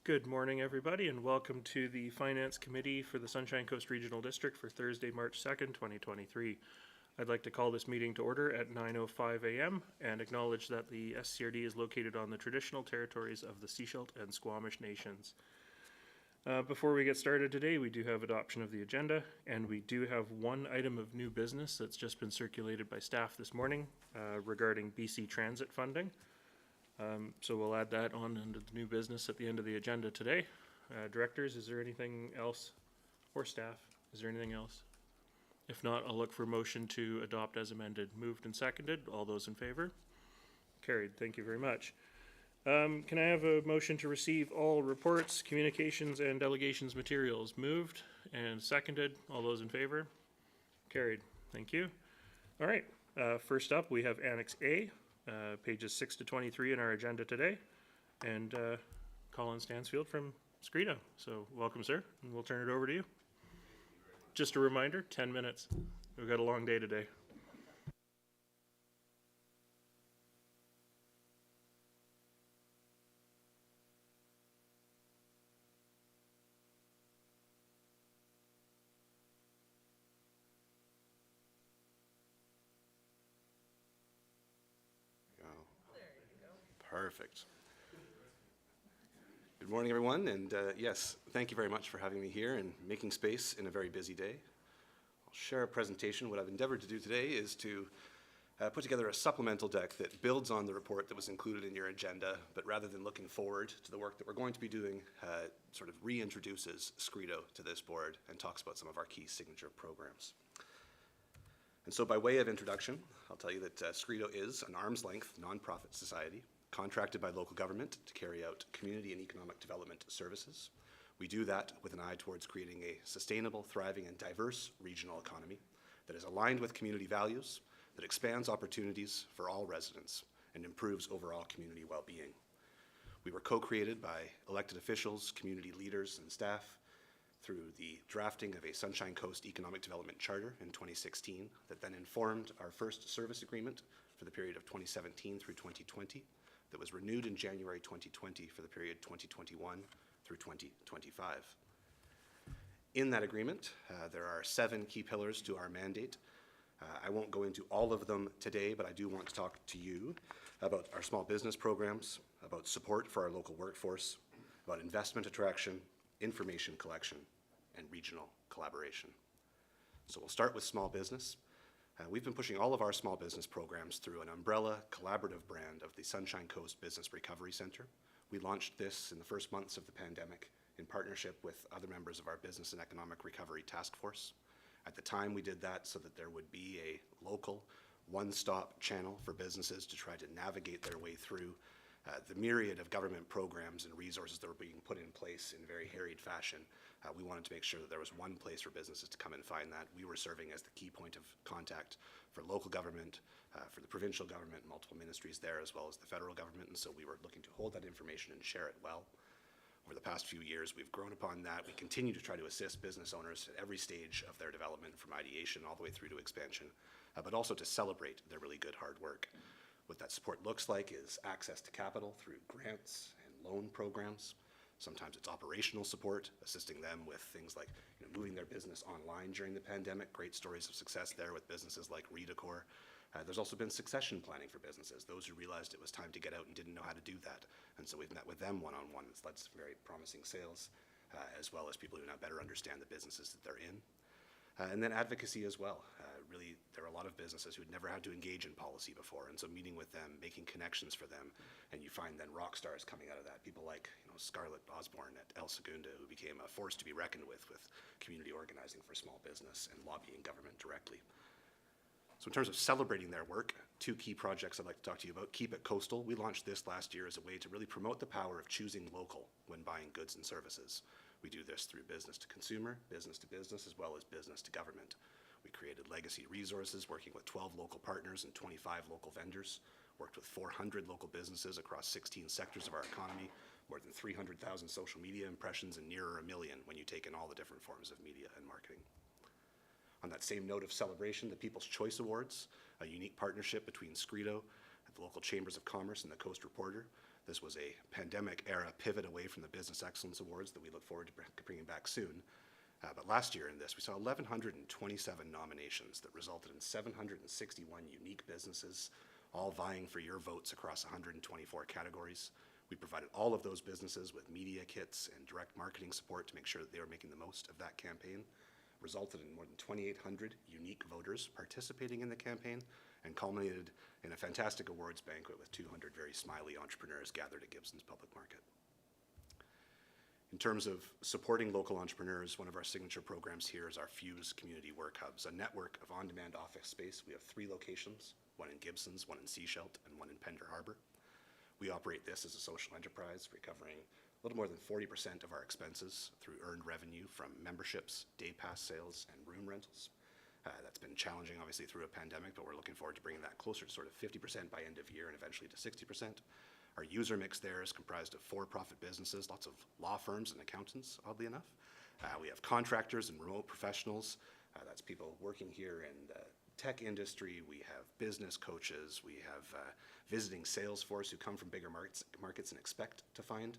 Good morning, everybody, and welcome to the Finance Committee for the Sunshine Coast Regional District for Thursday, March 2nd, 2023. I'd like to call this meeting to order at 9:05 a.m. and acknowledge that the SCRD is located on the traditional territories of the Sechelt and Squamish Nations. Before we get started today, we do have adoption of the agenda, and we do have one item of new business that's just been circulated by staff this morning regarding BC Transit funding. So we'll add that on under the new business at the end of the agenda today. Directors, is there anything else? Or staff, is there anything else? If not, I'll look for motion to adopt as amended. Moved and seconded. All those in favor? Carried. Thank you very much. Can I have a motion to receive all reports, communications, and delegations materials? Moved and seconded. All those in favor? Carried. Thank you. All right. First up, we have Annex A. Pages 6 to 23 in our agenda today, and Colin Stansfield from Scredo. So welcome, sir, and we'll turn it over to you. Just a reminder, 10 minutes. We've got a long day today. Perfect. Good morning, everyone, and yes, thank you very much for having me here and making space in a very busy day. I'll share a presentation. What I've endeavored to do today is to put together a supplemental deck that builds on the report that was included in your agenda, but rather than looking forward to the work that we're going to be doing, sort of reintroduces Scredo to this board and talks about some of our key signature programs. And so by way of introduction, I'll tell you that Scredo is an arm's-length nonprofit society contracted by local government to carry out community and economic development services. We do that with an eye towards creating a sustainable, thriving, and diverse regional economy that is aligned with community values, that expands opportunities for all residents, and improves overall community well-being. We were co-created by elected officials, community leaders, and staff through the drafting of a Sunshine Coast Economic Development Charter in 2016 that then informed our first service agreement for the period of 2017 through 2020. That was renewed in January 2020 for the period 2021 through 2025. In that agreement, there are 7 key pillars to our mandate. I won't go into all of them today, but I do want to talk to you about our small business programs, about support for our local workforce, about investment attraction, information collection, and regional collaboration. So we'll start with small business. We've been pushing all of our small business programs through an umbrella collaborative brand of the Sunshine Coast Business Recovery Center. We launched this in the first months of the pandemic in partnership with other members of our Business and Economic Recovery Task Force. At the time, we did that so that there would be a local, one-stop channel for businesses to try to navigate their way through the myriad of government programs and resources that were being put in place in very harried fashion. We wanted to make sure that there was one place for businesses to come and find that. We were serving as the key point of contact for local government, for the provincial government, multiple ministries there, as well as the federal government, and so we were looking to hold that information and share it well. Over the past few years, we've grown upon that. We continue to try to assist business owners at every stage of their development, from ideation all the way through to expansion, but also to celebrate their really good hard work. What that support looks like is access to capital through grants and loan programs. Sometimes it's operational support, assisting them with things like moving their business online during the pandemic. Great stories of success there with businesses like Redecor. There's also been succession planning for businesses, those who realized it was time to get out and didn't know how to do that. And so we've met with them one-on-one. It's led to some very promising sales, as well as people who now better understand the businesses that they're in. And then advocacy as well. Really, there are a lot of businesses who had never had to engage in policy before, and so meeting with them, making connections for them, and you find then rock stars coming out of that. People like Scarlett Osborne at El Segundo, who became a force to be reckoned with community organizing for small business and lobbying government directly. So in terms of celebrating their work, 2 key projects I'd like to talk to you about. Keep It Coastal. We launched this last year as a way to really promote the power of choosing local when buying goods and services. We do this through business to consumer, business to business, as well as business to government. We created legacy resources, working with 12 local partners and 25 local vendors, worked with 400 local businesses across 16 sectors of our economy, more than 300,000 social media impressions, and nearer 1 million when you take in all the different forms of media and marketing. On that same note of celebration, the People's Choice Awards, a unique partnership between Scredo, the local chambers of commerce, and the Coast Reporter. This was a pandemic-era pivot away from the Business Excellence Awards that we look forward to bringing back soon. But last year in this, we saw 1,127 nominations that resulted in 761 unique businesses, all vying for your votes across 124 categories. We provided all of those businesses with media kits and direct marketing support to make sure that they were making the most of that campaign. Resulted in more than 2,800 unique voters participating in the campaign, and culminated in a fantastic awards banquet with 200 very smiley entrepreneurs gathered at Gibson's Public Market. In terms of supporting local entrepreneurs, one of our signature programs here is our Fuse Community Work Hubs, a network of on-demand office space. We have 3 locations, one in Gibsons, one in Seashelt, and one in Pender Harbor. We operate this as a social enterprise, recovering a little more than 40% of our expenses through earned revenue from memberships, day pass sales, and room rentals. That's been challenging, obviously, through a pandemic, but we're looking forward to bringing that closer to sort of 50% by end of year and eventually to 60%. Our user mix there is comprised of for-profit businesses, lots of law firms and accountants, oddly enough. We have contractors and remote professionals. That's people working here in the tech industry. We have business coaches. We have visiting sales force who come from bigger markets and expect to find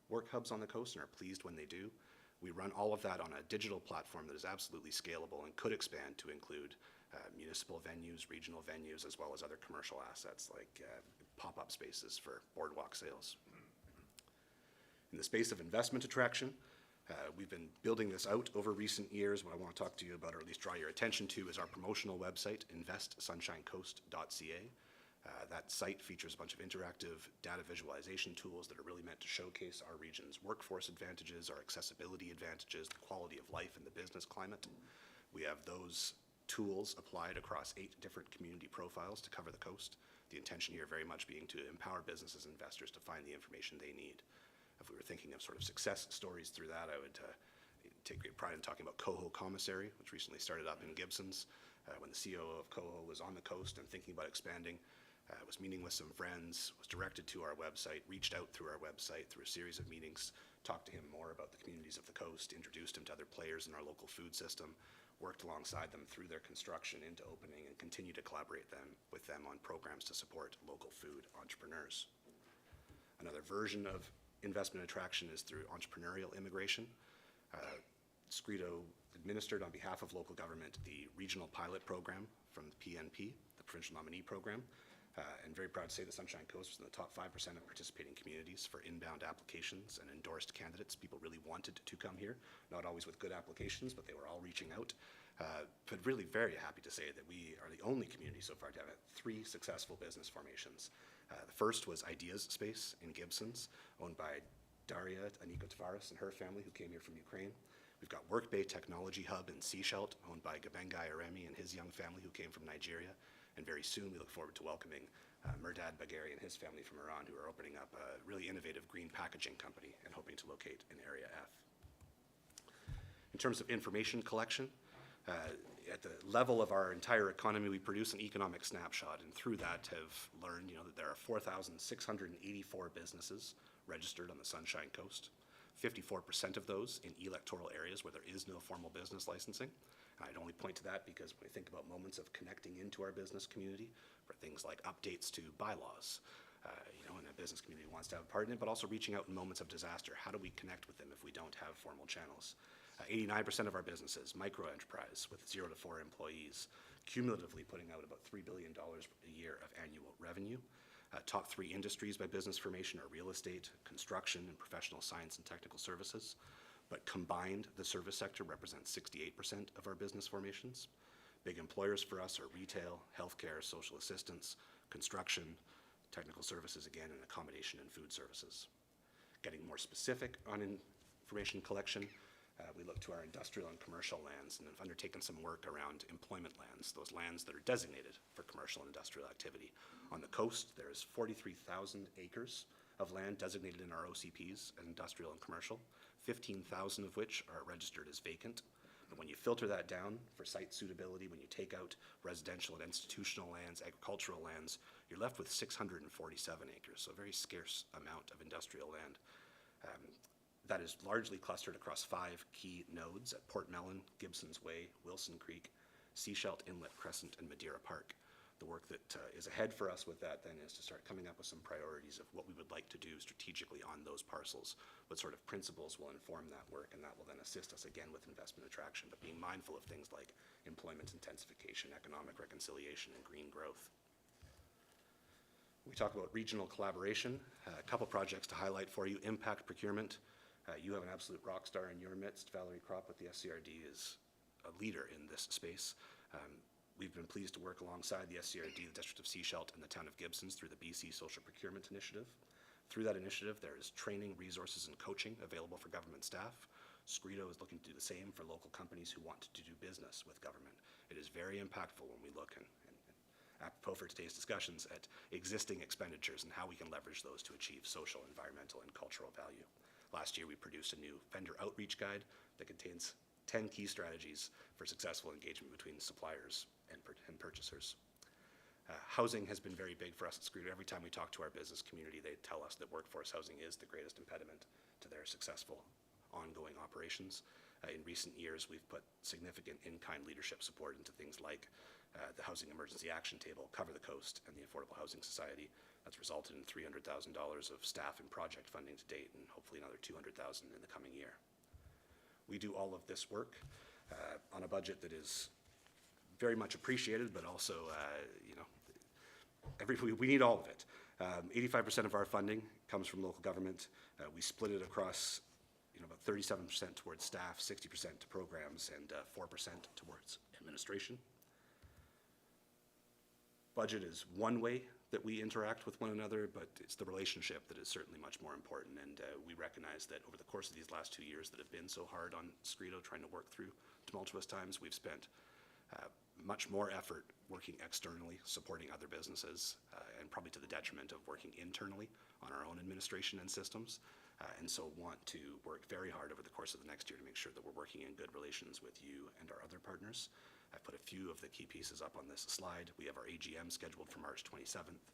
work hubs on the coast and are pleased when they do. We run all of that on a digital platform that is absolutely scalable and could expand to include municipal venues, regional venues, as well as other commercial assets like pop-up spaces for boardwalk sales. In the space of investment attraction, we've been building this out over recent years. What I want to talk to you about, or at least draw your attention to, is our promotional website, investsunshinecoast.ca. That site features a bunch of interactive data visualization tools that are really meant to showcase our region's workforce advantages, our accessibility advantages, the quality of life and the business climate. We have those tools applied across 8 different community profiles to cover the coast. The intention here very much being to empower businesses and investors to find the information they need. If we were thinking of sort of success stories through that, I would take great pride in talking about Coho Commissary, which recently started up in Gibsons. When the COO of Coho was on the coast and thinking about expanding, was meeting with some friends, was directed to our website, reached out through our website through a series of meetings, talked to him more about the communities of the coast, introduced him to other players in our local food system, worked alongside them through their construction into opening, and continue to collaborate with them on programs to support local food entrepreneurs. Another version of investment attraction is through entrepreneurial immigration. Scredo administered on behalf of local government the regional pilot program from the PNP, the Provincial Nominee Program, and very proud to say the Sunshine Coast was in the top 5% of participating communities for inbound applications and endorsed candidates. People really wanted to come here, not always with good applications, but they were all reaching out. But really very happy to say that we are the only community so far to have 3 successful business formations. The first was Ideas Space in Gibsons, owned by Daria Aniko Tavares and her family, who came here from Ukraine. We've got Workbay Technology Hub in Seashelt, owned by Gabengai Aremi and his young family, who came from Nigeria. And very soon we look forward to welcoming Murdad Bagheri and his family from Iran, who are opening up a really innovative green packaging company and hoping to locate in Area F. In terms of information collection, at the level of our entire economy, we produce an economic snapshot, and through that have learned that there are 4,684 businesses registered on the Sunshine Coast, 54% of those in electoral areas where there is no formal business licensing. And I'd only point to that because when we think about moments of connecting into our business community for things like updates to bylaws, and a business community wants to have a part in it, but also reaching out in moments of disaster. How do we connect with them if we don't have formal channels? 89% of our businesses, micro-enterprise with 0 to 4 employees, cumulatively putting out about $3 billion a year of annual revenue. Top 3 industries by business formation are real estate, construction, and professional science and technical services. But combined, the service sector represents 68% of our business formations. Big employers for us are retail, healthcare, social assistance, construction, technical services again, and accommodation and food services. Getting more specific on information collection, we look to our industrial and commercial lands and have undertaken some work around employment lands, those lands that are designated for commercial and industrial activity. On the coast, there's 43,000 acres of land designated in our OCPs as industrial and commercial, 15,000 of which are registered as vacant. But when you filter that down for site suitability, when you take out residential and institutional lands, agricultural lands, you're left with 647 acres, so a very scarce amount of industrial land. That is largely clustered across 5 key nodes at Port Mellon, Gibsons Way, Wilson Creek, Seashelt Inlet Crescent, and Madeira Park. The work that is ahead for us with that then is to start coming up with some priorities of what we would like to do strategically on those parcels, what sort of principles will inform that work, and that will then assist us again with investment attraction, but being mindful of things like employment intensification, economic reconciliation, and green growth. We talk about regional collaboration. A couple projects to highlight for you. Impact procurement. You have an absolute rock star in your midst. Valerie Kropp with the SCRD is a leader in this space. We've been pleased to work alongside the SCRD, the District of Sechelt, and the Town of Gibsons through the BC Social Procurement Initiative. Through that initiative, there is training, resources, and coaching available for government staff. Scredo is looking to do the same for local companies who want to do business with government. It is very impactful when we look, and apropos for today's discussions, at existing expenditures and how we can leverage those to achieve social, environmental, and cultural value. Last year, we produced a new vendor outreach guide that contains 10 key strategies for successful engagement between suppliers and purchasers. Housing has been very big for us at Scredo. Every time we talk to our business community, they tell us that workforce housing is the greatest impediment to their successful ongoing operations. In recent years, we've put significant in-kind leadership support into things like the Housing Emergency Action Table, Cover the Coast, and the Affordable Housing Society. That's resulted in $300,000 of staff and project funding to date, and hopefully another $200,000 in the coming year. We do all of this work on a budget that is very much appreciated, but also, we need all of it. 85% of our funding comes from local government. We split it across, about 37% towards staff, 60% to programs, and 4% towards administration. Budget is one way that we interact with one another, but it's the relationship that is certainly much more important, and we recognize that over the course of these last 2 years that have been so hard on Scredo trying to work through tumultuous times, we've spent much more effort working externally, supporting other businesses, and probably to the detriment of working internally on our own administration and systems, and so want to work very hard over the course of the next year to make sure that we're working in good relations with you and our other partners. I've put a few of the key pieces up on this slide. We have our AGM scheduled for March 27th.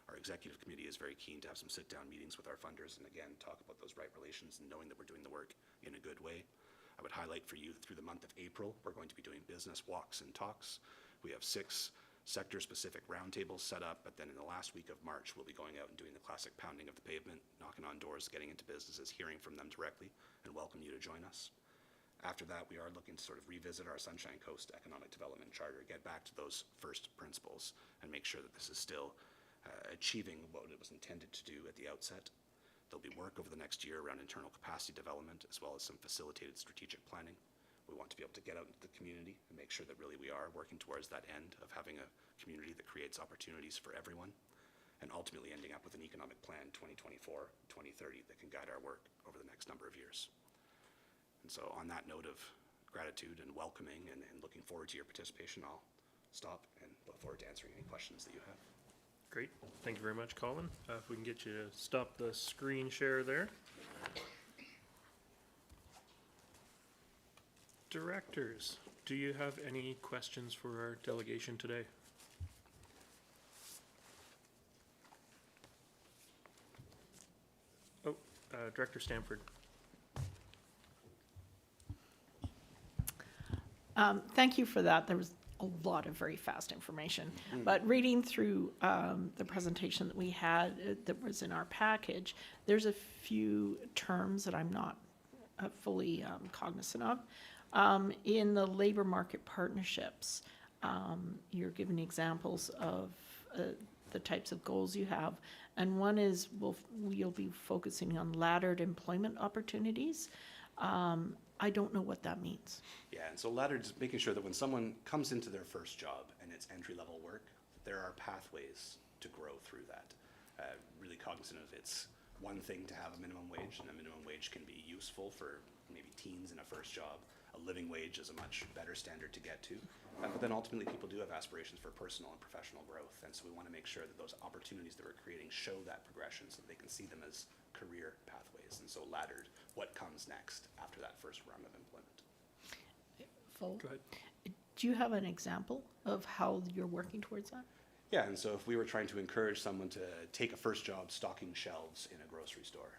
Our executive committee is very keen to have some sit-down meetings with our funders and again, talk about those right relations and knowing that we're doing the work in a good way. I would highlight for you through the month of April, we're going to be doing business walks and talks. We have 6 sector-specific roundtables set up, but then in the last week of March, we'll be going out and doing the classic pounding of the pavement, knocking on doors, getting into businesses, hearing from them directly, and welcome you to join us. After that, we are looking to sort of revisit our Sunshine Coast Economic Development Charter, get back to those first principles, and make sure that this is still achieving what it was intended to do at the outset. There'll be work over the next year around internal capacity development, as well as some facilitated strategic planning. We want to be able to get out into the community and make sure that really we are working towards that end of having a community that creates opportunities for everyone, and ultimately ending up with an economic plan 2024-2030 that can guide our work over the next number of years. And so on that note of gratitude and welcoming and looking forward to your participation, I'll stop and look forward to answering any questions that you have. Great. Thank you very much, Colin. If we can get you to stop the screen share there. Directors, do you have any questions for our delegation today? Oh, Director Stanford. Thank you for that. There was a lot of very fast information. But reading through the presentation that we had that was in our package, there's a few terms that I'm not fully cognizant of. In the labor market partnerships, you're giving examples of the types of goals you have. And one is you'll be focusing on laddered employment opportunities. I don't know what that means. Yeah, and so laddered is making sure that when someone comes into their first job and it's entry-level work, there are pathways to grow through that. Really cognizant of it's one thing to have a minimum wage, and a minimum wage can be useful for maybe teens in a first job. A living wage is a much better standard to get to. But then ultimately people do have aspirations for personal and professional growth, and so we want to make sure that those opportunities that we're creating show that progression so that they can see them as career pathways. And so laddered, what comes next after that first run of employment. Full. Go ahead. Do you have an example of how you're working towards that? Yeah, and so if we were trying to encourage someone to take a first job stocking shelves in a grocery store,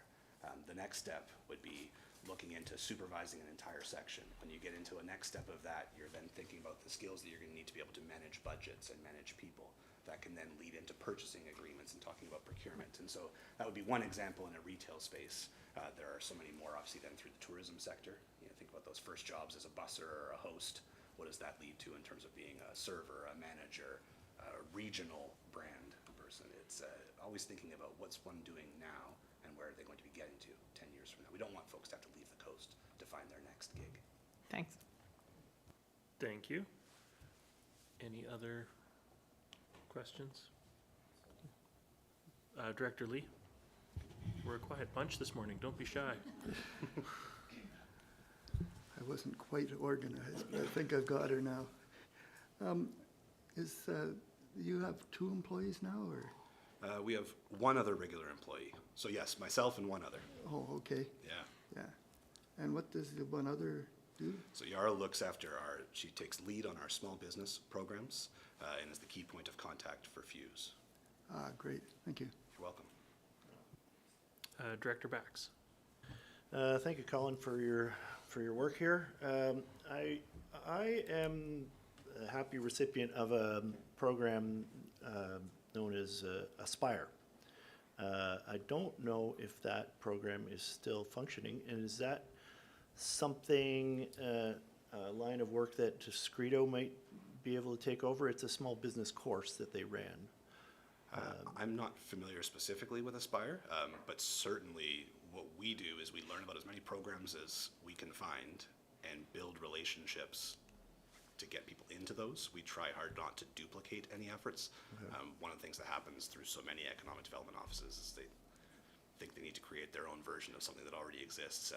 the next step would be looking into supervising an entire section. When you get into a next step of that, you're then thinking about the skills that you're going to need to be able to manage budgets and manage people. that can then lead into purchasing agreements and talking about procurement. And so that would be one example in a retail space. There are so many more, obviously, then through the tourism sector. You know, think about those first jobs as a busser or a host. What does that lead to in terms of being a server, a manager, a regional brand person? It's always thinking about what's one doing now and where are they going to be getting to 10 years from now. We don't want folks to have to leave the coast to find their next gig. Thanks. Thank you. Any other questions? Director Lee? We're a quiet bunch this morning. Don't be shy. I wasn't quite organized, but I think I've got her now. You have 2 employees now, or? We have one other regular employee. So yes, myself and one other. Oh, okay, Yeah. yeah. And what does the one other do? So Yara looks after she takes lead on our small business programs and is the key point of contact for Fuse. Ah, great, thank you. You're welcome. Director Bax? Thank you, Colin, for your work here. I am a happy recipient of a program known as Aspire. I don't know if that program is still functioning, and is that something, a line of work that Scredo might be able to take over? It's a small business course that they ran. I'm not familiar specifically with Aspire, but certainly what we do is we learn about as many programs as we can find and build relationships to get people into those. We try hard not to duplicate any efforts. One of the things that happens through so many economic development offices is they think they need to create their own version of something that already exists,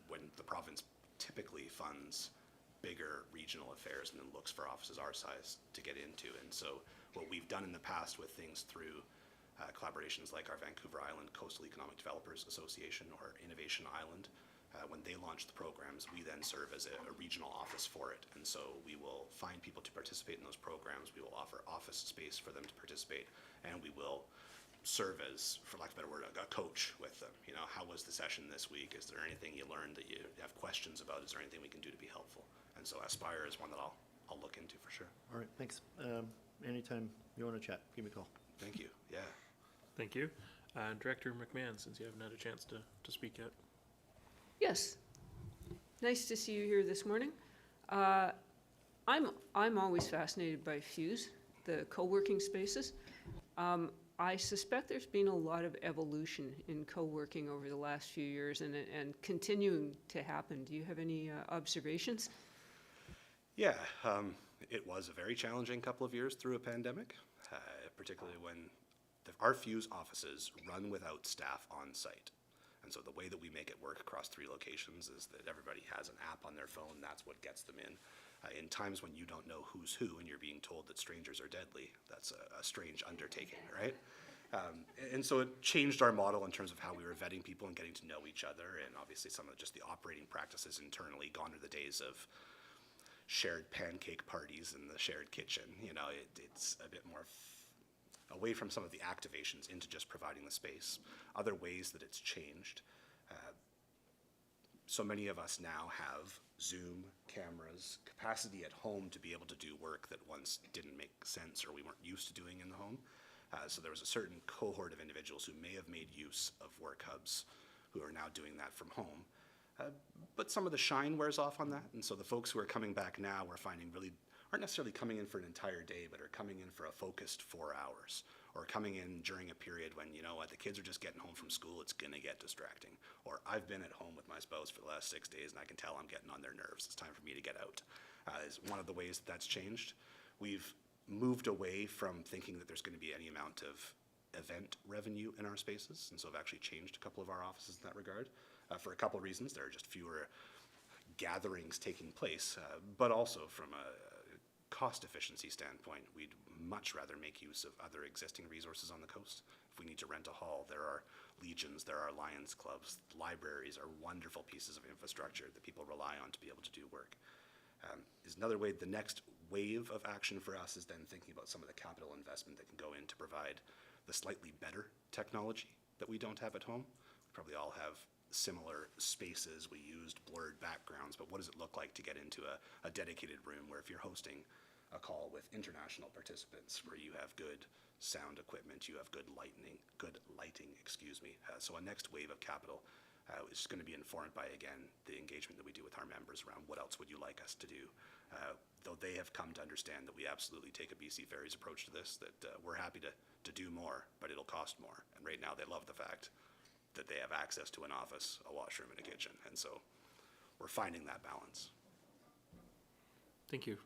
when the province typically funds bigger regional affairs and then looks for offices our size to get into. And so what we've done in the past with things through collaborations like our Vancouver Island Coastal Economic Developers Association or Innovation Island, when they launch the programs, we then serve as a regional office for it. And so we will find people to participate in those programs. We will offer office space for them to participate, and we will serve as, for lack of a better word, a coach with them. You know, how was the session this week? Is there anything you learned that you have questions about? Is there anything we can do to be helpful? And so Aspire is one that I'll look into for sure. All right, thanks. Anytime you want to chat, give me a call. Thank you. Yeah. Thank you. Director McMahon, since you haven't had a chance to speak yet. Yes. Nice to see you here this morning. I'm always fascinated by Fuse, the co-working spaces. I suspect there's been a lot of evolution in co-working over the last few years and continuing to happen. Do you have any observations? Yeah, it was a very challenging couple of years through a pandemic, particularly when our Fuse offices run without staff on site. And so the way that we make it work across 3 locations is that everybody has an app on their phone. That's what gets them in. In times when you don't know who's who and you're being told that strangers are deadly, that's a strange undertaking, right? And so it changed our model in terms of how we were vetting people and getting to know each other, and obviously some of just the operating practices internally. Gone are the days of shared pancake parties in the shared kitchen. You know, it's a bit more away from some of the activations into just providing the space. Other ways that it's changed. So many of us now have Zoom cameras, capacity at home to be able to do work that once didn't make sense or we weren't used to doing in the home. So there was a certain cohort of individuals who may have made use of work hubs who are now doing that from home. But some of the shine wears off on that. And so the folks who are coming back now, we're finding really aren't necessarily coming in for an entire day, but are coming in for a focused 4 hours, or coming in during a period when, you know what, the kids are just getting home from school, it's gonna get distracting. Or I've been at home with my spouse for the last 6 days and I can tell I'm getting on their nerves, it's time for me to get out. Is one of the ways that that's changed. We've moved away from thinking that there's gonna be any amount of event revenue in our spaces, and so I've actually changed a couple of our offices in that regard. For a couple of reasons. There are just fewer gatherings taking place, but also from a cost efficiency standpoint, we'd much rather make use of other existing resources on the coast. If we need to rent a hall, there are legions, there are Lions clubs, libraries are wonderful pieces of infrastructure that people rely on to be able to do work. Is another way, the next wave of action for us is then thinking about some of the capital investment that can go in to provide the slightly better technology that we don't have at home. We probably all have similar spaces, we used blurred backgrounds, but what does it look like to get into a dedicated room where if you're hosting a call with international participants where you have good sound equipment, you have good lighting, so a next wave of capital is going to be informed by, again, the engagement that we do with our members around what else would you like us to do. Though they have come to understand that we absolutely take a BC Ferries approach to this, that we're happy to do more, but it'll cost more. And right now they love the fact that they have access to an office, a washroom, and a kitchen. And so we're finding that balance. Thank you.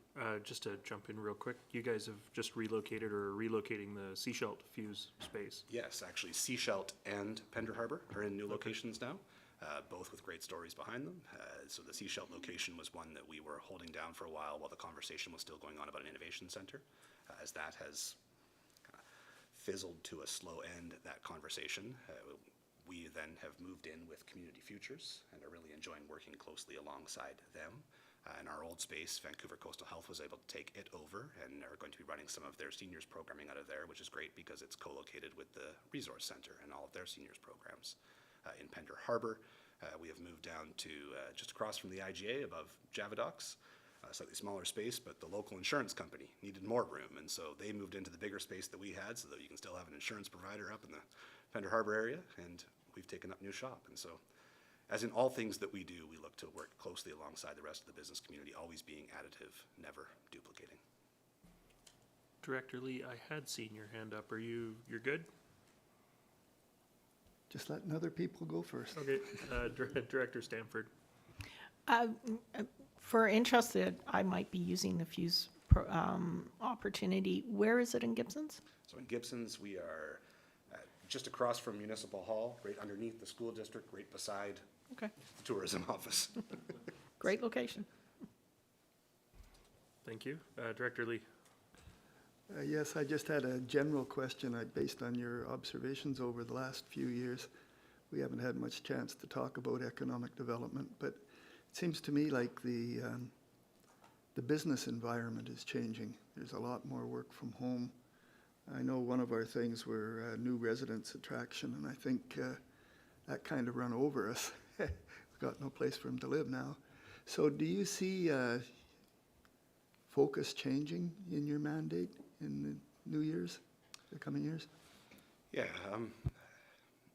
Just to jump in real quick, you guys have just relocated or are relocating the Seashelt Fuse space. Yes, actually, Seashelt and Pender Harbor are in new locations now, both with great stories behind them. So the Seashelt location was one that we were holding down for a while the conversation was still going on about an innovation center. As that has kind of fizzled to a slow end, that conversation, we then have moved in with Community Futures and are really enjoying working closely alongside them. In our old space, Vancouver Coastal Health was able to take it over and are going to be running some of their seniors programming out of there, which is great because it's co-located with the Resource Center and all of their seniors programs. In Pender Harbor, we have moved down to just across from the IGA above Javadocks, a slightly smaller space, but the local insurance company needed more room, and so they moved into the bigger space that we had so that you can still have an insurance provider up in the Pender Harbor area, and we've taken up new shop. And so, as in all things that we do, we look to work closely alongside the rest of the business community, always being additive, never duplicating. Director Lee, I had seen your hand up. You're good? Just letting other people go first. Okay. Director Stanford. For interested, I might be using the Fuse opportunity. Where is it in Gibson's? So in Gibson's, we are just across from Municipal Hall, right underneath the school district, right beside Okay, the tourism office. great location. Thank you. Director Lee. Yes, I just had a general question based on your observations over the last few years. We haven't had much chance to talk about economic development, but it seems to me like the business environment is changing. There's a lot more work from home. I know one of our things were new residence attraction, and I think that kind of run over us. We've got no place for them to live now. So do you see focus changing in your mandate in the the coming years? Yeah,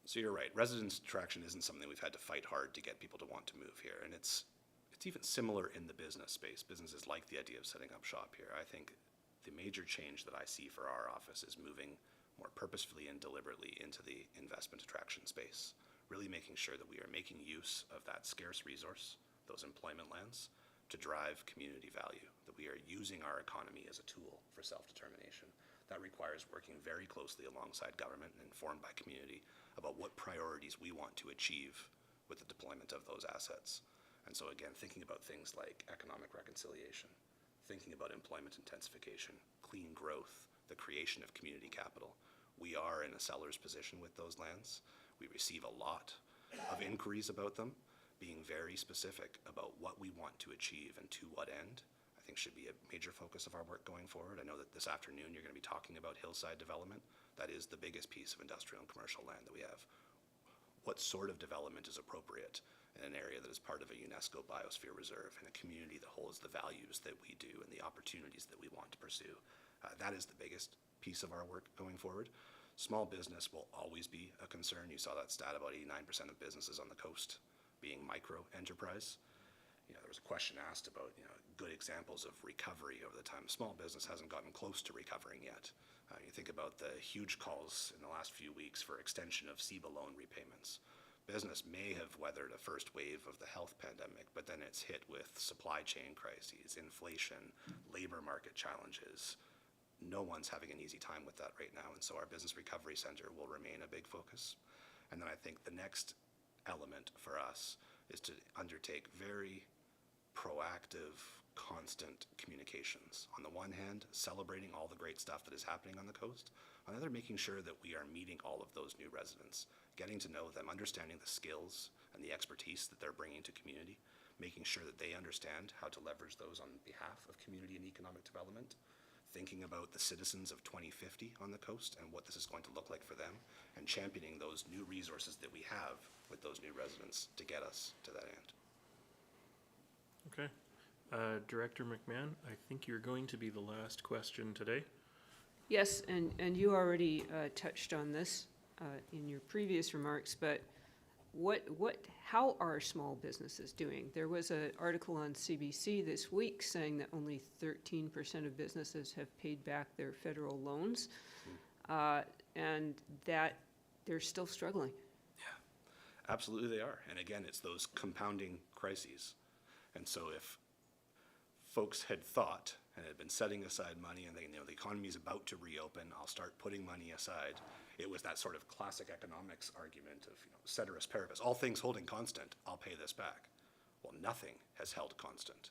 so you're right. Residence attraction isn't something we've had to fight hard to get people to want to move here, and it's even similar in the business space. Businesses like the idea of setting up shop here. I think the major change that I see for our office is moving more purposefully and deliberately into the investment attraction space, really making sure that we are making use of that scarce resource, those employment lands, to drive community value, that we are using our economy as a tool for self-determination. That requires working very closely alongside government and informed by community about what priorities we want to achieve with the deployment of those assets. And so again, thinking about things like economic reconciliation, thinking about employment intensification, clean growth, the creation of community capital. We are in a seller's position with those lands. We receive a lot of inquiries about them. Being very specific about what we want to achieve and to what end, I think should be a major focus of our work going forward. I know that this afternoon you're going to be talking about hillside development. That is the biggest piece of industrial and commercial land that we have. What sort of development is appropriate in an area that is part of a UNESCO biosphere reserve, in a community that holds the values that we do and the opportunities that we want to pursue? That is the biggest piece of our work going forward. Small business will always be a concern. You saw that stat about 89% of businesses on the coast being micro enterprise. There was a question asked about good examples of recovery over the time. Small business hasn't gotten close to recovering yet. You think about the huge calls in the last few weeks for extension of CEBA loan repayments. Business may have weathered a first wave of the health pandemic, but then it's hit with supply chain crises, inflation, labor market challenges. No one's having an easy time with that right now, and so our Business Recovery Center will remain a big focus. And then I think the next element for us is to undertake very proactive, constant communications. On the one hand, celebrating all the great stuff that is happening on the coast. On the other, making sure that we are meeting all of those new residents, getting to know them, understanding the skills and the expertise that they're bringing to community, making sure that they understand how to leverage those on behalf of community and economic development, thinking about the citizens of 2050 on the coast and what this is going to look like for them, and championing those new resources that we have with those new residents to get us to that end. Okay. Director McMahon, I think you're going to be the last question today. Yes, and you already touched on this in your previous remarks, but how are small businesses doing? There was an article on CBC this week saying that only 13% of businesses have paid back their federal loans, and that they're still struggling. Absolutely they are. And again, it's those compounding crises. And so if folks had thought and had been setting aside money and they, the economy is about to reopen, I'll start putting money aside. It was that sort of classic economics argument of, ceteris paribus, all things holding constant, I'll pay this back. Well, nothing has held constant.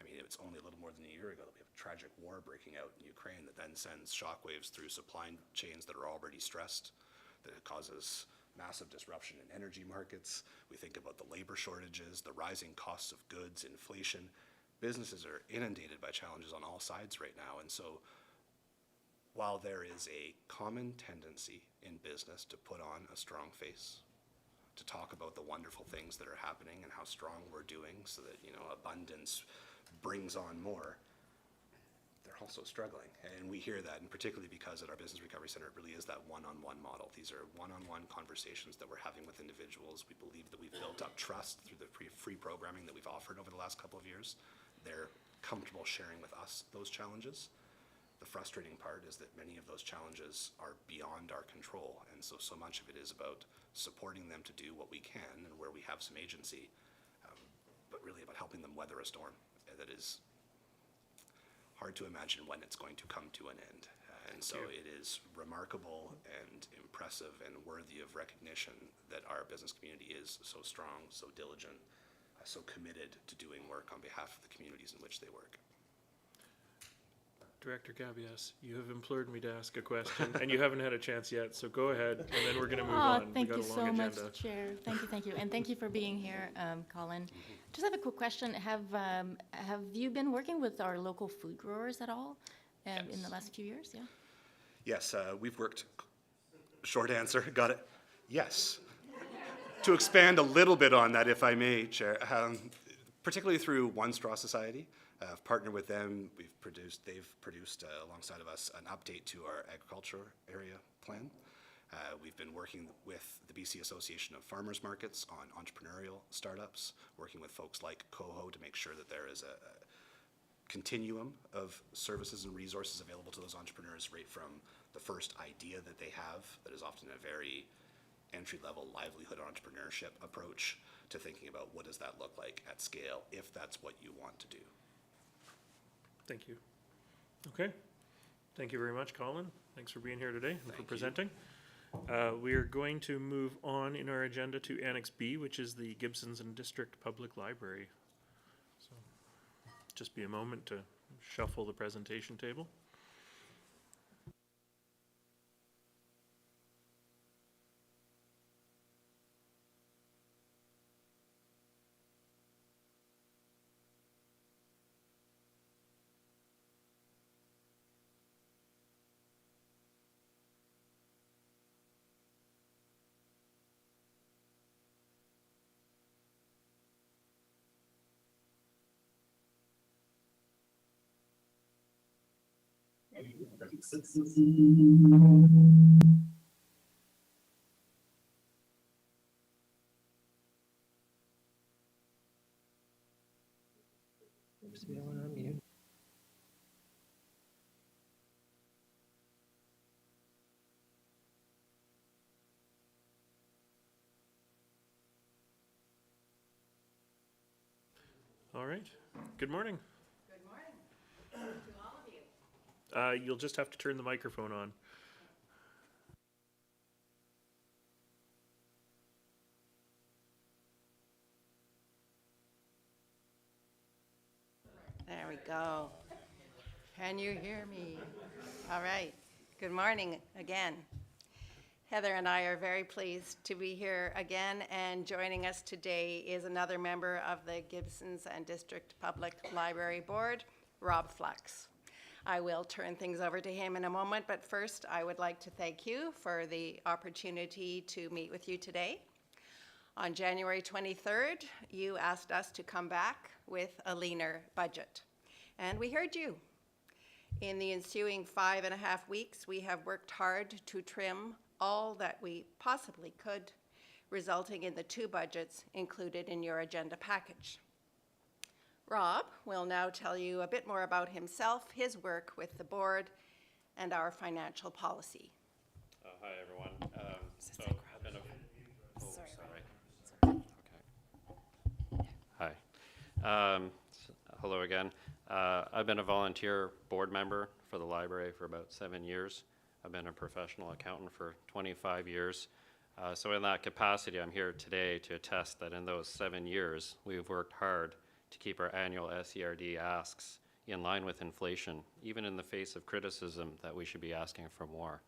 I mean, it's only a little more than a year ago that we have a tragic war breaking out in Ukraine that then sends shockwaves through supply chains that are already stressed, that it causes massive disruption in energy markets. We think about the labor shortages, the rising costs of goods, inflation. Businesses are inundated by challenges on all sides right now. And so while there is a common tendency in business to put on a strong face, to talk about the wonderful things that are happening and how strong we're doing so that, abundance brings on more, they're also struggling. And we hear that, and particularly because at our Business Recovery Center, it really is that one-on-one model. These are one-on-one conversations that we're having with individuals. We believe that we've built up trust through the free programming that we've offered over the last couple of years. They're comfortable sharing with us those challenges. The frustrating part is that many of those challenges are beyond our control, and so much of it is about supporting them to do what we can and where we have some agency, but really about helping them weather a storm that is hard to imagine when it's going to come to an end. And so it is remarkable and impressive and worthy of recognition that our business community is so strong, so diligent, so committed to doing work on behalf of the communities in which they work. Director Gabias, you have implored me to ask a question, and you haven't had a chance yet, so go ahead, and then we're going to move on. Thank we you got a so long much, agenda. Chair. Thank you. And thank you for being here, Colin. Just have a quick question. Have you been working with our local food growers at all in the last few years? Yeah. Yes, we've worked, short answer, got it? Yes. To expand a little bit on that, if I may, Chair, particularly through One Straw Society, I've partnered with them. They've produced alongside of us an update to our agriculture area plan. We've been working with the BC Association of Farmers Markets on entrepreneurial startups, working with folks like Coho to make sure that there is a continuum of services and resources available to those entrepreneurs right from the first idea that they have, that is often a very entry-level livelihood entrepreneurship approach, to thinking about what does that look like at scale if that's what you want to do. Thank you. Okay. Thank you very much, Colin. Thanks for being here today and for presenting. We are going to move on in our agenda to Annex B, which is the Gibsons and District Public Library. So just be a moment to shuffle the presentation table. All right. Good morning. Good morning to all of you. You'll just have to turn the microphone on. There we go. Can you hear me? All right. Good morning again. Heather and I are very pleased to be here again, and joining us today is another member of the Gibsons and District Public Library Board, Rob Flux. I will turn things over to him in a moment, but first I would like to thank you for the opportunity to meet with you today. On January 23rd, you asked us to come back with a leaner budget, and we heard you. In the ensuing 5.5 weeks, we have worked hard to trim all that we possibly could, resulting in the 2 budgets included in your agenda package. Rob will now tell you a bit more about himself, his work with the board, and our financial policy. Hi, everyone. I've been Hi. Hello again. I've been a volunteer board member for the library for about 7 years. I've been a professional accountant for 25 years. So in that capacity, I'm here today to attest that in those 7 years, we've worked hard to keep our annual SERD asks in line with inflation, even in the face of criticism that we should be asking for more.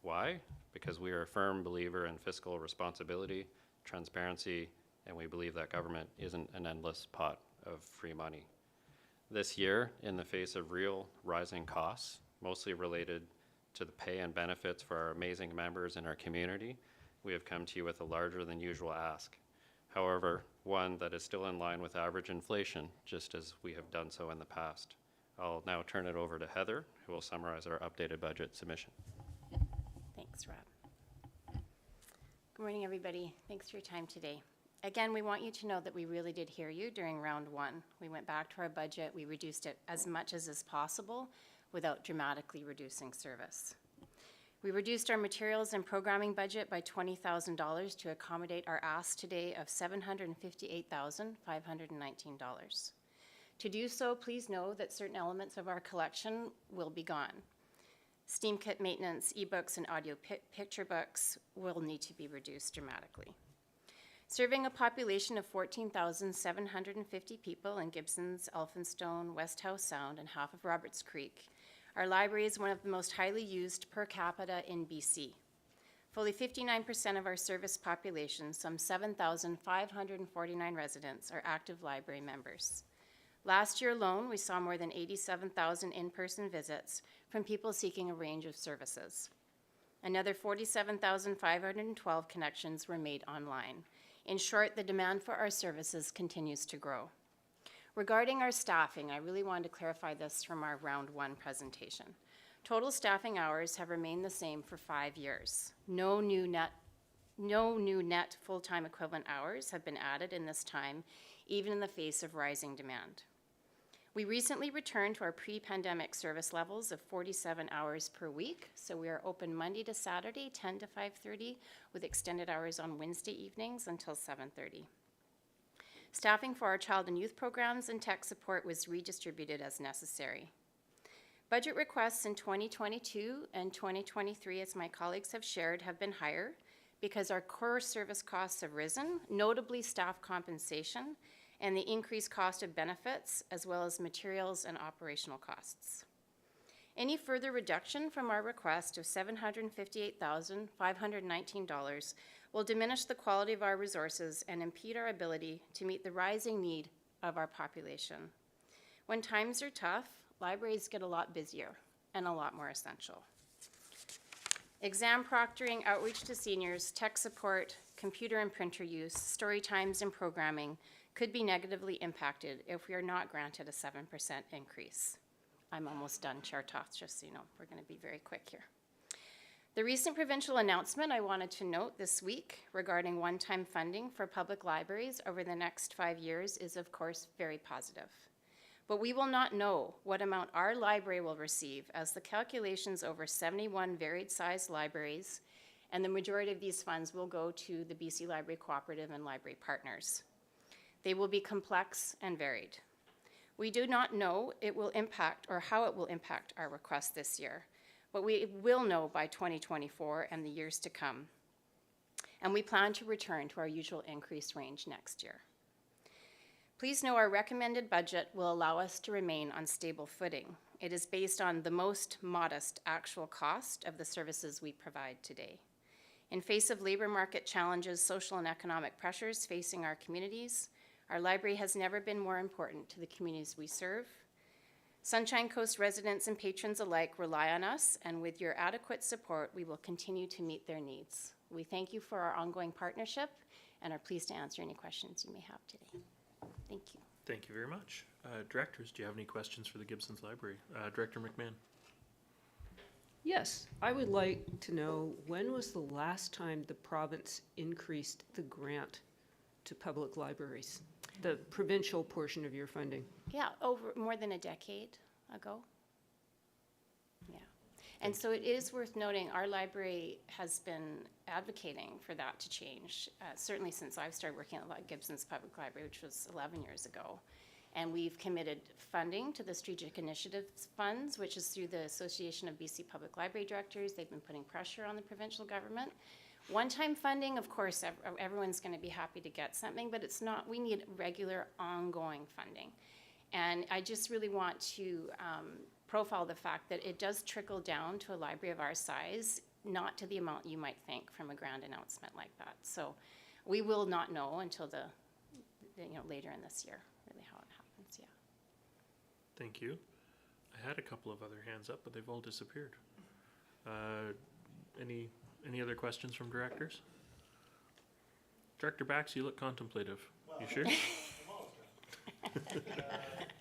Why? Because we are a firm believer in fiscal responsibility, transparency, and we believe that government isn't an endless pot of free money. This year, in the face of real rising costs, mostly related to the pay and benefits for our amazing members in our community, we have come to you with a larger than usual ask. However, one that is still in line with average inflation, just as we have done so in the past. I'll now turn it over to Heather, who will summarize our updated budget submission. Thanks, Rob. Good morning, everybody. Thanks for your time today. Again, we want you to know that we really did hear you during round 1. We went back to our budget. We reduced it as much as is possible without dramatically reducing service. We reduced our materials and programming budget by $20,000 to accommodate our ask today of $758,519. To do so, please know that certain elements of our collection will be gone. Steam kit maintenance, ebooks, and audio picture books will need to be reduced dramatically. Serving a population of 14,750 people in Gibsons, Elphinstone, West Howe Sound, and half of Roberts Creek, our library is one of the most highly used per capita in BC. Fully 59% of our service population, some 7,549 residents, are active library members. Last year alone, we saw more than 87,000 in-person visits from people seeking a range of services. Another 47,512 connections were made online. In short, the demand for our services continues to grow. Regarding our staffing, I really wanted to clarify this from our round 1 presentation. Total staffing hours have remained the same for 5 years. No new net full-time equivalent hours have been added in this time, even in the face of rising demand. We recently returned to our pre-pandemic service levels of 47 hours per week, so we are open Monday to Saturday, 10 to 5:30, with extended hours on Wednesday evenings until 7:30. Staffing for our child and youth programs and tech support was redistributed as necessary. Budget requests in 2022 and 2023, as my colleagues have shared, have been higher because our core service costs have risen, notably staff compensation, and the increased cost of benefits, as well as materials and operational costs. Any further reduction from our request of $758,519 will diminish the quality of our resources and impede our ability to meet the rising need of our population. When times are tough, libraries get a lot busier and a lot more essential. Exam proctoring, outreach to seniors, tech support, computer and printer use, story times and programming could be negatively impacted if we are not granted a 7% increase. I'm almost done, Chair Toth, just so you know. We're going to be very quick here. The recent provincial announcement I wanted to note this week regarding one-time funding for public libraries over the next 5 years is, of course, very positive. But we will not know what amount our library will receive, as the calculations over 71 varied-sized libraries, and the majority of these funds will go to the BC Library Cooperative and library partners. They will be complex and varied. We do not know it will impact or how it will impact our request this year, but we will know by 2024 and the years to come. And we plan to return to our usual increase range next year. Please know our recommended budget will allow us to remain on stable footing. It is based on the most modest actual cost of the services we provide today. In face of labor market challenges, social and economic pressures facing our communities, our library has never been more important to the communities we serve. Sunshine Coast residents and patrons alike rely on us, and with your adequate support, we will continue to meet their needs. We thank you for our ongoing partnership and are pleased to answer any questions you may have today. Thank you. Thank you very much. Directors, do you have any questions for the Gibsons Library? Director McMahon? Yes, I would like to know, when was the last time the province increased the grant to public libraries? The provincial portion of your funding? Yeah, over more than a decade ago. Yeah. And so it is worth noting, our library has been advocating for that to change, certainly since I've started working at Gibson's Public Library, which was 11 years ago. And we've committed funding to the Strategic Initiatives Funds, which is through the Association of BC Public Library Directors. They've been putting pressure on the provincial government. One-time funding, of course, everyone's going to be happy to get something, but it's not, we need regular, ongoing funding. And I just really want to profile the fact that it does trickle down to a library of our size, not to the amount you might think from a grand announcement like that. So we will not know until later in this year, really how it happens, yeah. Thank you. I had a couple of other hands up, but they've all disappeared. Any other questions from directors? Director Bax, you look contemplative. You sure?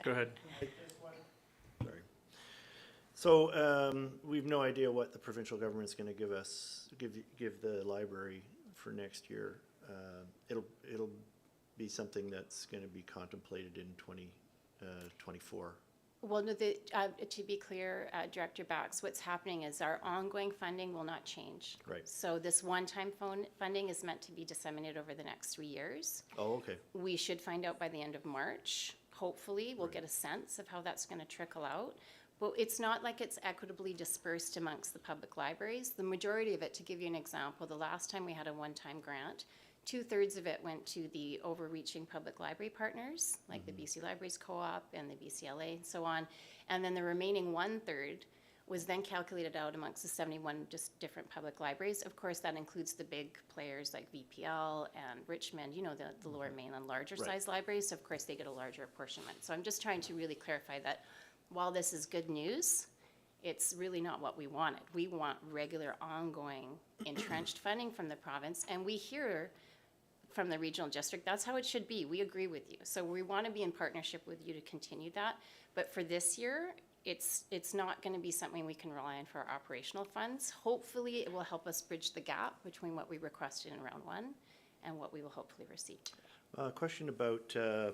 Go ahead. Sorry. So we've no idea what the provincial government's going to give the library for next year. It'll be something that's going to be contemplated in 2024. Well, no, to be clear, Director Bax, what's happening is our ongoing funding will not change. Right. So this one-time funding is meant to be disseminated over the next 3 years. Oh, okay. We should find out by the end of March. Hopefully, we'll get a sense of how that's going to trickle out. But it's not like it's equitably dispersed amongst the public libraries. The majority of it, to give you an example, the last time we had a one-time grant, 2/3 of it went to the overreaching public library partners, like the BC Libraries Co-op and the BCLA and so on. And then the remaining 1/3 was then calculated out amongst the 71 just different public libraries. Of course, that includes the big players like VPL and Richmond, the lower mainland, larger size libraries. So of course, they get a larger apportionment. So I'm just trying to really clarify that while this is good news, it's really not what we wanted. We want regular, ongoing, entrenched funding from the province. And we hear from the regional district, that's how it should be. We agree with you. So we want to be in partnership with you to continue that. But for this year, it's not going to be something we can rely on for our operational funds. Hopefully, it will help us bridge the gap between what we requested in round one and what we will hopefully receive today. A question about the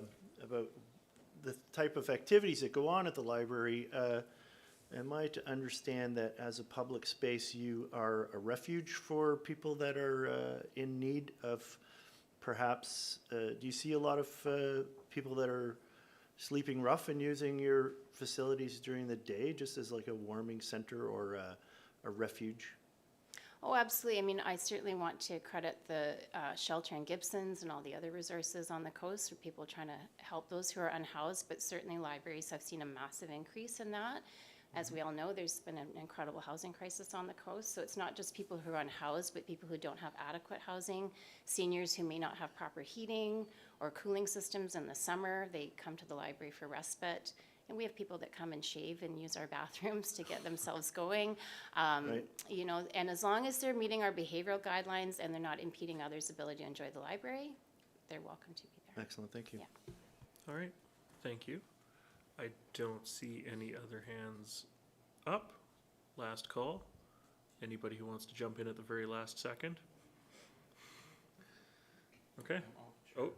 type of activities that go on at the library. Am I to understand that as a public space, you are a refuge for people that are in need of perhaps, do you see a lot of people that are sleeping rough and using your facilities during the day just as like a warming center or a refuge? Oh, absolutely. I mean, I certainly want to credit the shelter in Gibsons and all the other resources on the coast for people trying to help those who are unhoused, but certainly libraries have seen a massive increase in that. As we all know, there's been an incredible housing crisis on the coast, so it's not just people who are unhoused, but people who don't have adequate housing, seniors who may not have proper heating or cooling systems in the summer. They come to the library for respite. And we have people that come and shave and use our bathrooms to get themselves going. Right. And as long as they're meeting our behavioral guidelines and they're not impeding others' ability to enjoy the library, they're welcome to be there. Excellent, thank you. Yeah. All right, thank you. I don't see any other hands up. Last call. Anybody who wants to jump in at the very last second? Okay. Oh,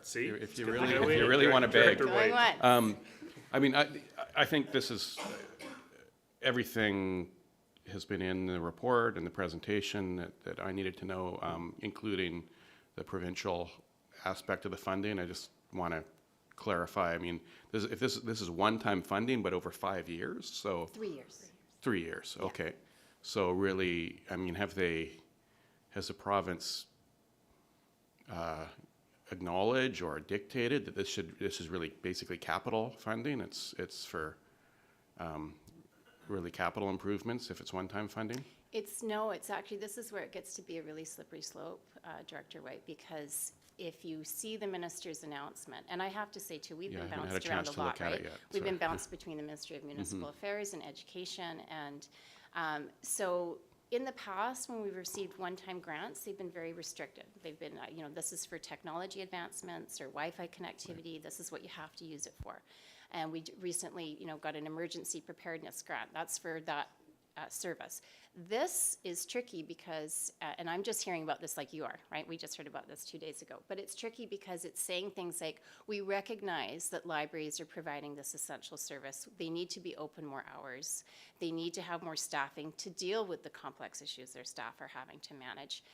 see? If you It's really, good if to you go really in. want to beg. Director Going White. once. I mean, I think this is, everything has been in the report and the presentation that I needed to know, including the provincial aspect of the funding. I just want to clarify, I mean, this is one-time funding, but over 5 years, so. 3 years. 3 years, Yeah. okay. So really, I mean, has the province acknowledged or dictated that this is really basically capital funding? It's for really capital improvements if it's one-time funding? It's actually, this is where it gets to be a really slippery slope, Director White, because if you see the minister's announcement, and I have to say too, we've Yeah, been I haven't had a bounced around chance a to lot, look at it right? yet, We've been sorry. bounced between the Ministry of Municipal Affairs and Education, and so in the past, when we've received one-time grants, they've been very restricted. They've been, this is for technology advancements or Wi-Fi connectivity. This is what you have to use it for. And we recently, got an emergency preparedness grant. That's for that service. This is tricky because, and I'm just hearing about this like you are, right? We just heard about this 2 days ago. But it's tricky because it's saying things like, we recognize that libraries are providing this essential service. They need to be open more hours. They need to have more staffing to deal with the complex issues their staff are having to manage.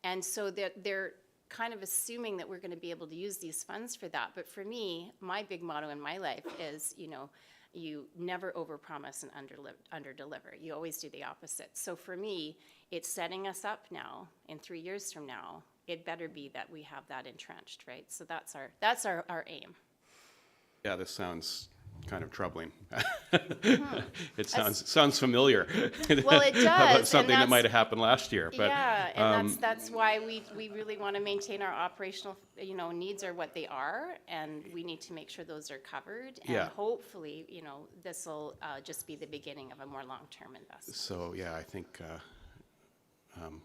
And so they're kind of assuming that we're going to be able to use these funds for that. But for me, my big motto in my life is, you never overpromise and underdeliver. You always do the opposite. So for me, it's setting us up now. In 3 years from now, it better be that we have that entrenched, right? So that's our aim. Yeah, this sounds kind of troubling. It sounds familiar. Well, it does. About something that might have happened last year. But, yeah, and that's why we really want to maintain our operational, needs are what they are, and we need to make sure those are covered. And Yeah. hopefully, this will just be the beginning of a more long-term investment. So, yeah, I think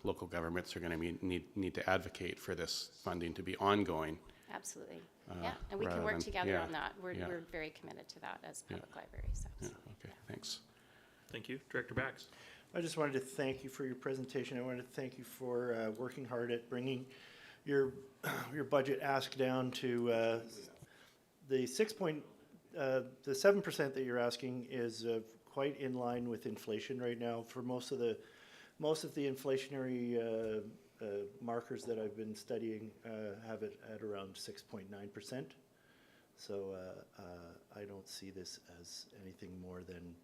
local governments are going to need to advocate for this funding to be ongoing. Absolutely. Yeah, and we can rather work than- together yeah, on that. We're yeah. very committed to that as public libraries. Yeah, okay, thanks. Thank you. Director Bax. I just wanted to thank you for your presentation. I wanted to thank you for working hard at bringing your budget ask down to the 7% that you're asking is quite in line with inflation right now. For most of the inflationary markers that I've been studying have it at around 6.9%. So I don't see this as anything more than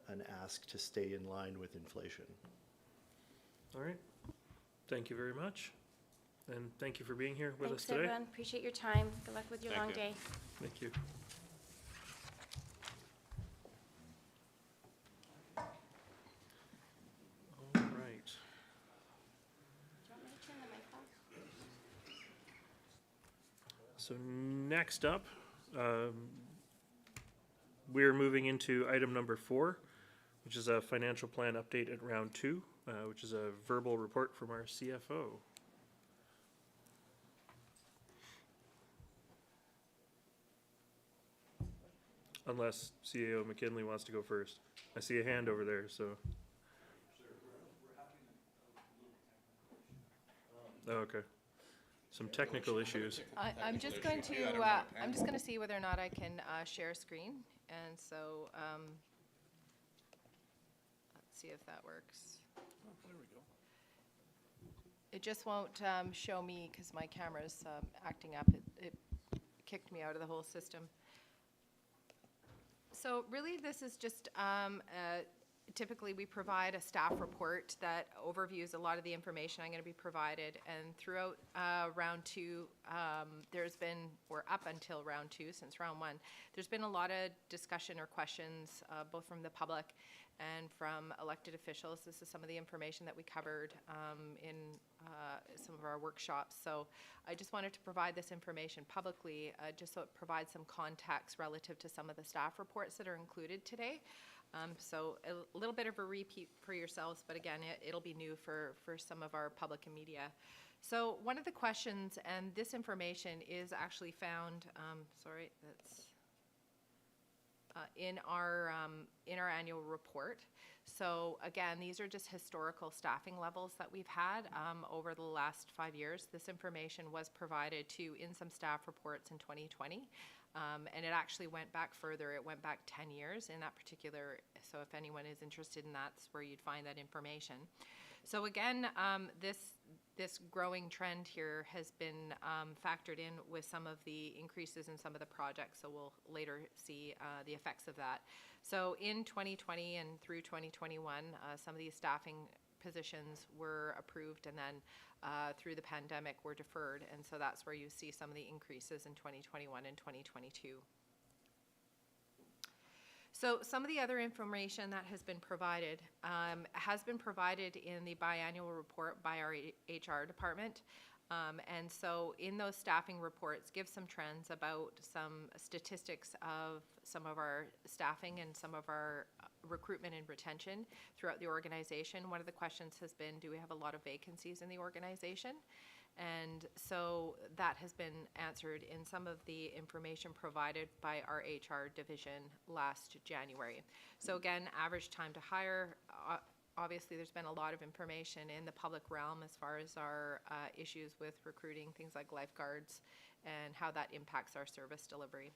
an ask to stay in line with inflation. All right. Thank you very much. And thank you for being here with Thanks, us today. everyone. Appreciate your time. Good luck with your long day. Thank you. All right. So next up, we're moving into item number 4, which is a financial plan update at round 2, which is a verbal report from our CFO. Unless CAO McKinley wants to go first. I see a hand over there, so. Oh, okay. Some technical issues. I'm just going to see whether or not I can share screen, and so let's see if that works. There we go. It just won't show me because my camera's acting up. It kicked me out of the whole system. So really, this is just typically we provide a staff report that overviews a lot of the information I'm going to be provided, and throughout round 2, or up until round 2, since round 1, there's been a lot of discussion or questions both from the public and from elected officials. This is some of the information that we covered in some of our workshops. So I just wanted to provide this information publicly just so it provides some context relative to some of the staff reports that are included today. So a little bit of a repeat for yourselves, but again, it'll be new for some of our public and media. So one of the questions, and this information is actually found, in our annual report. So again, these are just historical staffing levels that we've had over the last 5 years. This information was provided in some staff reports in 2020. And it actually went back further. It went back 10 years in that particular, so if anyone is interested in that, that's where you'd find that information. So again, this growing trend here has been factored in with some of the increases in some of the projects, so we'll later see the effects of that. So in 2020 and through 2021, some of these staffing positions were approved, and then through the pandemic were deferred, and so that's where you see some of the increases in 2021 and 2022. So some of the other information that has been provided in the biannual report by our HR department. And so in those staffing reports, give some trends about some statistics of some of our staffing and some of our recruitment and retention throughout the organization. One of the questions has been, do we have a lot of vacancies in the organization? And so that has been answered in some of the information provided by our HR division last January. So again, average time to hire, obviously there's been a lot of information in the public realm as far as our issues with recruiting, things like lifeguards and how that impacts our service delivery,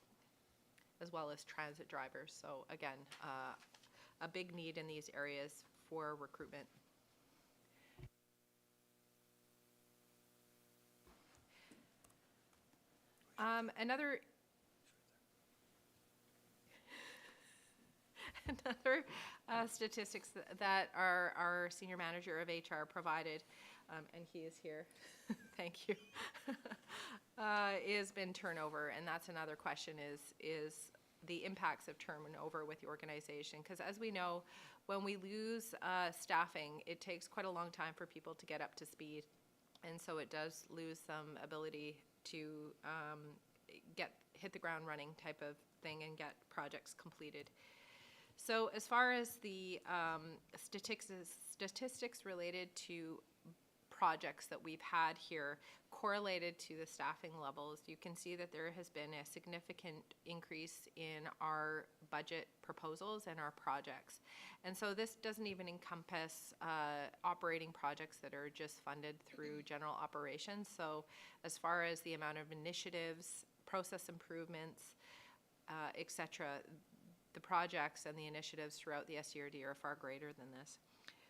as well as transit drivers. So again, a big need in these areas for recruitment. Another statistics that our senior manager of HR provided, and he is here, thank you, has been turnover, and that's another question is the impacts of turnover with the organization. Because as we know, when we lose staffing, it takes quite a long time for people to get up to speed, and so it does lose some ability to hit the ground running type of thing and get projects completed. So as far as the statistics related to projects that we've had here correlated to the staffing levels, you can see that there has been a significant increase in our budget proposals and our projects. And so this doesn't even encompass operating projects that are just funded through general operations. So as far as the amount of initiatives, process improvements, et cetera, the projects and the initiatives throughout the SCRD are far greater than this.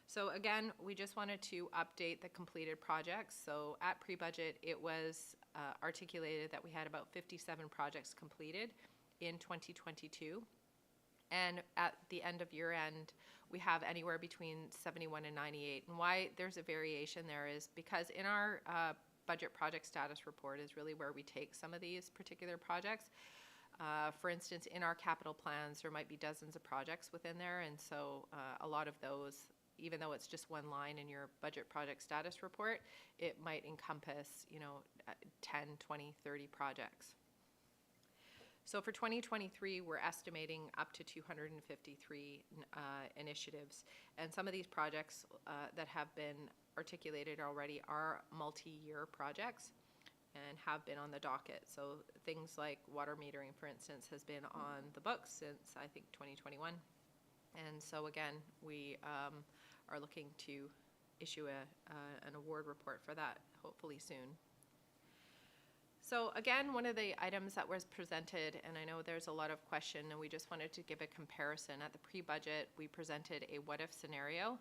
So again, we just wanted to update the completed projects. So at pre-budget, it was articulated that we had about 57 projects completed in 2022. And at the end of year end, we have anywhere between 71 and 98. And why there's a variation there is because in our budget project status report is really where we take some of these particular projects. For instance, in our capital plans, there might be dozens of projects within there. And so a lot of those, even though it's just one line in your budget project status report, it might encompass, 10, 20, 30 projects. So for 2023, we're estimating up to 253 initiatives. And some of these projects that have been articulated already are multi-year projects and have been on the docket. So things like water metering, for instance, has been on the books since, I think, 2021. And so again, we are looking to issue an award report for that hopefully soon. So again, one of the items that was presented, and I know there's a lot of question, and we just wanted to give a comparison. At the pre-budget, we presented a what-if scenario,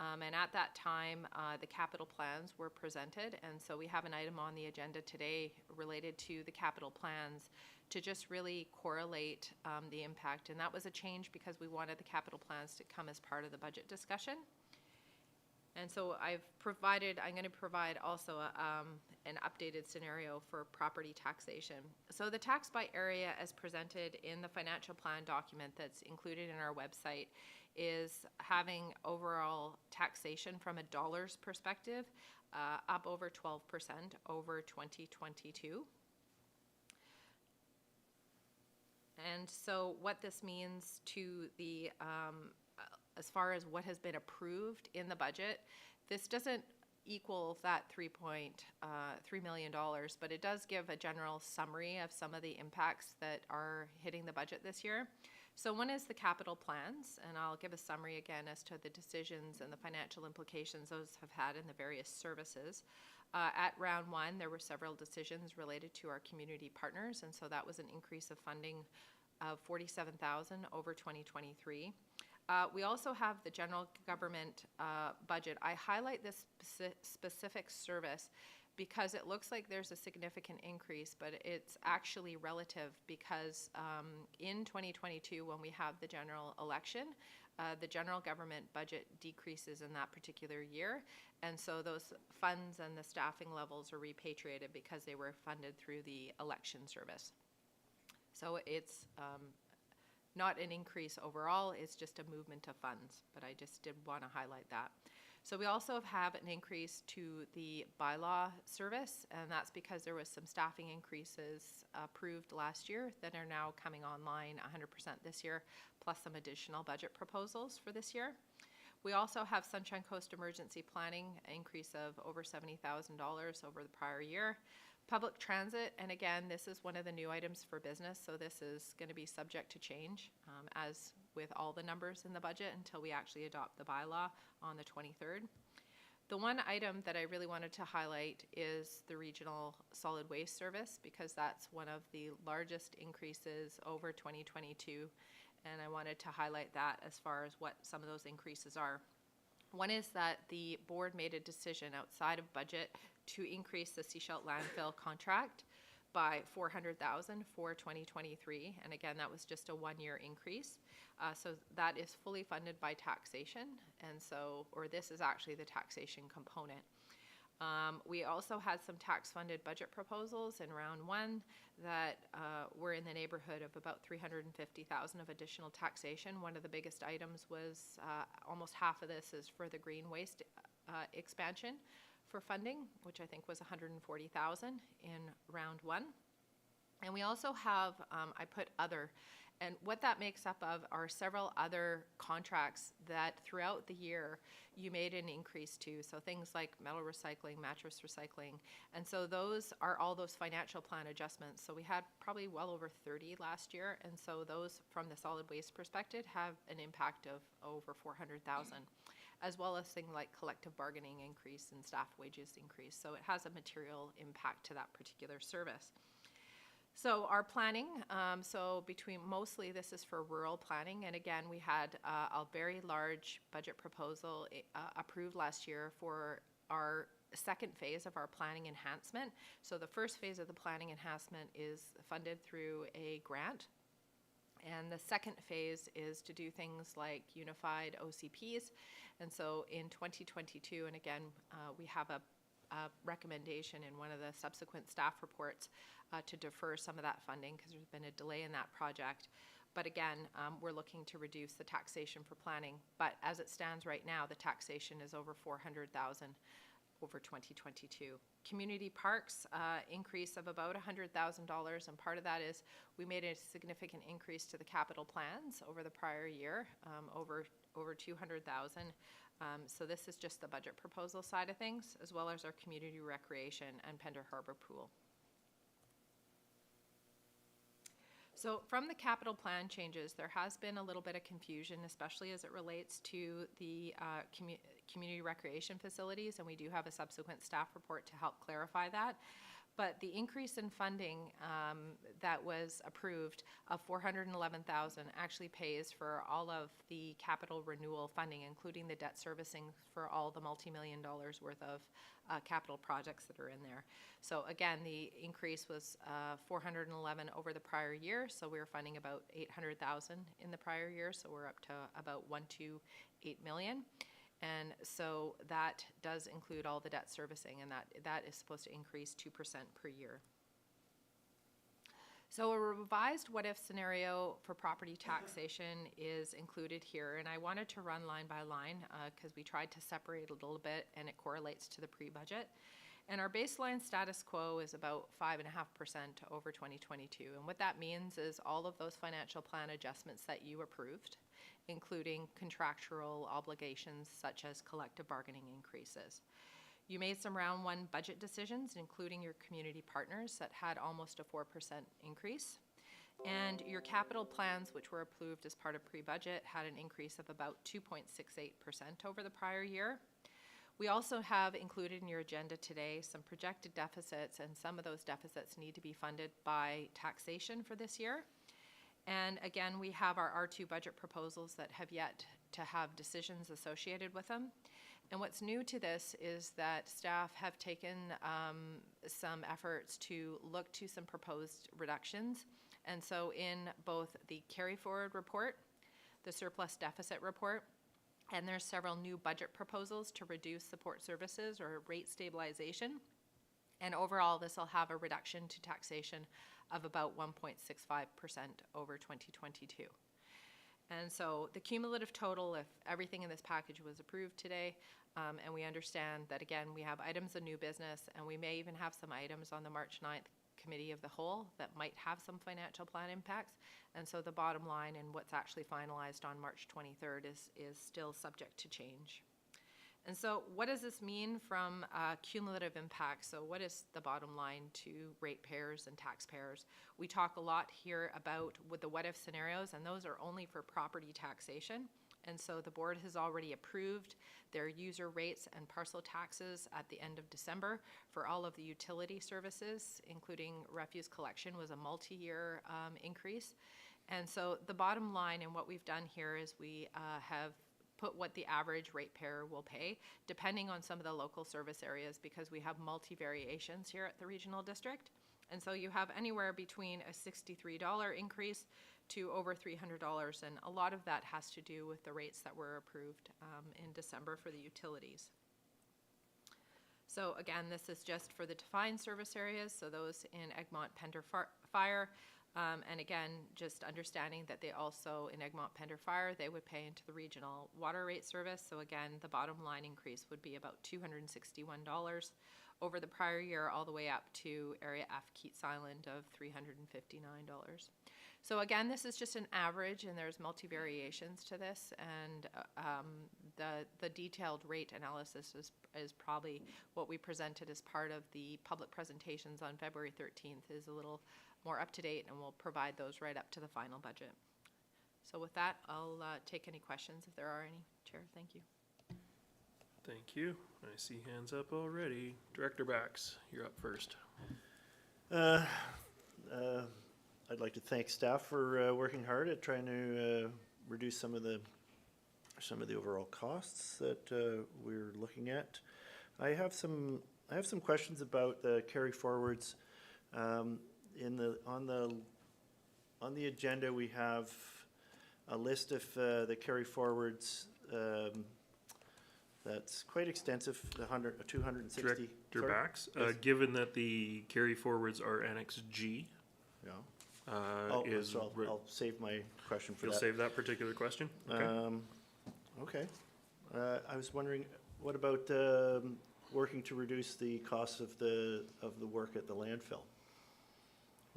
and at that time, the capital plans were presented, and so we have an item on the agenda today related to the capital plans to just really correlate the impact, and that was a change because we wanted the capital plans to come as part of the budget discussion. And so I'm going to provide also an updated scenario for property taxation. So the tax by area as presented in the financial plan document that's included in our website is having overall taxation from a dollars perspective up over 12% over 2022. And so what this means to the as far as what has been approved in the budget, this doesn't equal that $3.3 million, but it does give a general summary of some of the impacts that are hitting the budget this year. So one is the capital plans, and I'll give a summary again as to the decisions and the financial implications those have had in the various services. At round one, there were several decisions related to our community partners, and so that was an increase of funding of $47,000 over 2023. We also have the general government budget. I highlight this specific service because it looks like there's a significant increase, but it's actually relative because in 2022, when we have the general election, the general government budget decreases in that particular year. And so those funds and the staffing levels are repatriated because they were funded through the election service. So it's not an increase overall, it's just a movement of funds, but I just did want to highlight that. So we also have an increase to the bylaw service, and that's because there was some staffing increases approved last year that are now coming online 100% this year, plus some additional budget proposals for this year. We also have Sunshine Coast Emergency Planning, an increase of over $70,000 over the prior year. Public transit, and again, this is one of the new items for business, so this is going to be subject to change, as with all the numbers in the budget, until we actually adopt the bylaw on the 23rd. The one item that I really wanted to highlight is the regional solid waste service, because that's one of the largest increases over 2022, and I wanted to highlight that as far as what some of those increases are. One is that the board made a decision outside of budget to increase the Seashell landfill contract by $400,000 for 2023, and again, that was just a one-year increase. So that is fully funded by taxation, and so, or this is actually the taxation component. We also had some tax-funded budget proposals in round one that were in the neighborhood of about $350,000 of additional taxation. One of the biggest items was almost half of this is for the green waste expansion for funding, which I think was $140,000 in round one. And we also have, I put other, and what that makes up of are several other contracts that throughout the year you made an increase to. So things like metal recycling, mattress recycling. And so those are all those financial plan adjustments. So we had probably well over 30 last year. And so those from the solid waste perspective have an impact of over 400,000, as well as things like collective bargaining increase and staff wages increase. So it has a material impact to that particular service. So our planning, so between mostly this is for rural planning, and again we had a very large budget proposal approved last year for our second phase of our planning enhancement. So the first phase of the planning enhancement is funded through a grant, and the second phase is to do things like unified OCPs. And so in 2022, and again we have a recommendation in one of the subsequent staff reports to defer some of that funding because there's been a delay in that project. But again, we're looking to reduce the taxation for planning. But as it stands right now, the taxation is over $400,000 over 2022. Community parks increase of about $100,000, and part of that is we made a significant increase to the capital plans over the prior year, over $200,000. So this is just the budget proposal side of things, as well as our community recreation and Pender Harbor Pool. So from the capital plan changes, there has been a little bit of confusion, especially as it relates to the community recreation facilities, and we do have a subsequent staff report to help clarify that. But the increase in funding that was approved of $411,000 actually pays for all of the capital renewal funding, including the debt servicing for all the multi-million dollars worth of capital projects that are in there. So again, the increase was $411,000 over the prior year. So we were funding about $800,000 in the prior year. So we're up to about $128 million. And so that does include all the debt servicing, and that is supposed to increase 2% per year. So a revised what-if scenario for property taxation is included here, and I wanted to run line by line because we tried to separate a little bit, and it correlates to the pre-budget. And our baseline status quo is about 5.5% over 2022, and what that means is all of those financial plan adjustments that you approved, including contractual obligations such as collective bargaining increases. You made some round one budget decisions, including your community partners that had almost a 4% increase. And your capital plans, which were approved as part of pre-budget, had an increase of about 2.68% over the prior year. We also have included in your agenda today some projected deficits, and some of those deficits need to be funded by taxation for this year. And again, we have our R2 budget proposals that have yet to have decisions associated with them. And what's new to this is that staff have taken some efforts to look to some proposed reductions. And so in both the carry forward report, the surplus deficit report, and there's several new budget proposals to reduce support services or rate stabilization. And overall, this will have a reduction to taxation of about 1.65% over 2022. And so the cumulative total, if everything in this package was approved today, and we understand that, again, we have items of new business, and we may even have some items on the March 9th Committee of the Whole that might have some financial plan impacts. And so the bottom line and what's actually finalized on March 23rd is still subject to change. And so what does this mean from cumulative impact? So what is the bottom line to ratepayers and taxpayers? We talk a lot here about with the what-if scenarios, and those are only for property taxation. And so the board has already approved their user rates and parcel taxes at the end of December for all of the utility services, including refuse collection was a multi-year increase. And so the bottom line and what we've done here is we have put what the average ratepayer will pay, depending on some of the local service areas, because we have multi-variations here at the regional district. And so you have anywhere between a $63 increase to over $300, and a lot of that has to do with the rates that were approved in December for the utilities. So again, this is just for the defined service areas, so those in Egmont-Pender Fire, and again, just understanding that they also, in Egmont-Pender Fire, they would pay into the regional water rate service. So again, the bottom line increase would be about $261 over the prior year, all the way up to Area F Keats Island of $359. So again, this is just an average, and there's multi-variations to this, and the detailed rate analysis is probably what we presented as part of the public presentations on February 13th is a little more up-to-date, and we'll provide those right up to the final budget. So with that, I'll take any questions if there are any. Chair, thank you. Thank you. I see hands up already. Director Bax, you're up first. I'd like to thank staff for working hard at trying to reduce some of the overall costs that we're looking at. I have some questions about the carry forwards. On the agenda, we have a list of the carry forwards that's quite extensive. 260. Director Bax, given that the carry forwards are Annex G, Yeah. so I'll save my question for you'll that. save that particular question? Okay. Okay. I was wondering, what about working to reduce the cost of the work at the landfill?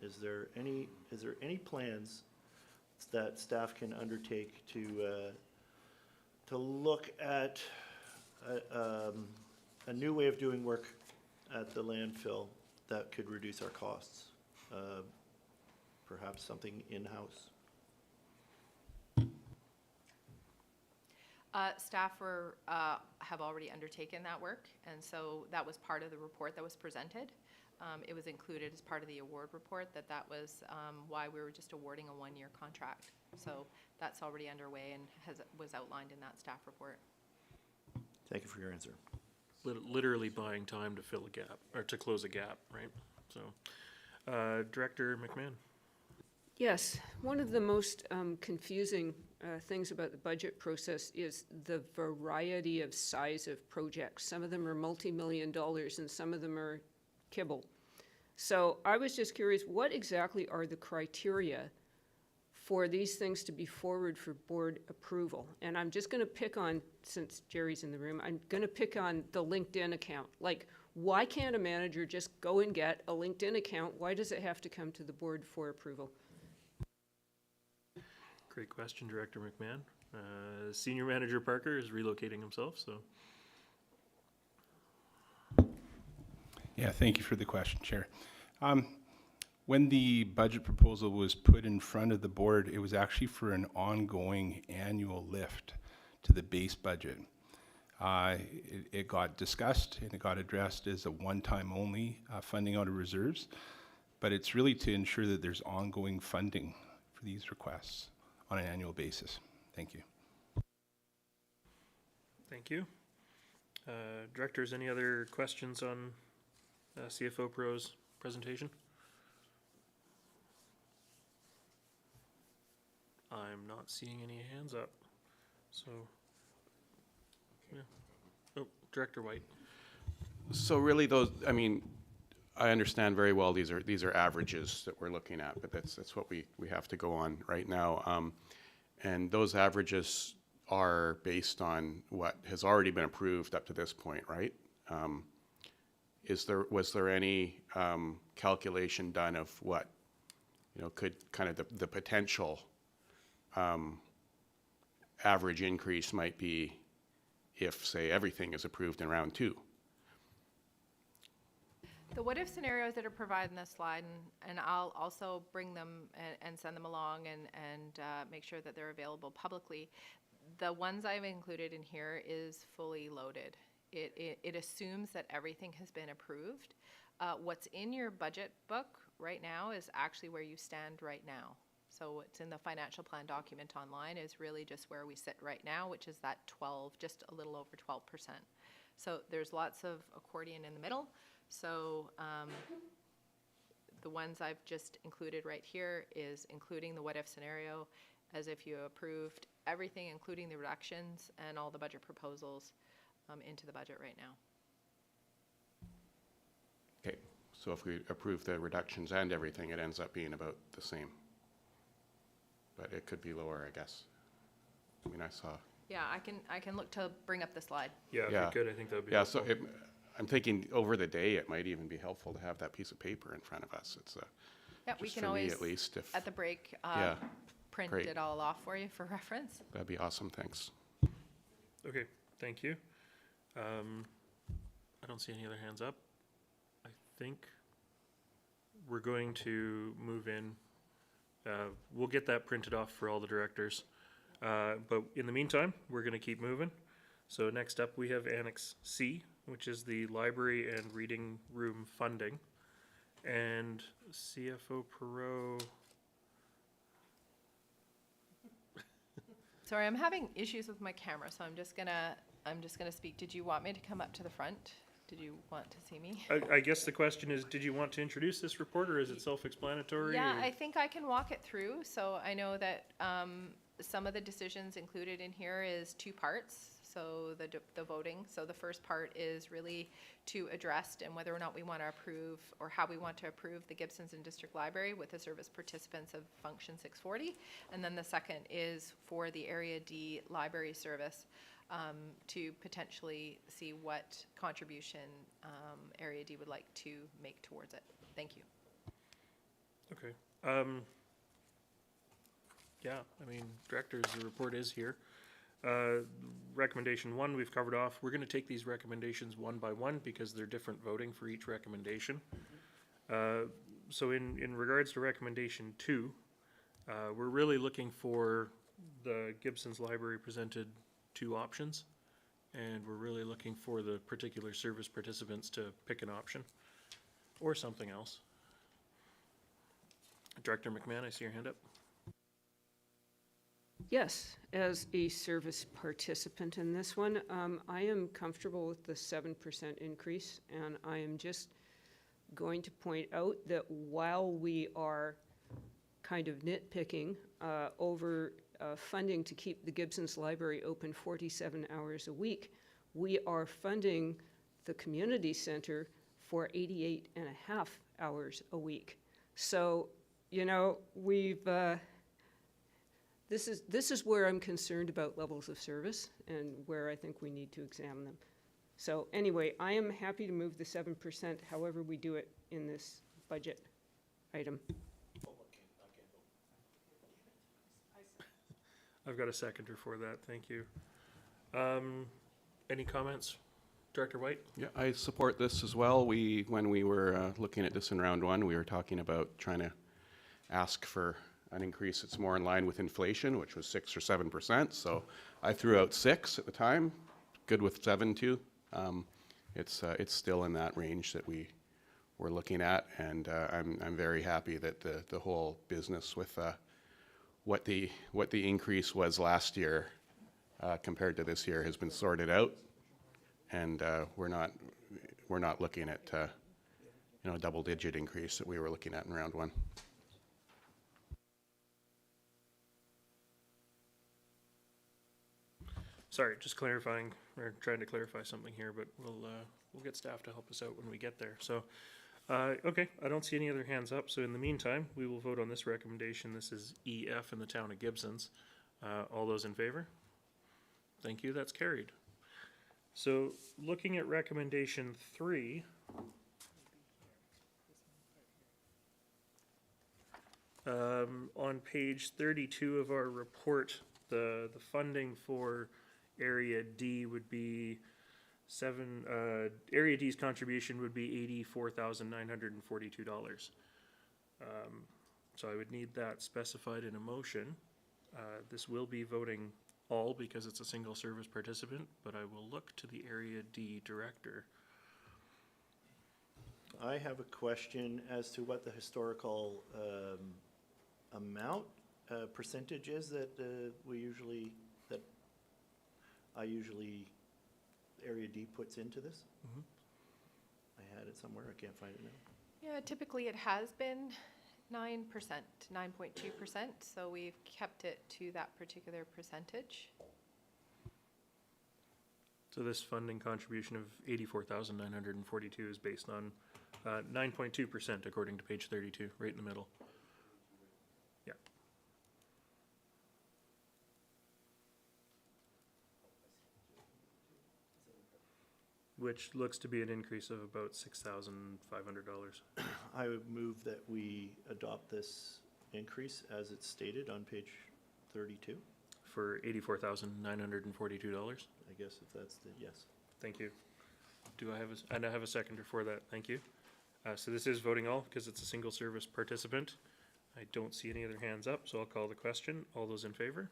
Is there any plans that staff can undertake to look at a new way of doing work at the landfill that could reduce our costs? Perhaps something in-house? Staff have already undertaken that work, and so that was part of the report that was presented. It was included as part of the award report that was why we were just awarding a one-year contract. So that's already underway and was outlined in that staff report. Thank you for your answer. Literally buying time to fill a gap, or to close a gap, right? So, Director McMahon. Yes, one of the most confusing things about the budget process is the variety of size of projects. Some of them are multi-million dollars and some of them are kibble. So I was just curious, what exactly are the criteria for these things to be forward for board approval? And I'm just gonna pick on, since Jerry's in the room, I'm gonna pick on the LinkedIn account. Like, why can't a manager just go and get a LinkedIn account? Why does it have to come to the board for approval? Great question, Director McMahon. Senior Manager Parker is relocating himself, so. Yeah, thank you for the question, Chair. When the budget proposal was put in front of the board, it was actually for an ongoing annual lift to the base budget. It got discussed and it got addressed as a one-time only funding out of reserves, but it's really to ensure that there's ongoing funding for these requests on an annual basis. Thank you. Thank you. Directors, any other questions on CFO Pro's presentation? I'm not seeing any hands up, so, yeah. Oh, Director White. So really those, I mean, I understand very well these are averages that we're looking at, but that's what we have to go on right now. And those averages are based on what has already been approved up to this point, right? Was there any calculation done of what, could kind of the potential average increase might be if, say, everything is approved in round 2? The what-if scenarios that are provided in this slide, and I'll also bring them and send them along and make sure that they're available publicly. The ones I've included in here is fully loaded. It assumes that everything has been approved. What's in your budget book right now is actually where you stand right now. So what's in the financial plan document online is really just where we sit right now, which is that 12, just a little over 12%. So there's lots of accordion in the middle. So the ones I've just included right here is including the what-if scenario as if you approved everything, including the reductions and all the budget proposals into the budget right now. Okay, so if we approve the reductions and everything, it ends up being about the same. But it could be lower, I guess. I mean, I saw. Yeah, I can look to bring up the slide. Yeah, if Yeah. you could, I think that would be Yeah, helpful. so I'm thinking over the day, it might even be helpful to have that piece of paper in front of us. It's Yeah, we just can for me always, at least, if at the break, Yeah, print great. it all off for you for reference. that'd be awesome. Thanks. Okay, thank you. I don't see any other hands up. I think we're going to move in. We'll get that printed off for all the directors. But in the meantime, we're going to keep moving. So next up, we have Annex C, which is the library and reading room funding. And CFO Perot. Sorry, I'm having issues with my camera, so I'm just gonna speak. Did you want me to come up to the front? Did you want to see me? I guess the question is, did you want to introduce this report, or is it self-explanatory? Yeah, or- I think I can walk it through. So I know that some of the decisions included in here is 2 parts. So the voting. So the first part is really to address and whether or not we want to approve or how we want to approve the Gibsons and District Library with the service participants of Function 640. And then the second is for the Area D library service to potentially see what contribution Area D would like to make towards it. Thank you. Okay. Yeah, I mean, directors, the report is here. Recommendation 1, we've covered off. We're going to take these recommendations one by one because they're different voting for each recommendation. So in regards to recommendation 2, we're really looking for the Gibson's Library presented 2 options, and we're really looking for the particular service participants to pick an option or something else. Director McMahon, I see your hand up. Yes, as a service participant in this one, I am comfortable with the 7% increase, and I am just going to point out that while we are kind of nitpicking over funding to keep the Gibson's Library open 47 hours a week, we are funding the community center for 88 and a half hours a week. So, you know, we've... This is where I'm concerned about levels of service and where I think we need to examine them. So anyway, I am happy to move the 7% however we do it in this budget item. I've got a seconder for that, thank you. Any comments? Director White? Yeah, I support this as well. When we were looking at this in round 1, we were talking about trying to ask for an increase that's more in line with inflation, which was 6 or 7%. So I threw out 6 at the time. Good with 7 too. It's still in that range that we were looking at, and I'm very happy that the whole business with what the increase was last year compared to this year has been sorted out, and we're not looking at a double-digit increase that we were looking at in round 1. Sorry, just clarifying, or trying to clarify something here, but we'll get staff to help us out when we get there. So, okay, I don't see any other hands up. So in the meantime, we will vote on this recommendation. This is EF in the town of Gibsons. All those in favor? Thank you, that's carried. So, looking at recommendation 3, on page 32 of our report, the funding for Area D would be Area D's contribution would be $84,942. So I would need that specified in a motion. This will be voting all because it's a single service participant, but I will look to the Area D director. I have a question as to what the historical amount, percentage is that I usually, Area D puts into this. Mhm. I had it somewhere, I can't find it now. Yeah, typically it has been 9%, 9.2%, so we've kept it to that particular percentage. So this funding contribution of 84,942 is based on 9.2% according to page 32, right in the middle. Yeah. Which looks to be an increase of about $6,500. I would move that we adopt this increase as it's stated on page 32. For $84,942. I guess if that's the, yes. Thank you. Do I have I now have a seconder for that. Thank you. So this is voting all because it's a single service participant. I don't see any other hands up, so I'll call the question. All those in favor?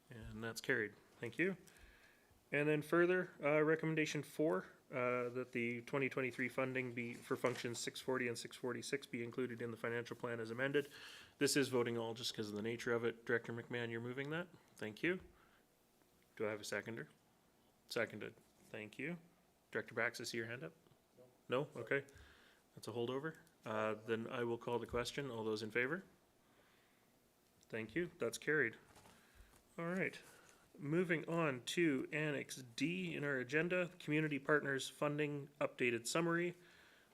And that's carried. Thank you. And then further, recommendation 4, that the 2023 funding be for functions 640 and 646 be included in the financial plan as amended. This is voting all just because of the nature of it. Director McMahon, you're moving that. Thank you. Do I have a seconder? Seconded. Thank you. Director Bax, I see your hand up. No? Okay. That's a holdover. Then I will call the question. All those in favor? Thank you. That's carried. All right. Moving on to Annex D in our agenda, Community Partners Funding Updated Summary.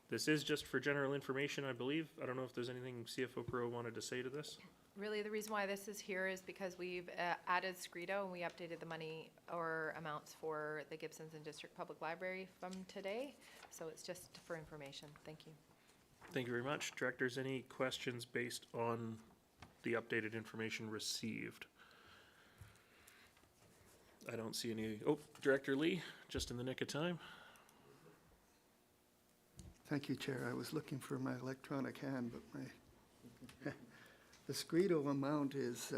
This is just for general information, I believe. I don't know if there's anything CFO Pro wanted to say to this. Really, the reason why this is here is because we've added Scredo and we updated the money or amounts for the Gibsons and District Public Library from today. So it's just for information. Thank you. Thank you very much. Directors, any questions based on the updated information received? I don't see any. Oh, Director Lee, just in the nick of time. Thank you, Chair. I was looking for my electronic hand, but my, the Scredo amount is,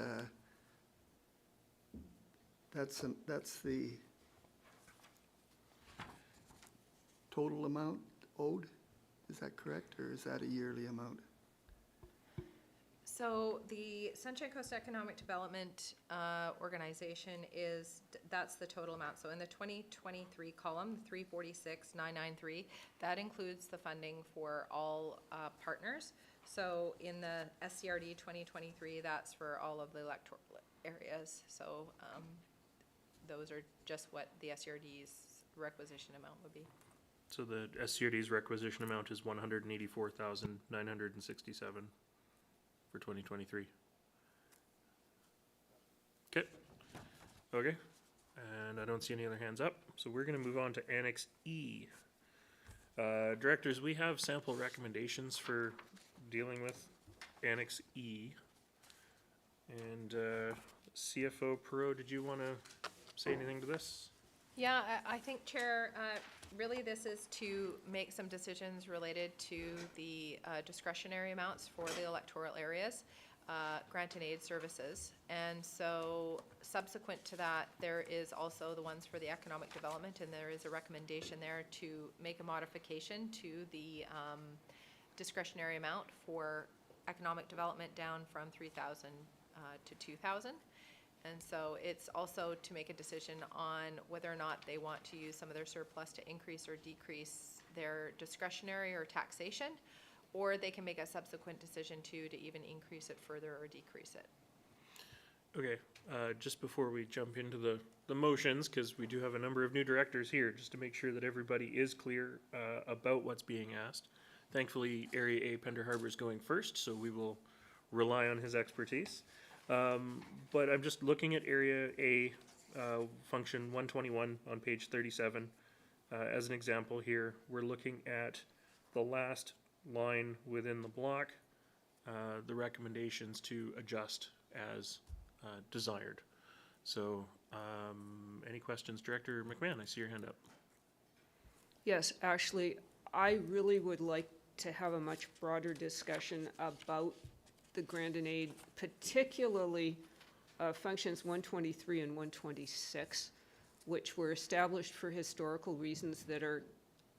that's the total amount owed? Is that correct, or is that a yearly amount? So the Sunshine Coast Economic Development Organization that's the total amount. So in the 2023 column, 346,993, that includes the funding for all partners. So in the SCRD 2023, that's for all of the electoral areas. So those are just what the SCRD's requisition amount would be. So the SCRD's requisition amount is 184,967 for 2023. Okay, and I don't see any other hands up, so we're going to move on to Annex E. Directors, we have sample recommendations for dealing with Annex E. And CFO Perot, did you want to say anything to this? Yeah, I think, Chair, really this is to make some decisions related to the discretionary amounts for the electoral areas, grant and aid services. And so subsequent to that, there is also the ones for the economic development, and there is a recommendation there to make a modification to the discretionary amount for economic development down from 3,000 to 2,000. And so it's also to make a decision on whether or not they want to use some of their surplus to increase or decrease their discretionary or taxation, or they can make a subsequent decision to even increase it further or decrease it. Okay, just before we jump into the motions, because we do have a number of new directors here, just to make sure that everybody is clear about what's being asked. Thankfully, Area A, Pender Harbor is going first, so we will rely on his expertise. But I'm just looking at Area A, function 121 on page 37. As an example here, we're looking at the last line within the block, the recommendations to adjust as desired. So, any questions? Director McMahon, I see your hand up. Yes, actually, I really would like to have a much broader discussion about the grant and aid, particularly functions 123 and 126, which were established for historical reasons that are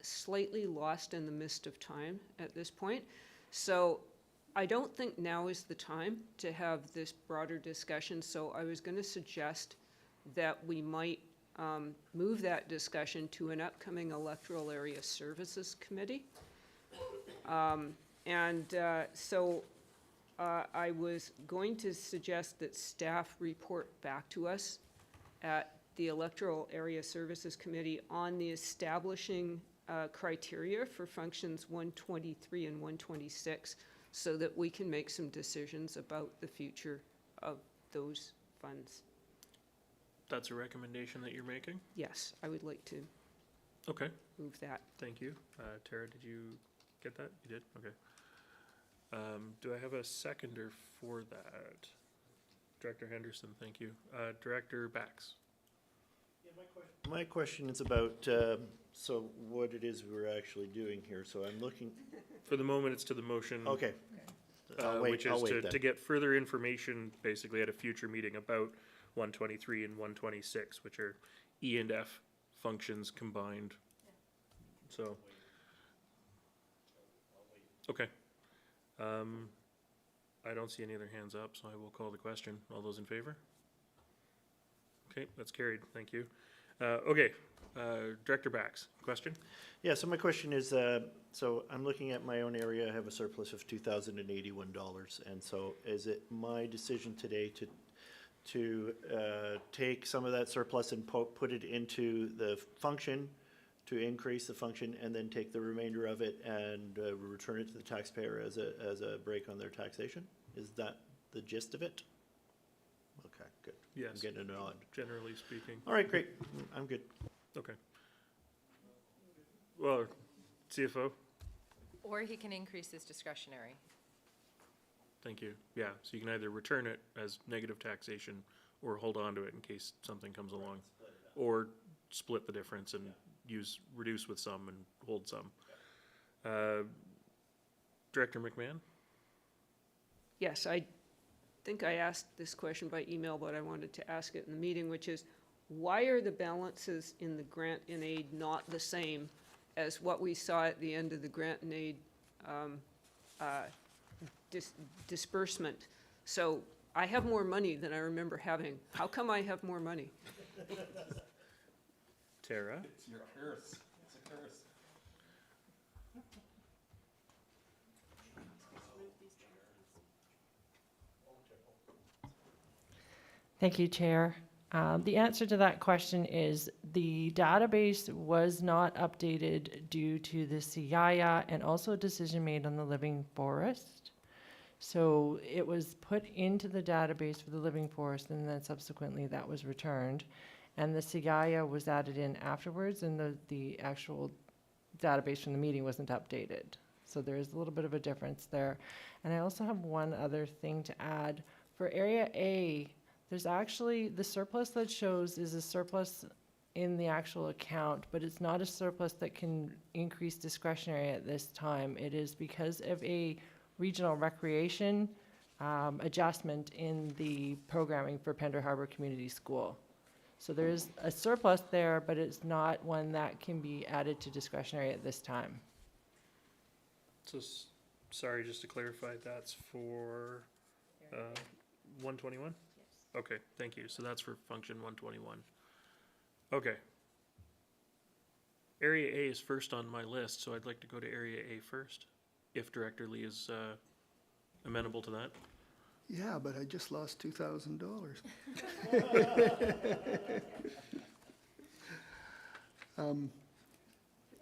slightly lost in the mist of time at this point. So I don't think now is the time to have this broader discussion, so I was going to suggest that we might move that discussion to an upcoming electoral area services committee. I was going to suggest that staff report back to us at the electoral area services committee on the establishing criteria for functions 123 and 126 so that we can make some decisions about the future of those funds. That's a recommendation that you're making? Yes, I would like to Okay, move that. thank you. Tara, did you get that? You did? Okay. Do I have a seconder for that? Director Henderson, thank you. Director Bax. My question is about, so what it is we're actually doing here, so I'm looking, For the moment, it's to the motion. okay. I'll Which wait, I'll is wait then. to get further information, basically at a future meeting about 123 and 126, which are E and F functions combined. So. Okay. I don't see any other hands up, so I will call the question. All those in favor? Okay, that's carried. Thank you. Okay, Director Bax, question? Yeah, so my question is, so I'm looking at my own area, I have a surplus of $2,081, and so is it my decision today to take some of that surplus and put it into the function, to increase the function, and then take the remainder of it and return it to the taxpayer as a break on their taxation? Is that the gist of it? Okay, good. I'm Yes, getting a nod. generally speaking. All right, great. I'm good. Okay. Well, CFO? Or he can increase his discretionary. Thank you. Yeah, so you can either return it as negative taxation or hold on to it in case something comes along. Or split the difference and reduce with some and hold some. Director McMahon? Yes, I think I asked this question by email, but I wanted to ask it in the meeting, which is, why are the balances in the grant and aid not the same as what we saw at the end of the grant and aid disbursement? So I have more money than I remember having. How come I have more money? Tara? It's your curse. It's a curse. Thank you, Chair. The answer to that question is the database was not updated due to the CIA and also a decision made on the living forest. So it was put into the database for the living forest and then subsequently that was returned. And the CIA was added in afterwards and the actual database from the meeting wasn't updated. So there is a little bit of a difference there. And I also have one other thing to add. For Area A, there's actually, the surplus that shows is a surplus in the actual account, but it's not a surplus that can increase discretionary at this time. It is because of a regional recreation adjustment in the programming for Pender Harbor Community School. So there is a surplus there, but it's not one that can be added to discretionary at this time. So, sorry, just to clarify, that's for 121? Okay, thank you. So that's for function 121. Okay. Area A is first on my list, so I'd like to go to Area A first, if Director Lee is amenable to that. Yeah, but I just lost $2,000.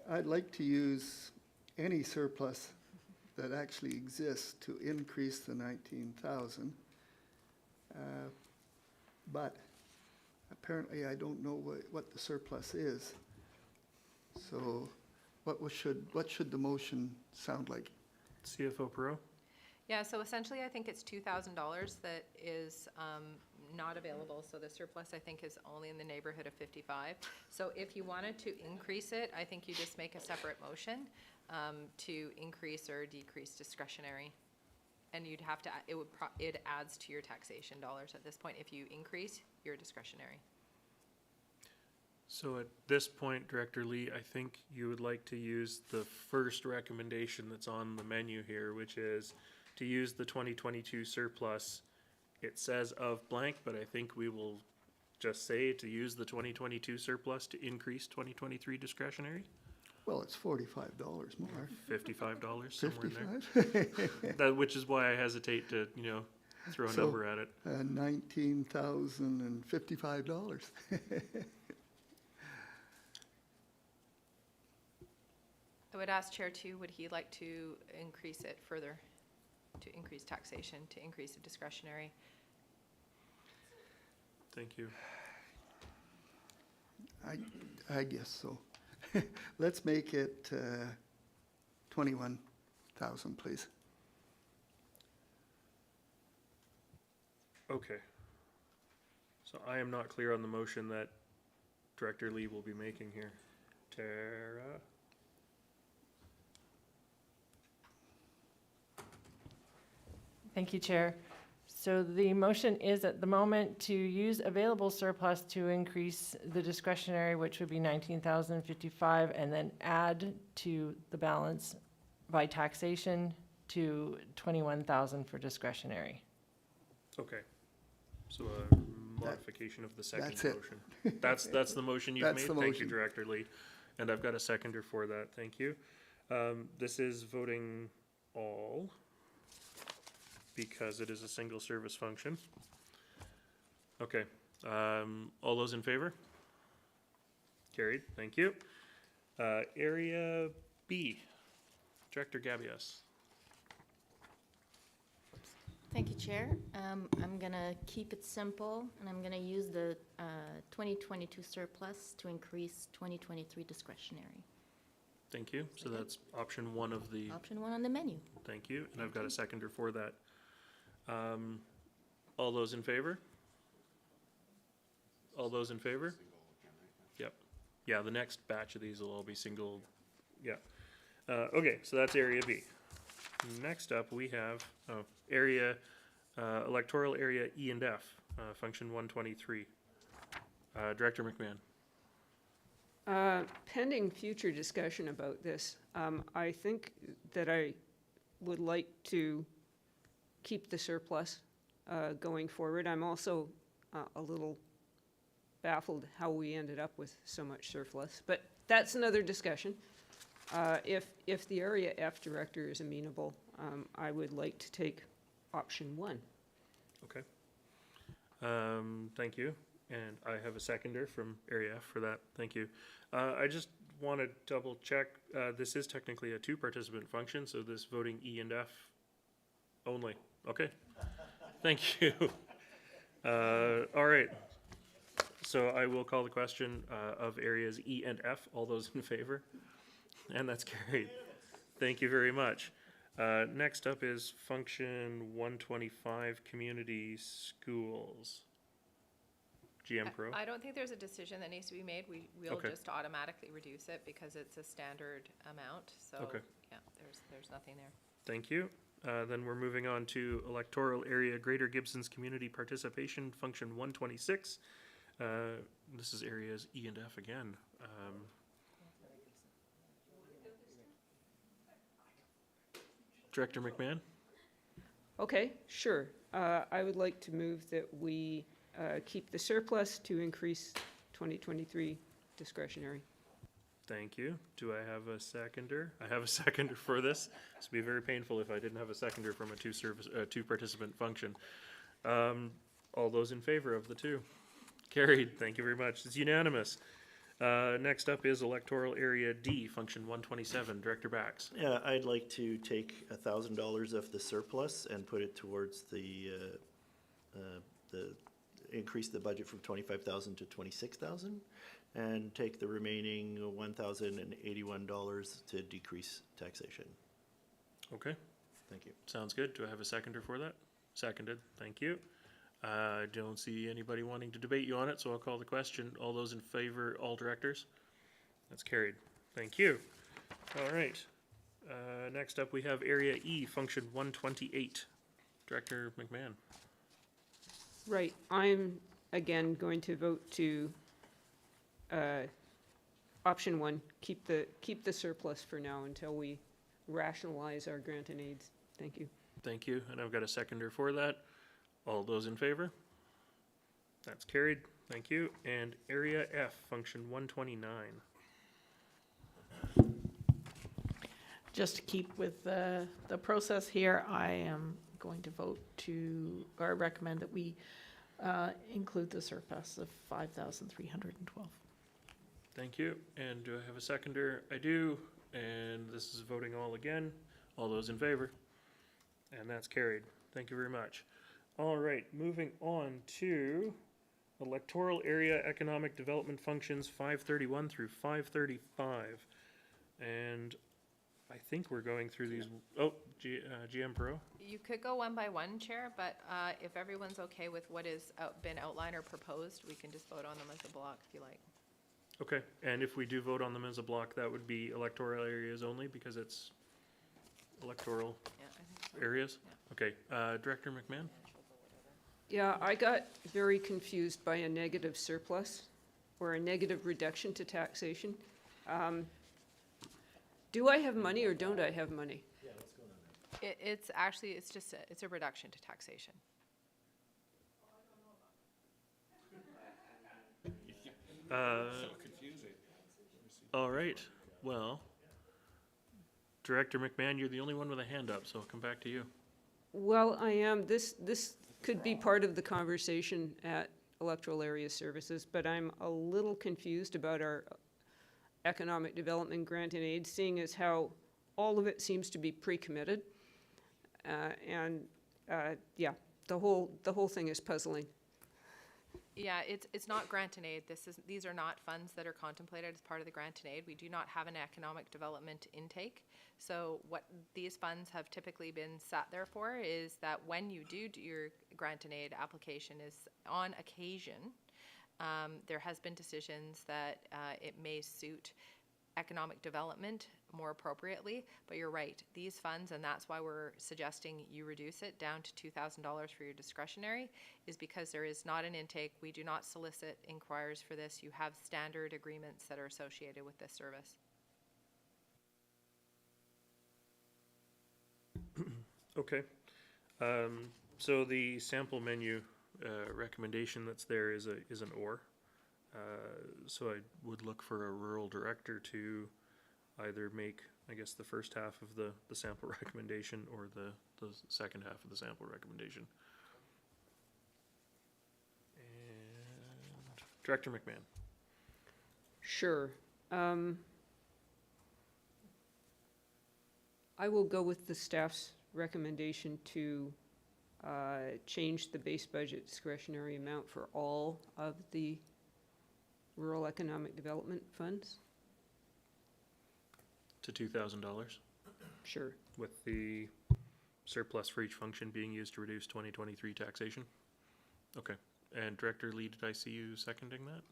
I'd like to use any surplus that actually exists to increase the 19,000. But apparently I don't know what the surplus is. So what should the motion sound like? CFO Perot? Yeah, so essentially, I think it's $2,000 that is not available, so the surplus, I think, is only in the neighborhood of 55. So if you wanted to increase it, I think you just make a separate motion to increase or decrease discretionary. And you'd have to, it adds to your taxation dollars at this point if you increase your discretionary. So at this point, Director Lee, I think you would like to use the first recommendation that's on the menu here, which is to use the 2022 surplus. It says of blank, but I think we will just say to use the 2022 surplus to increase 2023 discretionary. Well, it's $45 more. $55 somewhere in there. 55? That, which is why I hesitate to, throw a So, number at it. $19,055. I would ask Chair too, would he like to increase it further, to increase taxation, to increase the discretionary? Thank you. I guess so. Let's make it 21,000, please. Okay. So I am not clear on the motion that Director Lee will be making here. Tara? Thank you, Chair. So the motion is at the moment to use available surplus to increase the discretionary, which would be 19,055, and then add to the balance by taxation to 21,000 for discretionary. Okay. So a modification of the second that's it. motion. That's the motion you've That's made? the Thank you, motion. Director Lee. And I've got a seconder for that. Thank you. This is voting all because it is a single service function. Okay. All those in favor? Carried. Thank you. Area B. Director Gabias. Thank you, Chair. I'm gonna keep it simple, and I'm gonna use the 2022 surplus to increase 2023 discretionary. Thank you. So that's option one of the, Option 1 on the menu. thank you. And I've got a seconder for that. All those in favor? All those in favor? Yep. Yeah, the next batch of these will all be single, yeah. Okay, so that's area B. Next up, we have, electoral area E and F, function 123. Director McMahon. Pending future discussion about this, I think that I would like to keep the surplus going forward. I'm also a little baffled how we ended up with so much surplus, but that's another discussion. If the Area F director is amenable, I would like to take option 1. Okay. Thank you. And I have a seconder from Area F for that. Thank you. I just want to double check. This is technically a 2-participant function, so this voting E and F only. Okay. Thank you. All right. So I will call the question of areas E and F. All those in favor? And that's carried. Thank you very much. Next up is function 125, community schools. GM Pro. I don't think there's a decision that needs to be made. We'll Okay. just automatically reduce it because it's a standard amount. So, Okay. yeah, there's nothing there. Thank you. Then we're moving on to electoral area Greater Gibson's community participation, function 126. This is areas E and F again. Director McMahon? Okay, sure. I would like to move that we keep the surplus to increase 2023 discretionary. Thank you. Do I have a seconder? I have a seconder for this. This would be very painful if I didn't have a seconder from a two-participant function. All those in favor of the two? Carried. Thank you very much. It's unanimous. Next up is electoral area D, function 127. Director Bax. Yeah, I'd like to take $1,000 of the surplus and put it towards the increase the budget from 25,000 to 26,000, and take the remaining $1,081 to decrease taxation. Okay, Thank you. sounds good. Do I have a seconder for that? Seconded, thank you. I don't see anybody wanting to debate you on it, so I'll call the question. All those in favor, all directors? That's carried. Thank you. All right. Next up, we have Area E, Function 128. Director McMahon. Right, I'm again going to vote to, option one, keep the surplus for now until we rationalize our grant and aids. Thank you. Thank you, and I've got a seconder for that. All those in favor? That's carried. Thank you. And Area F, Function 129. Just to keep with the process here, I am going to vote to, or recommend that we include the surplus of 5,312. Thank you. And do I have a seconder? I do. And this is voting all again. All those in favor? And that's carried. Thank you very much. All right, moving on to electoral area economic development functions 531 through 535. And I think we're going through these. Oh, GM Pro. You could go one by one, Chair, but if everyone's okay with what has been outlined or proposed, we can just vote on them as a block if you like. Okay, and if we do vote on them as a block, that would be electoral areas only because it's electoral Yeah, I think so. areas? Okay, Director McMahon? Yeah, I got very confused by a negative surplus or a negative reduction to taxation. Do I have money or don't I have money? It's actually, it's a reduction to taxation. All right, well, Director McMahon, you're the only one with a hand up, so I'll come back to you. Well, I am. This could be part of the conversation at Electoral Area Services, but I'm a little confused about our economic development grant and aid, seeing as how all of it seems to be pre-committed. Yeah, the whole thing is puzzling. Yeah, it's not grant and aid. These are not funds that are contemplated as part of the grant and aid. We do not have an economic development intake. So what these funds have typically been sat there for is that when you do your grant and aid application is on occasion, there has been decisions that it may suit economic development more appropriately, but you're right, these funds, and that's why we're suggesting you reduce it down to $2,000 for your discretionary, is because there is not an intake. We do not solicit inquiries for this. You have standard agreements that are associated with this service. Okay, so the sample menu recommendation that's there is an or. So I would look for a rural director to either make, I guess, the first half of the sample recommendation or the second half of the sample recommendation. And Director McMahon. Sure. I will go with the staff's recommendation to change the base budget discretionary amount for all of the rural economic development funds. To $2,000, Sure. with the surplus for each function being used to reduce 2023 taxation. Okay, and Director Lee, did I see you seconding that?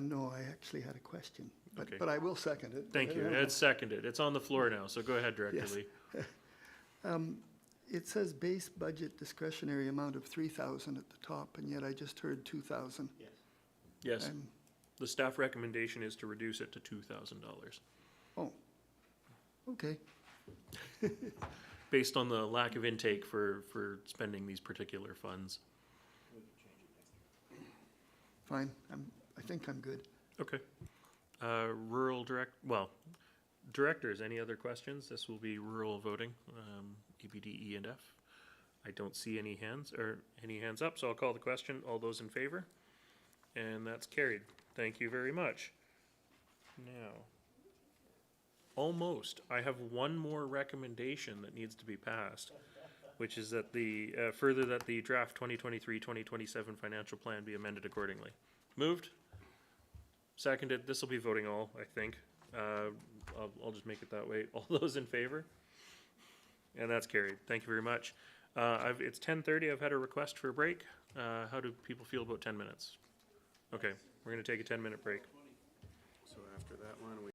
No, I actually had a question, Okay. but I will second it. Thank you, it's seconded, it's on the floor now, so go ahead, Director Yes. Lee. It says base budget discretionary amount of 3,000 at the top, and yet I just heard 2,000. Yes, And, the staff recommendation is to reduce it to $2,000, oh, okay, based on the lack of intake for spending these particular funds. fine, I think I'm good. Okay. Directors, any other questions? This will be rural voting, EBD, E, and F. I don't see any hands up, so I'll call the question. All those in favor? And that's carried. Thank you very much. Now, almost, I have one more recommendation that needs to be passed, which is that the, further that the draft 2023-2027 financial plan be amended accordingly. Moved? Seconded. This will be voting all, I think. I'll just make it that way. All those in favor? And that's carried. Thank you very much. It's 10:30. I've had a request for a break. How do people feel about 10 minutes? Okay, we're going to take a 10-minute break. So after that one, we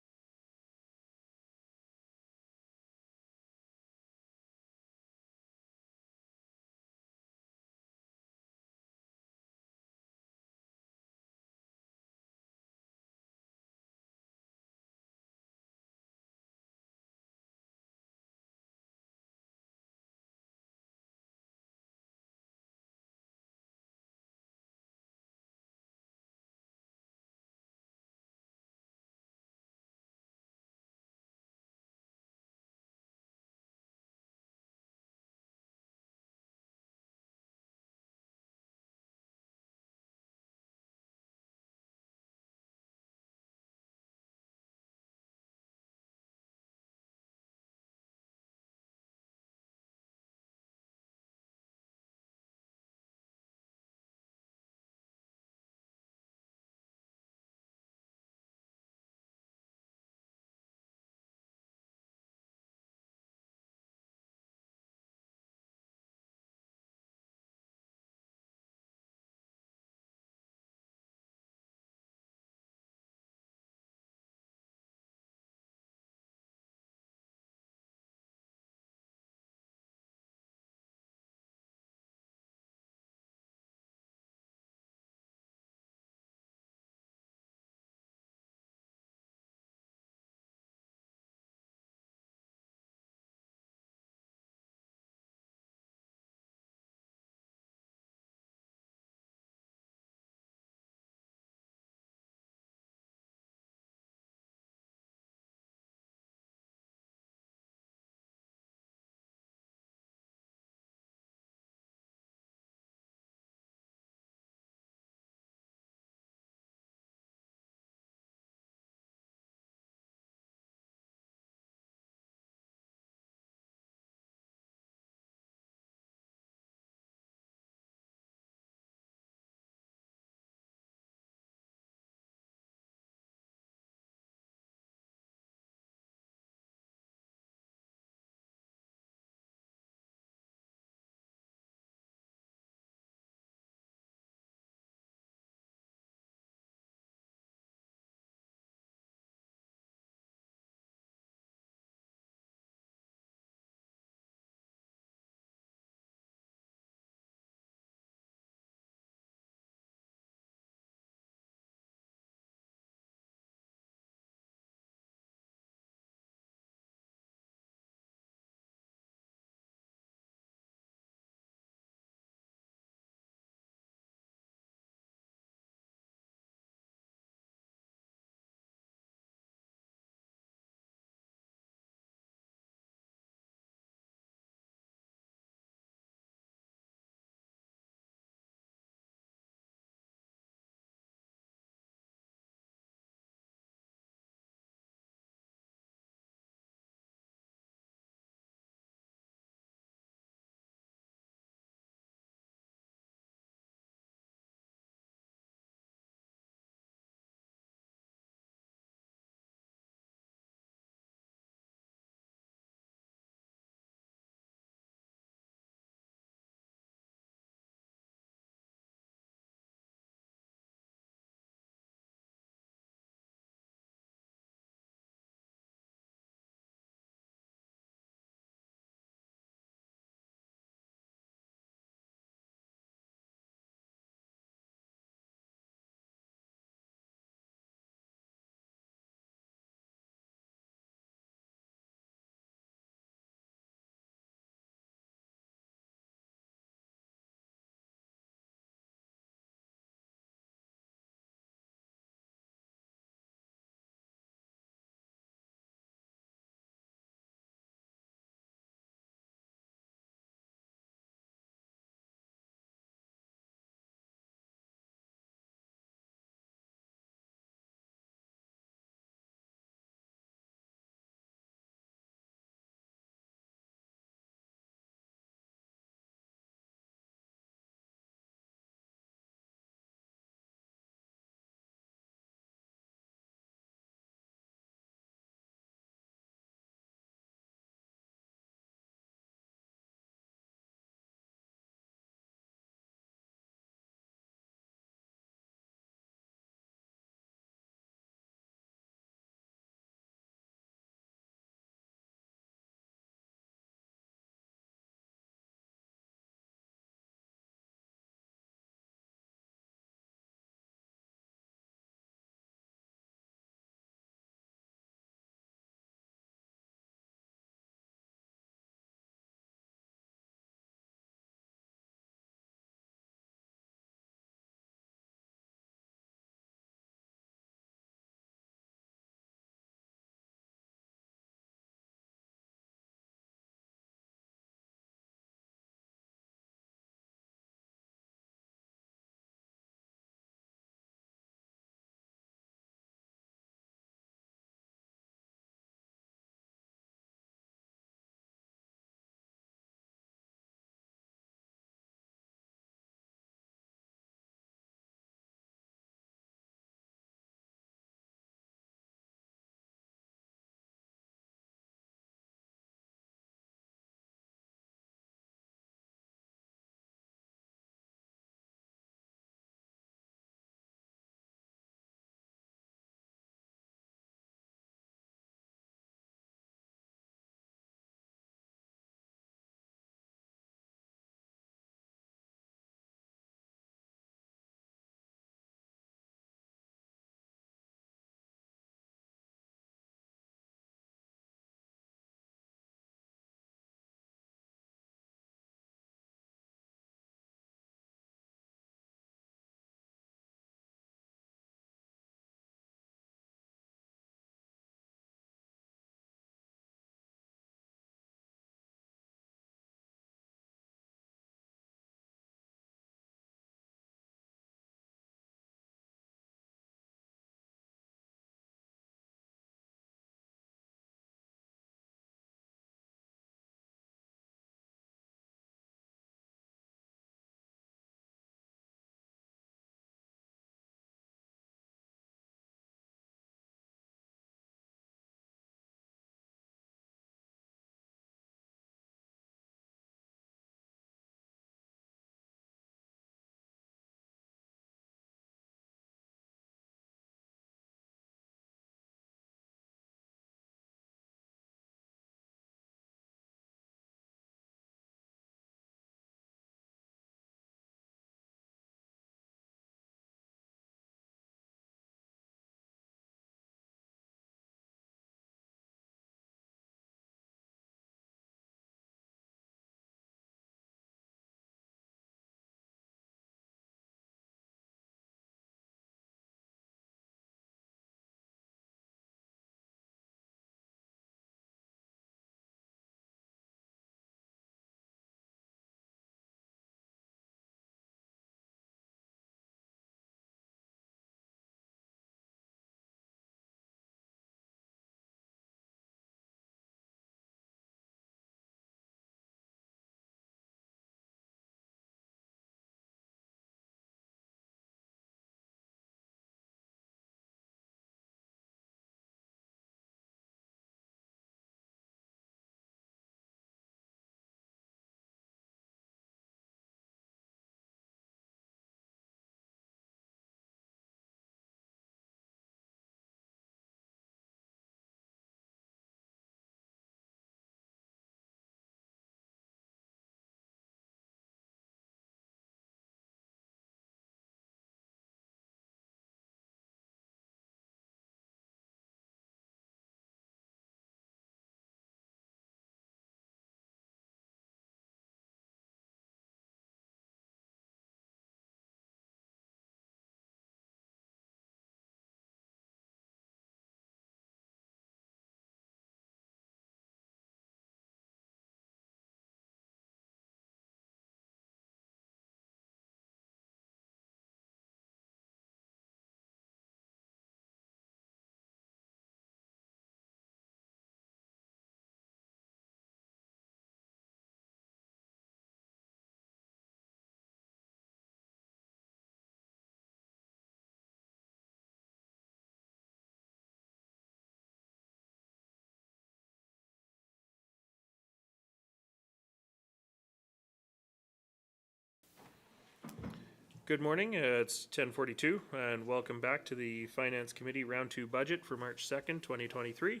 Good morning, it's 10:42, and welcome back to the Finance Committee Round 2 Budget for March 2nd, 2023.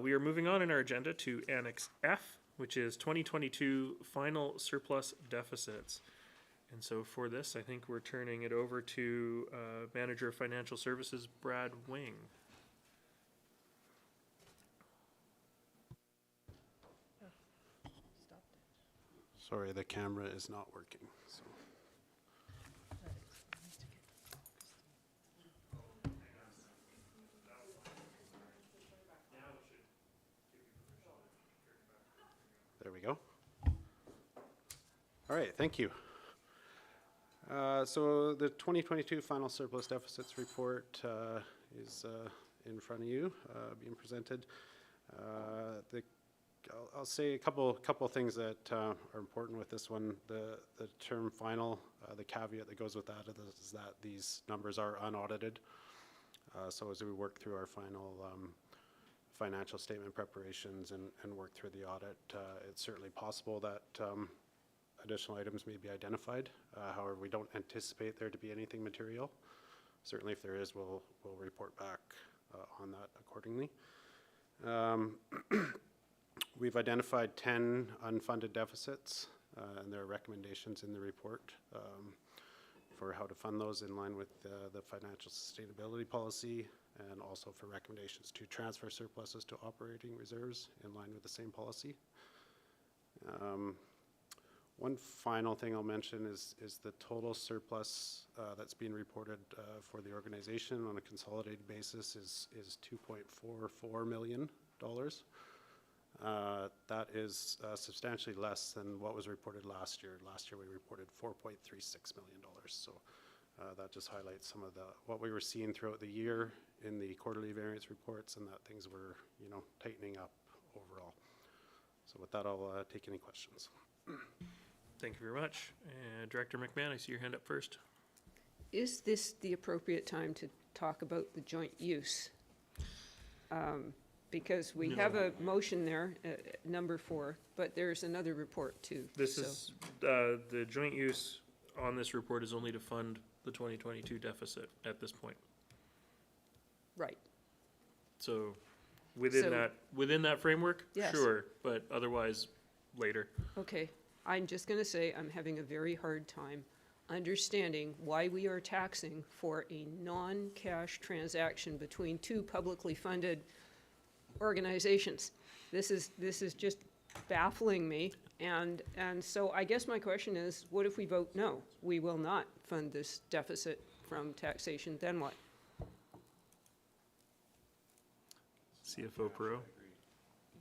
We are moving on in our agenda to Annex F, which is 2022 Final Surplus Deficits. And so for this, I think we're turning it over to Manager of Financial Services, Brad Wing. Sorry, the camera is not working. So. There we go. All right, thank you. So the 2022 Final Surplus Deficits Report is in front of you, being presented. I'll say a couple things that are important with this one. The term final, the caveat that goes with that is that these numbers are unaudited. So as we work through our final financial statement preparations and work through the audit, it's certainly possible that additional items may be identified. However, we don't anticipate there to be anything material. Certainly if there is, we'll report back on that accordingly. We've identified 10 unfunded deficits, and there are recommendations in the report for how to fund those in line with the financial sustainability policy, and also for recommendations to transfer surpluses to operating reserves in line with the same policy. One final thing I'll mention is the total surplus that's being reported for the organization on a consolidated basis is $2.44 million. That is substantially less than what was reported last year. Last year we reported $4.36 million. So that just highlights some of what we were seeing throughout the year in the quarterly variance reports, and that things were, tightening up overall. So with that, I'll take any questions. Thank you very much. Director McMahon, I see your hand up first. Is this the appropriate time to talk about the joint use? Because we have a motion there, number 4, but there's another report too. This is, the joint use on this report is only to fund the 2022 deficit at this point. Right. So within that framework, Yes. sure, but otherwise later. Okay, I'm just gonna say I'm having a very hard time understanding why we are taxing for a non-cash transaction between two publicly funded organizations. This is just baffling me, and so I guess my question is, what if we vote no? We will not fund this deficit from taxation, then what? CFO Pro.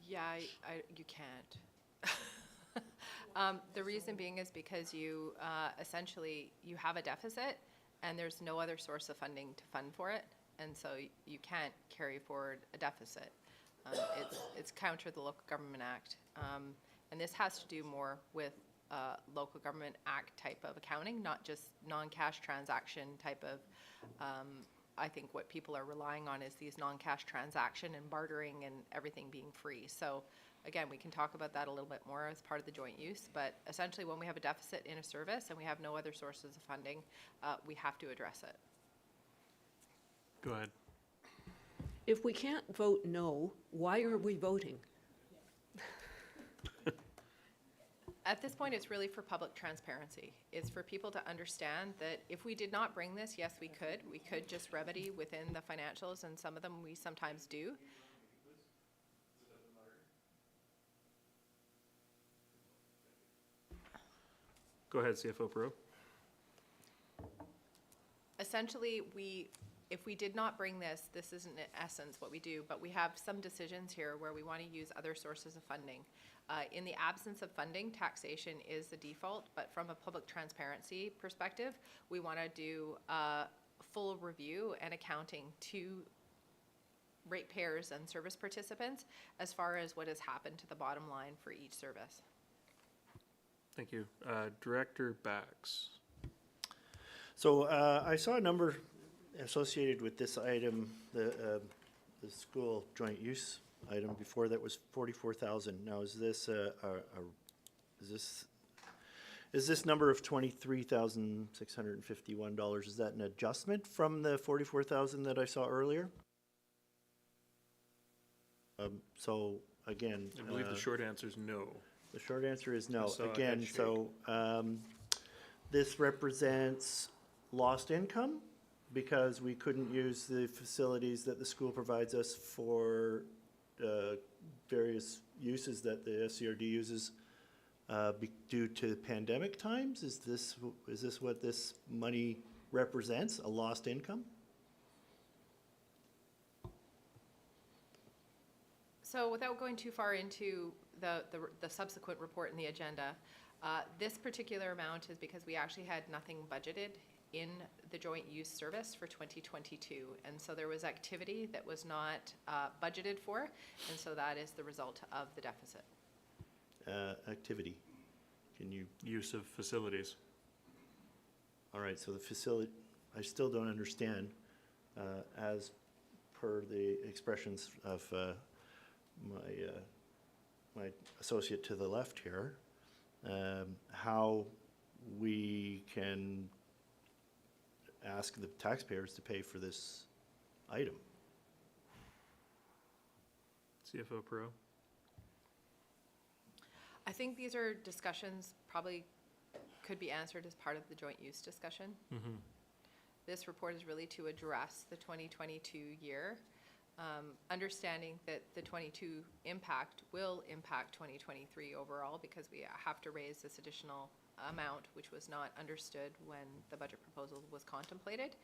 Yeah, you can't. The reason being is because you essentially you have a deficit and there's no other source of funding to fund for it, and so you can't carry forward a deficit. It's counter the Local Government Act, and this has to do more with Local Government Act type of accounting, not just non-cash transaction type of. I think what people are relying on is these non-cash transaction and bartering and everything being free. So again, we can talk about that a little bit more as part of the joint use, but essentially when we have a deficit in a service and we have no other sources of funding, we have to address it. Go ahead. If we can't vote no, why are we voting? At this point, it's really for public transparency. It's for people to understand that if we did not bring this, yes, we could. We could just remedy within the financials, and some of them we sometimes do. Go ahead, CFO Pro. Essentially, if we did not bring this isn't in essence what we do, but we have some decisions here where we want to use other sources of funding. In the absence of funding, taxation is the default, but from a public transparency perspective, we want to do a full review and accounting to ratepayers and service participants as far as what has happened to the bottom line for each service. Thank you. Director Bax. So I saw a number associated with this item, the school joint use item before that was 44,000. Now is this Is this number of $23,651, is that an adjustment from the 44,000 that I saw earlier? So again. I believe the short answer is no. The short answer is no. saw a Again, head shake. so this represents lost income because we couldn't use the facilities that the school provides us for various uses that the SCRD uses due to pandemic times? Is this what this money represents, a lost income? So without going too far into the subsequent report in the agenda, this particular amount is because we actually had nothing budgeted in the joint use service for 2022. And so there was activity that was not budgeted for, and so that is the result of the deficit. Activity. Can you, Use of facilities. all right, so the facility, I still don't understand, as per the expressions of my associate to the left here, how we can ask the taxpayers to pay for this item. CFO Pro. I think these are discussions probably could be answered as part of the joint use discussion. This report is really to address the 2022 year, understanding that the 22 impact will impact 2023 overall because we have to raise this additional amount, which was not understood when the budget proposal was contemplated.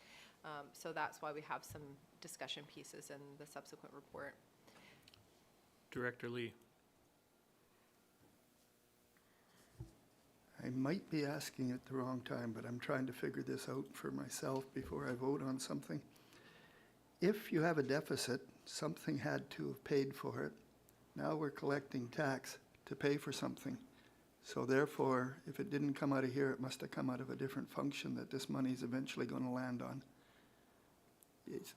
So that's why we have some discussion pieces in the subsequent report. Director Lee. I might be asking at the wrong time, but I'm trying to figure this out for myself before I vote on something. If you have a deficit, something had to have paid for it. Now we're collecting tax to pay for something. So therefore, if it didn't come out of here, it must have come out of a different function that this money is eventually going to land on.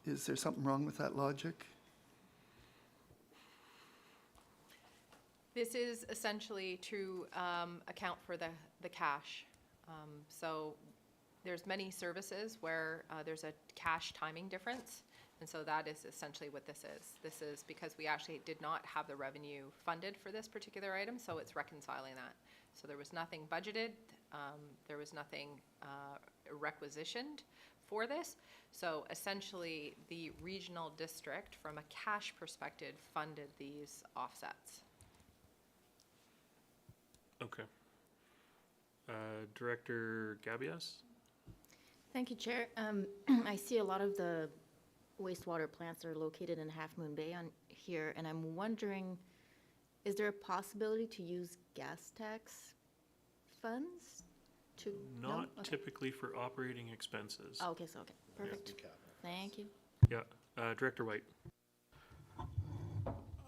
Is there something wrong with that logic? This is essentially to account for the cash. So there's many services where there's a cash timing difference. And so that is essentially what this is. This is because we actually did not have the revenue funded for this particular item, so it's reconciling that. So there was nothing budgeted, there was nothing requisitioned for this. So essentially, the regional district, from a cash perspective, funded these offsets. Okay. Director Gabias? Thank you, Chair. I see a lot of the wastewater plants are located in Half Moon Bay on here, and I'm wondering, is there a possibility to use gas tax funds to? No? Not Okay. typically for operating expenses. Oh, okay, perfect. Thank you. Yeah. Director White.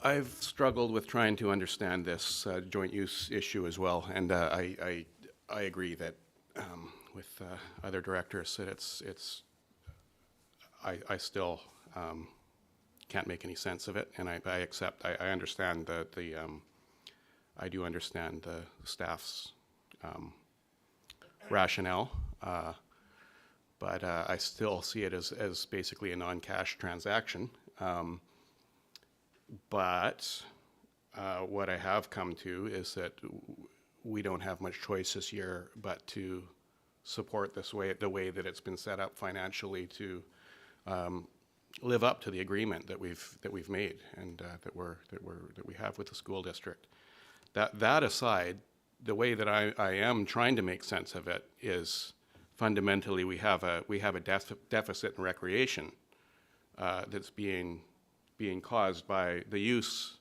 I've struggled with trying to understand this joint use issue as well, and I agree that with other directors that it's I still can't make any sense of it, and I accept, I understand I do understand the staff's rationale, but I still see it as basically a non-cash transaction. But what I have come to is that we don't have much choice this year but to support the way that it's been set up financially to live up to the agreement that we've made and that we have with the school district. That aside, the way that I am trying to make sense of it is fundamentally we have a deficit in recreation that's being caused by the use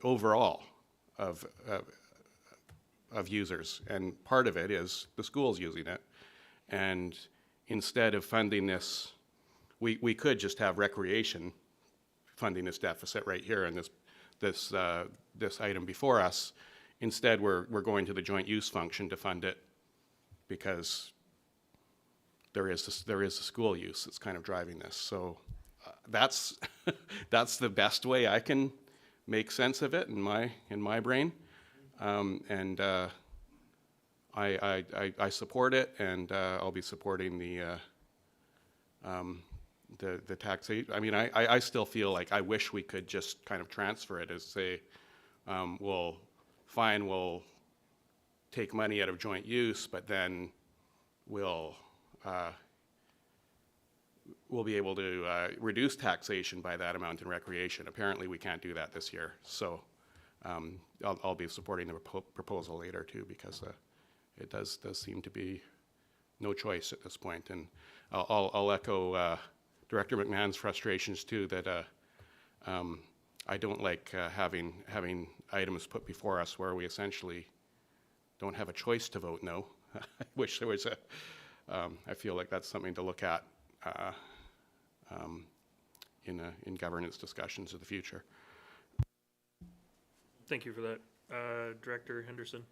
overall of users, and part of it is the schools using it. And instead of funding this, we could just have recreation funding this deficit right here in this item before us. Instead, we're going to the joint use function to fund it because there is a school use that's kind of driving this. So that's the best way I can make sense of it in my brain, and I support it, and I'll be supporting the taxation. I mean, I still feel like I wish we could just kind of transfer it as say, we'll take money out of joint use, but then we'll be able to reduce taxation by that amount in recreation. Apparently, we can't do that this year, so I'll be supporting the proposal later too, because it does seem to be no choice at this point. And I'll echo Director McMahon's frustrations too, that I don't like having items put before us where we essentially don't have a choice to vote no. I wish there was I feel like that's something to look at in governance discussions of the future. Thank you for that. Director Henderson.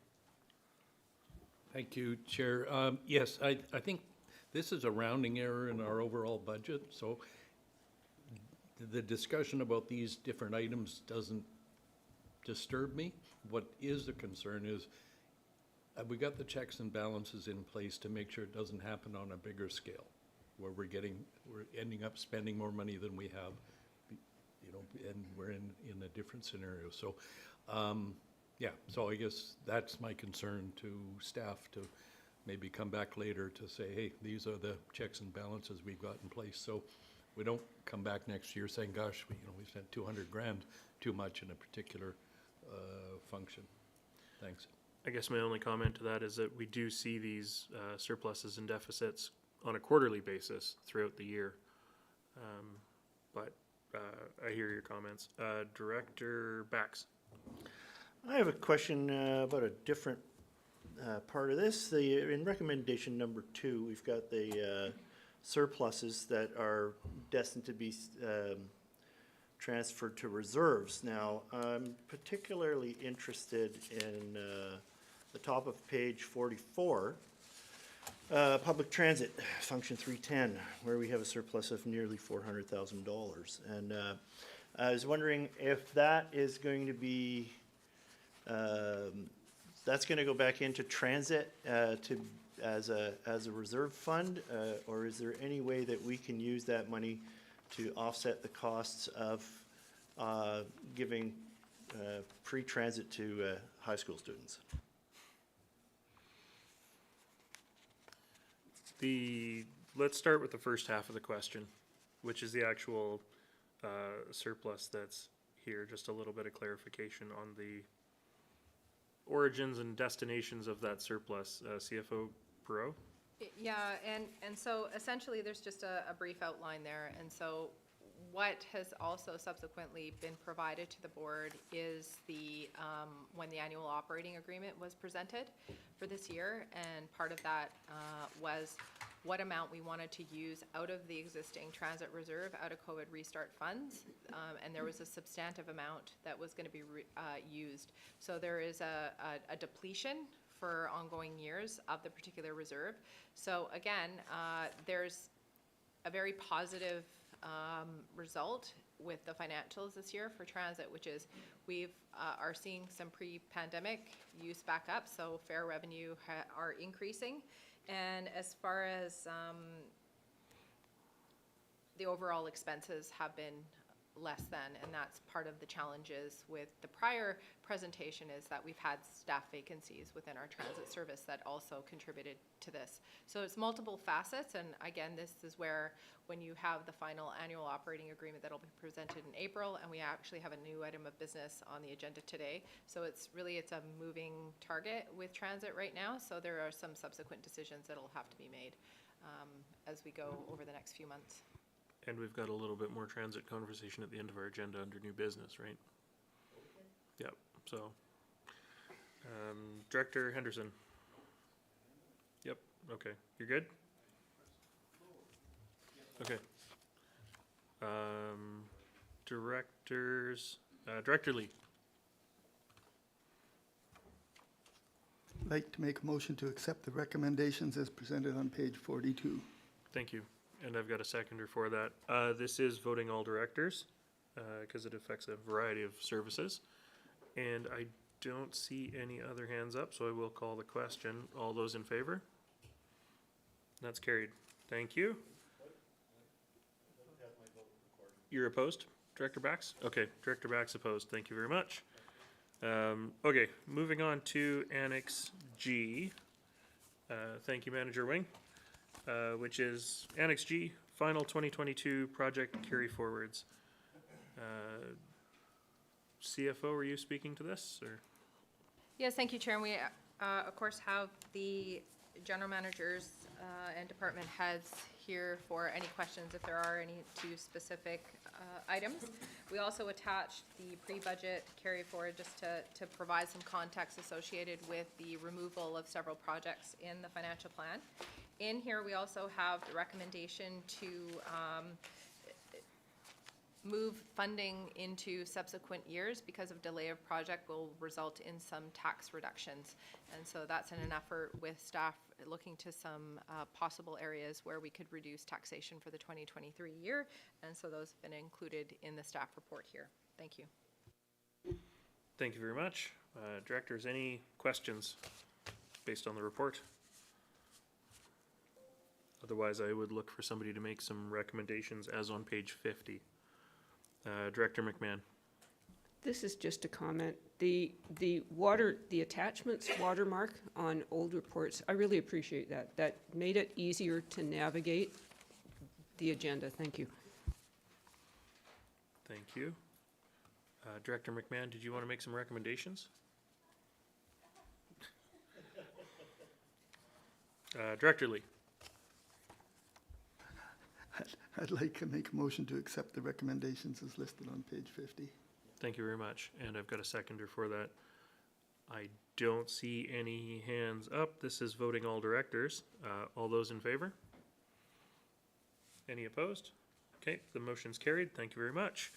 Thank you, Chair. Yes, I think this is a rounding error in our overall budget, so the discussion about these different items doesn't disturb me. What is the concern is, have we got the checks and balances in place to make sure it doesn't happen on a bigger scale, where we're ending up spending more money than we have, you know, and we're in a different scenario. So, yeah, so I guess that's my concern to staff, to maybe come back later to say, hey, these are the checks and balances we've got in place. So we don't come back next year saying, gosh, we spent 200 grand too much in a particular function. Thanks. I guess my only comment to that is that we do see these surpluses and deficits on a quarterly basis throughout the year. But I hear your comments. Director Bax. I have a question about a different part of this. In recommendation number 2, we've got the surpluses that are destined to be transferred to reserves. Now, I'm particularly interested in the top of page 44, public transit, function 310, where we have a surplus of nearly $400,000. And I was wondering if that is going to be, that's going to go back into transit as a reserve fund, or is there any way that we can use that money to offset the costs of giving free transit to high school students? Let's start with the first half of the question, which is the actual surplus that's here. Just a little bit of clarification on the origins and destinations of that surplus. CFO Perot? Yeah, and so essentially there's just a brief outline there. And so what has also subsequently been provided to the board is when the annual operating agreement was presented for this year, and part of that was what amount we wanted to use out of the existing transit reserve, out of COVID restart funds, and there was a substantive amount that was going to be used. So there is a depletion for ongoing years of the particular reserve. So again, there's a very positive result with the financials this year for transit, which is we've are seeing some pre-pandemic use back up, so fare revenue are increasing. And as far as the overall expenses have been less than, and that's part of the challenges with the prior presentation, is that we've had staff vacancies within our transit service that also contributed to this. So it's multiple facets, and again, this is where when you have the final annual operating agreement that'll be presented in April, and we actually have a new item of business on the agenda today. So it's a moving target with transit right now, so there are some subsequent decisions that'll have to be made as we go over the next few months. And we've got a little bit more transit conversation at the end of our agenda under new business, right? Yep, so. Director Henderson. Yep, okay. You're good? Okay. Directors, Director Lee. I'd like to make a motion to accept the recommendations as presented on page 42. Thank you. And I've got a seconder for that. This is voting all directors, because it affects a variety of services. And I don't see any other hands up, so I will call the question. All those in favor? That's carried. Thank you. You're opposed, Director Bax? Okay, Director Bax opposed. Thank you very much. Okay, moving on to Annex G. Thank you, Manager Wing, which is Annex G, final 2022 project carry forwards. CFO, were you speaking to this, or? Yes, thank you, Chair. And we, of course, have the general managers and department heads here for any questions if there are any to specific items. We also attached the pre-budget carry forward just to provide some context associated with the removal of several projects in the financial plan. In here, we also have the recommendation to move funding into subsequent years because of delay of project will result in some tax reductions. And so that's in an effort with staff looking to some possible areas where we could reduce taxation for the 2023 year. And so those have been included in the staff report here. Thank you. Thank you very much. Directors, any questions based on the report? Otherwise, I would look for somebody to make some recommendations as on page 50. Director McMahon. This is just a comment. The attachments watermark on old reports, I really appreciate that. That made it easier to navigate the agenda. Thank you. Thank you. Director McMahon, did you want to make some recommendations? Director Lee. I'd like to make a motion to accept the recommendations as listed on page 50. Thank you very much. And I've got a seconder for that. I don't see any hands up. This is voting all directors. All those in favor? Any opposed? Okay, the motion's carried. Thank you very much.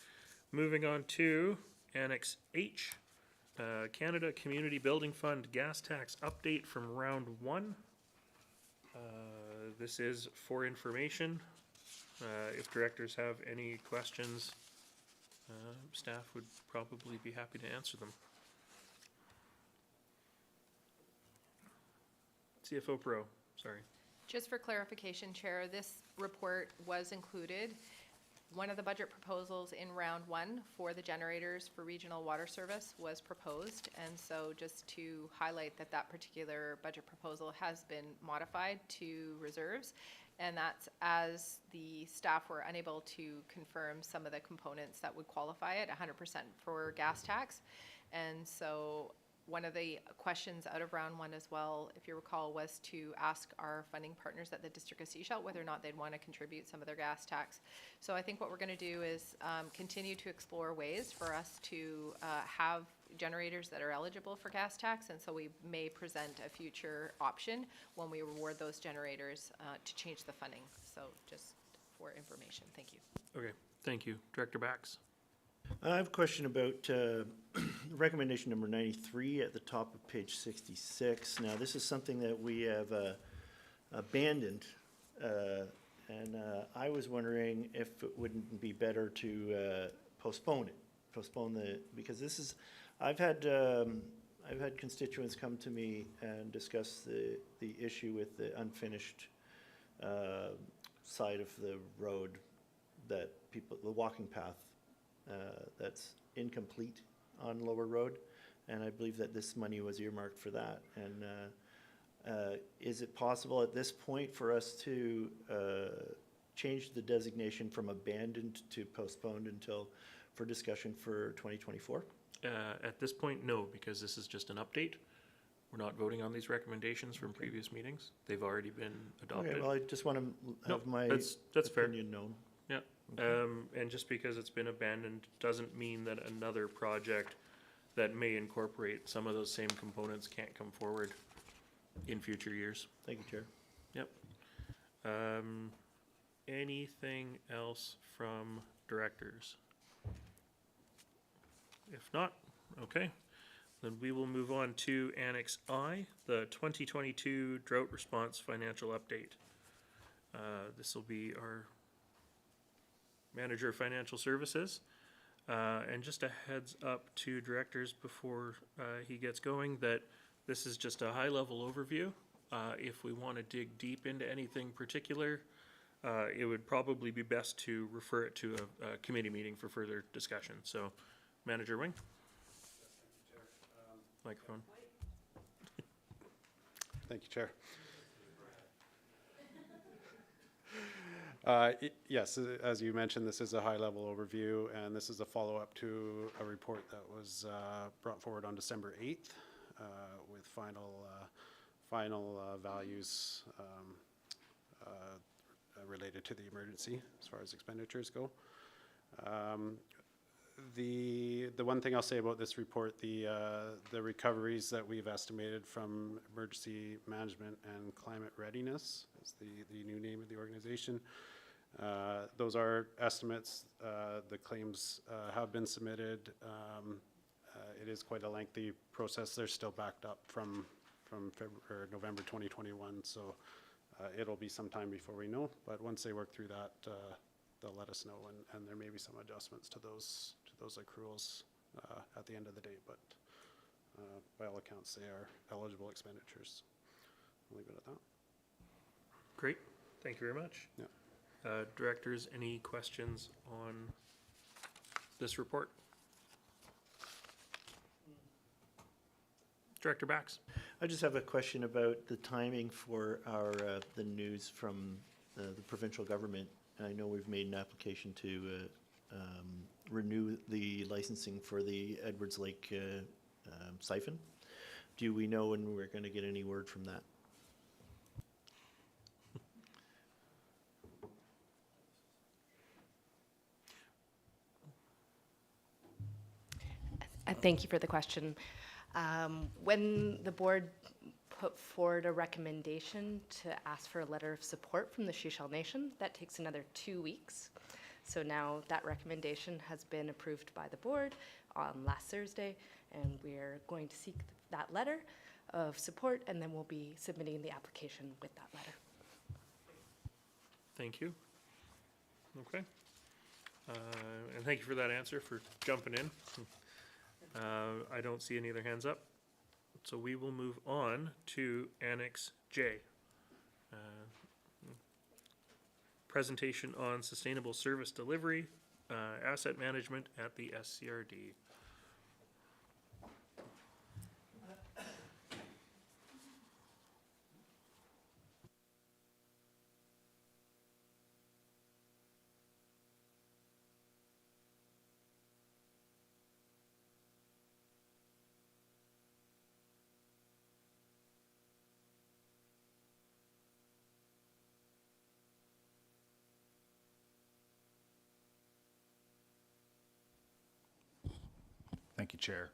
Moving on to Annex H, Canada Community Building Fund gas tax update from round 1. This is for information. If directors have any questions, staff would probably be happy to answer them. CFO Pro, sorry. Just for clarification, Chair, this report was included. One of the budget proposals in round 1 for the generators for regional water service was proposed. And so just to highlight that that particular budget proposal has been modified to reserves. And that's as the staff were unable to confirm some of the components that would qualify it 100% for gas tax. And so one of the questions out of round 1 as well, if you recall, was to ask our funding partners at the District of Sechelt whether or not they'd want to contribute some of their gas tax. So I think what we're going to do is continue to explore ways for us to have generators that are eligible for gas tax, and so we may present a future option when we reward those generators to change the funding. So just for information, thank you. Okay, thank you. Director Bax. I have a question about recommendation number 93 at the top of page 66. Now, this is something that we have abandoned, and I was wondering if it wouldn't be better to postpone it, because this is, I've had constituents come to me and discuss the issue with the unfinished side of the road that the walking path that's incomplete on Lower Road, and I believe that this money was earmarked for that. And is it possible at this point for us to change the designation from abandoned to postponed until for discussion for 2024? At this point, no, because this is just an update. We're not voting on these recommendations from previous meetings. They've already been adopted. Okay, well, I just want to have my that's opinion known. Yeah, and just because it's been abandoned doesn't mean that another project that may incorporate some of those same components can't come forward in future years. Thank you, Chair. Yep. Anything else from directors? If not, okay, then we will move on to Annex I, the 2022 Drought Response Financial Update. This will be our Manager of Financial Services. And just a heads up to directors before he gets going that this is just a high-level overview. If we want to dig deep into anything particular, it would probably be best to refer it to a committee meeting for further discussion. So, Manager Wing. Microphone. Thank you, Chair. Yes, as you mentioned, this is a high-level overview, and this is a follow-up to a report that was brought forward on December 8th with final values related to the emergency as far as expenditures go. The one thing I'll say about this report, the recoveries that we've estimated from emergency management and climate readiness, is the new name of the organization. Those are estimates. The claims have been submitted. It is quite a lengthy process. They're still backed up from November 2021, so it'll be some time before we know. But once they work through that, they'll let us know, and there may be some adjustments to those accruals at the end of the day. But by all accounts, they are eligible expenditures. I'll leave it at that. Great. Thank you very much. Yeah. Directors, any questions on this report? Director Bax. I just have a question about the timing for our, the news from the provincial government. I know we've made an application to renew the licensing for the Edwards Lake siphon. Do we know when we're going to get any word from that? Thank you for the question. When the board put forward a recommendation to ask for a letter of support from the Shishal Nation, that takes another 2 weeks. So now that recommendation has been approved by the board on last Thursday, and we're going to seek that letter of support, and then we'll be submitting the application with that letter. Thank you. Okay. And thank you for that answer, for jumping in. I don't see any other hands up. So we will move on to Annex J. Presentation on sustainable service delivery, asset management at the SCRD. Thank you, Chair.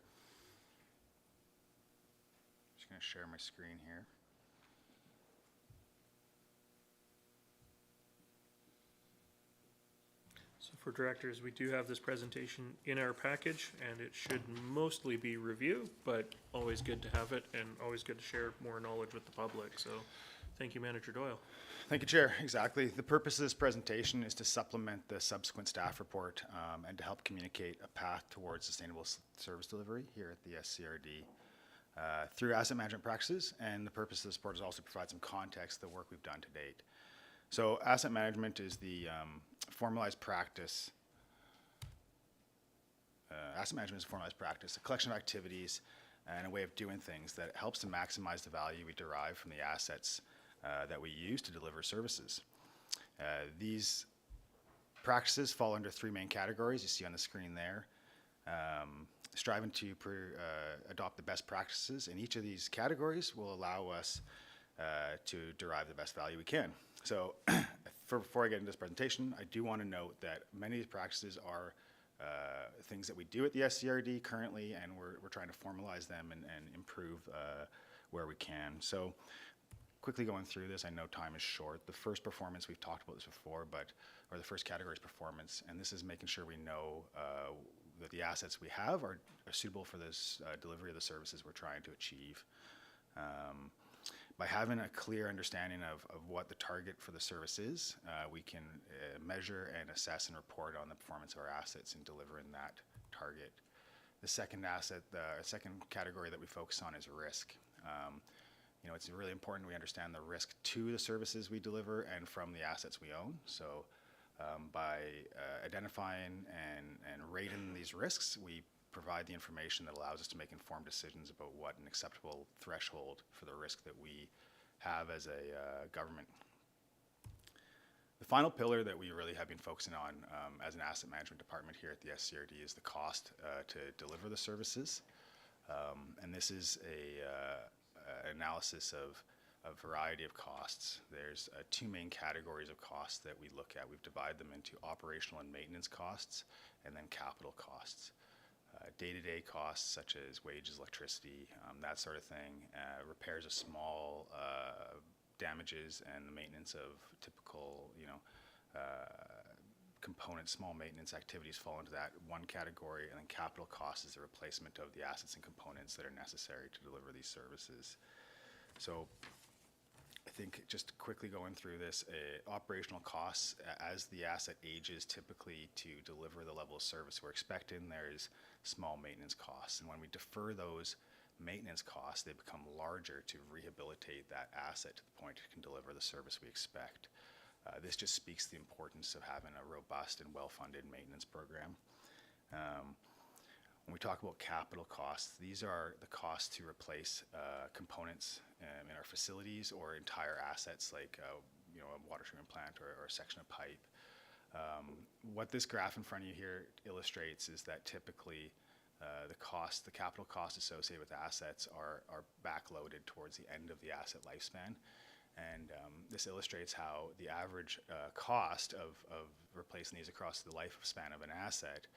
Just going to share my screen here. So for directors, we do have this presentation in our package, and it should mostly be review, but always good to have it and always good to share more knowledge with the public. So thank you, Manager Doyle. Thank you, Chair. Exactly. The purpose of this presentation is to supplement the subsequent staff report and to help communicate a path towards sustainable service delivery here at the SCRD through asset management practices. And the purpose of this report is also to provide some context to the work we've done to date. So asset management is the formalized practice. Asset management is a formalized practice, a collection of activities and a way of doing things that helps to maximize the value we derive from the assets that we use to deliver services. These practices fall under three main categories you see on the screen there. Striving to adopt the best practices in each of these categories will allow us to derive the best value we can. So before I get into this presentation, I do want to note that many of these practices are things that we do at the SCRD currently, and we're trying to formalize them and improve where we can. So quickly going through this, I know time is short. The first performance, we've talked about this before, or the first category is performance, and this is making sure we know that the assets we have are suitable for this delivery of the services we're trying to achieve. By having a clear understanding of what the target for the service is, we can measure and assess and report on the performance of our assets in delivering that target. The second second category that we focus on is risk. You know, it's really important we understand the risk to the services we deliver and from the assets we own. So by identifying and rating these risks, we provide the information that allows us to make informed decisions about what an acceptable threshold for the risk that we have as a government. The final pillar that we really have been focusing on as an asset management department here at the SCRD is the cost to deliver the services. And this is a analysis of a variety of costs. There's two main categories of costs that we look at. We've divided them into operational and maintenance costs, and then capital costs. Day-to-day costs such as wages, electricity, that sort of thing, repairs of small damages, and the maintenance of typical, components, small maintenance activities fall into that one category, and then capital costs is the replacement of the assets and components that are necessary to deliver these services. So I think just quickly going through this, operational costs, as the asset ages, typically to deliver the level of service we're expecting, there's small maintenance costs. And when we defer those maintenance costs, they become larger to rehabilitate that asset to the point it can deliver the service we expect. This just speaks to the importance of having a robust and well-funded maintenance program. When we talk about capital costs, these are the costs to replace components in our facilities or entire assets like a water treatment plant or a section of pipe. What this graph in front of you here illustrates is that typically the capital costs associated with assets are backloaded towards the end of the asset lifespan. And this illustrates how the average cost of replacing these across the lifespan of an asset,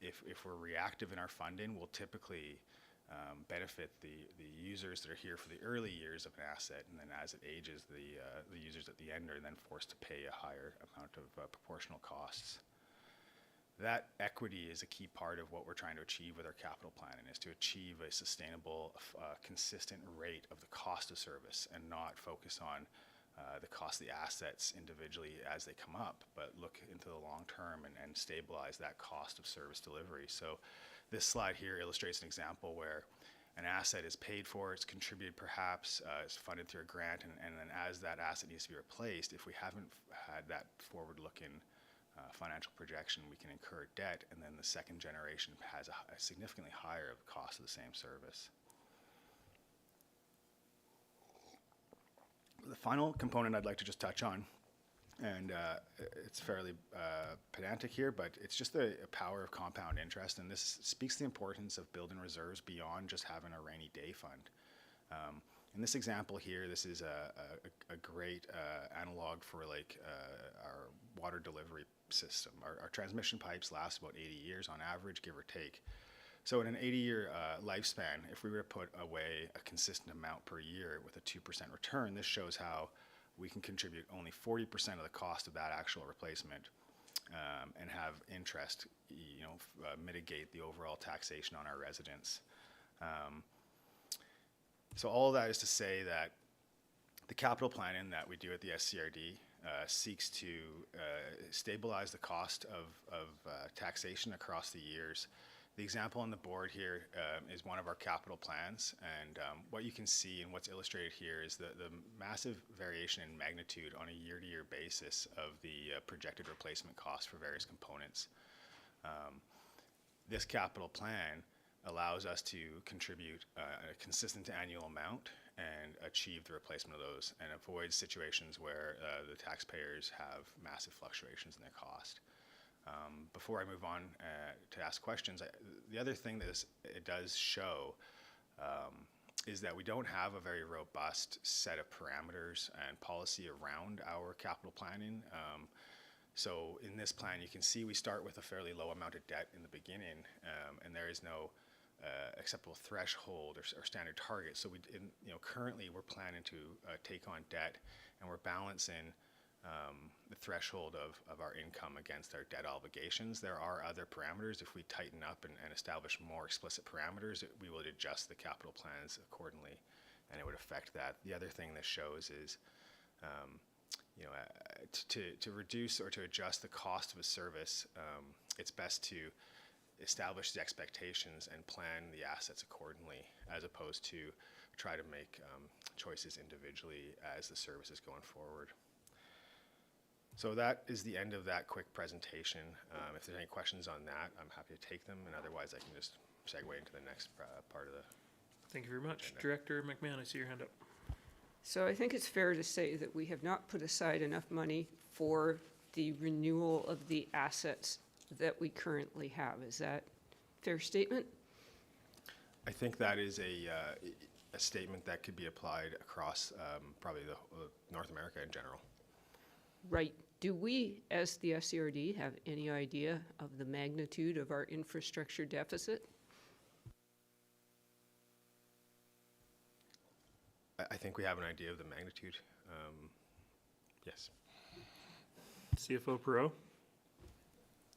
if we're reactive in our funding, will typically benefit the users that are here for the early years of an asset, and then as it ages, the users at the end are then forced to pay a higher amount of proportional costs. That equity is a key part of what we're trying to achieve with our capital planning, is to achieve a sustainable, consistent rate of the cost of service and not focus on the cost of the assets individually as they come up, but look into the long term and stabilize that cost of service delivery. So this slide here illustrates an example where an asset is paid for, it's contributed perhaps, it's funded through a grant, and then as that asset needs to be replaced, if we haven't had that forward-looking financial projection, we can incur debt, and then the second generation has a significantly higher cost of the same service. The final component I'd like to just touch on, and it's fairly pedantic here, but it's just the power of compound interest, and this speaks to the importance of building reserves beyond just having a rainy day fund. In this example here, this is a great analog for like our water delivery system. Our transmission pipes last about 80 years on average, give or take. So in an 80-year lifespan, if we were to put away a consistent amount per year with a 2% return, this shows how we can contribute only 40% of the cost of that actual replacement and have interest, mitigate the overall taxation on our residents. So all of that is to say that the capital planning that we do at the SCRD seeks to stabilize the cost of taxation across the years. The example on the board here is one of our capital plans, and what you can see and what's illustrated here is the massive variation in magnitude on a year-to-year basis of the projected replacement cost for various components. This capital plan allows us to contribute a consistent annual amount and achieve the replacement of those and avoid situations where the taxpayers have massive fluctuations in their cost. Before I move on to ask questions, the other thing that it does show is that we don't have a very robust set of parameters and policy around our capital planning. So in this plan, you can see we start with a fairly low amount of debt in the beginning, and there is no acceptable threshold or standard target. So currently we're planning to take on debt, and we're balancing the threshold of our income against our debt obligations. There are other parameters. If we tighten up and establish more explicit parameters, we will adjust the capital plans accordingly. and it would affect that. The other thing this shows is, to reduce or to adjust the cost of a service, it's best to establish the expectations and plan the assets accordingly, as opposed to try to make choices individually as the service is going forward. So that is the end of that quick presentation. If there's any questions on that, I'm happy to take them, and otherwise I can just segue into the next part of the. Thank you very much. Director McMahon, I see your hand up. So I think it's fair to say that we have not put aside enough money for the renewal of the assets that we currently have. Is that a fair statement? I think that is a statement that could be applied across probably North America in general. Right. Do we, as the SCRD, have any idea of the magnitude of our infrastructure deficit? I think we have an idea of the magnitude. Yes. CFO Perot.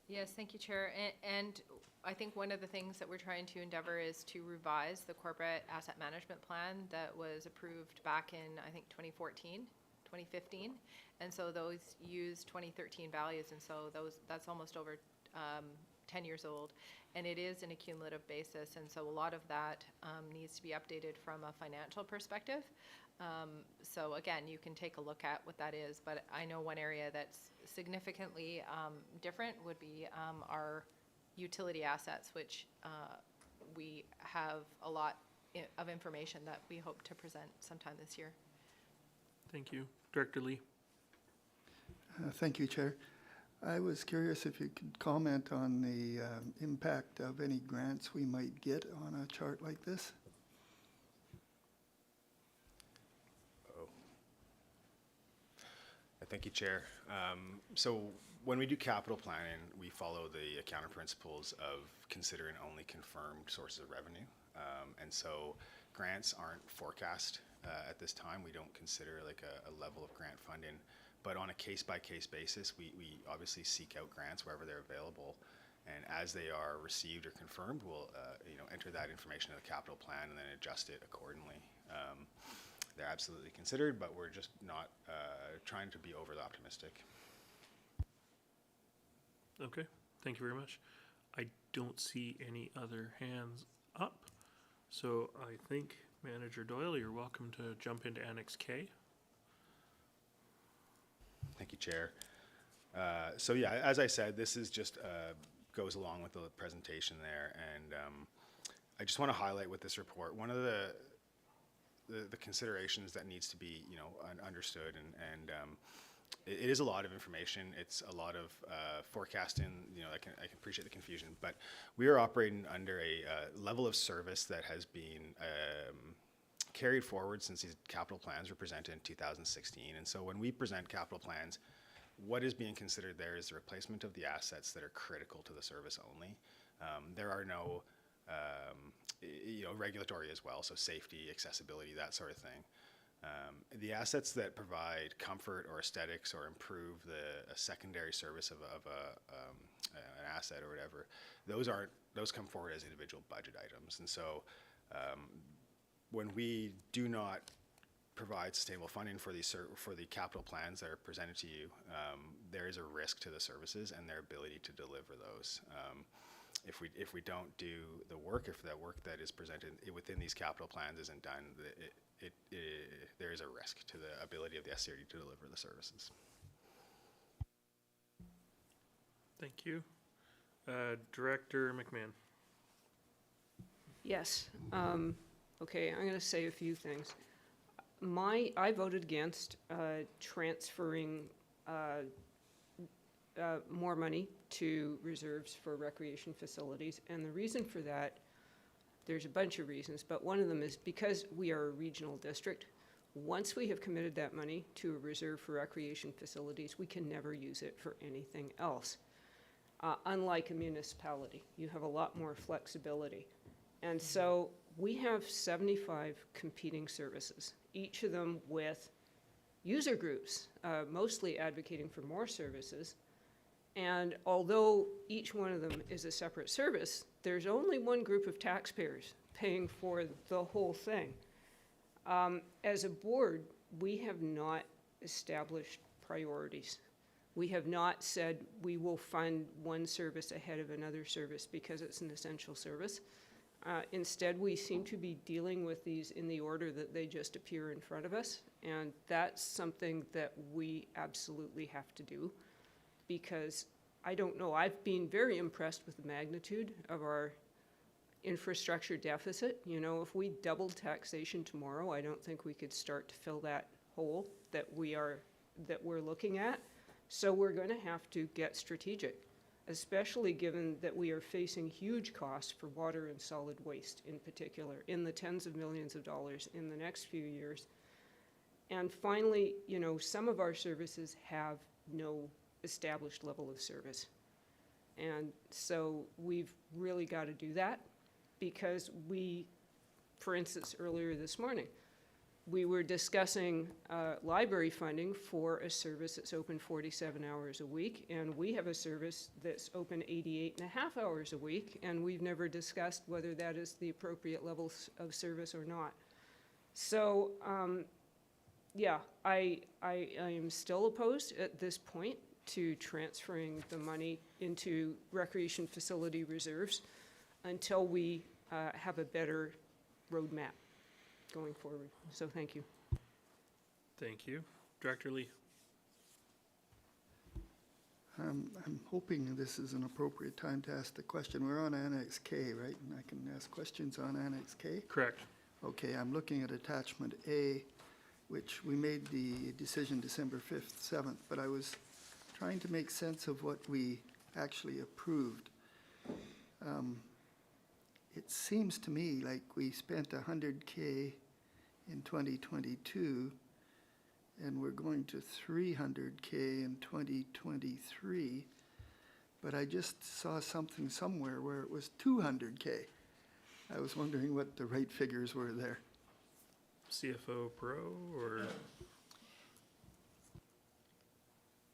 Yes, thank you, Chair. And I think one of the things that we're trying to endeavor is to revise the corporate asset management plan that was approved back in, I think, 2015. And so those use 2013 values, and so that's almost over 10 years old. And it is an accumulative basis, and so a lot of that needs to be updated from a financial perspective. So again, you can take a look at what that is, but I know one area that's significantly different would be our utility assets, which we have a lot of information that we hope to present sometime this year. Thank you. Director Lee. Thank you, Chair. I was curious if you could comment on the impact of any grants we might get on a chart like this. Thank you, Chair. So when we do capital planning, we follow the accounting principles of considering only confirmed sources of revenue. And so grants aren't forecast at this time. We don't consider like a level of grant funding. But on a case-by-case basis, we obviously seek out grants wherever they're available. And as they are received or confirmed, we'll enter that information in the capital plan and then adjust it accordingly. They're absolutely considered, but we're just not trying to be overly optimistic. Okay, thank you very much. I don't see any other hands up. So I think, Manager Doyle, you're welcome to jump into Annex K. Thank you, Chair. So yeah, as I said, this is just goes along with the presentation there, and I just want to highlight with this report one of the considerations that needs to be understood, and it is a lot of information. It's a lot of forecasting. I can appreciate the confusion, but we are operating under a level of service that has been carried forward since these capital plans were presented in 2016. And so when we present capital plans, what is being considered there is the replacement of the assets that are critical to the service only. There are no regulatory as well, so safety, accessibility, that sort of thing. The assets that provide comfort or aesthetics or improve a secondary service of an asset or whatever, those come forward as individual budget items. And so when we do not provide sustainable funding for the capital plans that are presented to you, there is a risk to the services and their ability to deliver those. If we don't do the work, if that work that is presented within these capital plans isn't done, there is a risk to the ability of the SCRD to deliver the services. Thank you. Director McMahon. Yes. Okay, I'm going to say a few things. I voted against transferring more money to reserves for recreation facilities, and the reason for that, there's a bunch of reasons, but one of them is because we are a regional district. Once we have committed that money to a reserve for recreation facilities, we can never use it for anything else. Unlike a municipality, you have a lot more flexibility. And so we have 75 competing services, each of them with user groups, mostly advocating for more services. And although each one of them is a separate service, there's only one group of taxpayers paying for the whole thing. As a board, we have not established priorities. We have not said we will fund one service ahead of another service because it's an essential service. Instead, we seem to be dealing with these in the order that they just appear in front of us. And that's something that we absolutely have to do, because I don't know, I've been very impressed with the magnitude of our infrastructure deficit. You know, if we doubled taxation tomorrow, I don't think we could start to fill that hole that we're looking at. So we're going to have to get strategic, especially given that we are facing huge costs for water and solid waste in particular, in the tens of millions of dollars in the next few years. And finally, you know, some of our services have no established level of service. And so we've really got to do that, because for instance, earlier this morning, we were discussing library funding for a service that's open 47 hours a week, and we have a service that's open 88.5 hours a week, and we've never discussed whether that is the appropriate level of service or not. So, yeah, I am still opposed at this point to transferring the money into recreation facility reserves until we have a better roadmap going forward. So thank you. Thank you. Director Lee. I'm hoping this is an appropriate time to ask the question. We're on Annex K, right? And I can ask questions on Annex K? Correct. Okay, I'm looking at attachment A, which we made the decision December 5th, 7th, but I was trying to make sense of what we actually approved. It seems to me like we spent $100K in 2022, and we're going to $300K in 2023, but I just saw something somewhere where it was $200K. I was wondering what the right figures were there. CFO Pro or?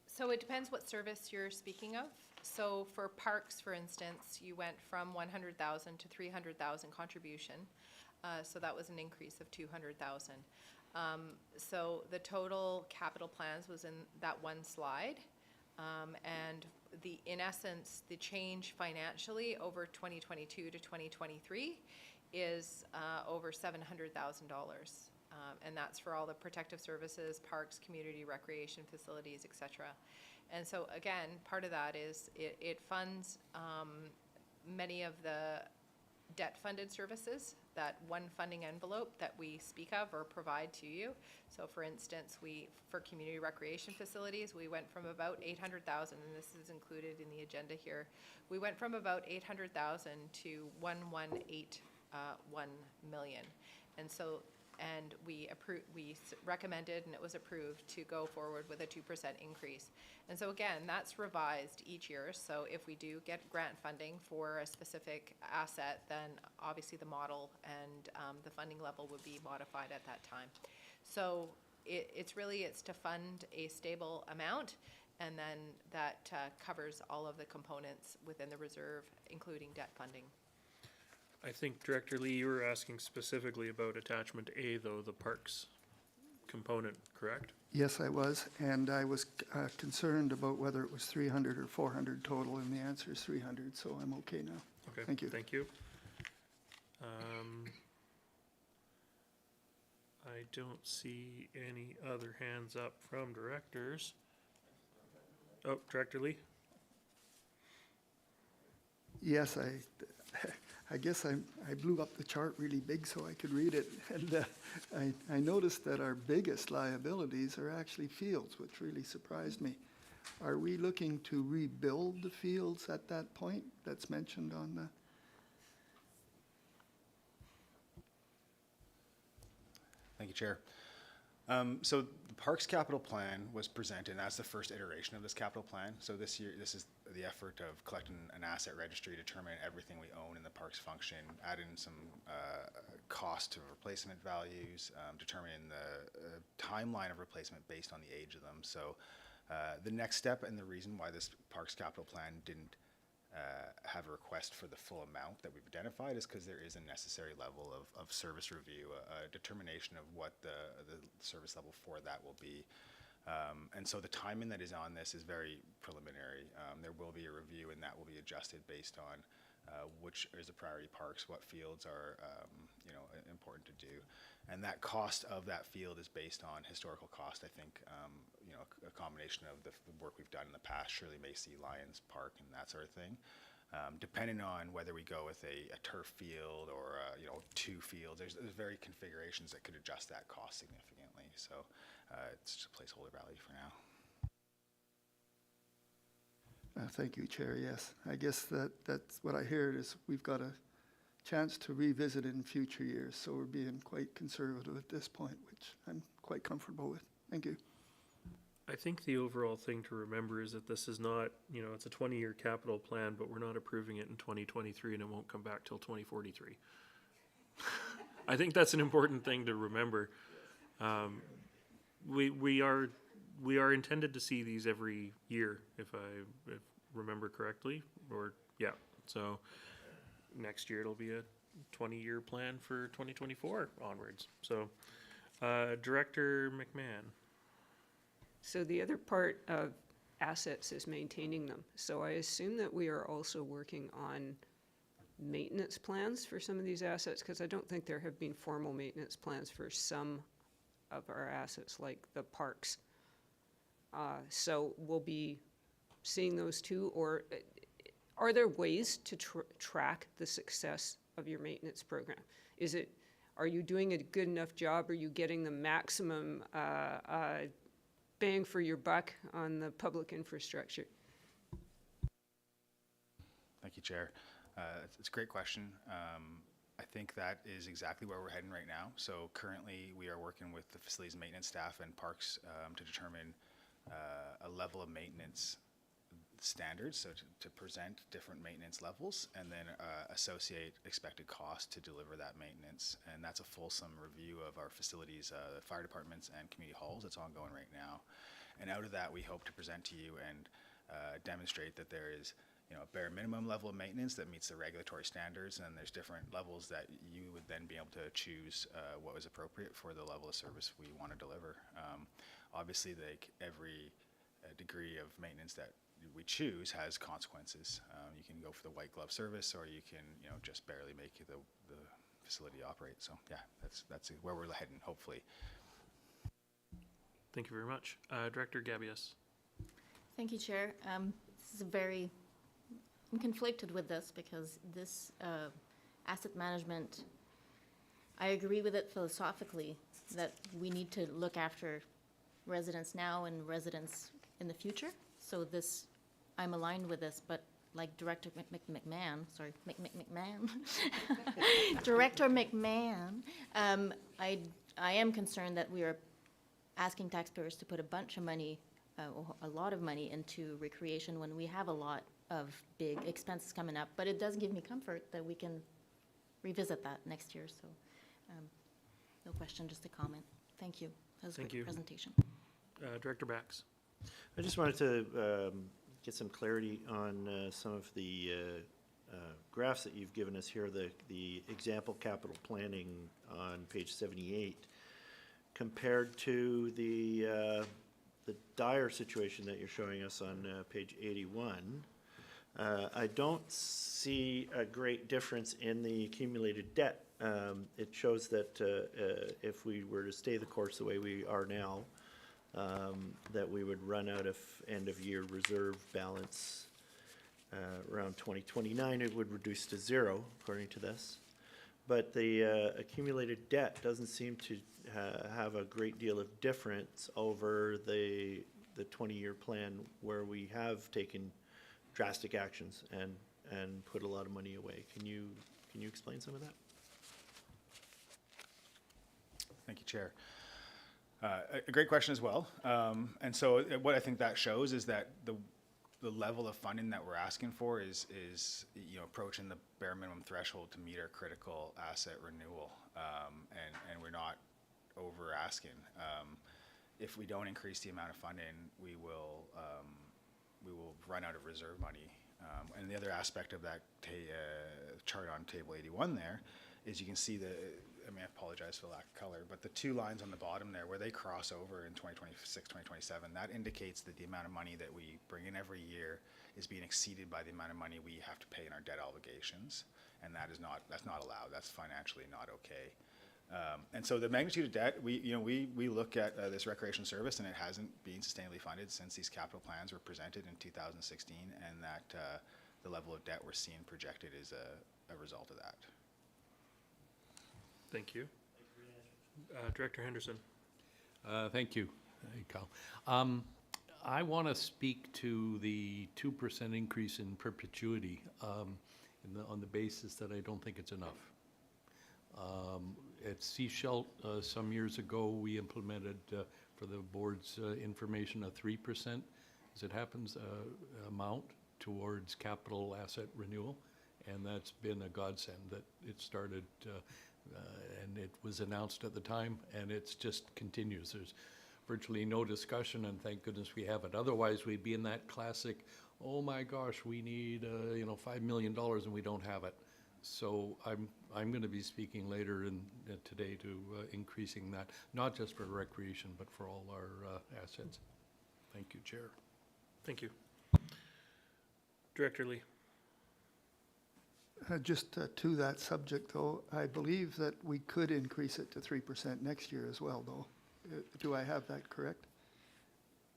So it depends what service you're speaking of. So for parks, for instance, you went from 100,000 to 300,000 contribution. So that was an increase of 200,000. So the total capital plans was in that one slide. And in essence, the change financially over 2022 to 2023 is over $700,000. And that's for all the protective services, parks, community recreation facilities, et cetera. And so again, part of that is it funds many of the debt-funded services, that one funding envelope that we speak of or provide to you. So for instance, for community recreation facilities, we went from about 800,000, and this is included in the agenda here, we went from about 800,000 to 1,181 million. And so, and we recommended, and it was approved, to go forward with a 2% increase. And so again, that's revised each year. So if we do get grant funding for a specific asset, then obviously the model and the funding level would be modified at that time. So it's to fund a stable amount, and then that covers all of the components within the reserve, including debt funding. I think, Director Lee, you were asking specifically about attachment A, though, the parks component, correct? Yes, I was, and I was concerned about whether it was 300 or 400 total, and the answer is 300, so I'm okay now. Okay. Thank you. Thank you. I don't see any other hands up from directors. Oh, Director Lee? Yes, I guess I blew up the chart really big so I could read it, and I noticed that our biggest liabilities are actually fields, which really surprised me. Are we looking to rebuild the fields at that point that's mentioned on the? Thank you, Chair. So the Parks Capital Plan was presented, and that's the first iteration of this capital plan. So this year, this is the effort of collecting an asset registry, determining everything we own in the parks function, adding some cost to replacement values, determining the timeline of replacement based on the age of them. So the next step, and the reason why this Parks Capital Plan didn't have a request for the full amount that we've identified is because there is a necessary level of service review, a determination of what the service level for that will be. And so the timing that is on this is very preliminary. There will be a review, and that will be adjusted based on which is the priority parks, what fields are important to do, and that cost of that field is based on historical cost. I think a combination of the work we've done in the past, Shirley Macy, Lions Park, and that sort of thing. Depending on whether we go with a turf field or 2 fields, there's very configurations that could adjust that cost significantly. So it's just a placeholder value for now. Thank you, Chair. Yes, I guess that's what I heard is we've got a chance to revisit it in future years. So we're being quite conservative at this point, which I'm quite comfortable with. Thank you. I think the overall thing to remember is that this is not, it's a 20-year capital plan, but we're not approving it in 2023 and it won't come back till 2043. I think that's an important thing to remember. We are intended to see these every year, if I remember correctly, so next year it'll be a 20-year plan for 2024 onwards. So, Director McMahon. So the other part of assets is maintaining them. So I assume that we are also working on maintenance plans for some of these assets, because I don't think there have been formal maintenance plans for some of our assets, like the parks. So we'll be seeing those too, or are there ways to track the success of your maintenance program? Are you doing a good enough job? Are you getting the maximum bang for your buck on the public infrastructure? Thank you, Chair. It's a great question. I think that is exactly where we're heading right now. So currently we are working with the facilities maintenance staff and parks to determine a level of maintenance standards, so to present different maintenance levels and then associate expected cost to deliver that maintenance. And that's a fulsome review of our facilities, fire departments and community halls. It's ongoing right now. And out of that, we hope to present to you and demonstrate that there is a bare minimum level of maintenance that meets the regulatory standards, and there's different levels that you would then be able to choose what was appropriate for the level of service we want to deliver. Obviously, every degree of maintenance that we choose has consequences. You can go for the white glove service, or you can just barely make the facility operate. So yeah, that's where we're heading, hopefully. Thank you very much. Director Gabius. Thank you, Chair. This is I'm conflicted with this because this asset management, I agree with it philosophically that we need to look after residents now and residents in the future. So I'm aligned with this, but like Director McMahon, Director McMahon, I am concerned that we are asking taxpayers to put a bunch of money, a lot of money into recreation when we have a lot of big expenses coming up. But it does give me comfort that we can revisit that next year. So no question, just a comment. Thank you. That was a great presentation. Director Bax. I just wanted to get some clarity on some of the graphs that you've given us here, the example capital planning on page 78, compared to the dire situation that you're showing us on page 81. I don't see a great difference in the accumulated debt. It shows that if we were to stay the course the way we are now, that we would run out of end-of-year reserve balance around 2029. It would reduce to 0, according to this. But the accumulated debt doesn't seem to have a great deal of difference over the 20-year plan, where we have taken drastic actions and put a lot of money away. Can you explain some of that? Thank you, Chair. A great question as well. And so what I think that shows is that the level of funding that we're asking for is approaching the bare minimum threshold to meet our critical asset renewal, and we're not over asking. If we don't increase the amount of funding, we will run out of reserve money And the other aspect of that chart on table 81 there is you can see I apologize for the lack of color, but the two lines on the bottom there where they cross over in 2026, 2027, that indicates that the amount of money that we bring in every year is being exceeded by the amount of money we have to pay in our debt obligations. And that's not allowed. That's financially not okay. And so the magnitude of debt, we look at this recreation service, and it hasn't been sustainably funded since these capital plans were presented in 2016, and that the level of debt we're seeing projected is a result of that. Thank you. Director Henderson. Thank you. Hey, Kyle. I want to speak to the 2% increase in perpetuity on the basis that I don't think it's enough. At Seashell, some years ago, we implemented for the board's information a 3%, as it happens, amount towards capital asset renewal, and that's been a godsend that it started and it was announced at the time, and it's just continues. There's virtually no discussion, and thank goodness we have it. Otherwise, we'd be in that classic, oh my gosh, we need $5 million and we don't have it. So I'm going to be speaking later today to increasing that, not just for recreation, but for all our assets. Thank you, Chair. Thank you. Director Lee. Just to that subject, though, I believe that we could increase it to 3% next year as well, though. Do I have that correct?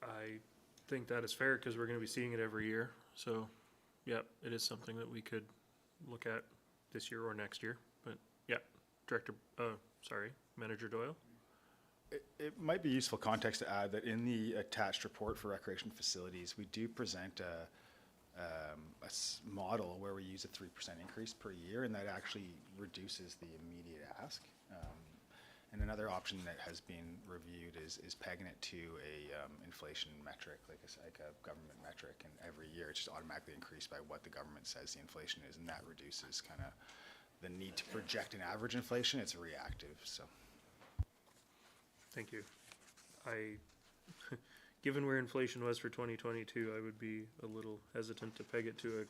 I think that is fair because we're going to be seeing it every year. So, yeah, it is something that we could look at this year or next year. But, yeah, Manager Doyle. It might be useful context to add that in the attached report for recreation facilities, we do present a model where we use a 3% increase per year, and that actually reduces the immediate ask. And another option that has been reviewed is pegging it to a inflation metric, like a government metric, and every year it's just automatically increased by what the government says the inflation is, and that reduces kind of the need to project an average inflation. It's reactive, so. Thank you. Given where inflation was for 2022, I would be a little hesitant to peg it to a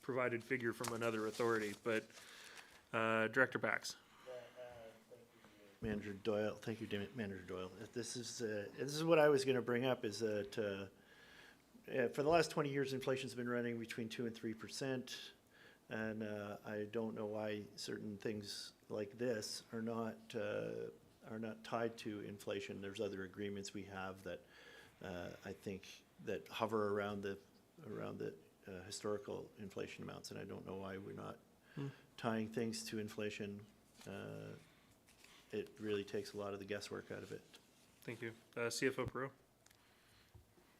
provided figure from another authority, but Director Bax. Manager Doyle, thank you, Manager Doyle. This is what I was going to bring up, is that for the last 20 years, inflation's been running between 2% and 3%, and I don't know why certain things like this are not tied to inflation. There's other agreements we have that I think that hover around the historical inflation amounts, and I don't know why we're not tying things to inflation. It really takes a lot of the guesswork out of it. Thank you. CFO Perot.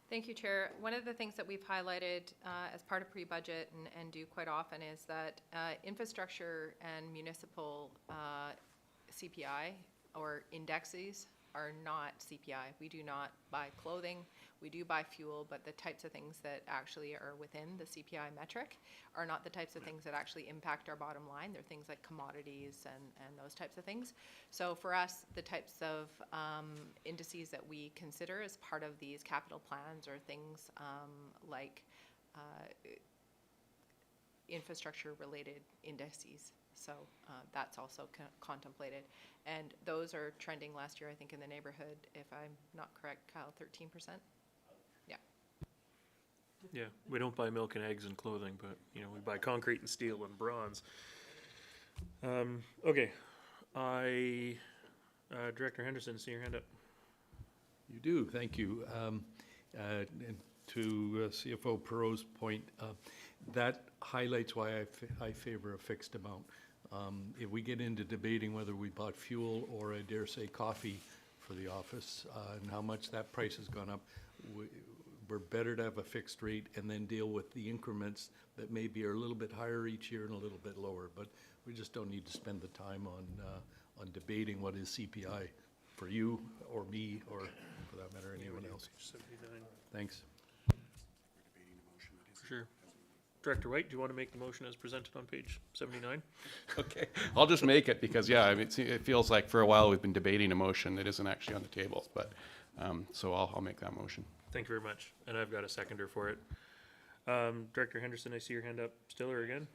Thank you, Chair. One of the things that we've highlighted as part of pre-budget and do quite often is that infrastructure and municipal CPI or indexes are not CPI. We do not buy clothing. We do buy fuel, but the types of things that actually are within the CPI metric are not the types of things that actually impact our bottom line. They're things like commodities and those types of things. So for us, the types of indices that we consider as part of these capital plans are things like infrastructure-related indices. So that's also contemplated. And those are trending last year, I think, in the neighborhood, if I'm not correct, Kyle, 13%? Yeah. Yeah, we don't buy milk and eggs and clothing, but, we buy concrete and steel and bronze. Okay. Director Henderson, see your hand up. You do, thank you. And to CFO Perot's point, that highlights why I favor a fixed amount. If we get into debating whether we bought fuel or, I dare say, coffee for the office and how much that price has gone up, we're better to have a fixed rate and then deal with the increments that maybe are a little bit higher each year and a little bit lower. But we just don't need to spend the time on debating what is CPI for you or me or, for that matter, anyone else. 79. Thanks. For sure. Director White, do you want to make the motion as presented on page 79? Okay, I'll just make it because, it feels like for a while we've been debating a motion that isn't actually on the table, but, so I'll make that motion. Thank you very much. And I've got a seconder for it. Director Henderson, I see your hand up still or again?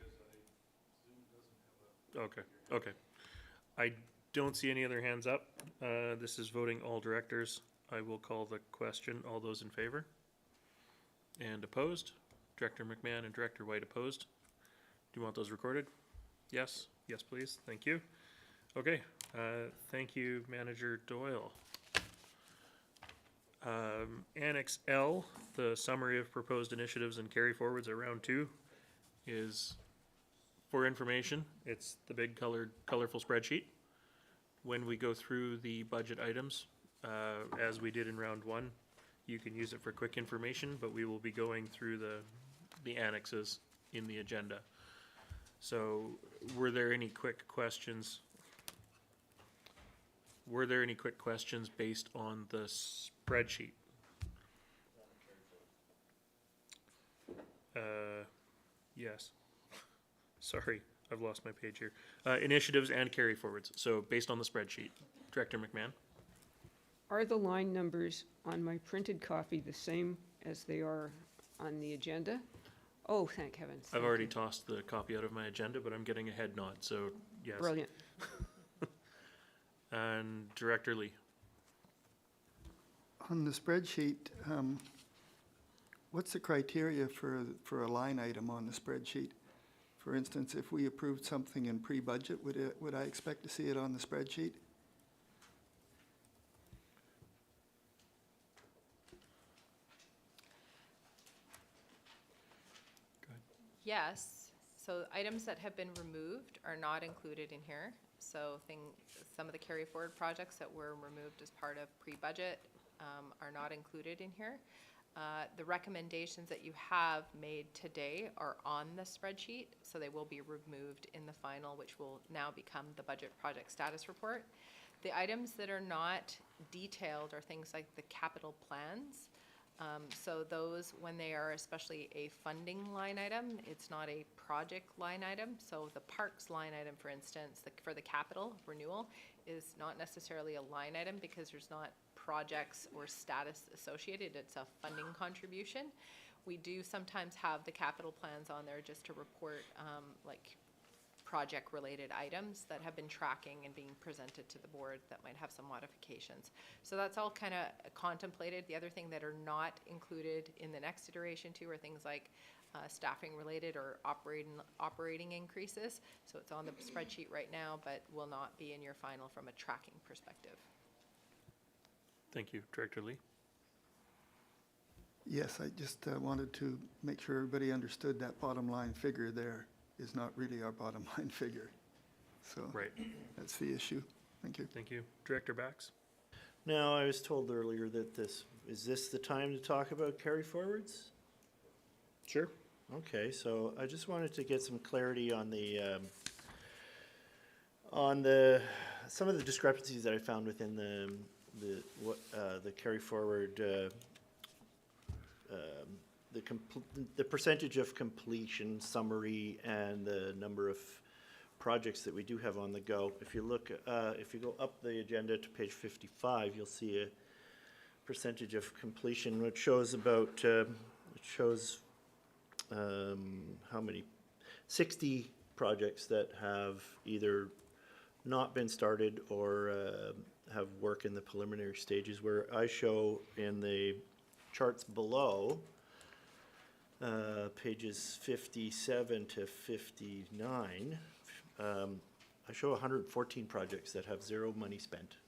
Okay, okay. I don't see any other hands up. This is voting all directors. I will call the question. All those in favor? And opposed? Director McMahon and Director White opposed. Do you want those recorded? Yes? Yes, please. Thank you. Okay, thank you, Manager Doyle. Annex L, the summary of proposed initiatives and carry forwards at round 2 is for information. It's the big colorful spreadsheet. When we go through the budget items, as we did in round 1, you can use it for quick information, but we will be going through the annexes in the agenda. So were there any quick questions? Were there any quick questions based on the spreadsheet? Yes. Sorry, I've lost my page here. Initiatives and carry forwards. So based on the spreadsheet. Director McMahon? Are the line numbers on my printed copy the same as they are on the agenda? Oh, thank heavens. I've already tossed the copy out of my agenda, but I'm getting a head nod, so yes. Brilliant. And Director Lee? On the spreadsheet, what's the criteria for a line item on the spreadsheet? For instance, if we approved something in pre-budget, would I expect to see it on the spreadsheet? Yes, so items that have been removed are not included in here. So some of the carry forward projects that were removed as part of pre-budget are not included in here. The recommendations that you have made today are on the spreadsheet, so they will be removed in the final, which will now become the budget project status report. The items that are not detailed are things like the capital plans. So those, when they are especially a funding line item, it's not a project line item. So the parks line item, for instance, for the capital renewal is not necessarily a line item because there's not projects or status associated. It's a funding contribution. We do sometimes have the capital plans on there just to report like project-related items that have been tracking and being presented to the board that might have some modifications. So that's all kind of contemplated. The other thing that are not included in the next iteration too are things like staffing-related or operating increases. So it's on the spreadsheet right now, but will not be in your final from a tracking perspective. Thank you. Director Lee? Yes, I just wanted to make sure everybody understood that bottom line figure there is not really our bottom line figure. So right. That's the issue. Thank you. Thank you. Director Bax? Now, I was told earlier that is this the time to talk about carry forwards? Sure. Okay, so I just wanted to get some clarity on some of the discrepancies that I found within the carry forward, the percentage of completion summary and the number of projects that we do have on the go. If you look, if you go up the agenda to page 55, you'll see a percentage of completion, which shows about, how many, 60 projects that have either not been started or have work in the preliminary stages, where I show in the charts below, pages 57 to 59, I show 114 projects that have zero money spent.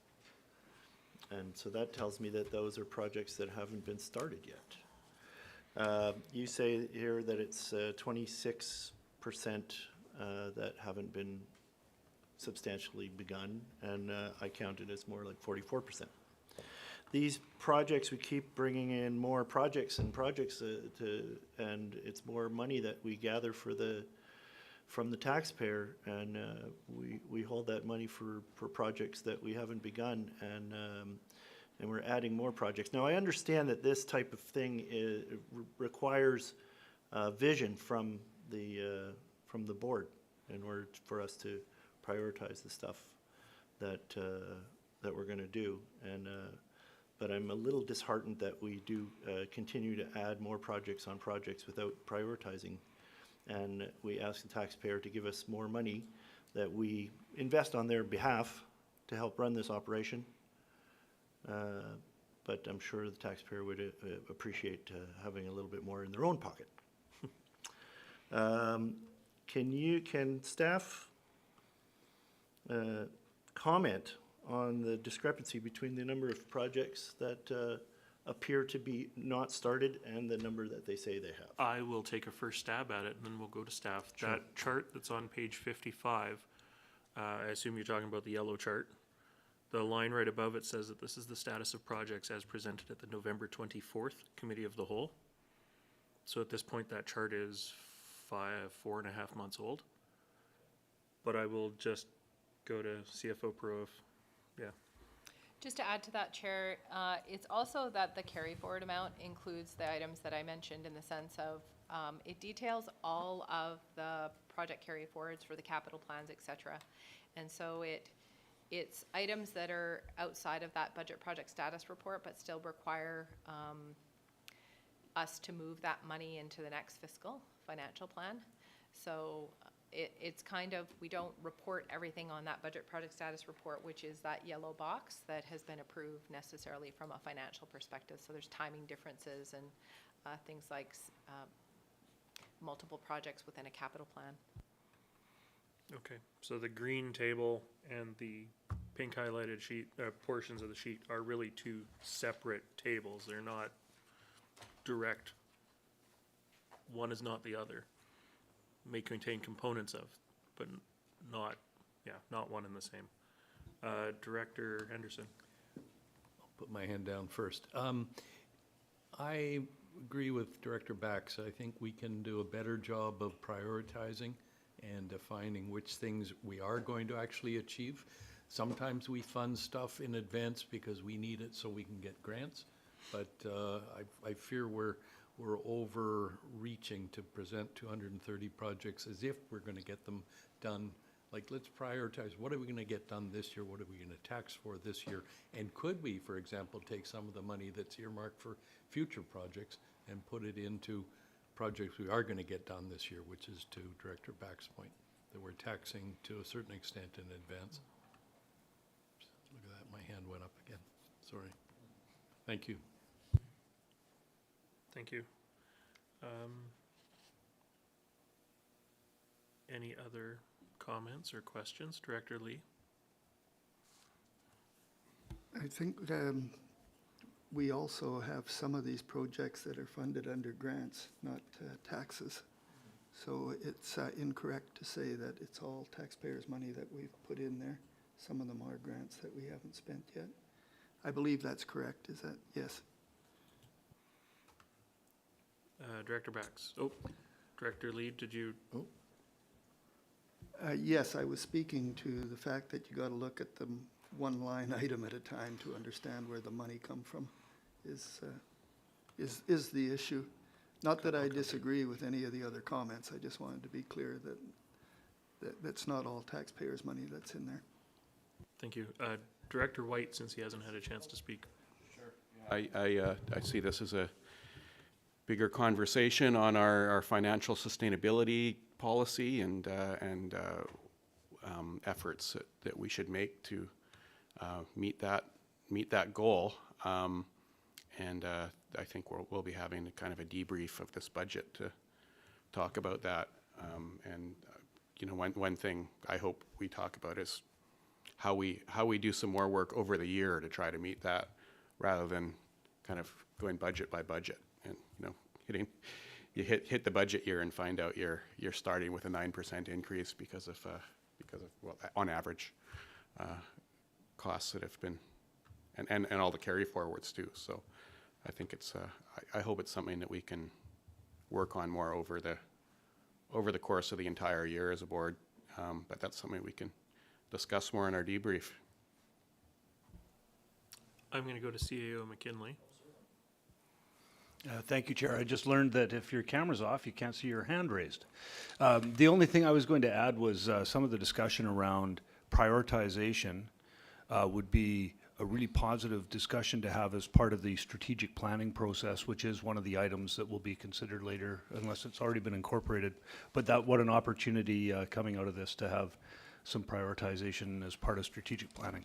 And so that tells me that those are projects that haven't been started yet. You say here that it's 26% that haven't been substantially begun, and I count it as more like 44%. These projects, we keep bringing in more projects and projects, and it's more money that we gather from the taxpayer, and we hold that money for projects that we haven't begun, and we're adding more projects. Now, I understand that this type of thing requires vision from the board in order for us to prioritize the stuff that we're going to do, and but I'm a little disheartened that we do continue to add more projects on projects without prioritizing. And we ask the taxpayer to give us more money that we invest on their behalf to help run this operation. But I'm sure the taxpayer would appreciate having a little bit more in their own pocket. Can staff comment on the discrepancy between the number of projects that appear to be not started and the number that they say they have? I will take a first stab at it, and then we'll go to staff. That chart that's on page 55, I assume you're talking about the yellow chart. The line right above it says that this is the status of projects as presented at the November 24th Committee of the Whole. So at this point, that chart is 4.5 months old. But I will just go to CFO Pro if, yeah. Just to add to that, Chair, it's also that the carry forward amount includes the items that I mentioned in the sense of it details all of the project carry forwards for the capital plans, et cetera. And so it's items that are outside of that budget project status report, but still require us to move that money into the next fiscal financial plan. So it's kind of, we don't report everything on that budget project status report, which is that yellow box that has been approved necessarily from a financial perspective. So there's timing differences and things like multiple projects within a capital plan. Okay, so the green table and the pink highlighted sheet, portions of the sheet are really two separate tables. They're not direct. One is not the other. May contain components of, but not one and the same. Director Henderson. I'll put my hand down first. I agree with Director Bax. I think we can do a better job of prioritizing and defining which things we are going to actually achieve. Sometimes we fund stuff in advance because we need it so we can get grants, but I fear we're overreaching to present 230 projects as if we're going to get them done. Like, let's prioritize, what are we going to get done this year? What are we going to tax for this year? And could we, for example, take some of the money that's earmarked for future projects and put it into projects we are going to get done this year, which is to Director Back's point, that we're taxing to a certain extent in advance. Look at that, my hand went up again. Sorry. Thank you. Thank you. Any other comments or questions? Director Lee? I think we also have some of these projects that are funded under grants, not taxes. So it's incorrect to say that it's all taxpayers' money that we've put in there. Some of them are grants that we haven't spent yet. I believe that's correct. Is that, yes? Director Bax. Oh, Director Lee, did you? Oh. Yes, I was speaking to the fact that you got to look at them one line item at a time to understand where the money come from is the issue. Not that I disagree with any of the other comments. I just wanted to be clear that that's not all taxpayers' money that's in there. Thank you. Director White, since he hasn't had a chance to speak. Sure. I see this as a bigger conversation on our financial sustainability policy and efforts that we should make to meet that goal. And I think we'll be having kind of a debrief of this budget to talk about that. And you know, one thing I hope we talk about is how we do some more work over the year to try to meet that, rather than kind of going budget by budget and, you know, hit the budget year and find out you're starting with a 9% increase because of well, on average costs that have been and all the carry forwards too. So I think it's I hope it's something that we can work on more over the course of the entire year as a board. But that's something we can discuss more in our debrief. I'm going to go to CAO McKinley. Thank you, Chair. I just learned that if your camera's off, you can't see your hand raised. The only thing I was going to add was some of the discussion around prioritization would be a really positive discussion to have as part of the strategic planning process, which is one of the items that will be considered later, unless it's already been incorporated. But what an opportunity coming out of this to have some prioritization as part of strategic planning.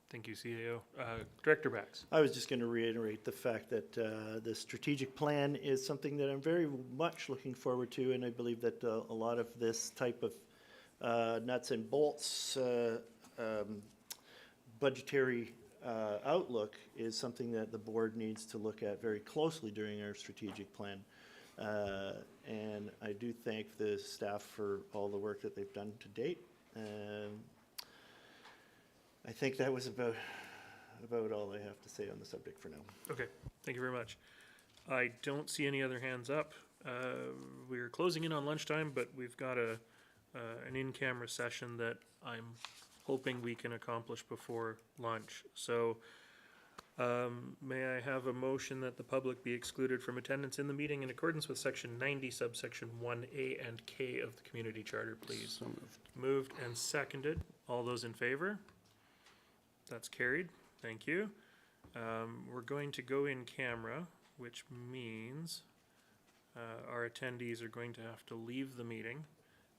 Thank you, CAO. Director Bax. I was just going to reiterate the fact that the strategic plan is something that I'm very much looking forward to, and I believe that a lot of this type of nuts and bolts budgetary outlook is something that the board needs to look at very closely during our strategic plan. And I do thank the staff for all the work that they've done to date. I think that was about all I have to say on the subject for now. Okay, thank you very much. I don't see any other hands up. We're closing in on lunchtime, but we've got an in-camera session that I'm hoping we can accomplish before lunch. So may I have a motion that the public be excluded from attendance in the meeting in accordance with section 90 subsection 1A and K of the community charter, please? So moved. Moved and seconded. All those in favor? That's carried. Thank you. We're going to go in camera, which means our attendees are going to have to leave the meeting,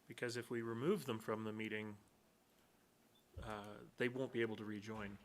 because if we remove them from the meeting, they won't be able to rejoin.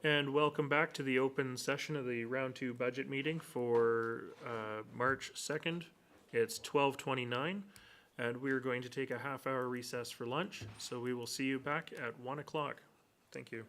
And welcome back to the open session of the Round 2 budget meeting for March 2nd. It's 12:29, and we're going to take a half-hour recess for lunch, so we will see you back at 1 o'clock. Thank you.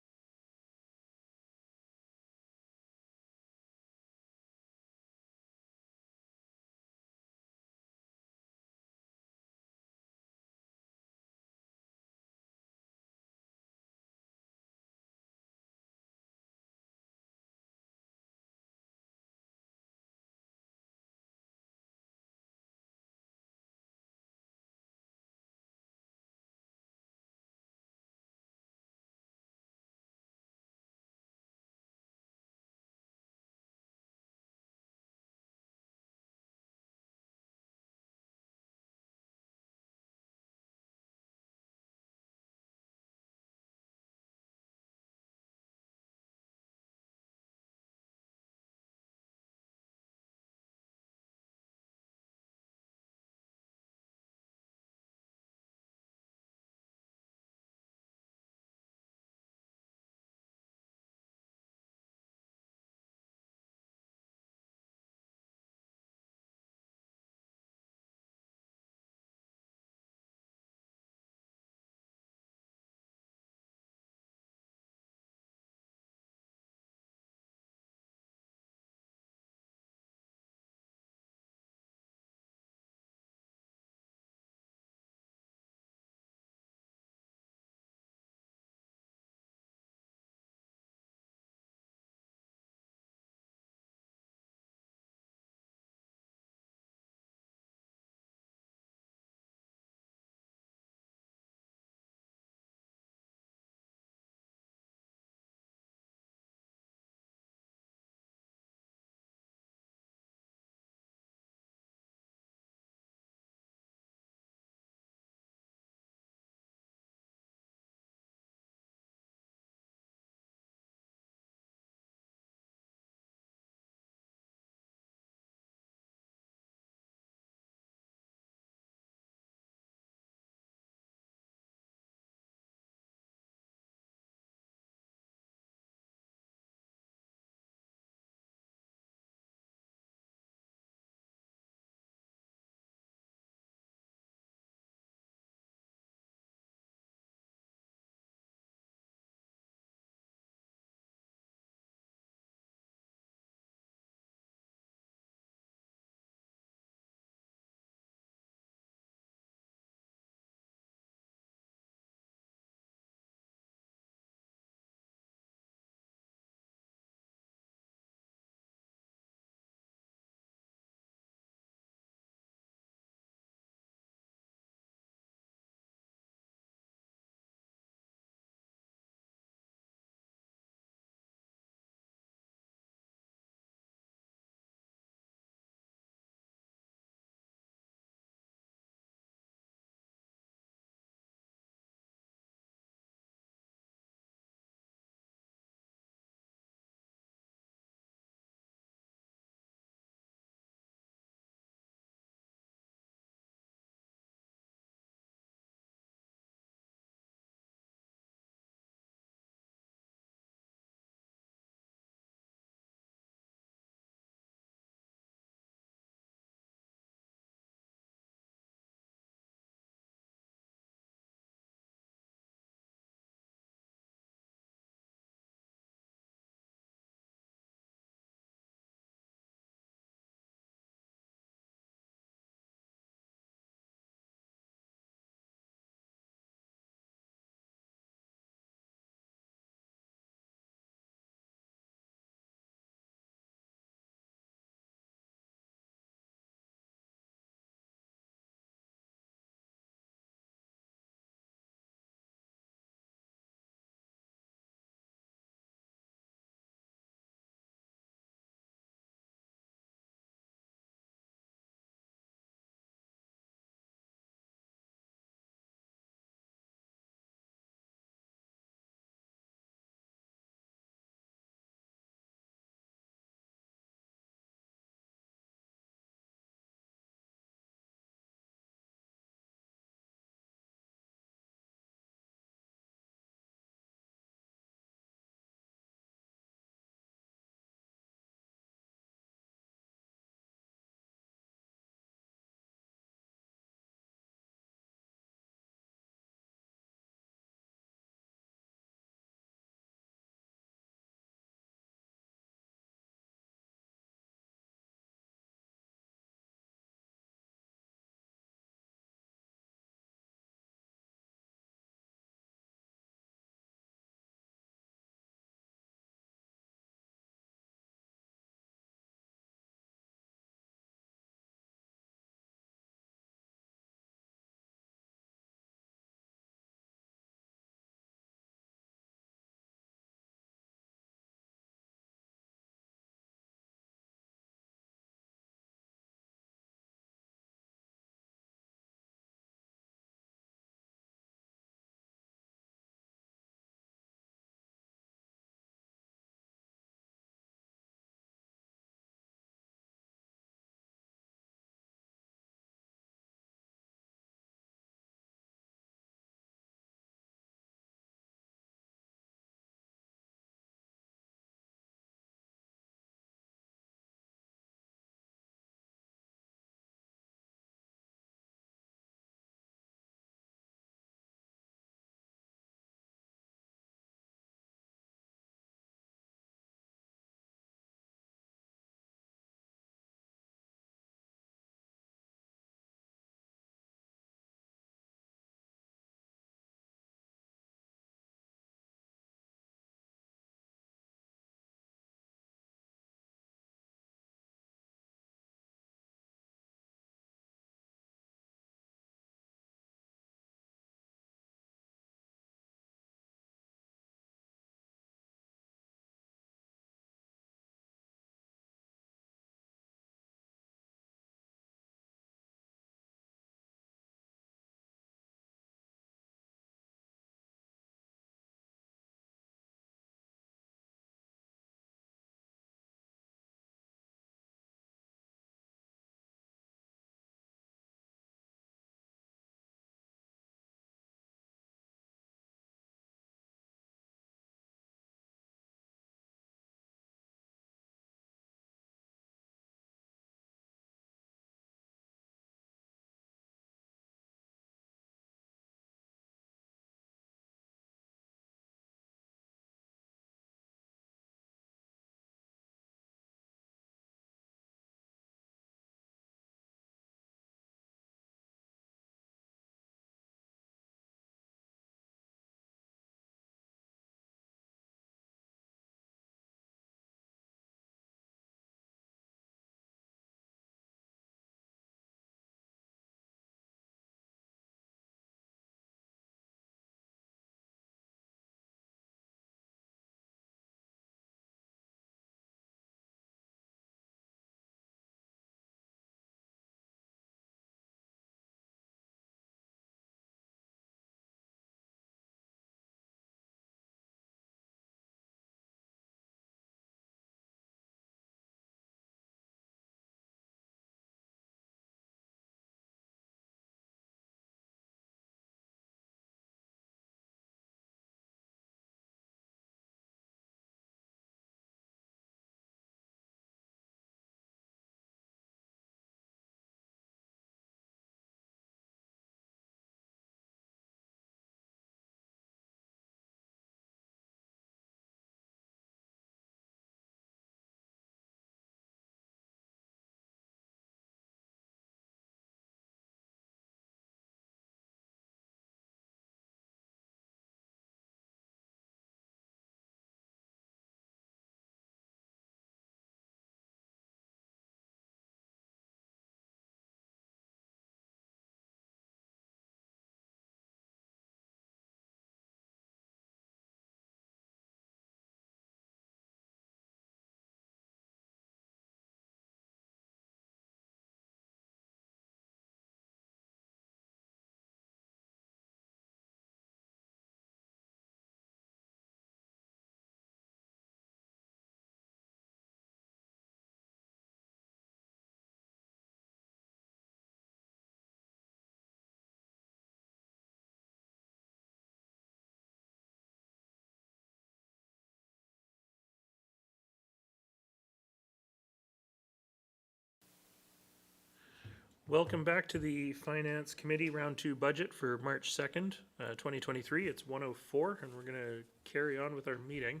Welcome back to the Finance Committee Round 2 budget for March 2nd, 2023. It's 1:04, and we're going to carry on with our meeting.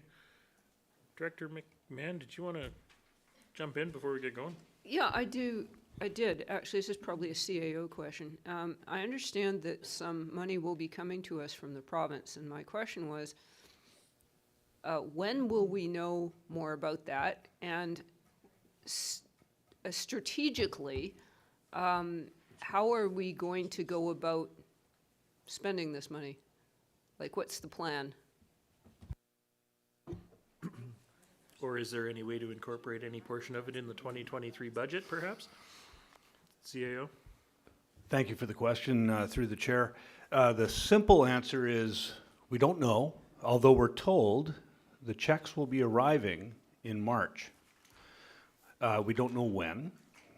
Director McMahon, did you want to jump in before we get going? Yeah, I did. Actually, this is probably a CAO question. I understand that some money will be coming to us from the province, and my question was, when will we know more about that? And strategically, how are we going to go about spending this money? Like, what's the plan? Or is there any way to incorporate any portion of it in the 2023 budget, perhaps? CAO? Thank you for the question, through the chair. The simple answer is we don't know, although we're told the checks will be arriving in March. We don't know when.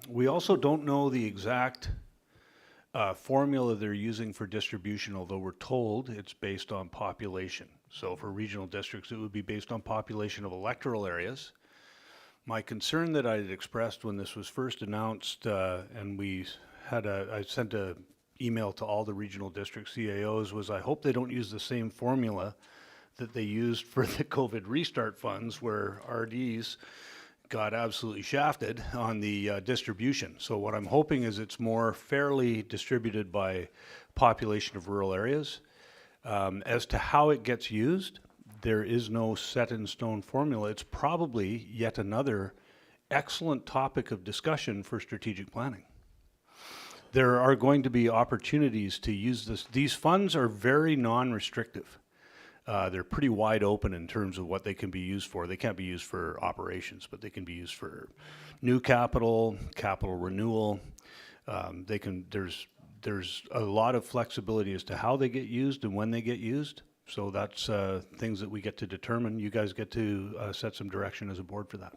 We also don't know the exact formula they're using for distribution, although we're told it's based on population. So for regional districts, it would be based on population of electoral areas. My concern that I had expressed when this was first announced, and I sent an email to all the regional district CAOs, was I hope they don't use the same formula that they used for the COVID restart funds, where RDs got absolutely shafted on the distribution. So what I'm hoping is it's more fairly distributed by population of rural areas. As to how it gets used, there is no set in stone formula. It's probably yet another excellent topic of discussion for strategic planning. There are going to be opportunities to use this. These funds are very non-restrictive. They're pretty wide open in terms of what they can be used for. They can't be used for operations, but they can be used for new capital, capital renewal. There's a lot of flexibility as to how they get used and when they get used. So that's things that we get to determine. You guys get to set some direction as a board for that.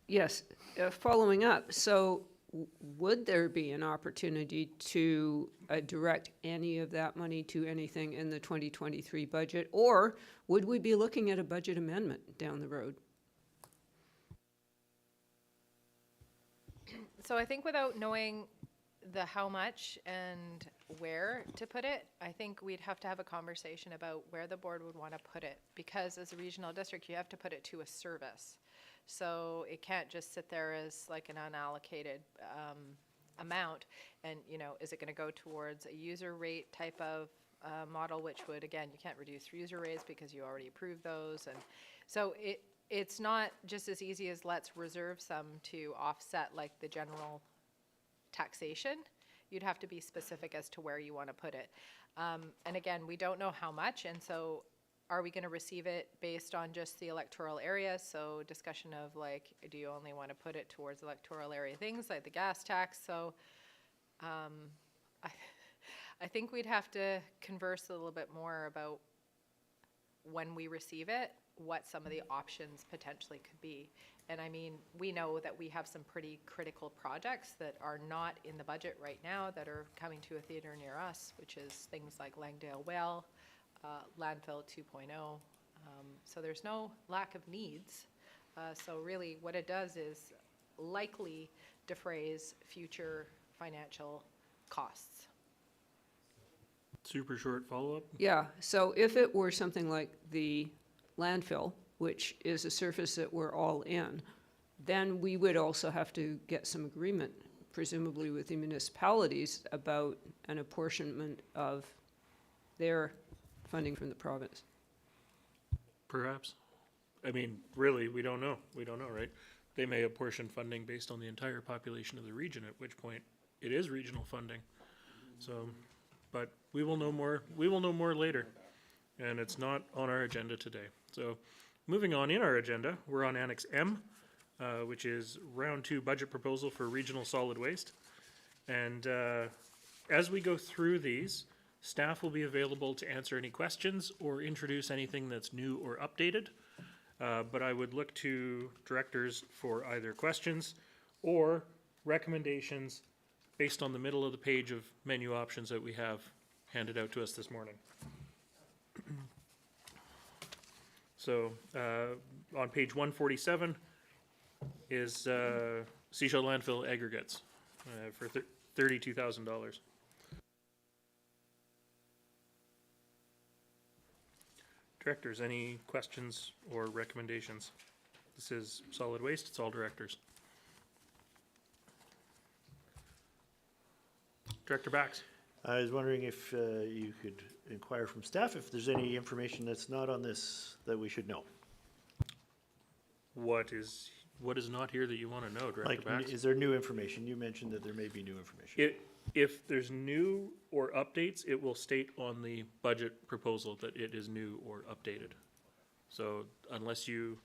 Yes, following up, so would there be an opportunity to direct any of that money to anything in the 2023 budget, or would we be looking at a budget amendment down the road? So I think without knowing the how much and where to put it, I think we'd have to have a conversation about where the board would want to put it, because as a regional district, you have to put it to a service. So it can't just sit there as like an unallocated amount. And, is it going to go towards a user rate type of model, which would, again, you can't reduce user rates because you already approved those. And so it's not just as easy as let's reserve some to offset like the general taxation. You'd have to be specific as to where you want to put it. And again, we don't know how much. And so are we going to receive it based on just the electoral area? So discussion of like, do you only want to put it towards electoral area things like the gas tax? So I think we'd have to converse a little bit more about when we receive it, what some of the options potentially could be. And I mean, we know that we have some pretty critical projects that are not in the budget right now that are coming to a theater near us, which is things like Langdale Well, landfill 2.0. So there's no lack of needs. So really what it does is likely defrays future financial costs. Super short follow-up? Yeah, so if it were something like the landfill, which is a surface that we're all in, then we would also have to get some agreement, presumably with the municipalities, about an apportionment of their funding from the province. Perhaps. I mean, really, we don't know. We don't know, right? They may apportion funding based on the entire population of the region, at which point it is regional funding. So, but we will know more. We will know more later. And it's not on our agenda today. So moving on in our agenda, we're on Annex M, which is round 2 budget proposal for regional solid waste. And as we go through these, staff will be available to answer any questions or introduce anything that's new or updated. But I would look to directors for either questions or recommendations based on the middle of the page of menu options that we have handed out to us this morning. So on page 147 is Seashell landfill aggregates, for $32,000. Directors, any questions or recommendations? This is solid waste, it's all directors. Director Bax. I was wondering if you could inquire from staff if there's any information that's not on this that we should know. What is not here that you want to know, Director Like, Bax? is there new information? You mentioned that there may be new information. If there's new or updates, it will state on the budget proposal that it is new or updated. So unless you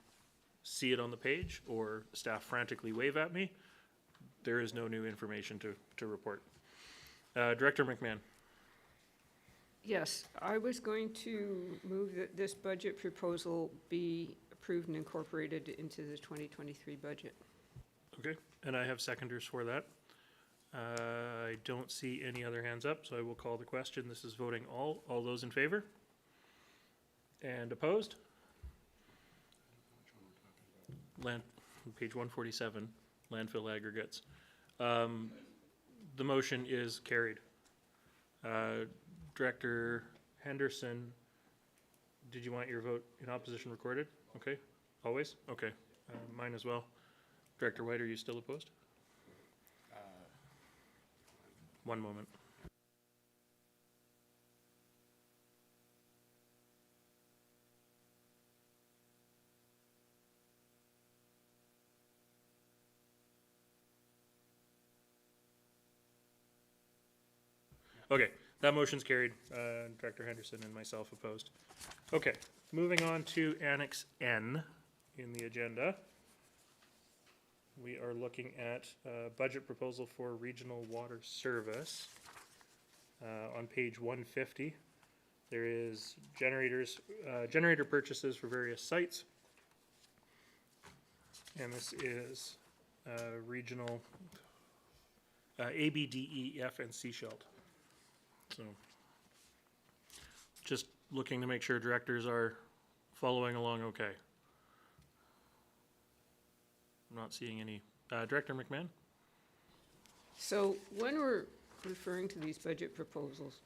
see it on the page or staff frantically wave at me, there is no new information to report. Director McMahon. Yes, I was going to move that this budget proposal be approved and incorporated into the 2023 budget. Okay, and I have seconders for that. I don't see any other hands up, so I will call the question. This is voting all those in favor? And opposed? Page 147, landfill aggregates. The motion is carried. Director Henderson, did you want your vote in opposition recorded? Okay, always? Okay, mine as well. Director White, are you still opposed? One moment. Okay, that motion's carried. Director Henderson and myself opposed. Okay, moving on to Annex N in the agenda. We are looking at budget proposal for regional water service. On page 150, there is generator purchases for various sites. And this is regional A, B, D, E, F, and C Shelt. So just looking to make sure directors are following along okay. I'm not seeing any. Director McMahon? So when we're referring to these budget proposals,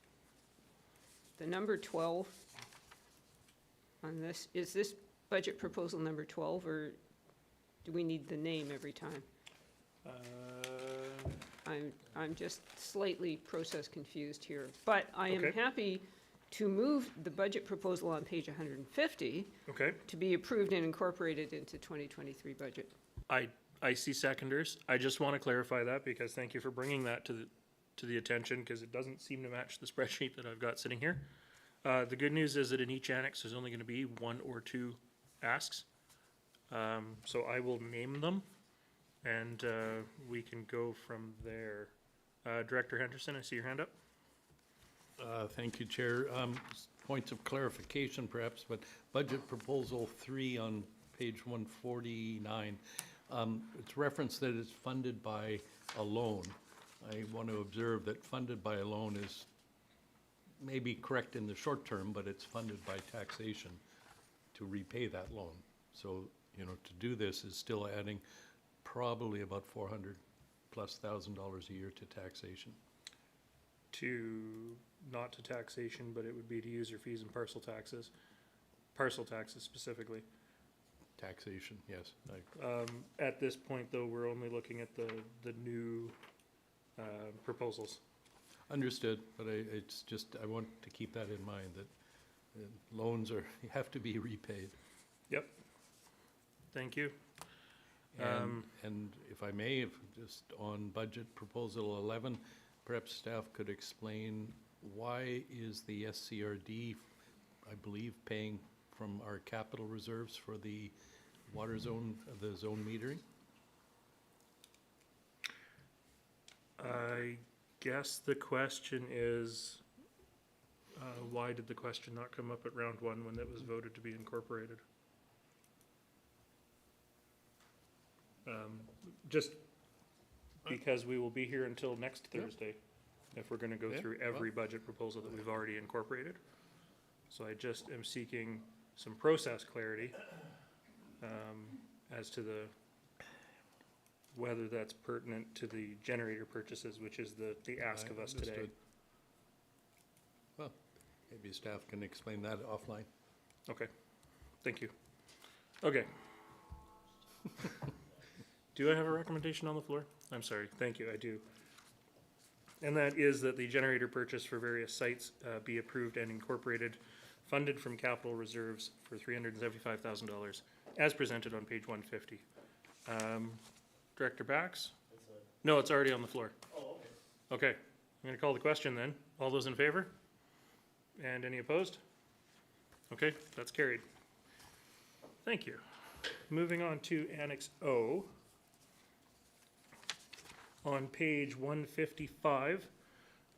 the number 12 on this, is this budget proposal number 12, or do we need the name every time? I'm just slightly process confused here, but I am Okay. happy to move the budget proposal on page 150 Okay. to be approved and incorporated into 2023 budget. I see seconders. I just want to clarify that because thank you for bringing that to the attention because it doesn't seem to match the spreadsheet that I've got sitting here. The good news is that in each annex, there's only going to be one or two asks. So I will name them and we can go from there. Director Henderson, I see your hand up. Thank you, Chair. Points of clarification perhaps, but budget proposal 3 on page 149, it's referenced that it's funded by a loan. I want to observe that funded by a loan is maybe correct in the short term, but it's funded by taxation to repay that loan. So, you know, to do this is still adding probably about $400,000+ a year to taxation. Not to taxation, but it would be to user fees and parcel taxes specifically. Taxation, yes. At this point, though, we're only looking at the new proposals. Understood, but it's just, I want to keep that in mind, that loans have to be repaid. Yep. Thank you. And if I may, just on budget proposal 11, perhaps staff could explain why is the SCRD, I believe, paying from our capital reserves for the water zone, the zone metering? I guess the question is, why did the question not come up at round one when it was voted to be incorporated? Just because we will be here until next Thursday if we're going to go through every budget proposal that we've already incorporated. So I just am seeking some process clarity as to whether that's pertinent to the generator purchases, which is the ask of us today. Understood. Well, maybe staff can explain that offline. Okay, thank you. Okay. Do I have a recommendation on the floor? I'm sorry, thank you, I do. And that is that the generator purchase for various sites be approved and incorporated, funded from capital reserves for $375,000, as presented on page 150. Director Bax? No, it's already on the floor. Oh, okay. Okay, I'm gonna call the question then. All those in favor? And any opposed? Okay, that's carried. Thank you. Moving on to Annex O. On page 155,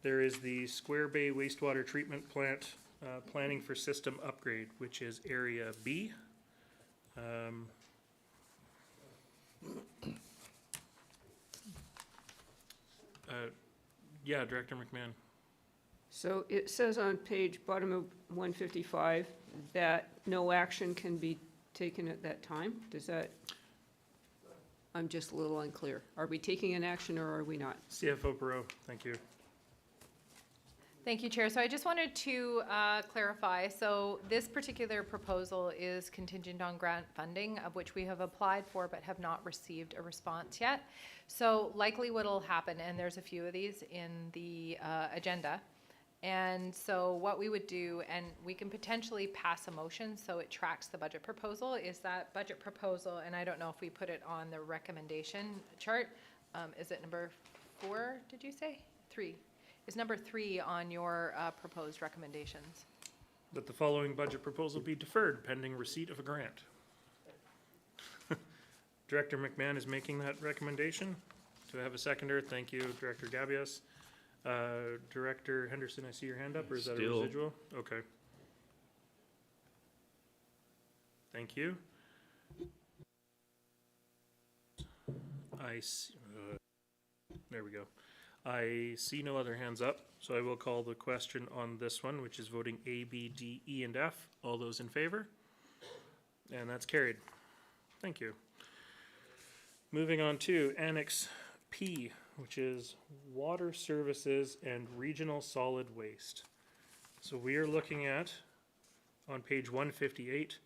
there is the Square Bay wastewater treatment plant planning for system upgrade, which is Area B. Yeah, Director McMahon. So it says on bottom of 155, that no action can be taken at that time. Does that, I'm just a little unclear. Are we taking an action or are we not? CFO Perot, thank you. Thank you, Chair. So I just wanted to clarify. So this particular proposal is contingent on grant funding, of which we have applied for but have not received a response yet. So likely what will happen, and there's a few of these in the agenda, and so what we would do, and we can potentially pass a motion so it tracks the budget proposal, is that budget proposal, and I don't know if we put it on the recommendation chart. Is it number 4, did you say? 3. Is number 3 on your proposed recommendations? That the following budget proposal be deferred pending receipt of a grant. Director McMahon is making that recommendation. Do I have a seconder? Thank you, Director Gabias. Director Henderson, I see your hand up, or is that a Still. residual? Okay. Thank you. There we go. I see no other hands up, so I will call the question on this one, which is voting A, B, D, E, and F. All those in favor? And that's carried. Thank you. Moving on to Annex P, which is Water Services and Regional Solid Waste. So we are looking at, on page 158,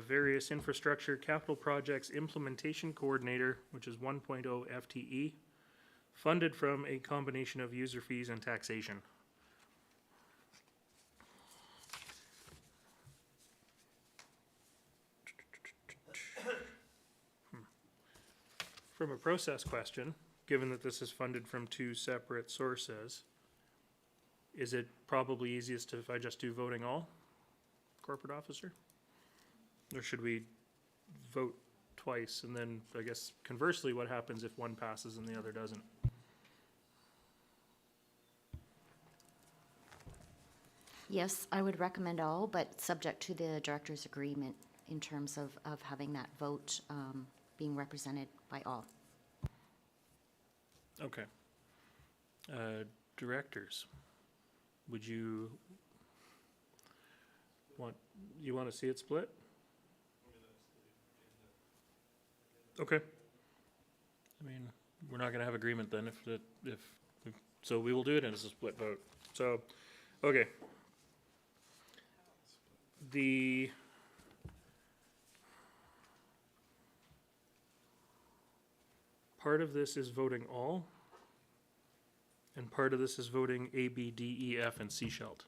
various infrastructure capital projects implementation coordinator, which is 1.0 FTE, funded from a combination of user fees and taxation. From a process question, given that this is funded from 2 separate sources, is it probably easiest if I just do voting all, corporate officer? Or should we vote twice, and then I guess conversely, what happens if one passes and the other doesn't? Yes, I would recommend all, but subject to the director's agreement in terms of having that vote being represented by all. Okay. Directors, would you want to see it split? Okay. I mean, we're not gonna have agreement then if so we will do it as a split vote. So, okay. The part of this is voting all, and part of this is voting A, B, D, E, F, and C shalt.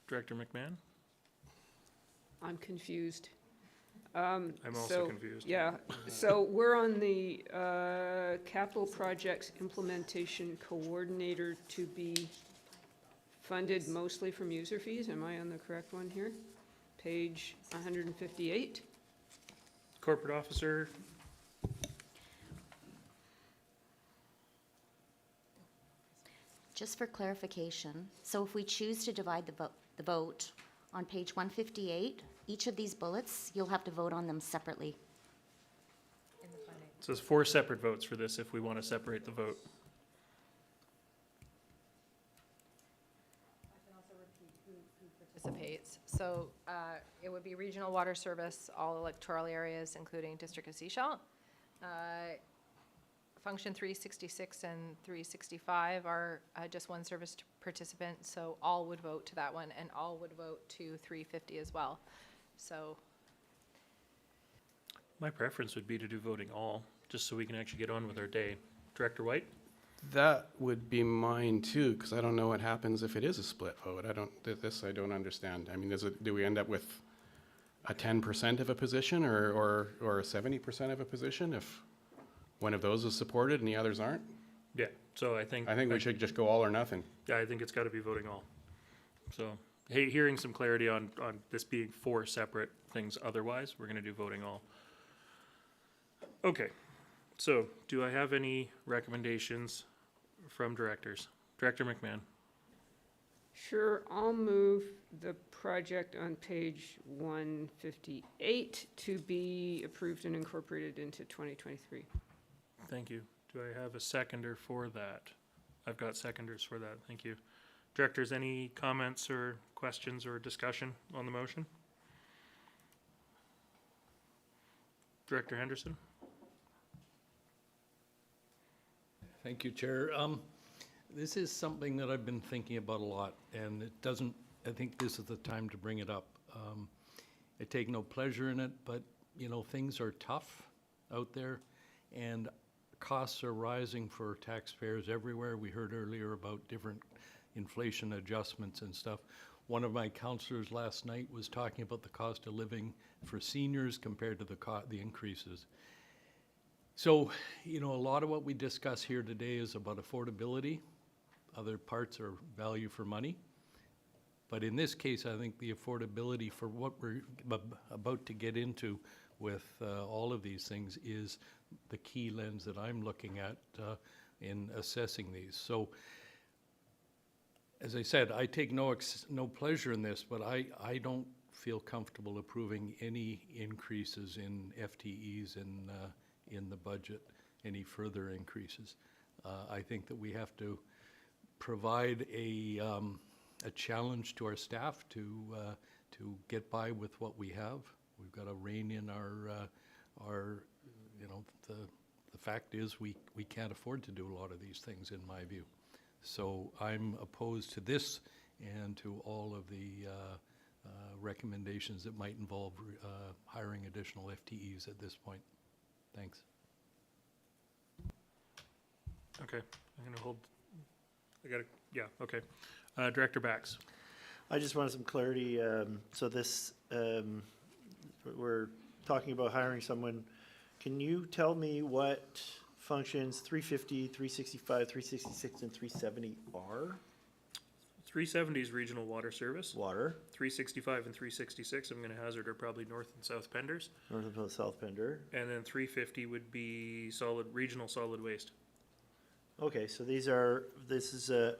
Director McMahon? I'm confused. I'm also confused. Yeah, so we're on the capital projects implementation coordinator to be funded mostly from user fees. Am I on the correct one here? Page 158. Corporate officer, Just for clarification, so if we choose to divide the vote on page 158, each of these bullets, you'll have to vote on them separately. so it's 4 separate votes for this if we want to separate the vote. Participates. So it would be regional water service, all electoral areas, including District of Sechelt. Function 366 and 365 are just one service participant, so all would vote to that one, and all would vote to 350 as well. So My preference would be to do voting all, just so we can actually get on with our day. Director White? That would be mine too, because I don't know what happens if it is a split vote. I don't understand. I mean, do we end up with a 10% of a position or a 70% of a position if one of those is supported and the others aren't? Yeah, so I think we should just go all or nothing. Yeah, I think it's got to be voting all. So, hey, hearing some clarity on this being 4 separate things otherwise, we're going to do voting all. Okay, so do I have any recommendations from directors? Director McMahon? Sure, I'll move the project on page 158 to be approved and incorporated into 2023. Thank you. Do I have a seconder for that? I've got seconders for that. Thank you. Directors, any comments or questions or discussion on the motion? Director Henderson? Thank you, Chair. This is something that I've been thinking about a lot, and I think this is the time to bring it up. I take no pleasure in it, but, things are tough out there, and costs are rising for taxpayers everywhere. We heard earlier about different inflation adjustments and stuff. One of my counselors last night was talking about the cost of living for seniors compared to the increases. So, a lot of what we discuss here today is about affordability. Other parts are value for money. But in this case, I think the affordability for what we're about to get into with all of these things is the key lens that I'm looking at in assessing these. So, as I said, I take no pleasure in this, but I don't feel comfortable approving any increases in FTEs in the budget, any further increases. I think that we have to provide a challenge to our staff to get by with what we have. We've got to rein in the fact is we can't afford to do a lot of these things, in my view. So I'm opposed to this and to all of the recommendations that might involve hiring additional FTEs at this point. Thanks. Okay, I'm going to hold. Okay. Director Bax. I just wanted some clarity. So this, we're talking about hiring someone. Can you tell me what functions 350, 365, 366, and 370 are? 370 is regional water service. Water. 365 and 366, I'm going to hazard, are probably north and south Penders. North and south Pender. And then 350 would be regional solid waste. Okay, so this is a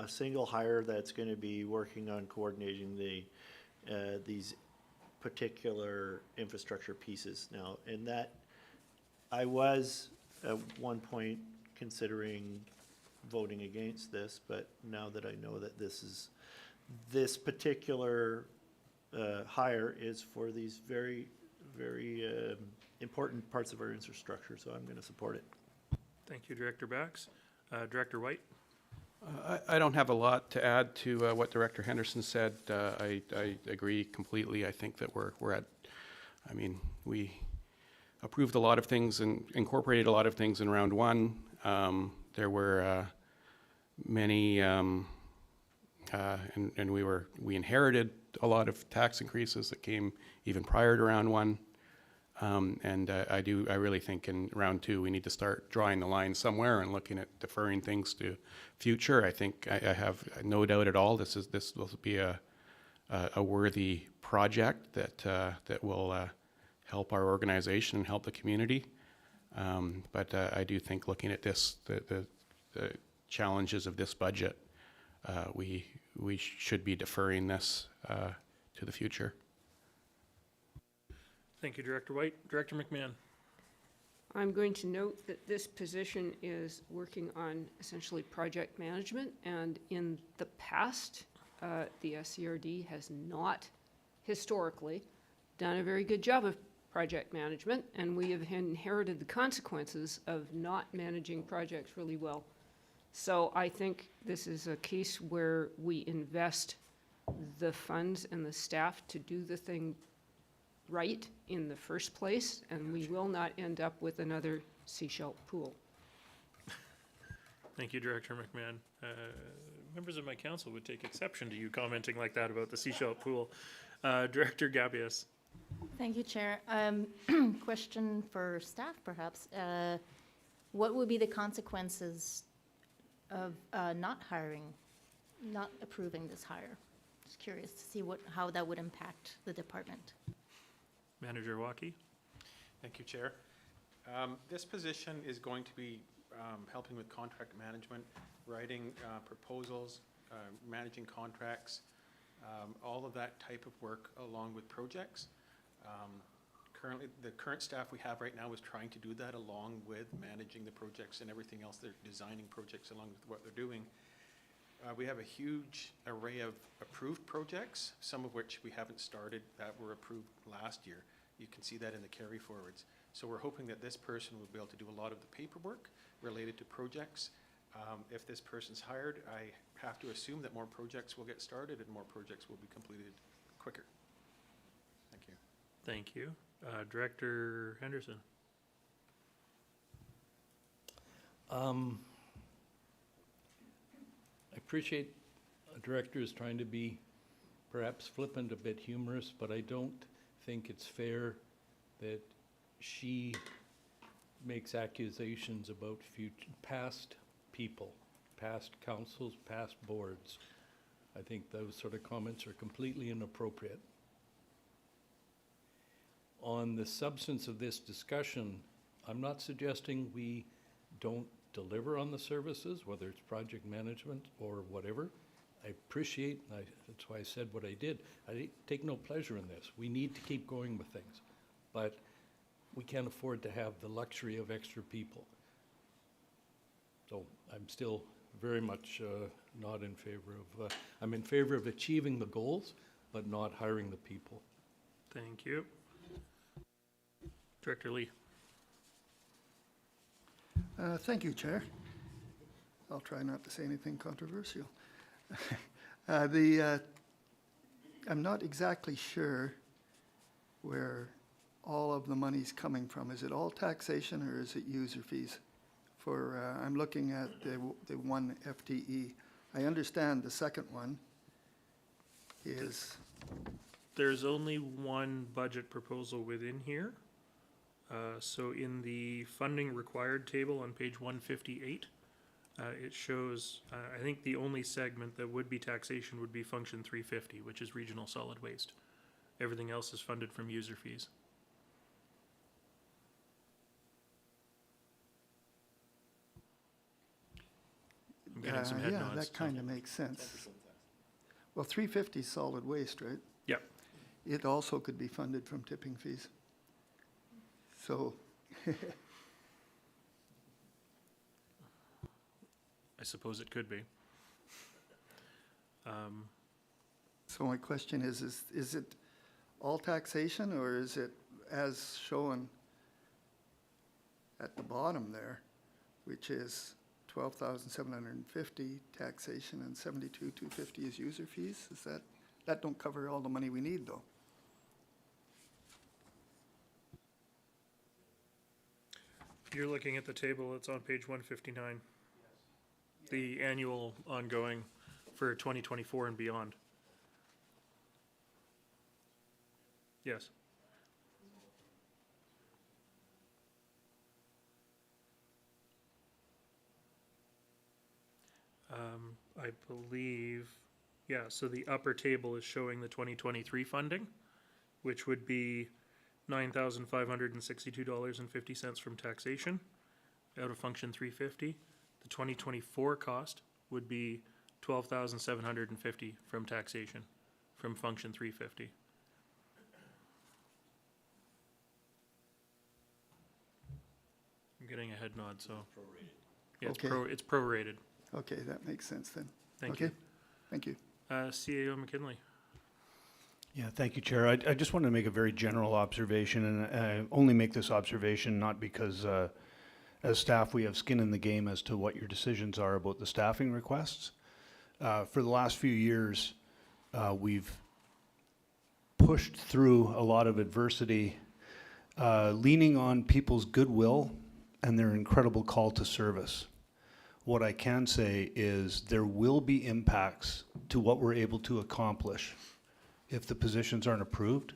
single hire that's going to be working on coordinating these particular infrastructure pieces now. And that, I was at one point considering voting against this, but now that I know that this particular hire is for these very, very important parts of our infrastructure, so I'm going to support it. Thank you, Director Bax. Director White? I don't have a lot to add to what Director Henderson said. I agree completely. I think that we approved a lot of things and incorporated a lot of things in round one. There were many, and we inherited a lot of tax increases that came even prior to round one. I really think in round two we need to start drawing the line somewhere and looking at deferring things to future. I think I have no doubt at all this will be a worthy project that will help our organization and help the community. But I do think looking at this, the challenges of this budget, we should be deferring this to the future. Thank you, Director White. Director McMahon. I'm going to note that this position is working on essentially project management, and in the past, the SCRD has not historically done a very good job of project management, and we have inherited the consequences of not managing projects really well. So I think this is a case where we invest the funds and the staff to do the thing right in the first place, and we will not end up with another seashell pool. Thank you, Director McMahon. Members of my council would take exception to you commenting like that about the seashell pool. Director Gabius. Thank you, Chair. Question for staff, perhaps. What would be the consequences of not approving this hire? Just curious to see how that would impact the department. Manager Waukee. Thank you, Chair. This position is going to be helping with contract management, writing proposals, managing contracts, all of that type of work along with projects. Currently, the current staff we have right now is trying to do that along with managing the projects and everything else. They're designing projects along with what they're doing. We have a huge array of approved projects, some of which we haven't started that were approved last year. You can see that in the carry forwards. So we're hoping that this person will be able to do a lot of the paperwork related to projects. If this person's hired, I have to assume that more projects will get started and more projects will be completed quicker. Thank you. Thank you. Director Henderson. I appreciate a director is trying to be perhaps flippant, a bit humorous, but I don't think it's fair that she makes accusations about past people, past councils, past boards. I think those sort of comments are completely inappropriate. On the substance of this discussion, I'm not suggesting we don't deliver on the services, whether it's project management or whatever. I appreciate, that's why I said what I did. I take no pleasure in this. We need to keep going with things, but we can't afford to have the luxury of extra people. So I'm still very much not in favor of, I'm in favor of achieving the goals, but not hiring the people. Thank you. Director Lee. Thank you, Chair. I'll try not to say anything controversial. I'm not exactly sure where all of the money's coming from. Is it all taxation or is it user fees? I'm looking at the one FTE. I understand the second one is... There's only one budget proposal within here. So in the funding required table on page 158, it shows, I think the only segment that would be taxation would be function 350, which is regional solid waste. Everything else is funded from user fees. I'm getting some head nods. Yeah, that kind of makes sense. Well, 350 is solid waste, right? Yep. It also could be funded from tipping fees. So, I suppose it could be. so my question is it all taxation or is it as shown at the bottom there, which is 12,750 taxation and 72,250 is user fees? Is that don't cover all the money we need though? You're looking at the table, it's on page 159. The annual ongoing for 2024 and beyond. Yes. I believe, yeah, so the upper table is showing the 2023 funding, which would be $9,562.50 from taxation out of function 350. The 2024 cost would be $12,750 from taxation from function 350. I'm getting a head nod, so. Yeah, Okay. it's prorated. Okay, that makes sense then. Thank Okay, you. thank you. CAO McKinley. Yeah, thank you, Chair. I just wanted to make a very general observation, and I only make this observation not because as staff we have skin in the game as to what your decisions are about the staffing requests. For the last few years, we've pushed through a lot of adversity, leaning on people's goodwill and their incredible call to service. What I can say is there will be impacts to what we're able to accomplish if the positions aren't approved.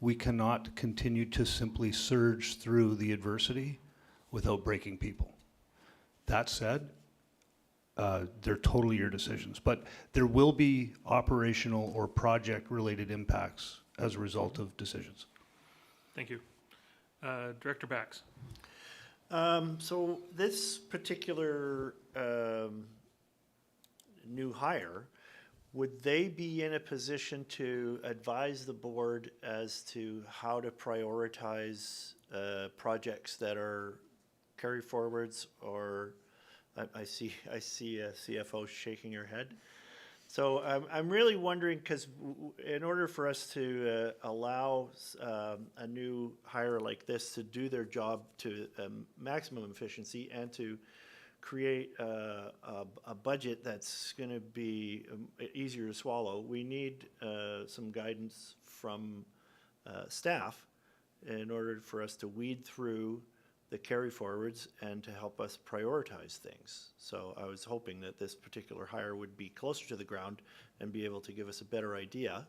We cannot continue to simply surge through the adversity without breaking people. That said, they're totally your decisions, but there will be operational or project-related impacts as a result of decisions. Thank you. Director Bax. So this particular new hire, would they be in a position to advise the board as to how to prioritize projects that are carry forwards, or I see a CFO shaking her head. So I'm really wondering, because in order for us to allow a new hire like this to do their job to maximum efficiency and to create a budget that's going to be easier to swallow, we need some guidance from staff in order for us to weed through the carry forwards and to help us prioritize things. So I was hoping that this particular hire would be closer to the ground and be able to give us a better idea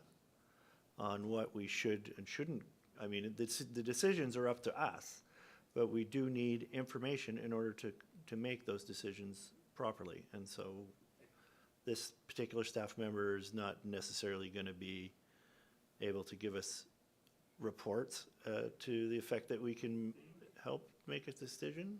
on what we should and shouldn't. I mean, the decisions are up to us, but we do need information in order to make those decisions properly. And so this particular staff member is not necessarily going to be able to give us reports to the effect that we can help make a decision.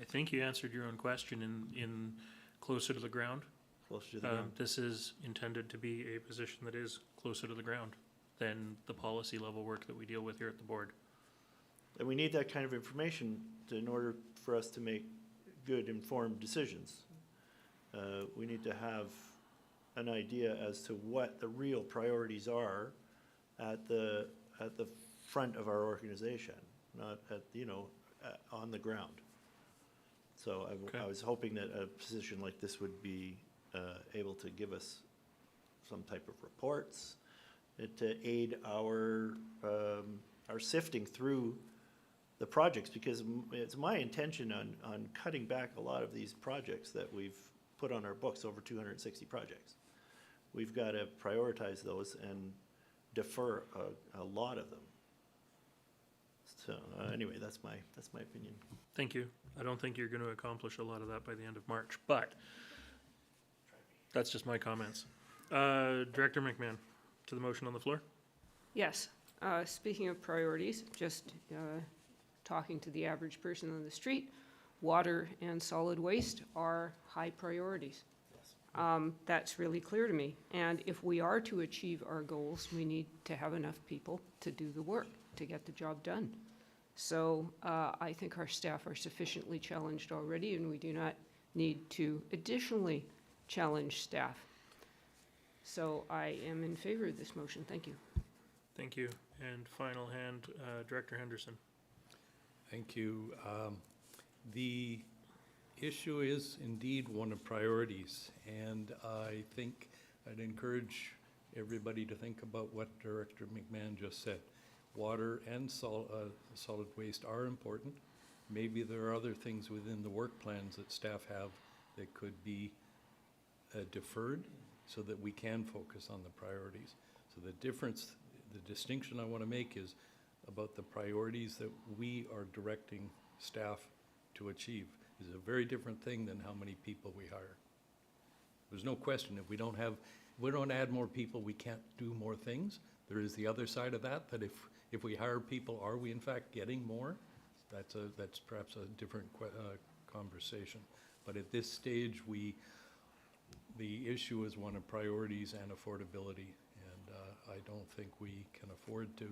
I think you answered your own question in closer to the ground. Closer to the ground. This is intended to be a position that is closer to the ground than the policy level work that we deal with here at the board. And we need that kind of information in order for us to make good, informed decisions. We need to have an idea as to what the real priorities are at the front of our organization, not at, on the ground. So I was hoping that a position like this would be able to give us some type of reports to aid our sifting through the projects, because it's my intention on cutting back a lot of these projects that we've put on our books, over 260 projects. We've got to prioritize those and defer a lot of them. So anyway, that's my opinion. Thank you. I don't think you're going to accomplish a lot of that by the end of March, but that's just my comments. Director McMahon, to the motion on the floor. Yes. Speaking of priorities, just talking to the average person on the street, water and solid waste are high priorities. That's really clear to me. And if we are to achieve our goals, we need to have enough people to do the work, to get the job done. So I think our staff are sufficiently challenged already, and we do not need to additionally challenge staff. So I am in favor of this motion. Thank you. Thank you. And final hand, Director Henderson. Thank you. The issue is indeed one of priorities, and I think I'd encourage everybody to think about what Director McMahon just said. Water and solid waste are important. Maybe there are other things within the work plans that staff have that could be deferred so that we can focus on the priorities. So the distinction I want to make is about the priorities that we are directing staff to achieve. Is a very different thing than how many people we hire. There's no question if we don't add more people, we can't do more things. There is the other side of that if we hire people, are we in fact getting more? That's perhaps a different conversation. But at this stage, the issue is one of priorities and affordability, and I don't think we can afford to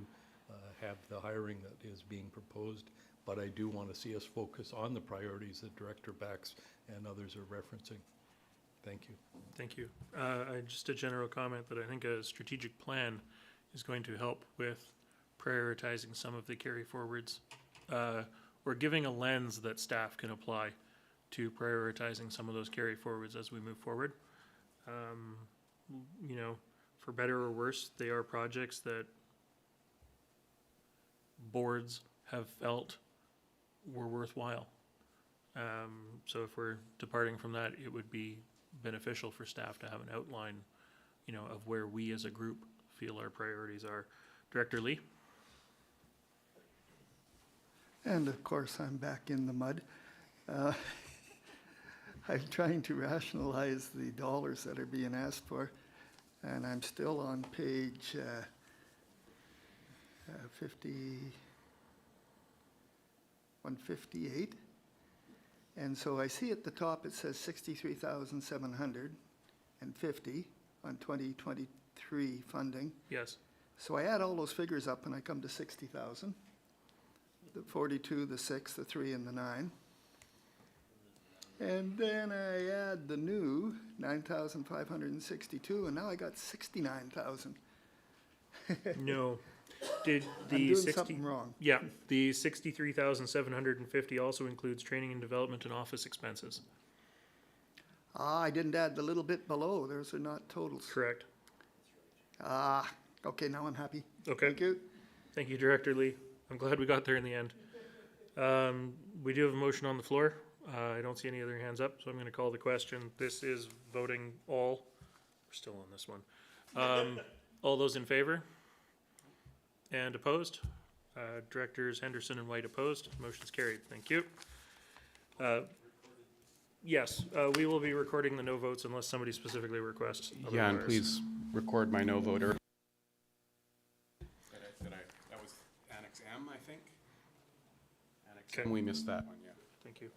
have the hiring that is being proposed. But I do want to see us focus on the priorities that Director Bax and others are referencing. Thank you. Thank you. Just a general comment that I think a strategic plan is going to help with prioritizing some of the carry forwards, or giving a lens that staff can apply to prioritizing some of those carry forwards as we move forward. You know, for better or worse, they are projects that boards have felt were worthwhile. So if we're departing from that, it would be beneficial for staff to have an outline, you know, of where we as a group feel our priorities are. Director Lee? And of course, I'm back in the mud. I'm trying to rationalize the dollars that are being asked for, and I'm still on page 158. And so I see at the top it says 63,750 on 2023 funding. Yes. So I add all those figures up and I come to 60,000. The 42, the 6, the 3, and the 9. And then I add the new 9,562, and now I got 69,000. No. Did I'm the doing 60 something wrong. Yeah, the 63,750 also includes training and development and office expenses. I didn't add the little bit below. Those are not totals. Correct. Okay, now I'm happy. Okay. Thank you. Thank you, Director Lee. I'm glad we got there in the end. We do have a motion on the floor. I don't see any other hands up, so I'm going to call the question. This is voting all. We're still on this one. All those in favor? And opposed? Directors Henderson and White opposed. Motion's carried. Thank you. Yes, we will be recording the no votes unless somebody specifically requests. Yeah, and otherwise. please record my no voter. That was Annex M, I think. Annex M, we missed that one, yeah. Thank you.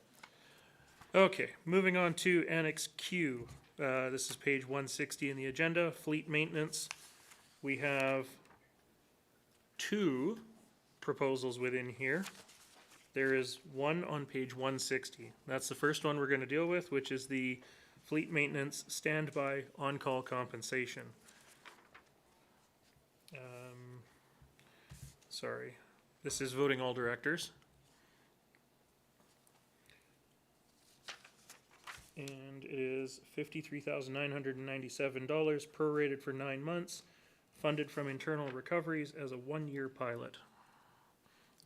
Okay, moving on to Annex Q. This is page 160 in the agenda, fleet maintenance. We have two proposals within here. There is one on page 160. That's the first one we're going to deal with, which is the fleet maintenance standby on-call compensation. Sorry, this is voting all directors. And it is $53,997 prorated for 9 months, funded from internal recoveries as a 1-year pilot.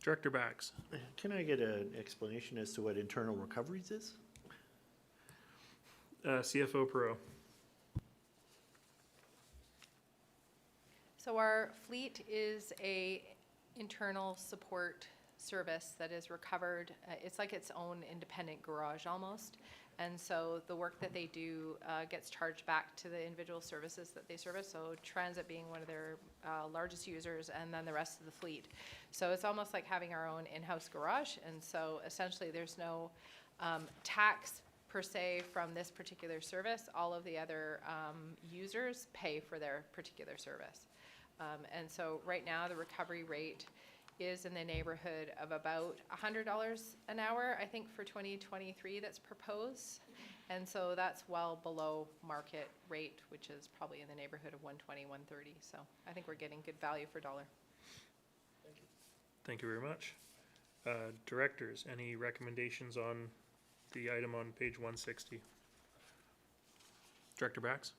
Director Bax. Can I get an explanation as to what internal recoveries is? CFO Pro. So our fleet is a internal support service that is recovered. It's like its own independent garage almost. And so the work that they do gets charged back to the individual services that they service. So transit being one of their largest users, and then the rest of the fleet. So it's almost like having our own in-house garage. And so essentially there's no tax per se from this particular service. All of the other users pay for their particular service. And so right now the recovery rate is in the neighborhood of about $100 an hour, I think, for 2023 that's proposed. And so that's well below market rate, which is probably in the neighborhood of 120, 130. So I think we're getting good value for dollar. Thank you very much. Directors, any recommendations on the item on page 160? Director Bax?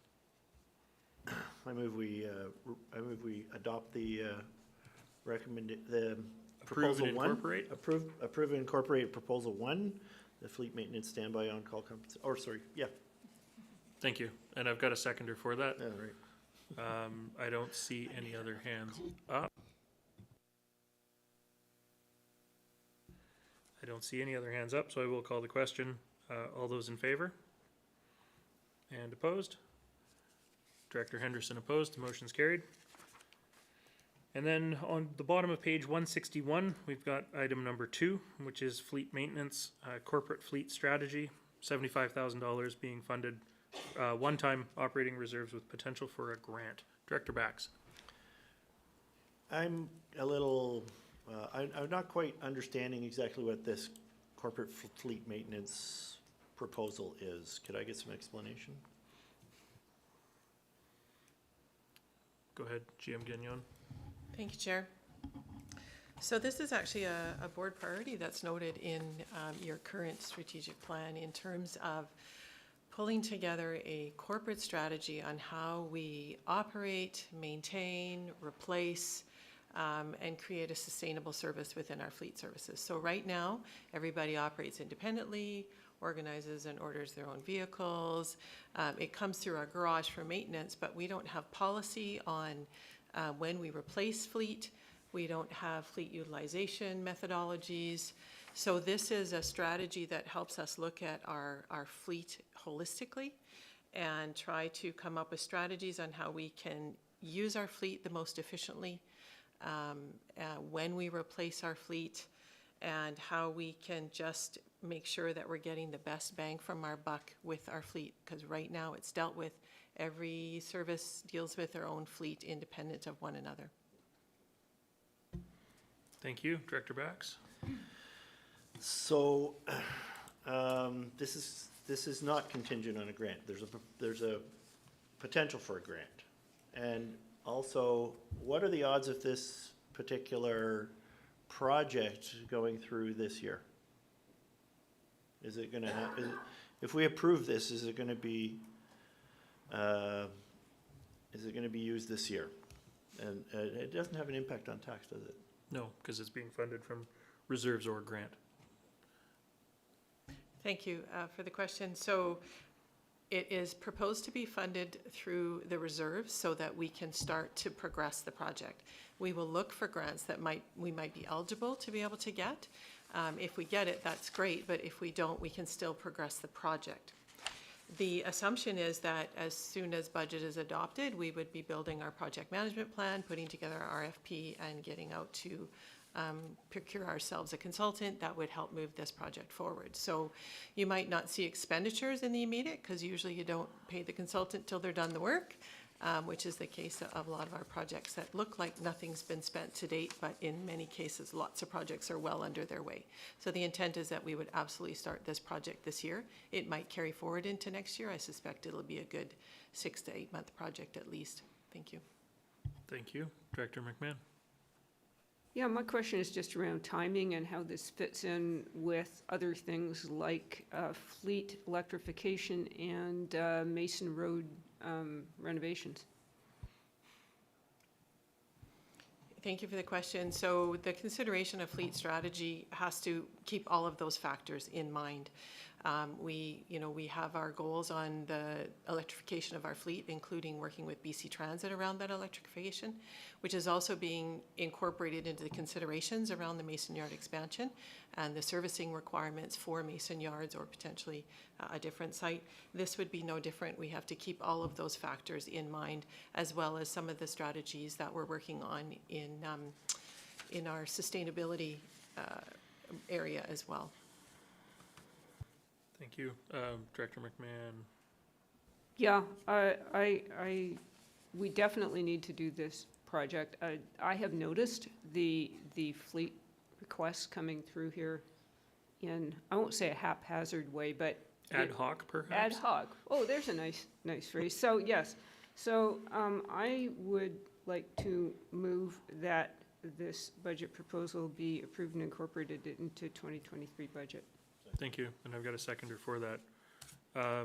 I move we adopt the proposal and one. incorporate? Approve and incorporate proposal 1, the fleet maintenance standby on-call compensation. Or sorry, yeah. Thank you. And I've got a seconder for that. Yeah, right. I don't see any other hands up. I don't see any other hands up, so I will call the question. All those in favor? And opposed? Director Henderson opposed. The motion's carried. And then on the bottom of page 161, we've got item number 2, which is fleet maintenance, corporate fleet strategy, $75,000 being funded, one-time operating reserves with potential for a grant. Director Bax. I'm a little, I'm not quite understanding exactly what this corporate fleet maintenance proposal is. Could I get some explanation? Go ahead, GM Gagnon. Thank you, Chair. So this is actually a board priority that's noted in your current strategic plan in terms of pulling together a corporate strategy on how we operate, maintain, replace, and create a sustainable service within our fleet services. So right now, everybody operates independently, organizes and orders their own vehicles. It comes through our garage for maintenance, but we don't have policy on when we replace fleet. We don't have fleet utilization methodologies. So this is a strategy that helps us look at our fleet holistically and try to come up with strategies on how we can use our fleet the most efficiently, when we replace our fleet, and how we can just make sure that we're getting the best bang from our buck with our fleet. Because right now it's dealt with, every service deals with their own fleet independent of one another. Thank you. Director Bax? So, this is not contingent on a grant. There's a potential for a grant. And also, what are the odds of this particular project going through this year? Is it gonna if we approve this, is it gonna be used this year? And it doesn't have an impact on tax, does it? No, because it's being funded from reserves or grant. Thank you for the question. So it is proposed to be funded through the reserves so that we can start to progress the project. We will look for grants that we might be eligible to be able to get. If we get it, that's great, but if we don't, we can still progress the project. The assumption is that as soon as budget is adopted, we would be building our project management plan, putting together our RFP, and getting out to procure ourselves a consultant that would help move this project forward. So you might not see expenditures in the immediate, because usually you don't pay the consultant till they're done the work, which is the case of a lot of our projects that look like nothing's been spent to date, but in many cases, lots of projects are well under their way. So the intent is that we would absolutely start this project this year. It might carry forward into next year. I suspect it'll be a good 6 to 8 month project at least. Thank you. Thank you. Director McMahon? Yeah, my question is just around timing and how this fits in with other things like fleet electrification and Mason Road renovations. Thank you for the question. So the consideration of fleet strategy has to keep all of those factors in mind. We have our goals on the electrification of our fleet, including working with BC Transit around that electrification, which is also being incorporated into the considerations around the Mason Yard expansion and the servicing requirements for Mason Yards or potentially a different site. This would be no different. We have to keep all of those factors in mind, as well as some of the strategies that we're working on in our sustainability area as well. Thank you. Director McMahon? Yeah, we definitely need to do this project. I have noticed the fleet requests coming through here in, I won't say a haphazard way, but Ad hoc, perhaps? ad hoc. Oh, there's a nice phrase. So yes, so I would like to move that this budget proposal be approved and incorporated into 2023 budget. Thank you, and I've got a seconder for that. My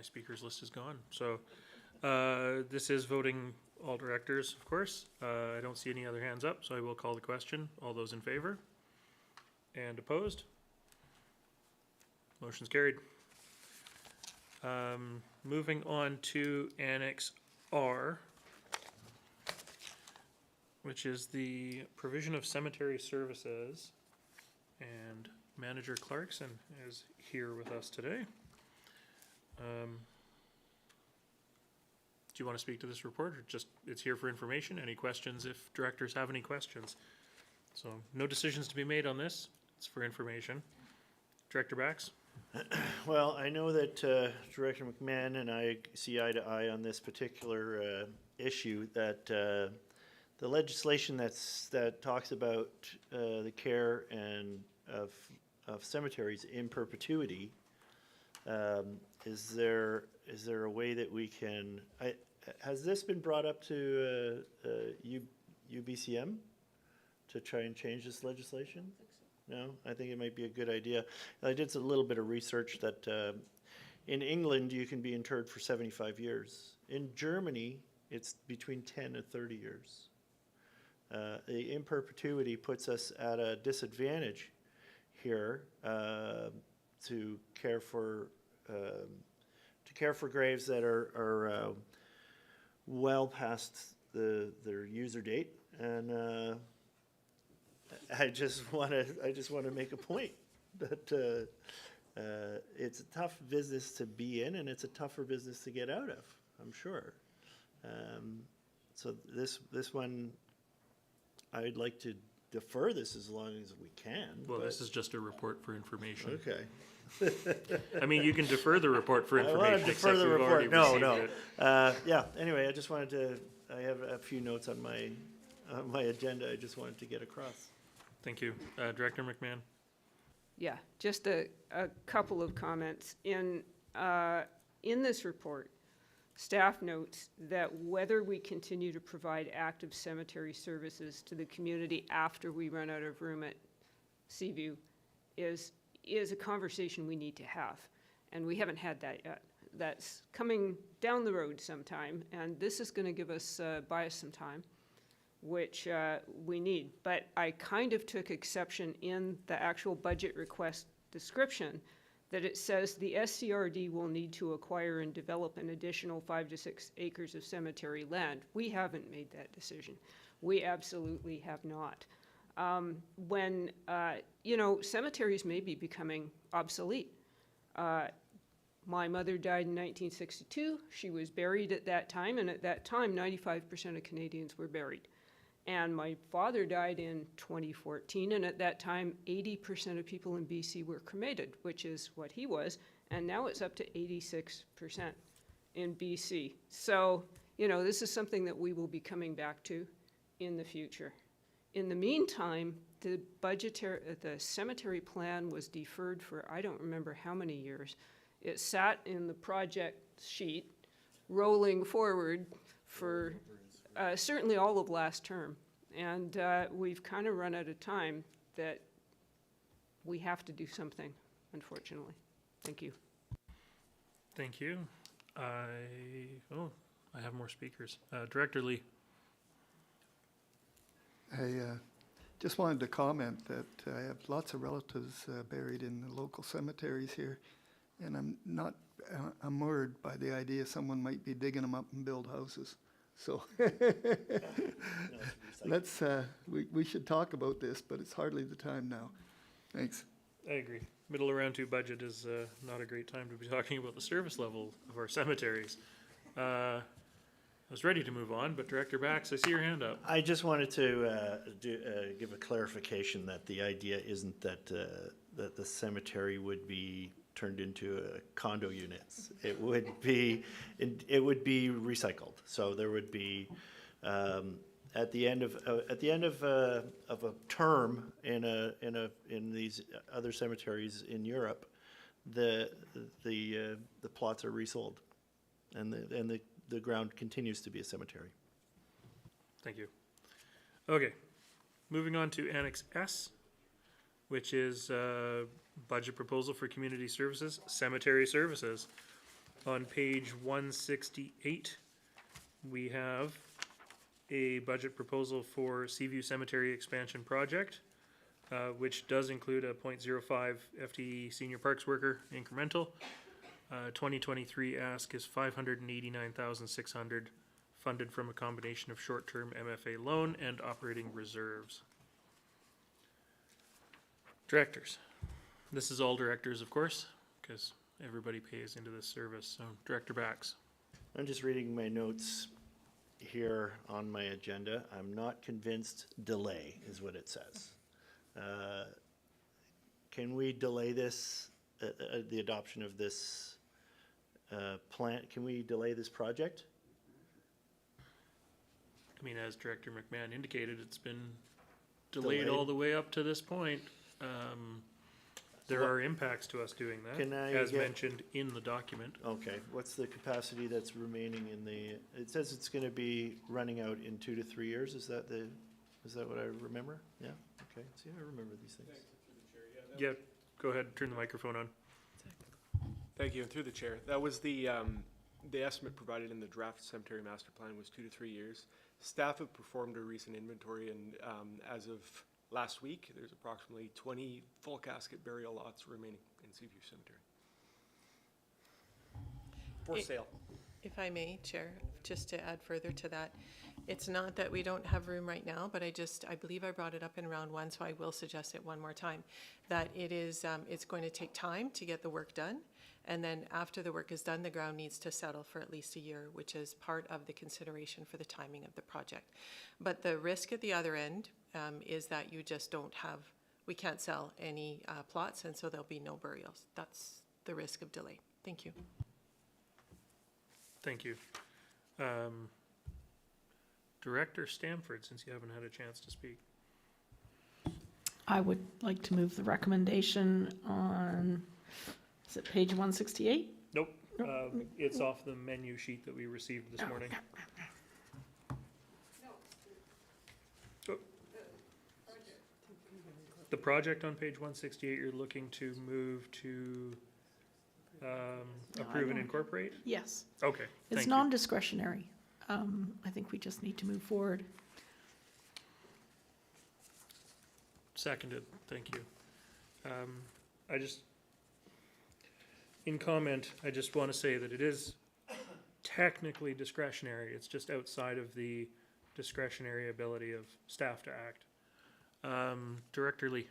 speakers list is gone, so this is voting all directors, of course. I don't see any other hands up, so I will call the question. All those in favor? And opposed? Motion's carried. Moving on to Annex R, which is the provision of cemetery services. And Manager Clarkson is here with us today. Do you want to speak to this report, or just it's here for information? Any questions if directors have any questions? So no decisions to be made on this. It's for information. Director Bax? Well, I know that Director McMahon and I see eye to eye on this particular issue, that the legislation that talks about the care and of of cemeteries in perpetuity. Is there a way that we can, has this been brought up to UBCM to try and change this legislation? No, I think it might be a good idea. I did a little bit of research that in England you can be interred for 75 years. In Germany, it's between 10 and 30 years. The in perpetuity puts us at a disadvantage here to care for graves that are well past their user date, and I just want to make a point that it's a tough business to be in, and it's a tougher business to get out of, I'm sure. So this one, I'd like to defer this as long as we can. Well, but- this is just a report for information. Okay. I mean, you can defer the report for I want information, to defer except the we've already report. No, received no. it. Yeah, anyway, I just wanted to, I have a few notes on my agenda I just wanted to get across. Thank you. Director McMahon? Yeah, just a couple of comments. In this report, staff notes that whether we continue to provide active cemetery services to the community after we run out of room at Seaview is a conversation we need to have, and we haven't had that yet. That's coming down the road sometime, and this is going to give us buy us some time, which we need. But I kind of took exception in the actual budget request description that it says the SCRD will need to acquire and develop an additional 5 to 6 acres of cemetery land. We haven't made that decision. We absolutely have not. When, cemeteries may be becoming obsolete. My mother died in 1962. She was buried at that time, and at that time, 95% of Canadians were buried. And my father died in 2014, and at that time, 80% of people in BC were cremated, which is what he was, and now it's up to 86% in BC. So, this is something that we will be coming back to in the future. In the meantime, the cemetery plan was deferred for I don't remember how many years. It sat in the project sheet, rolling forward for certainly all of last term. And we've kind of run out of time that we have to do something, unfortunately. Thank you. Thank you. I have more speakers. Director Lee. I just wanted to comment that I have lots of relatives buried in the local cemeteries here, and I'm not allured by the idea someone might be digging them up and build houses. So we should talk about this, but it's hardly the time now. Thanks. I agree. Middle of round two budget is not a great time to be talking about the service level of our cemeteries. I was ready to move on, but Director Bax, I see your hand up. I just wanted to give a clarification that the idea isn't that the cemetery would be turned into condo units. It would be recycled. So there would be at the end of a term in these other cemeteries in Europe, the plots are resold, and the ground continues to be a cemetery. Thank you. Okay, moving on to Annex S, which is budget proposal for community services, cemetery services. On page 168, we have a budget proposal for Seaview Cemetery Expansion Project, which does include a 0.05 FTE senior parks worker incremental. 2023 ask is $589,600, funded from a combination of short-term MFA loan and operating reserves. Directors. This is all directors, of course, because everybody pays into this service. So, Director Bax. I'm just reading my notes here on my agenda. I'm not convinced delay is what it says. Can we delay this, the adoption of this plan? Can we delay this project? I mean, as Director McMahon indicated, it's been delayed all the way up to this point. There are impacts to us doing that, Can I as get- mentioned in the document. Okay, what's the capacity that's remaining in the, it says it's gonna be running out in 2 to 3 years, is that what I remember? Yeah, okay, see, I remember these things. Yeah, go ahead, turn the microphone on. Thank you, and through the chair. That was the estimate provided in the draft cemetery master plan was 2 to 3 years. Staff have performed a recent inventory, and as of last week, there's approximately 20 full casket burial lots remaining in Seaview Cemetery for sale. If I may, Chair, just to add further to that, it's not that we don't have room right now, but I believe I brought it up in round one, so I will suggest it one more time, that it is, it's going to take time to get the work done. And then after the work is done, the ground needs to settle for at least a year, which is part of the consideration for the timing of the project. But the risk at the other end is that you just don't have, we can't sell any plots, and so there'll be no burials. That's the risk of delay. Thank you. Thank you. Director Stamford, since you haven't had a chance to speak. I would like to move the recommendation on, is it page 168? Nope, it's off the menu sheet that we received this morning. Oh. The project on page 168, you're looking to move to approve and incorporate? Yes. Okay, It's thank you. non-discretionary. I think we just need to move forward. Seconded, thank you. In comment, I just want to say that it is technically discretionary. It's just outside of the discretionary ability of staff to act. Director Lee.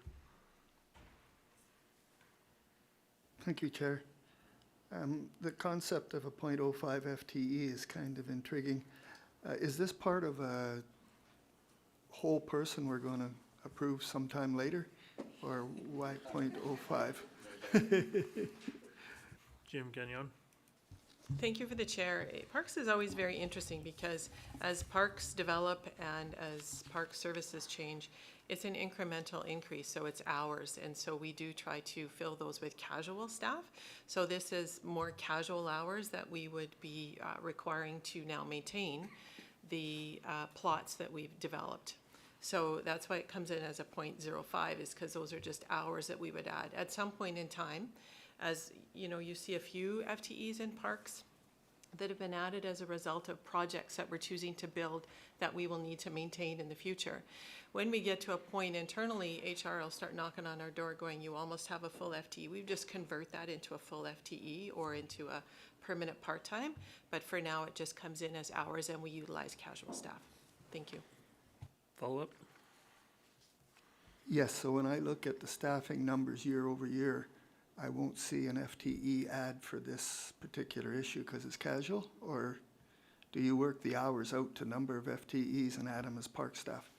Thank you, Chair. The concept of a .05 FTE is kind of intriguing. Is this part of a whole person we're going to approve sometime later? Or why .05? Jim Gagnon. Thank you for the chair. Parks is always very interesting because as parks develop and as park services change, it's an incremental increase, so it's hours. And so we do try to fill those with casual staff. So this is more casual hours that we would be requiring to now maintain the plots that we've developed. So that's why it comes in as a .05, is because those are just hours that we would add. At some point in time, as you know, you see a few FTEs in parks that have been added as a result of projects that we're choosing to build that we will need to maintain in the future. When we get to a point internally, HR will start knocking on our door going, you almost have a full FTE. We just convert that into a full FTE or into a permanent part-time. But for now, it just comes in as hours and we utilize casual staff. Thank you. Follow-up? Yes, so when I look at the staffing numbers year over year, I won't see an FTE add for this particular issue because it's casual? Or do you work the hours out to number of FTEs and add them as park staff?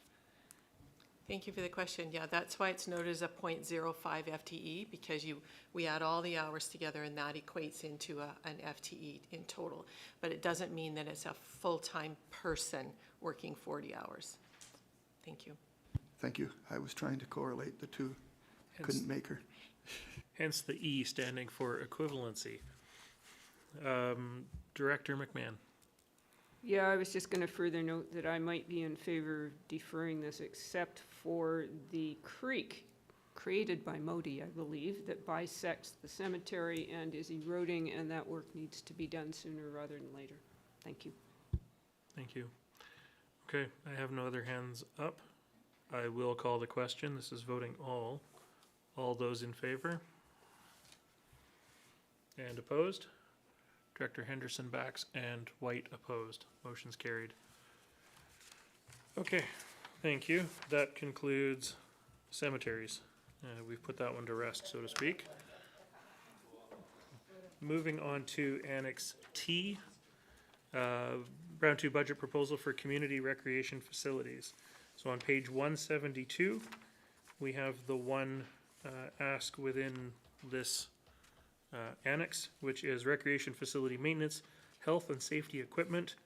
Thank you for the question. Yeah, that's why it's noted as a .05 FTE, because we add all the hours together and that equates into an FTE in total. But it doesn't mean that it's a full-time person working 40 hours. Thank you. Thank you. I was trying to correlate the two. Couldn't make her. Hence the E standing for equivalency. Director McMahon. Yeah, I was just going to further note that I might be in favor of deferring this, except for the creek created by Modi, I believe, that bisects the cemetery and is eroding, and that work needs to be done sooner rather than later. Thank you. Thank you. Okay, I have no other hands up. I will call the question. This is voting all. All those in favor? And opposed? Director Henderson backs and White opposed. Motion's carried. Okay, thank you. That concludes cemeteries. We've put that one to rest, so to speak. Moving on to Annex T, Round 2 budget proposal for community recreation facilities. So on page 172, we have the one ask within this annex, which is recreation facility maintenance, health and safety equipment.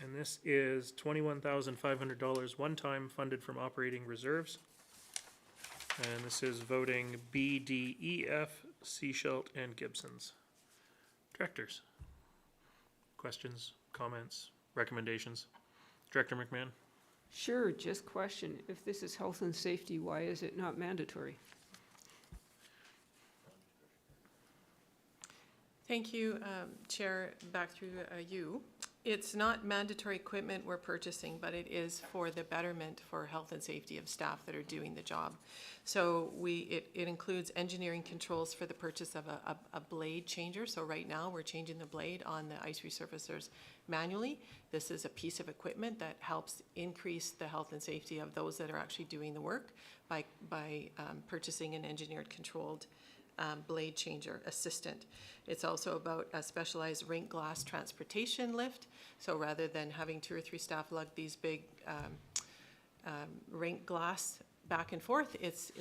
And this is $21,500 one-time funded from operating reserves. And this is voting B, D, E, F, Seashelt, and Gibson's. Directors? Questions, comments, recommendations? Director McMahon? Sure, just question. If this is health and safety, why is it not mandatory? Thank you, Chair. Back through you. It's not mandatory equipment we're purchasing, but it is for the betterment for health and safety of staff that are doing the job. So it includes engineering controls for the purchase of a blade changer. So right now we're changing the blade on the ice resurfacers manually. This is a piece of equipment that helps increase the health and safety of those that are actually doing the work by purchasing an engineered controlled blade changer assistant. It's also about a specialized rink glass transportation lift. So rather than having 2 or 3 staff lug these big rink glass back and forth, it's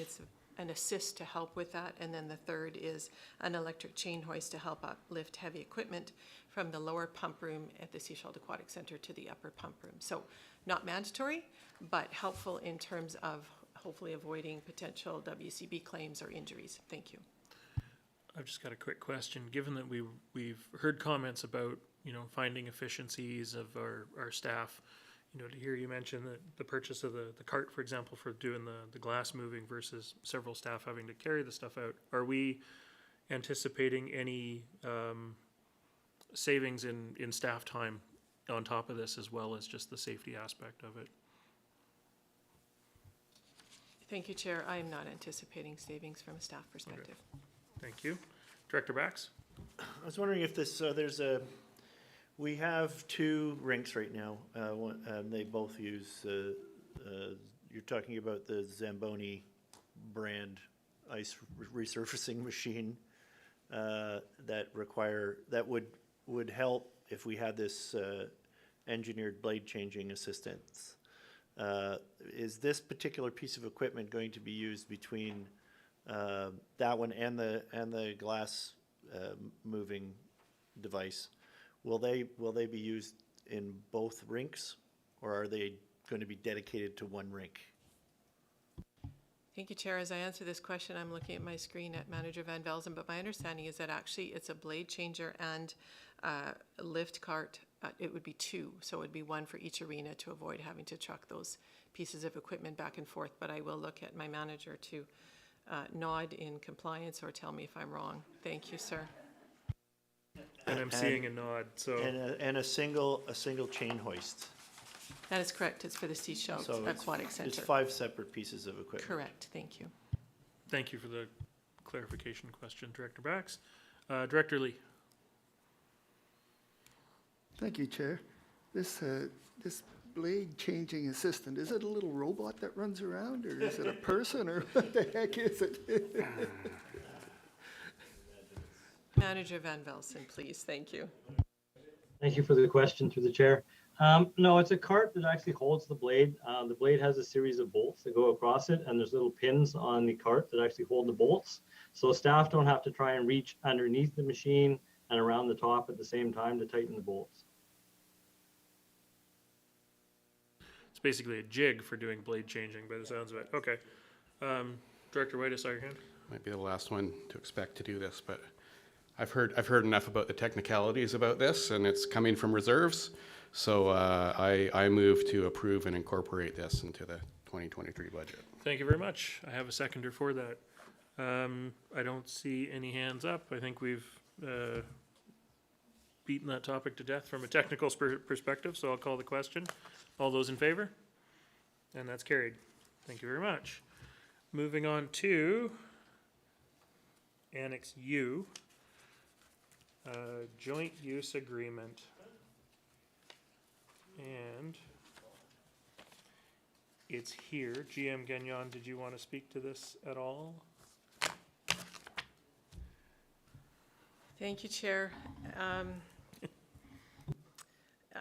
an assist to help with that. And then the third is an electric chain hoist to help uplift heavy equipment from the lower pump room at the Seashell Aquatic Center to the upper pump room. So not mandatory, but helpful in terms of hopefully avoiding potential WCB claims or injuries. Thank you. I've just got a quick question. Given that we've heard comments about, finding efficiencies of our staff, to hear you mention that the purchase of the cart, for example, for doing the glass moving versus several staff having to carry the stuff out, are we anticipating any savings in staff time on top of this, as well as just the safety aspect of it? Thank you, Chair. I am not anticipating savings from a staff perspective. Okay. Thank you. Director Bax? I was wondering if this, we have 2 rinks right now. They both use, you're talking about the Zamboni brand ice resurfacing machine that would help if we had this engineered blade changing assistance. Is this particular piece of equipment going to be used between that one and the glass moving device? Will they be used in both rinks, or are they going to be dedicated to one rink? Thank you, Chair. As I answer this question, I'm looking at my screen at Manager Van Velzen, but my understanding is that actually it's a blade changer and a lift cart. It would be 2, so it would be 1 for each arena to avoid having to truck those pieces of equipment back and forth. But I will look at my manager to nod in compliance or tell me if I'm wrong. Thank you, sir. And I'm seeing a nod, so. And a single chain hoist. That is correct. It's for the Seashell Aquatic Center. It's 5 separate pieces of equipment. Correct. Thank you. Thank you for the clarification question, Director Bax. Director Lee? Thank you, Chair. This blade changing assistant, is it a little robot that runs around, or is it a person, or what the heck is it? Manager Van Velzen, please. Thank you. Thank you for the question through the chair. No, it's a cart that actually holds the blade. The blade has a series of bolts that go across it, and there's little pins on the cart that actually hold the bolts. So staff don't have to try and reach underneath the machine and around the top at the same time to tighten the bolts. It's basically a jig for doing blade changing by the sounds of it. Okay. Director White, I saw your hand. Might be the last one to expect to do this, but I've heard enough about the technicalities about this, and it's coming from reserves. So I move to approve and incorporate this into the 2023 budget. Thank you very much. I have a seconder for that. I don't see any hands up. I think we've beaten that topic to death from a technical perspective, so I'll call the question. All those in favor? And that's carried. Thank you very much. Moving on to Annex U, joint use agreement. And it's here. GM Gagnon, did you want to speak to this at all? Thank you, Chair.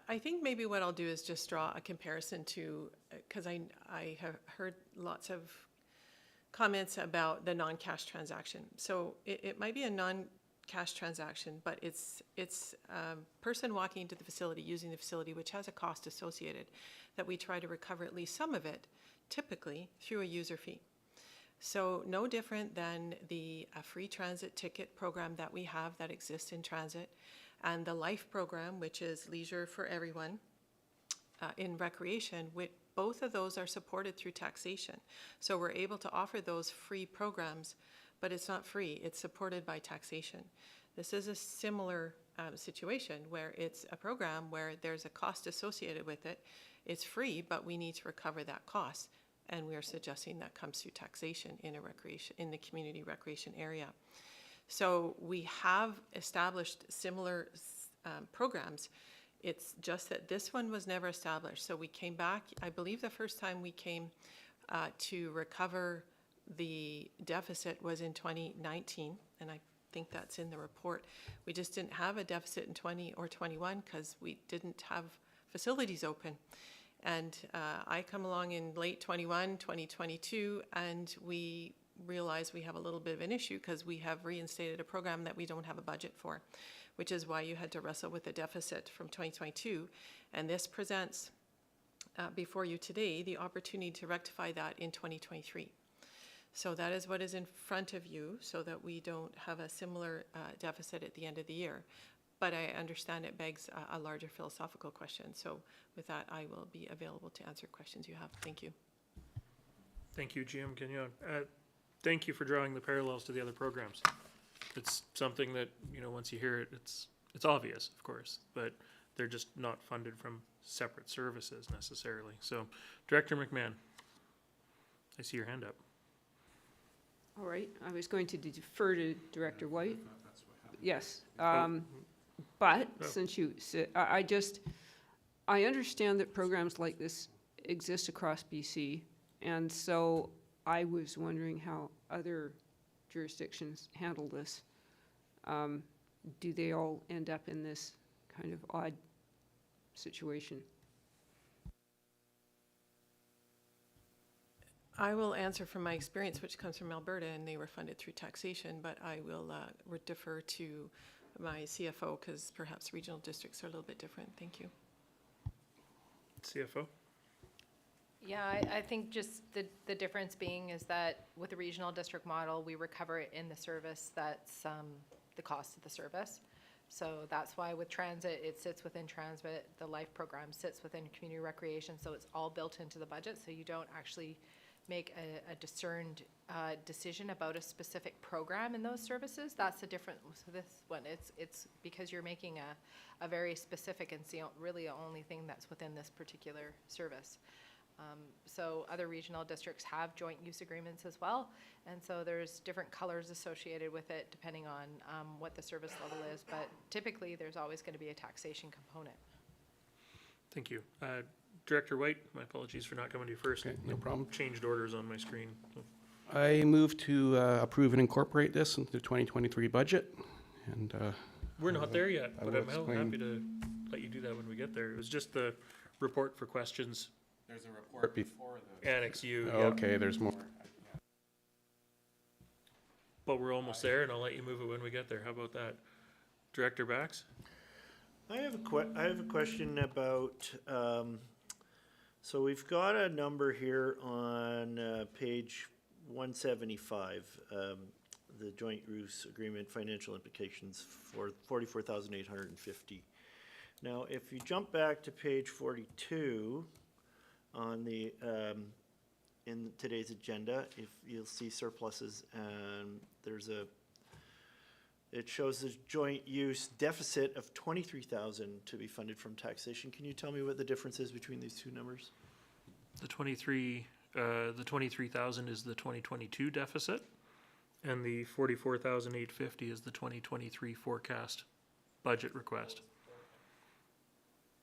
I think maybe what I'll do is just draw a comparison to, because I have heard lots of comments about the non-cash transaction. So it might be a non-cash transaction, but it's a person walking into the facility, using the facility, which has a cost associated, that we try to recover at least some of it, typically through a user fee. So no different than the free transit ticket program that we have that exists in transit, and the LIFE program, which is Leisure for Everyone in recreation. Both of those are supported through taxation. So we're able to offer those free programs, but it's not free, it's supported by taxation. This is a similar situation where it's a program where there's a cost associated with it. It's free, but we need to recover that cost. And we are suggesting that comes through taxation in the community recreation area. So we have established similar programs. It's just that this one was never established. So we came back, I believe the first time we came to recover the deficit was in 2019, and I think that's in the report. We just didn't have a deficit in 20 or 21 because we didn't have facilities open. And I come along in late 21, 2022, and we realize we have a little bit of an issue because we have reinstated a program that we don't have a budget for, which is why you had to wrestle with a deficit from 2022. And this presents before you today the opportunity to rectify that in 2023. So that is what is in front of you, so that we don't have a similar deficit at the end of the year. But I understand it begs a larger philosophical question. So with that, I will be available to answer questions you have. Thank you. Thank you, GM Gagnon. Thank you for drawing the parallels to the other programs. It's something that, you know, once you hear it, it's obvious, of course, but they're just not funded from separate services necessarily. So, Director McMahon, I see your hand up. All right, I was going to defer to Director White. Yes, but since you said, I understand that programs like this exist across BC, and so I was wondering how other jurisdictions handle this. Do they all end up in this kind of odd situation? I will answer from my experience, which comes from Alberta, and they were funded through taxation, but I will defer to my CFO because perhaps regional districts are a little bit different. Thank you. CFO? Yeah, I think just the difference being is that with the regional district model, we recover it in the service that's the cost of the service. So that's why with transit, it sits within transit. The LIFE program sits within community recreation, so it's all built into the budget, so you don't actually make a discerned decision about a specific program in those services. That's the difference. So this one, it's because you're making a very specific, and it's really the only thing that's within this particular service. So other regional districts have joint use agreements as well, and so there's different colors associated with it depending on what the service level is, but typically there's always going to be a taxation component. Thank you. Director White, my apologies for not coming to you first. Okay, no problem. Changed orders on my screen. I move to approve and incorporate this into the 2023 budget. And we're not there yet, I but will I'm explain. happy to let you do that when we get there. It was just the report for questions. There's a report before the Annex U. Oh, yeah. okay, there's more. But we're almost there, and I'll let you move it when we get there. How about that? Director Bax? I have a question about, so we've got a number here on page 175, the joint use agreement financial implications for 44,850. Now, if you jump back to page 42 on the in today's agenda, if you'll see surpluses, and it shows the joint use deficit of 23,000 to be funded from taxation. Can you tell me what the difference is between these two numbers? The 23,000 is the 2022 deficit, and the 44,850 is the 2023 forecast budget request.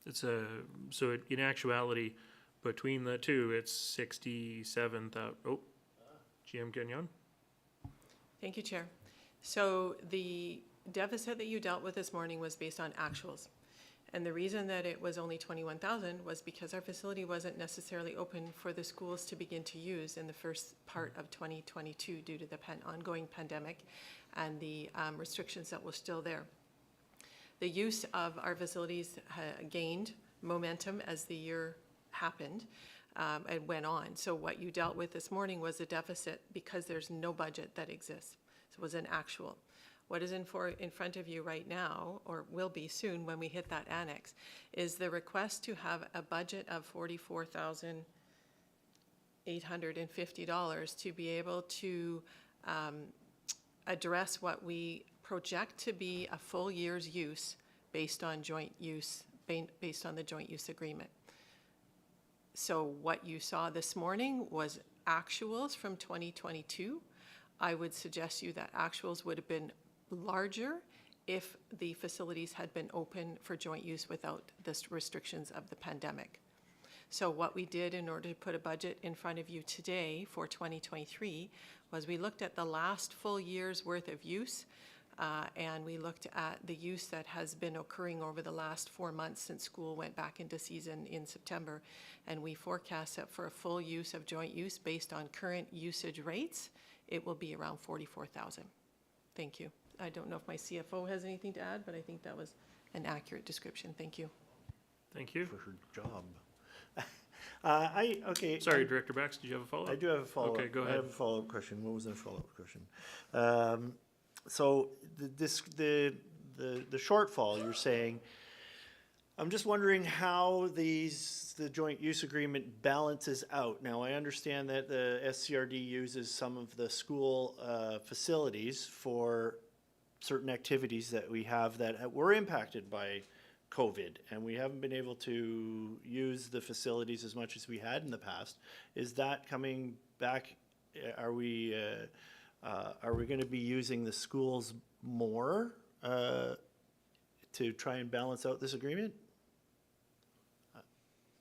It's in actuality, between the two, it's 67,000. Oh, GM Gagnon? Thank you, Chair. So the deficit that you dealt with this morning was based on actuals. And the reason that it was only 21,000 was because our facility wasn't necessarily open for the schools to begin to use in the first part of 2022 due to the ongoing pandemic and the restrictions that were still there. The use of our facilities gained momentum as the year happened. and went on. So what you dealt with this morning was a deficit because there's no budget that exists. So it was an actual. What is in front of you right now, or will be soon when we hit that annex, is the request to have a budget of $44,850 to be able to address what we project to be a full year's use based on joint use, based on the joint use agreement. So what you saw this morning was actuals from 2022. I would suggest you that actuals would have been larger if the facilities had been open for joint use without the restrictions of the pandemic. So what we did in order to put a budget in front of you today for 2023 was we looked at the last full year's worth of use, and we looked at the use that has been occurring over the last 4 months since school went back into season in September. And we forecast that for a full use of joint use based on current usage rates, it will be around 44,000. Thank you. I don't know if my CFO has anything to add, but I think that was an accurate description. Thank you. Thank you. For her job. Okay. Sorry, Director Bax, did you have a follow-up? I do have a follow-up. Okay, go ahead. I have a follow-up question. What was that follow-up question? So the shortfall you're saying, I'm just wondering how the joint use agreement balances out. Now, I understand that the SCRD uses some of the school facilities for certain activities that we have that were impacted by COVID, and we haven't been able to use the facilities as much as we had in the past. Is that coming back? Are we going to be using the schools more to try and balance out this agreement?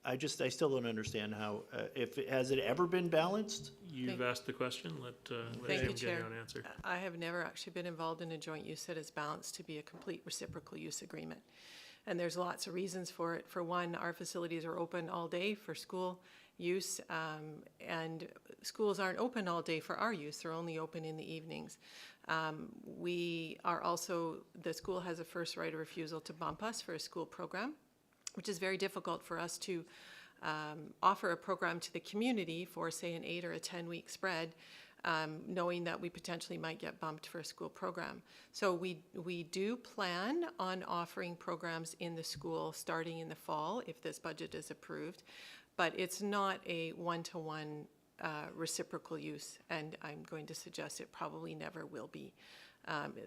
I still don't understand how, has it ever been balanced? You've asked the question, let Thank Jim you, get Chair. you an answer. I have never actually been involved in a joint use that is balanced to be a complete reciprocal use agreement. And there's lots of reasons for it. For one, our facilities are open all day for school use, and schools aren't open all day for our use. They're only open in the evenings. We are also, the school has a first right of refusal to bump us for a school program, which is very difficult for us to offer a program to the community for, say, an 8 or a 10-week spread, knowing that we potentially might get bumped for a school program. So we do plan on offering programs in the school starting in the fall if this budget is approved, but it's not a one-to-one reciprocal use, and I'm going to suggest it probably never will be.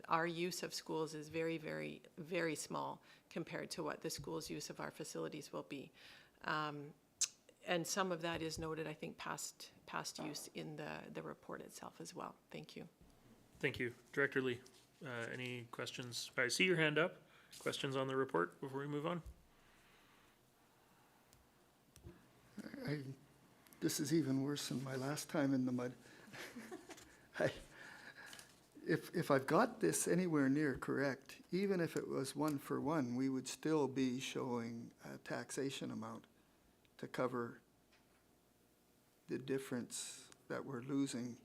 Our use of schools is very, very, very small compared to what the school's use of our facilities will be. And some of that is noted, I think, past use in the report itself as well. Thank you. Thank you. Director Lee, any questions? I see your hand up. Questions on the report before we move on? This is even worse than my last time in the mud. If I've got this anywhere near correct, even if it was 1-for-1, we would still be showing a taxation amount to cover the difference that we're losing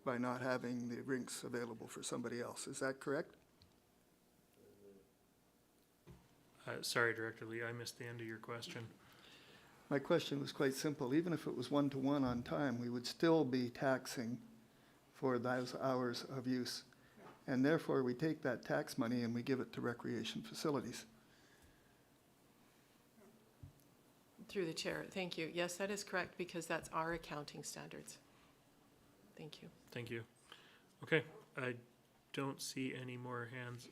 by not having the rinks available for somebody else. Is that correct? Sorry, Director Lee, I missed the end of your question. My question was quite simple. Even if it was 1-to-1 on time, we would still be taxing for those hours of use. And therefore, we take that tax money and we give it to recreation facilities. Through the chair, thank you. Yes, that is correct because that's our accounting standards. Thank you. Thank you. Okay, I don't see any more hands.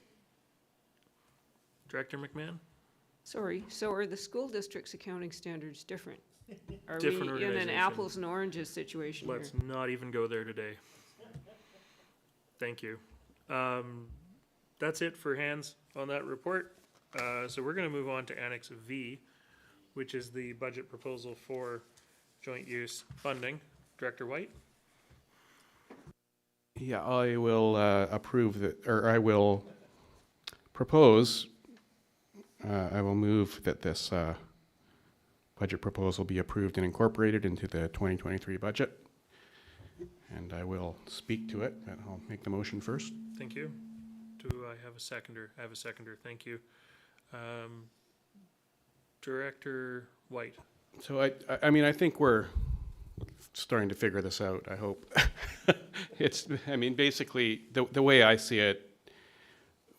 Director McMahon? Sorry, so are the school district's accounting standards different? Are Different we in an organization. apples and oranges situation here? Let's not even go there today. Thank you. That's it for hands on that report. So we're going to move on to Annex V, which is the budget proposal for joint use funding. Director White? Yeah, I will approve that, or I will propose, I will move that this budget proposal be approved and incorporated into the 2023 budget. And I will speak to it, but I'll make the motion first. Thank you. Do I have a seconder? I have a seconder. Thank you. Director White? So I mean, I think we're starting to figure this out, I hope. I mean, basically, the way I see it,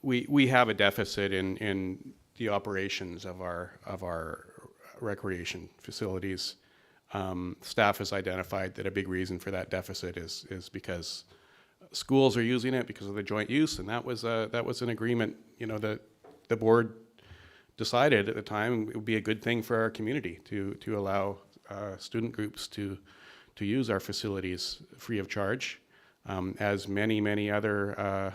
we have a deficit in the operations of our recreation facilities. Staff has identified that a big reason for that deficit is because schools are using it because of the joint use, and that was an agreement, you know, that the board decided at the time it would be a good thing for our community to allow student groups to use our facilities free of charge, as many other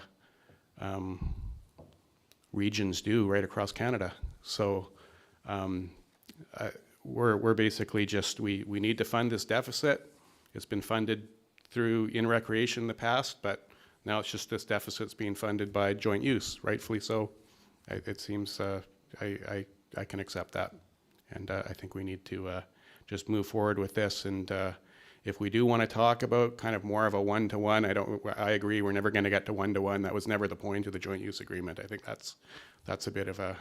regions do right across Canada. So we're basically just, we need to fund this deficit. It's been funded through in recreation in the past, but now it's just this deficit's being funded by joint use, rightfully so. It seems I can accept that, and I think we need to just move forward with this. And if we do want to talk about kind of more of a one-to-one, I agree, we're never going to get to one-to-one. That was never the point of the joint use agreement. I think that's a bit of a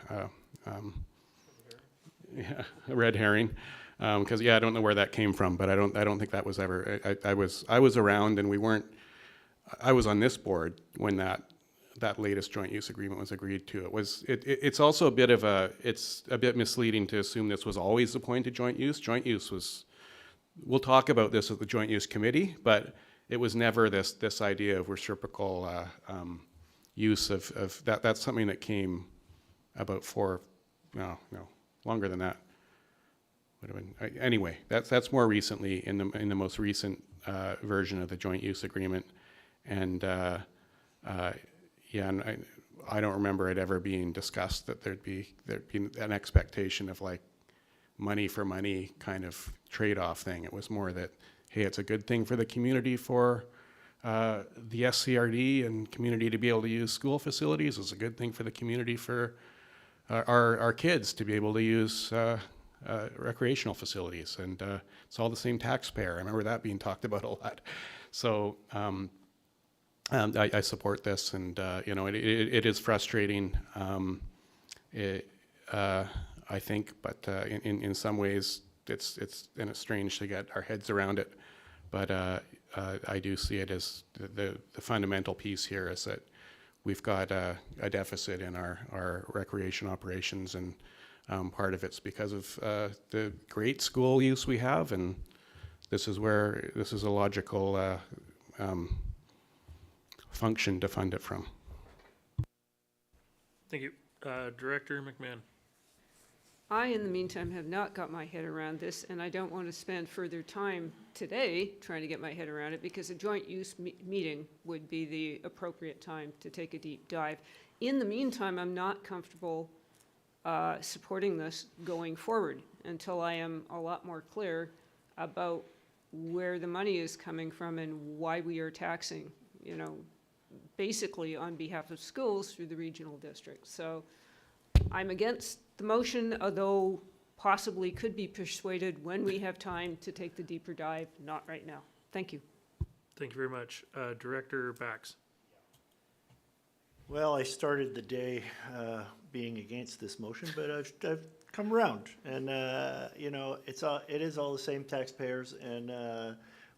red herring, because I don't know where that came from, but I don't think that was ever. I was around, and we weren't. I was on this board when that latest joint use agreement was agreed to. It's also a bit misleading to assume this was always the point of joint use. Joint use was. We'll talk about this at the joint use committee, but it was never this idea of reciprocal use of that. That's something that came about longer than that. Would have been, anyway, that's more recently in the most recent version of the joint use agreement, and and I don't remember it ever being discussed that there'd be an expectation of like money for money kind of trade-off thing. It was more that, hey, it's a good thing for the community for the SCRD and community to be able to use school facilities. It's a good thing for the community for our kids to be able to use recreational facilities, and it's all the same taxpayer. I remember that being talked about a lot. So I support this, and it is frustrating. I think, but in some ways it's strange to get our heads around it. But I do see it as the fundamental piece here is that we've got a deficit in our recreation operations, and part of it's because of the great school use we have, and this is a logical function to fund it from. Thank you. Director McMahon. I, in the meantime, have not got my head around this, and I don't want to spend further time today trying to get my head around it, because a joint use meeting would be the appropriate time to take a deep dive. In the meantime, I'm not comfortable supporting this going forward until I am a lot more clear about where the money is coming from and why we are taxing, basically on behalf of schools through the regional district. So I'm against the motion, although possibly could be persuaded when we have time to take the deeper dive, not right now. Thank you. Thank you very much. Director Bax. Well, I started the day being against this motion, but I've come around, and it is all the same taxpayers, and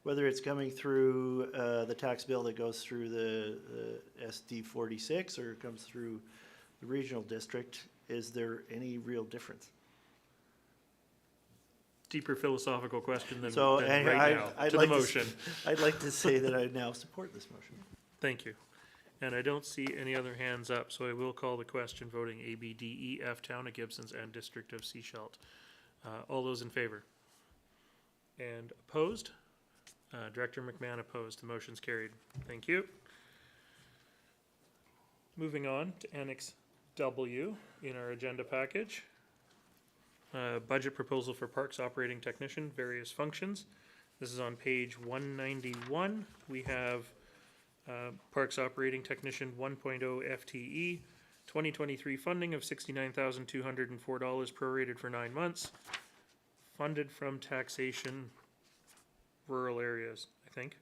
whether it's coming through the tax bill that goes through the SD 46 or it comes through the regional district, is there any real difference? Deeper philosophical question than and right now I'd to like the motion. I'd like to say that I now support this motion. Thank you. And I don't see any other hands up, so I will call the question voting A, B, D, E, F, Town of Gibsons and District of Sechelt. All those in favor? And opposed? Director McMahon opposed. The motion's carried. Thank you. Moving on to Annex W in our agenda package. Budget proposal for Parks Operating Technician, various functions. This is on page 191. We have Parks Operating Technician 1.0 FTE, 2023 funding of $69,204 prorated for 9 months, funded from taxation rural areas, I think.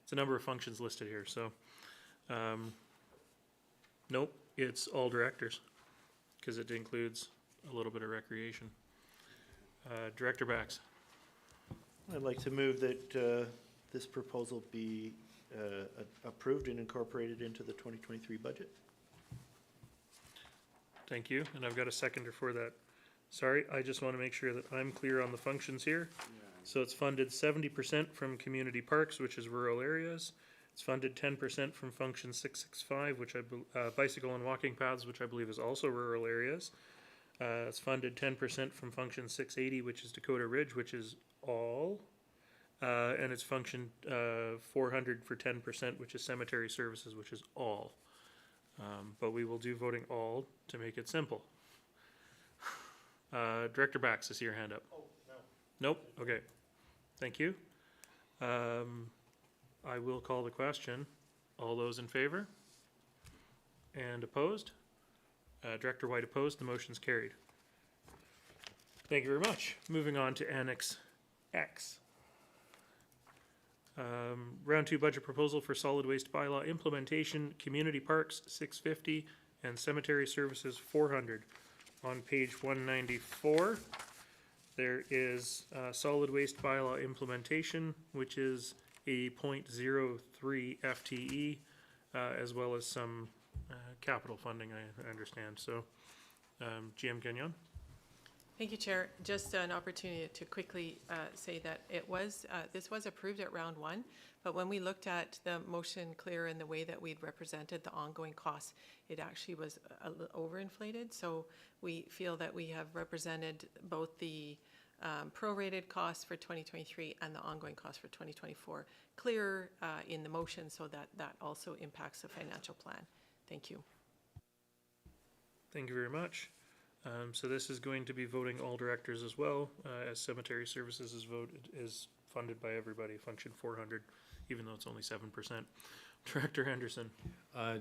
It's a number of functions listed here, so nope, it's all directors, because it includes a little bit of recreation. Director Bax. I'd like to move that this proposal be approved and incorporated into the 2023 budget. Thank you, and I've got a seconder for that. Sorry, I just want to make sure that I'm clear on the functions here. So it's funded 70% from community parks, which is rural areas. It's funded 10% from function 665, which bicycle and walking paths, which I believe is also rural areas. It's funded 10% from function 680, which is Dakota Ridge, which is all. And it's function 400 for 10%, which is cemetery services, which is all. But we will do voting all to make it simple. Director Bax, I see your hand up. Oh, no. Nope, okay. Thank you. I will call the question. All those in favor? And opposed? Director White opposed, the motion's carried. Thank you very much. Moving on to Annex X. Round 2 budget proposal for solid waste bylaw implementation, community parks 650 and cemetery services 400. On page 194, there is solid waste bylaw implementation, which is a 0.03 FTE, as well as some capital funding, I understand. So, GM Gagnon. Thank you, Chair. Just an opportunity to quickly say that it was, this was approved at round 1, but when we looked at the motion clear in the way that we'd represented the ongoing costs, it actually was a little overinflated. So we feel that we have represented both the prorated costs for 2023 and the ongoing costs for 2024 clear in the motion, so that that also impacts the financial plan. Thank you. Thank you very much. So this is going to be voting all directors as well, as cemetery services is funded by everybody, function 400, even though it's only 7%. Director Henderson.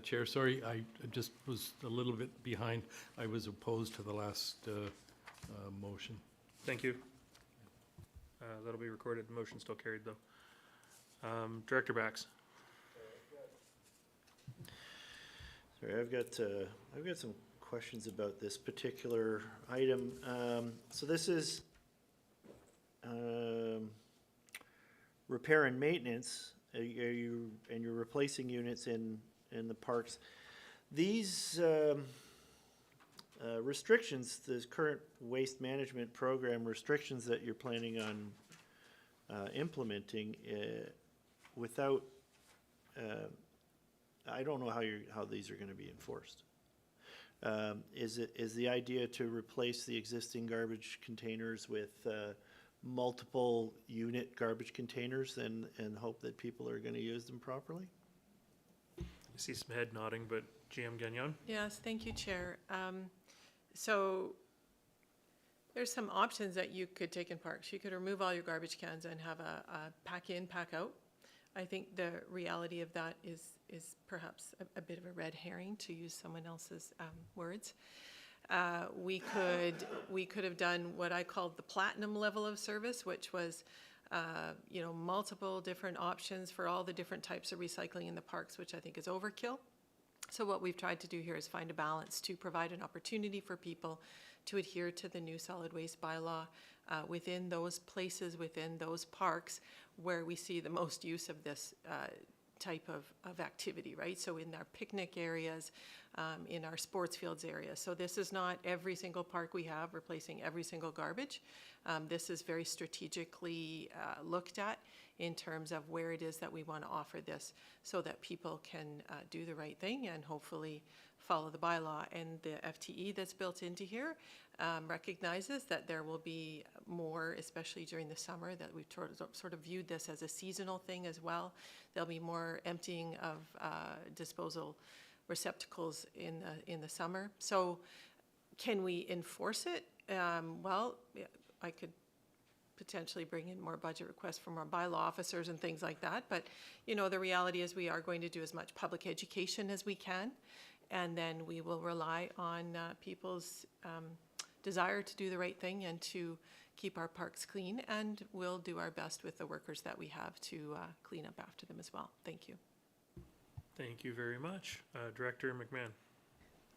Chair, sorry, I just was a little bit behind. I was opposed to the last motion. Thank you. That'll be recorded. The motion still carried though. Director Bax. Sorry, I've got some questions about this particular item. So this is repair and maintenance. You're replacing units in the parks. These restrictions, the current waste management program restrictions that you're planning on implementing, without, I don't know how these are going to be enforced. Is the idea to replace the existing garbage containers with multiple unit garbage containers and hope that people are going to use them properly? I see some head nodding, but GM Gagnon? Yes, thank you, Chair. So there's some options that you could take in parks. You could remove all your garbage cans and have a pack in, pack out. I think the reality of that is perhaps a bit of a red herring, to use someone else's words. We could have done what I called the platinum level of service, which was multiple different options for all the different types of recycling in the parks, which I think is overkill. So what we've tried to do here is find a balance to provide an opportunity for people to adhere to the new solid waste bylaw within those places, within those parks where we see the most use of this type of activity, right? So in our picnic areas, in our sports fields areas. So this is not every single park we have replacing every single garbage. This is very strategically looked at in terms of where it is that we want to offer this so that people can do the right thing and hopefully follow the bylaw. And the FTE that's built into here recognizes that there will be more, especially during the summer, that we've sort of viewed this as a seasonal thing as well. There'll be more emptying of disposal receptacles in the summer. So can we enforce it? Well, I could potentially bring in more budget requests from our bylaw officers and things like that. But, the reality is we are going to do as much public education as we can. And then we will rely on people's desire to do the right thing and to keep our parks clean. And we'll do our best with the workers that we have to clean up after them as well. Thank you. Thank you very much. Director McMahon.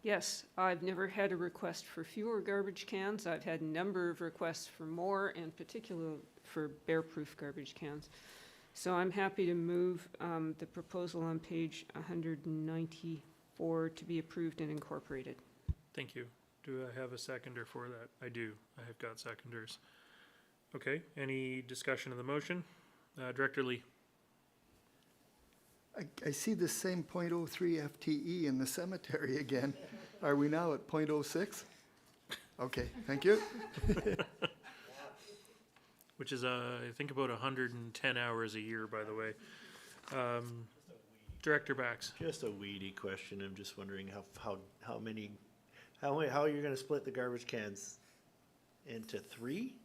Yes, I've never had a request for fewer garbage cans. I've had a number of requests for more, and particularly for bear-proof garbage cans. So I'm happy to move the proposal on page 194 to be approved and incorporated. Thank you. Do I have a seconder for that? I do. I have got seconders. Okay, any discussion of the motion? Director Lee? I see the same .03 FTE in the cemetery again. Are we now at .06? Okay, thank you. Which is, I think, about 110 hours a year, by the way. Director Bax? Just a weedy question. I'm just wondering how you're gonna split the garbage cans into 3?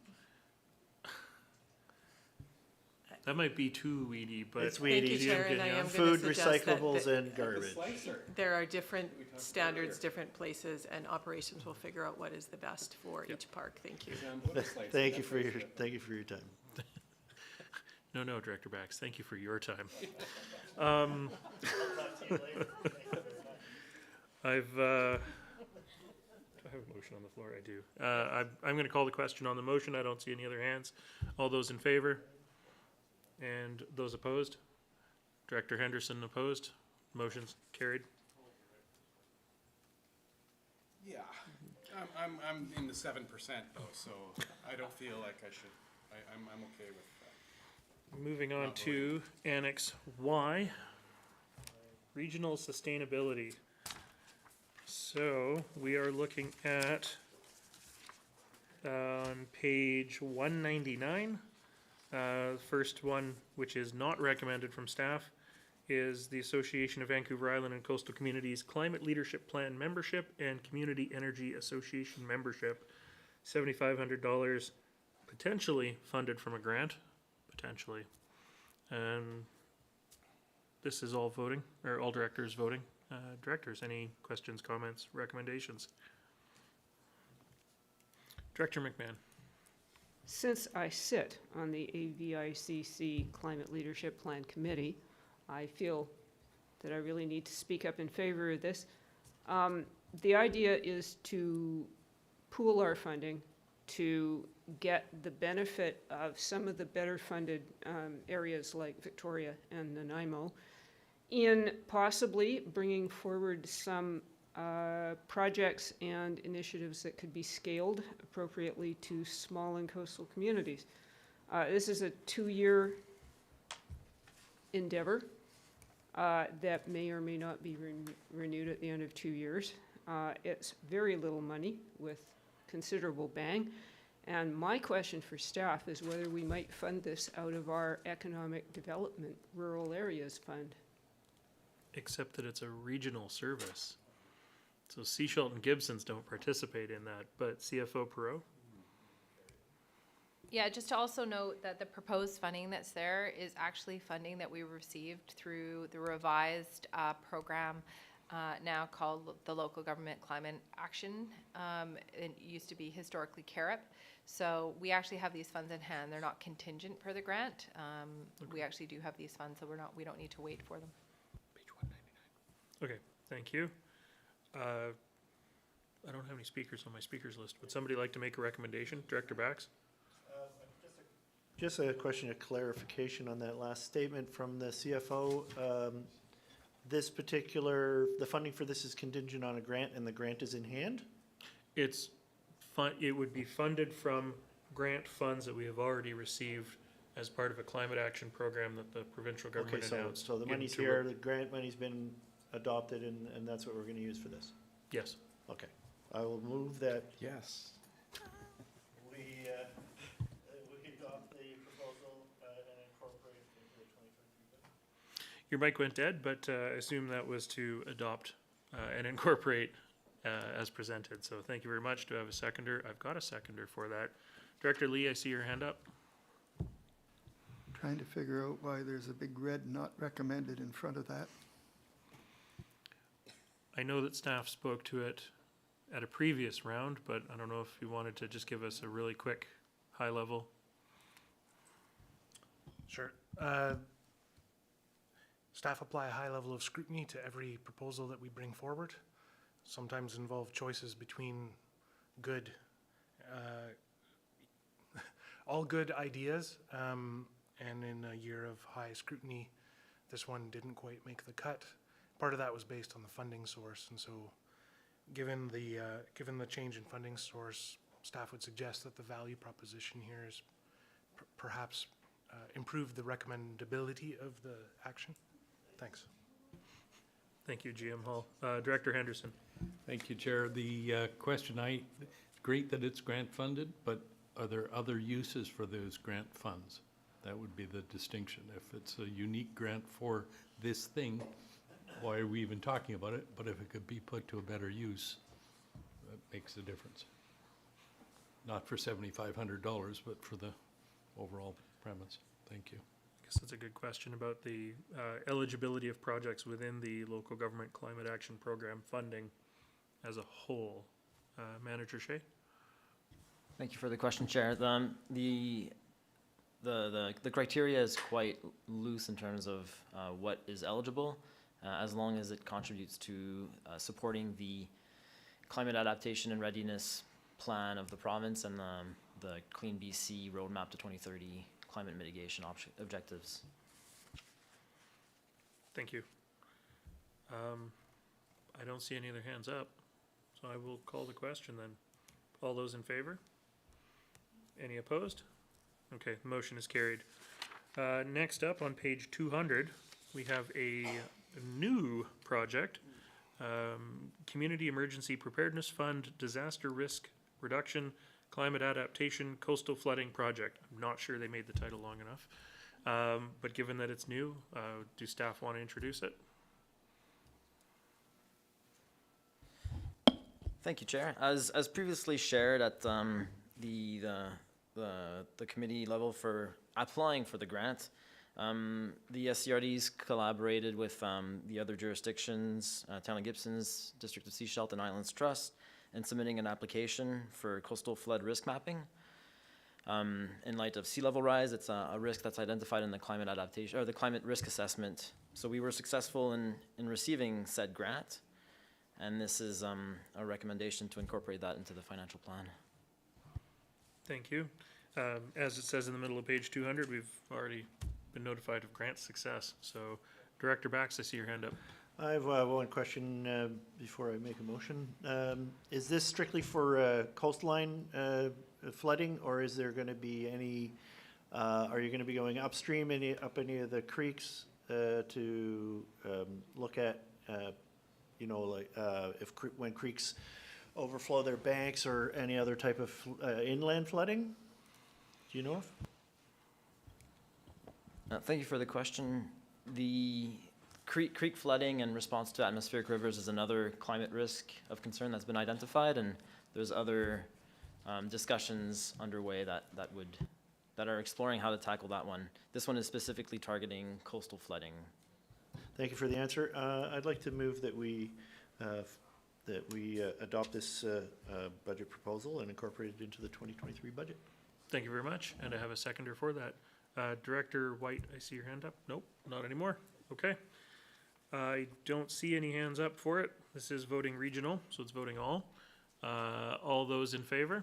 That might be too weedy, but. It's weedy. Thank you, Chair, and I am gonna Food, suggest that recyclables, and garbage. there are different standards, different places, and operations will figure out what is the best for each park. Thank you. Thank you for your time. No, Director Bax, thank you for your time. Do I have a motion on the floor? I do. I'm going to call the question on the motion. I don't see any other hands. All those in favor? And those opposed? Director Henderson opposed? Motion's carried. Yeah, I'm in the 7% though, so I don't feel like I should, I'm okay with that. Moving on to Annex Y, Regional Sustainability. So we are looking at on page 199. First one, which is not recommended from staff, is the Association of Vancouver Island and Coastal Communities Climate Leadership Plan membership and Community Energy Association membership. $7,500 potentially funded from a grant, potentially. And this is all voting, or all directors voting. Directors, any questions, comments, recommendations? Director McMahon. Since I sit on the AVICC Climate Leadership Plan Committee, I feel that I really need to speak up in favor of this. The idea is to pool our funding to get the benefit of some of the better funded areas like Victoria and Nanaimo in possibly bringing forward some projects and initiatives that could be scaled appropriately to small and coastal communities. This is a 2-year endeavor that may or may not be renewed at the end of 2 years. It's very little money with considerable bang. And my question for staff is whether we might fund this out of our Economic Development Rural Areas Fund. Except that it's a regional service. So Seashelt and Gibsons don't participate in that, but CFO Perot? Yeah, just to also note that the proposed funding that's there is actually funding that we received through the revised program now called the Local Government Climate Action. It used to be historically CARIP. So we actually have these funds in hand. They're not contingent per the grant. We actually do have these funds, so we don't need to wait for them. Page 199. Okay, thank you. I don't have any speakers on my speakers list. Would somebody like to make a recommendation? Director Bax? Just a question of clarification on that last statement from the CFO. The funding for this is contingent on a grant, and the grant is in hand? It would be funded from grant funds that we have already received as part of a climate action program that the provincial government announced. So the money's here, the grant money's been adopted, and that's what we're gonna use for this? Yes. Okay. I will move that. Yes. We adopt the proposal and incorporate it into the 2023 budget. Your mic went dead, but I assume that was to adopt and incorporate as presented. So thank you very much. Do I have a seconder? I've got a seconder for that. Director Lee, I see your hand up. Trying to figure out why there's a big red not recommended in front of that. I know that staff spoke to it at a previous round, but I don't know if you wanted to just give us a really quick high level. Sure. Staff apply a high level of scrutiny to every proposal that we bring forward. sometimes involve choices between good, all good ideas, and in a year of high scrutiny, this one didn't quite make the cut. Part of that was based on the funding source, and so given the change in funding source, staff would suggest that the value proposition here is perhaps improve the recommendability of the action. Thanks. Thank you, GM Hall. Director Henderson. Thank you, Chair. The question it's great that it's grant funded, but are there other uses for those grant funds? That would be the distinction. If it's a unique grant for this thing, why are we even talking about it? But if it could be put to a better use, that makes a difference. Not for $7,500, but for the overall premise. Thank you. I guess that's a good question about the eligibility of projects within the local government climate action program funding as a whole. Manager Shea? Thank you for the question, Chair. The criteria is quite loose in terms of what is eligible, as long as it contributes to supporting the climate adaptation and readiness plan of the province and the Clean BC roadmap to 2030 climate mitigation objectives. Thank you. I don't see any other hands up, so I will call the question then. All those in favor? Any opposed? Okay, the motion is carried. Next up on page 200, we have a new project, Community Emergency Preparedness Fund Disaster Risk Reduction Climate Adaptation Coastal Flooding Project. I'm not sure they made the title long enough, but given that it's new, do staff want to introduce it? Thank you, Chair. As previously shared at the committee level for applying for the grant, the SCRDs collaborated with the other jurisdictions, Town of Gibson's, District of Seashelt and Islands Trust, in submitting an application for coastal flood risk mapping. In light of sea level rise, it's a risk that's identified in the climate adaptation or the climate risk assessment. So we were successful in receiving said grant, and this is a recommendation to incorporate that into the financial plan. Thank you. As it says in the middle of page 200, we've already been notified of grant success. So, Director Bax, I see your hand up. I have one question before I make a motion. Is this strictly for coastline flooding, or is there going to be any, are you going to be going upstream up any of the creeks to look at, you know, like when creeks overflow their banks or any other type of inland flooding? Do you know of? Thank you for the question. The creek flooding in response to atmospheric rivers is another climate risk of concern that's been identified, and there's other discussions underway that are exploring how to tackle that one. This one is specifically targeting coastal flooding. Thank you for the answer. I'd like to move that we adopt this budget proposal and incorporate it into the 2023 budget. Thank you very much, and I have a seconder for that. Director White, I see your hand up. Nope, not anymore. Okay. I don't see any hands up for it. This is voting regional, so it's voting all. All those in favor?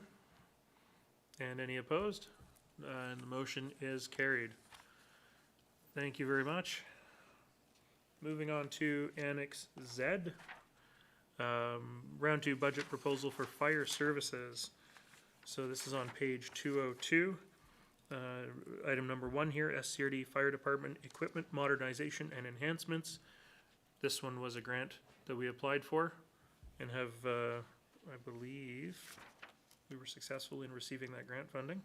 And any opposed? And the motion is carried. Thank you very much. Moving on to Annex Z. Round 2 budget proposal for fire services. So this is on page 202. Item number 1 here, SCRD Fire Department Equipment Modernization and Enhancements. This one was a grant that we applied for and have, I believe, we were successful in receiving that grant funding.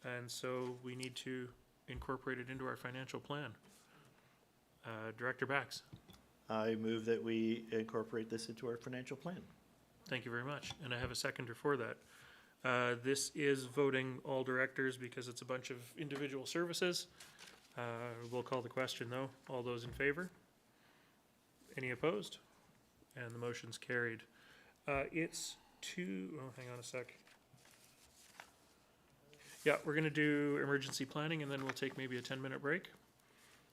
And so we need to incorporate it into our financial plan. Director Bax. I move that we incorporate this into our financial plan. Thank you very much. And I have a seconder for that. This is voting all directors because it's a bunch of individual services. We'll call the question though. All those in favor? Any opposed? And the motion's carried. It's hang on a sec. Yeah, we're gonna do emergency planning and then we'll take maybe a 10-minute break.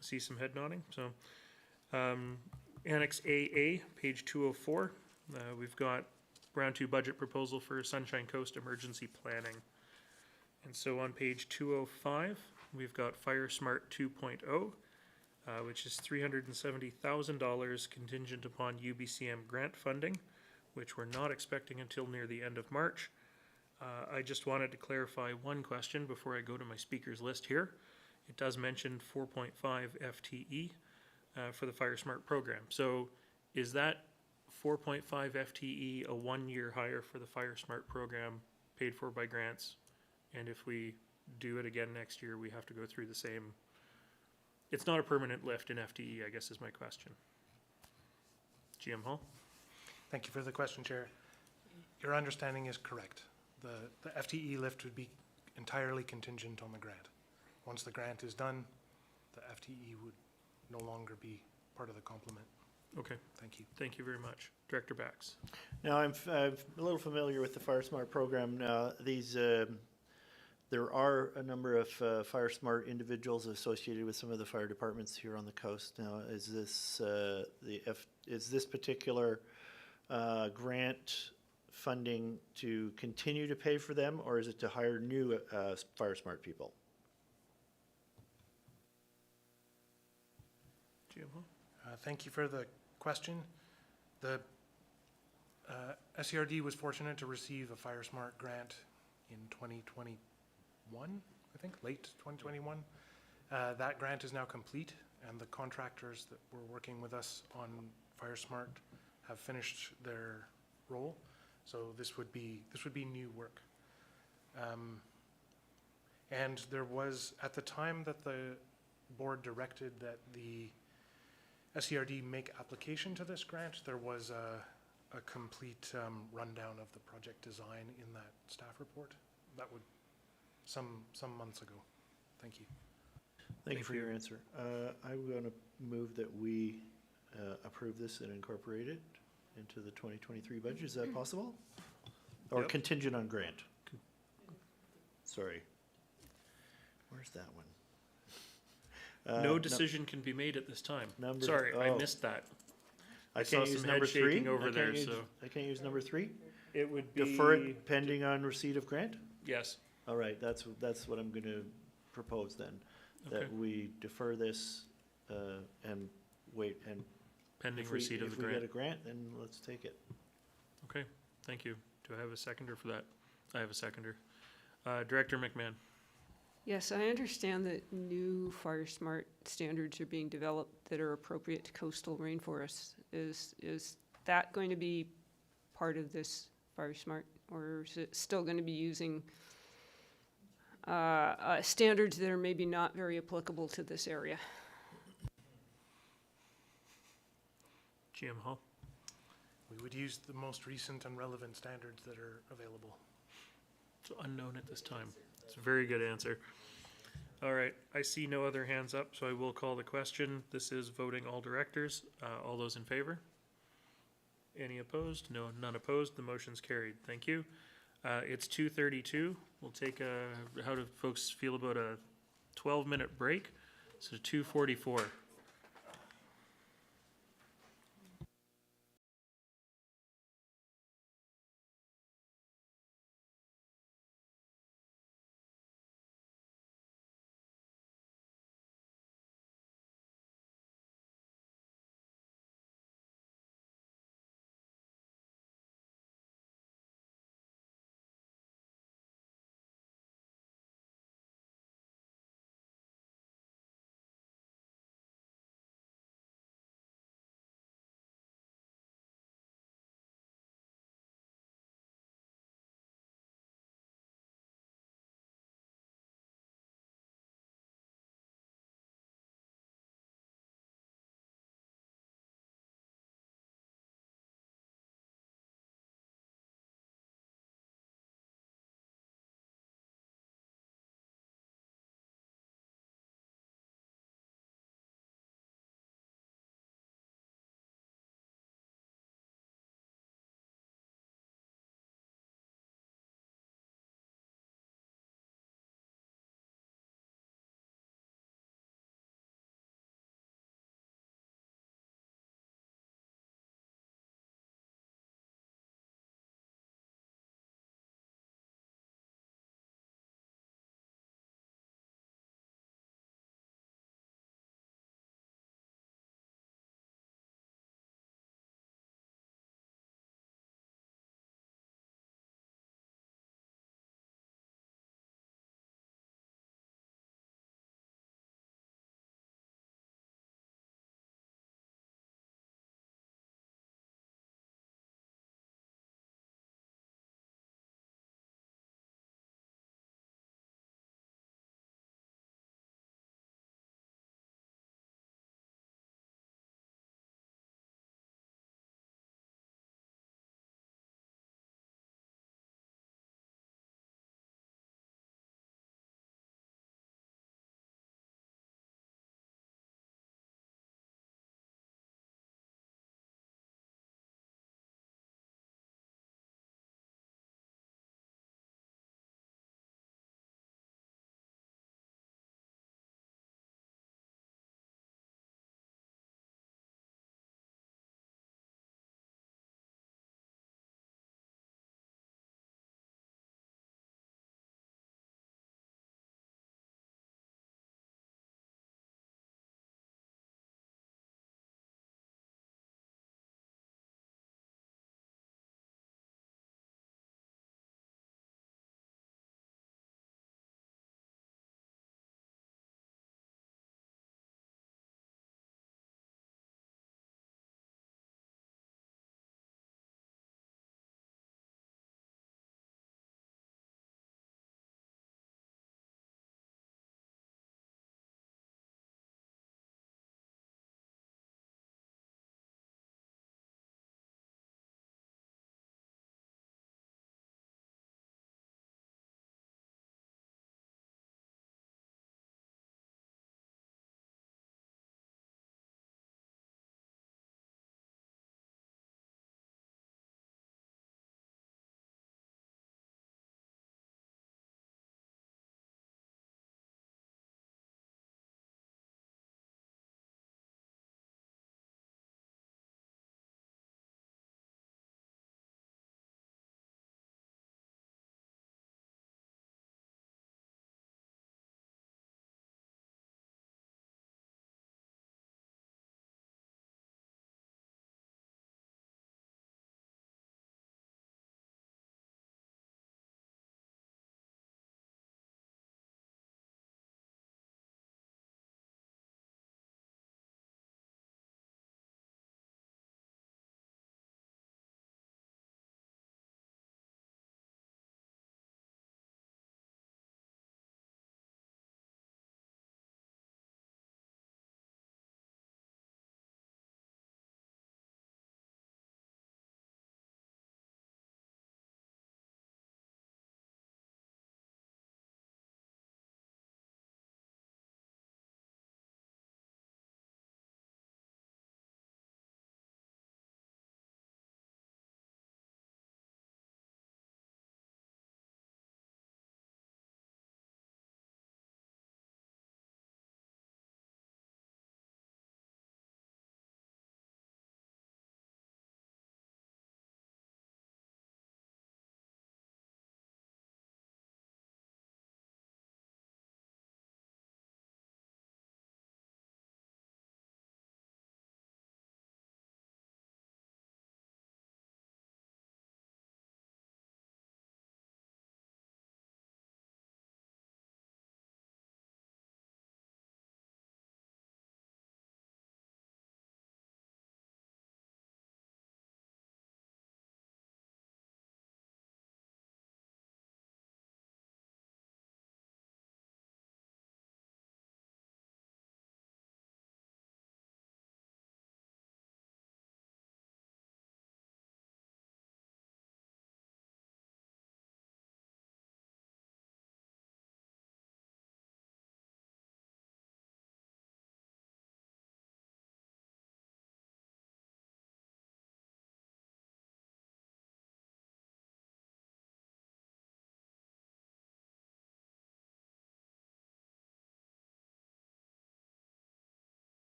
See some head nodding. So, Annex AA, page 204. We've got round two budget proposal for Sunshine Coast Emergency Planning. And so on page 205, we've got Fire Smart 2.0, which is $370,000 contingent upon UBCM grant funding, which we're not expecting until near the end of March. I just wanted to clarify one question before I go to my speakers list here. It does mention 4.5 FTE for the Fire Smart program. So is that 4.5 FTE a one-year hire for the Fire Smart program paid for by grants? And if we do it again next year, we have to go through the same. It's not a permanent lift in FTE, I guess is my question. GM Hall? Thank you for the question, Chair. Your understanding is correct. The FTE lift would be entirely contingent on the grant. Once the grant is done, the FTE would no longer be part of the complement. Okay. Thank you. Thank you very much. Director Bax. Now, I'm a little familiar with the Fire Smart program. Now, there are a number of Fire Smart individuals associated with some of the fire departments here on the coast. Now, is this particular grant funding to continue to pay for them, or is it to hire new Fire Smart people? GM Hall? Thank you for the question. The SCRD was fortunate to receive a Fire Smart grant in 2021, I think, late 2021. That grant is now complete, and the contractors that were working with us on Fire Smart have finished their role. So this would be new work. And there was, at the time that the board directed that the SCRD make application to this grant, there was a complete rundown of the project design in that staff report. That would some months ago. Thank you. Thank you for your answer. I'm going to move that we approve this and incorporate it into the 2023 budget. Is that possible? Or Yep. contingent on grant? Sorry. Where's that one? No decision can be made at this time. number- Sorry, I oh. missed that. I saw can't use some number head shaking 3? over I can't there, use- so- I can't use number 3? It would be. Defer it pending on receipt of grant? Yes. All right, that's what I'm going to propose then. Okay. That we defer this and wait, and Pending if we receipt of the get grant. a grant, then let's take it. Okay, thank you. Do I have a seconder for that? I have a seconder. Director McMahon. Yes, I understand that new Fire Smart standards are being developed that are appropriate to coastal rainforests. Is that going to be part of this Fire Smart, or is it still going to be using standards that are maybe not very applicable to this area? GM Hall. We would use the most recent and relevant standards that are available. It's unknown at this time. It's a very good answer. All right, I see no other hands up, so I will call the question. This is voting all directors. All those in favor? Any opposed? No, none opposed. The motion's carried. Thank you. It's 2:32. We'll take how do folks feel about a 12-minute break? So 2:44.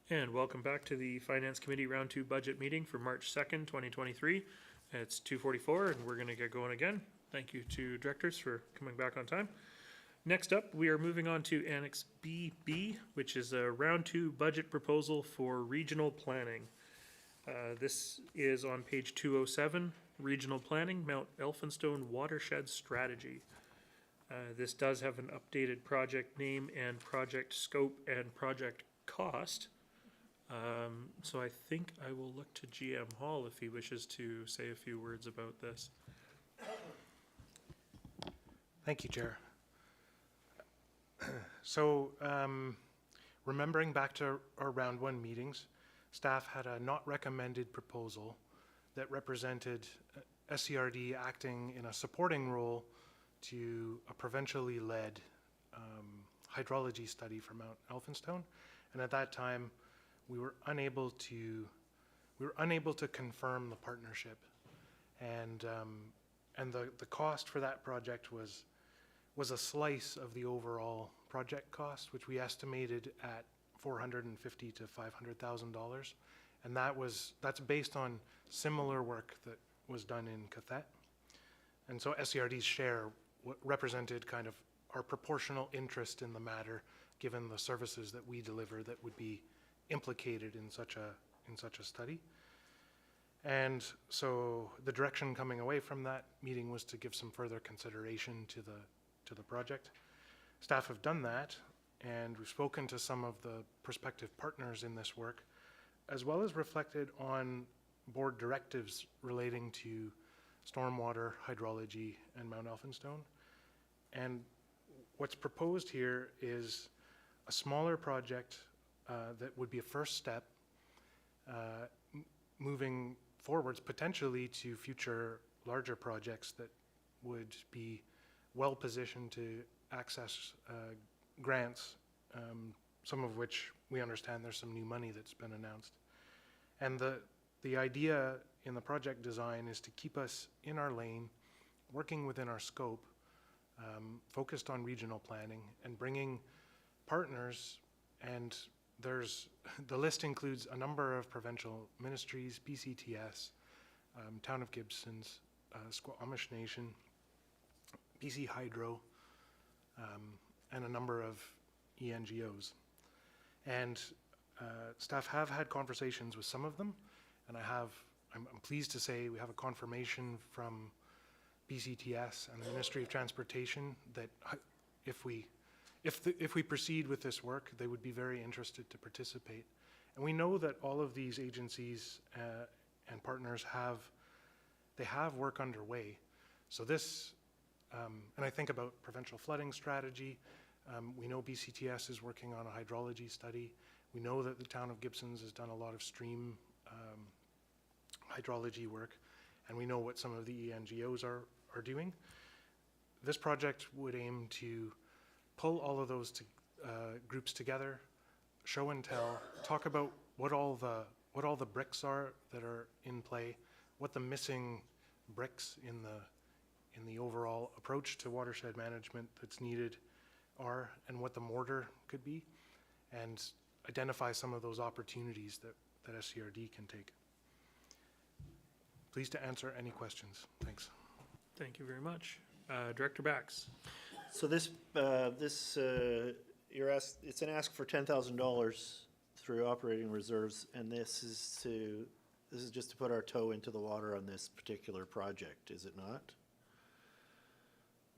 And welcome back to the Finance Committee Round 2 budget meeting for March 2nd, 2023. It's 2:44 and we're going to get going again. Thank you to directors for coming back on time. Next up, we are moving on to Annex BB, which is a Round 2 budget proposal for regional planning. This is on page 207, Regional Planning, Mount Elphinstone Watershed Strategy. This does have an updated project name and project scope and project cost. So I think I will look to GM Hall if he wishes to say a few words about this. Thank you, Chair. So, remembering back to our round 1 meetings, staff had a not recommended proposal that represented SCRD acting in a supporting role to a provincially led hydrology study for Mount Elphinstone. And at that time, we were unable to confirm the partnership, and the cost for that project was a slice of the overall project cost, which we estimated at $450,000 to $500,000, and that's based on similar work that was done in Cathet. And so SCRD's share represented kind of our proportional interest in the matter, given the services that we deliver that would be implicated in such a study. And so the direction coming away from that meeting was to give some further consideration to the project. Staff have done that, and we've spoken to some of the prospective partners in this work, as well as reflected on board directives relating to stormwater, hydrology, and Mount Elphinstone. And what's proposed here is a smaller project that would be a first step moving forwards potentially to future larger projects that would be well positioned to access grants, some of which we understand there's some new money that's been announced. And the idea in the project design is to keep us in our lane, working within our scope, focused on regional planning and bringing partners. And the list includes a number of provincial ministries, BCTS, Town of Gibson's, Squamish Nation, BC Hydro, and a number of ENGOs. And staff have had conversations with some of them, and I'm pleased to say we have a confirmation from BCTS and the Ministry of Transportation that if we proceed with this work, they would be very interested to participate. And we know that all of these agencies and partners have work underway. So this, and I think about provincial flooding strategy. We know BCTS is working on a hydrology study. We know that the Town of Gibson's has done a lot of stream hydrology work, and we know what some of the ENGOs are doing. This project would aim to pull all of those groups together, show and tell, talk about what all the bricks are that are in play, what the missing bricks in the overall approach to watershed management that's needed are, and what the mortar could be, and identify some of those opportunities that SCRD can take. Pleased to answer any questions. Thanks. Thank you very much. Director Bax. So it's an ask for $10,000 through operating reserves, and this is just to put our toe into the water on this particular project, is it not?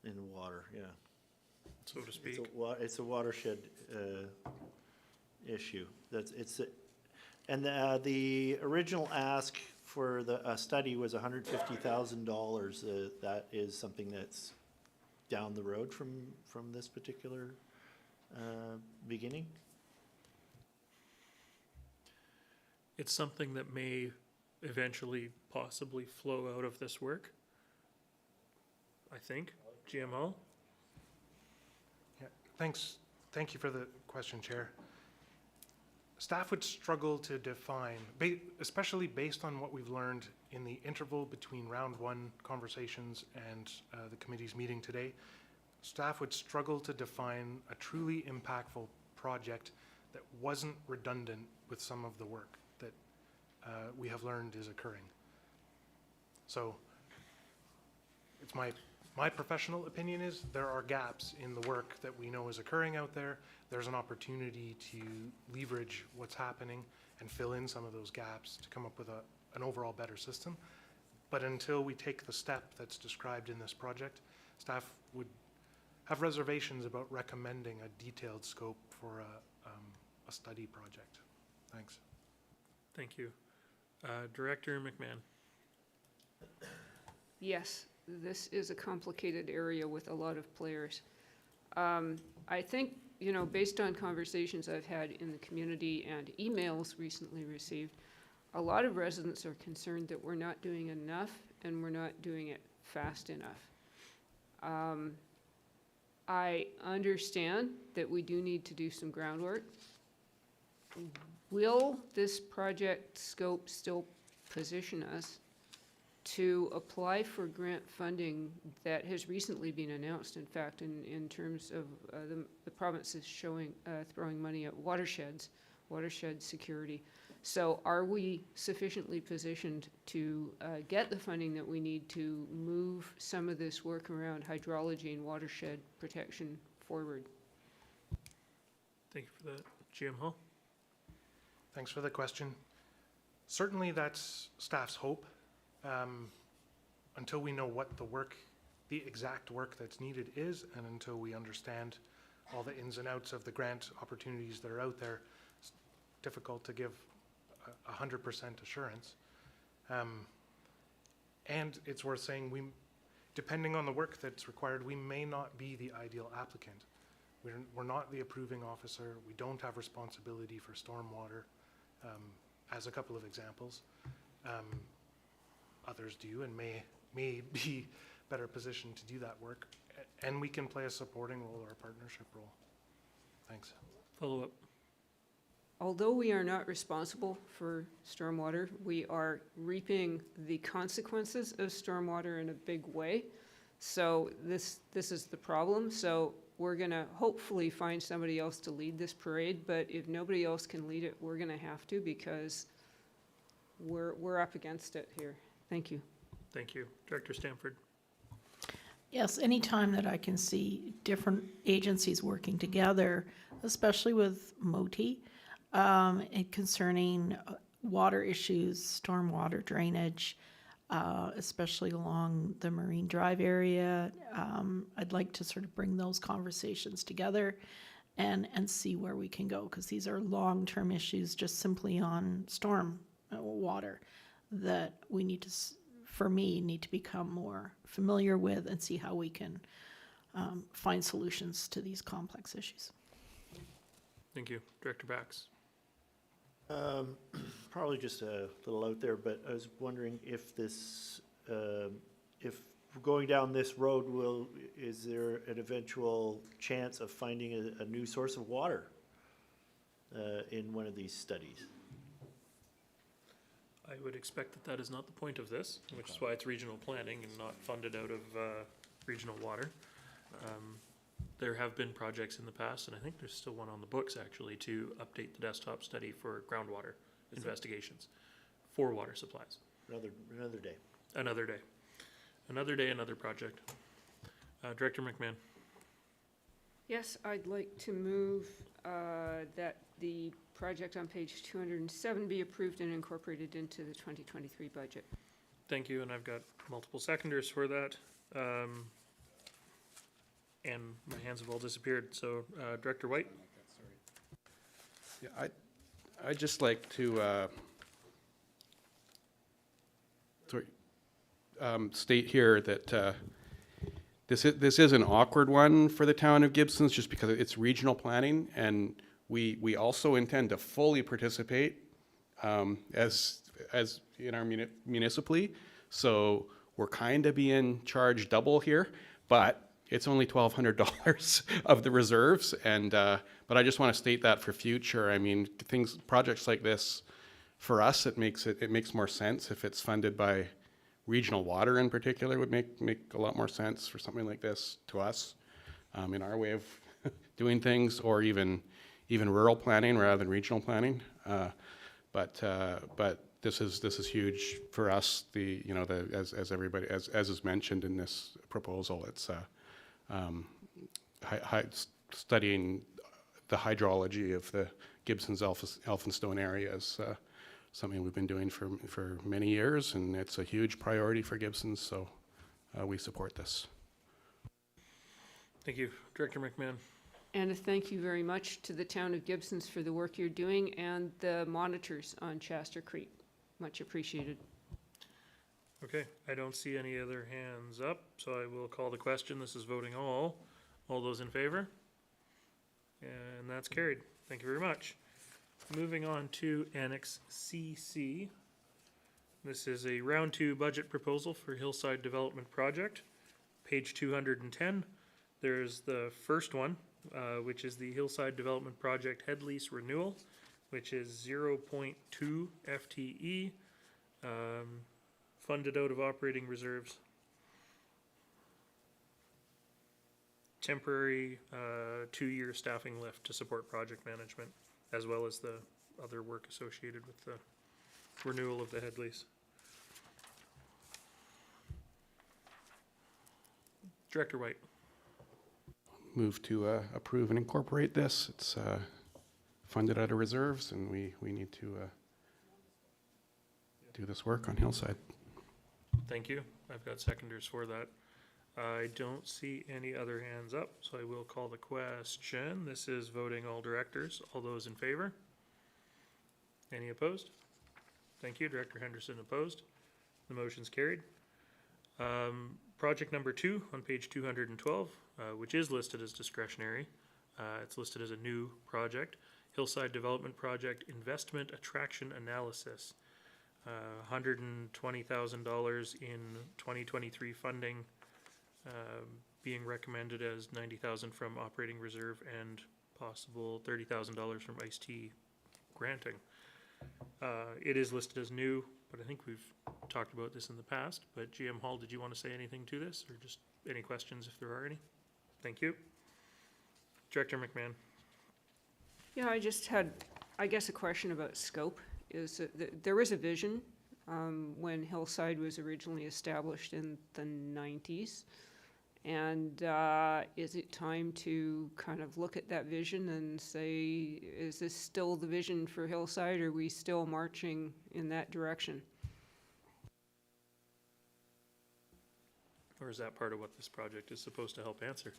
In the water, yeah. So to speak. It's a watershed issue. And the original ask for the study was $150,000. That is something that's down the road from this particular beginning. It's something that may eventually possibly flow out of this work, I think. GMO? Yeah, thanks. Thank you for the question, Chair. Staff would struggle to define, especially based on what we've learned in the interval between round 1 conversations and the committee's meeting today. Staff would struggle to define a truly impactful project that wasn't redundant with some of the work that we have learned is occurring. So it's my professional opinion is there are gaps in the work that we know is occurring out there. There's an opportunity to leverage what's happening and fill in some of those gaps to come up with an overall better system. But until we take the step that's described in this project, staff would have reservations about recommending a detailed scope for a study project. Thanks. Thank you. Director McMahon. Yes, this is a complicated area with a lot of players. I think, you know, based on conversations I've had in the community and emails recently received, a lot of residents are concerned that we're not doing enough and we're not doing it fast enough. I understand that we do need to do some groundwork. Will this project scope still position us to apply for grant funding that has recently been announced, in fact, in terms of the province is throwing money at watershed security. So are we sufficiently positioned to get the funding that we need to move some of this work around hydrology and watershed protection forward? Thank you for that. GM Hall. Thanks for the question. Certainly that's staff's hope. Until we know what the exact work that's needed is, and until we understand all the ins and outs of the grant opportunities that are out there, it's difficult to give 100% assurance. And it's worth saying, depending on the work that's required, we may not be the ideal applicant. We're not the approving officer. We don't have responsibility for stormwater, as a couple of examples. Others do and may be better positioned to do that work. And we can play a supporting role or a partnership role. Thanks. Follow up. Although we are not responsible for stormwater, we are reaping the consequences of stormwater in a big way. So this is the problem. So we're going to hopefully find somebody else to lead this parade, but if nobody else can lead it, we're going to have to, because we're up against it here. Thank you. Thank you. Director Stanford. Yes, anytime that I can see different agencies working together, especially with MOTI, and concerning water issues, stormwater drainage, especially along the Marine Drive area, I'd like to sort of bring those conversations together and see where we can go, because these are long-term issues just simply on storm water that we need to, for me, need to become more familiar with and see how we can find solutions to these complex issues. Thank you. Director Bax. Probably just a little out there, but I was wondering if this, if going down this road, is there an eventual chance of finding a new source of water in one of these studies? I would expect that that is not the point of this, which is why it's regional planning and not funded out of regional water. There have been projects in the past, and I think there's still one on the books actually, to update the desktop study for groundwater investigations for water supplies. Another day. Another day. Another day, another project. Director McMahon. Yes, I'd like to move that the project on page 207 be approved and incorporated into the 2023 budget. Thank you, and I've got multiple seconders for that. And my hands have all disappeared. So, Director White? Yeah, I'd just like to state here that this is an awkward one for the town of Gibsons, just because it's regional planning, and we also intend to fully participate as in our municipally. So we're kind of being charged double here, but it's only $1,200 of the reserves, and but I just want to state that for future. I mean, projects like this, for us, it makes more sense if it's funded by regional water in particular. Would make a lot more sense for something like this to us, in our way of doing things, or even even rural planning rather than regional planning. But this is huge for us. As everybody as is mentioned in this proposal, it's studying the hydrology of the Gibson's Elphinstone area is something we've been doing for many years, and it's a huge priority for Gibson's. So we support this. Thank you. Director McMahon. And a thank you very much to the town of Gibson's for the work you're doing and the monitors on Shasta Creek. Much appreciated. Okay, I don't see any other hands up, so I will call the question. This is voting all. All those in favor? And that's carried. Thank you very much. Moving on to Annex CC. This is a round 2 budget proposal for Hillside Development Project. Page 210. There's the first one, which is the Hillside Development Project head lease renewal, which is 0.2 FTE, funded out of operating reserves. Temporary 2-year staffing lift to support project management, as well as the other work associated with the renewal of the head lease. Director White. Move to approve and incorporate this. It's funded out of reserves, and we need to do this work on Hillside. Thank you. I've got seconders for that. I don't see any other hands up, so I will call the question. This is voting all directors. All those in favor? Any opposed? Thank you. Director Henderson opposed. The motion's carried. Project number 2 on page 212, which is listed as discretionary. It's listed as a new project. Hillside Development Project Investment Attraction Analysis. $120,000 in 2023 funding, being recommended as $90,000 from operating reserve and possible $30,000 from ICE-T granting. It is listed as new, but I think we've talked about this in the past. But GM Hall, did you want to say anything to this, or just any questions if there are any? Thank you. Director McMahon. Yeah, I just had, I guess, a question about scope. Is that there was a vision when Hillside was originally established in the 90s. And is it time to kind of look at that vision and say, is this still the vision for Hillside? Or are we still marching in that direction? Or is that part of what this project is supposed to help answer?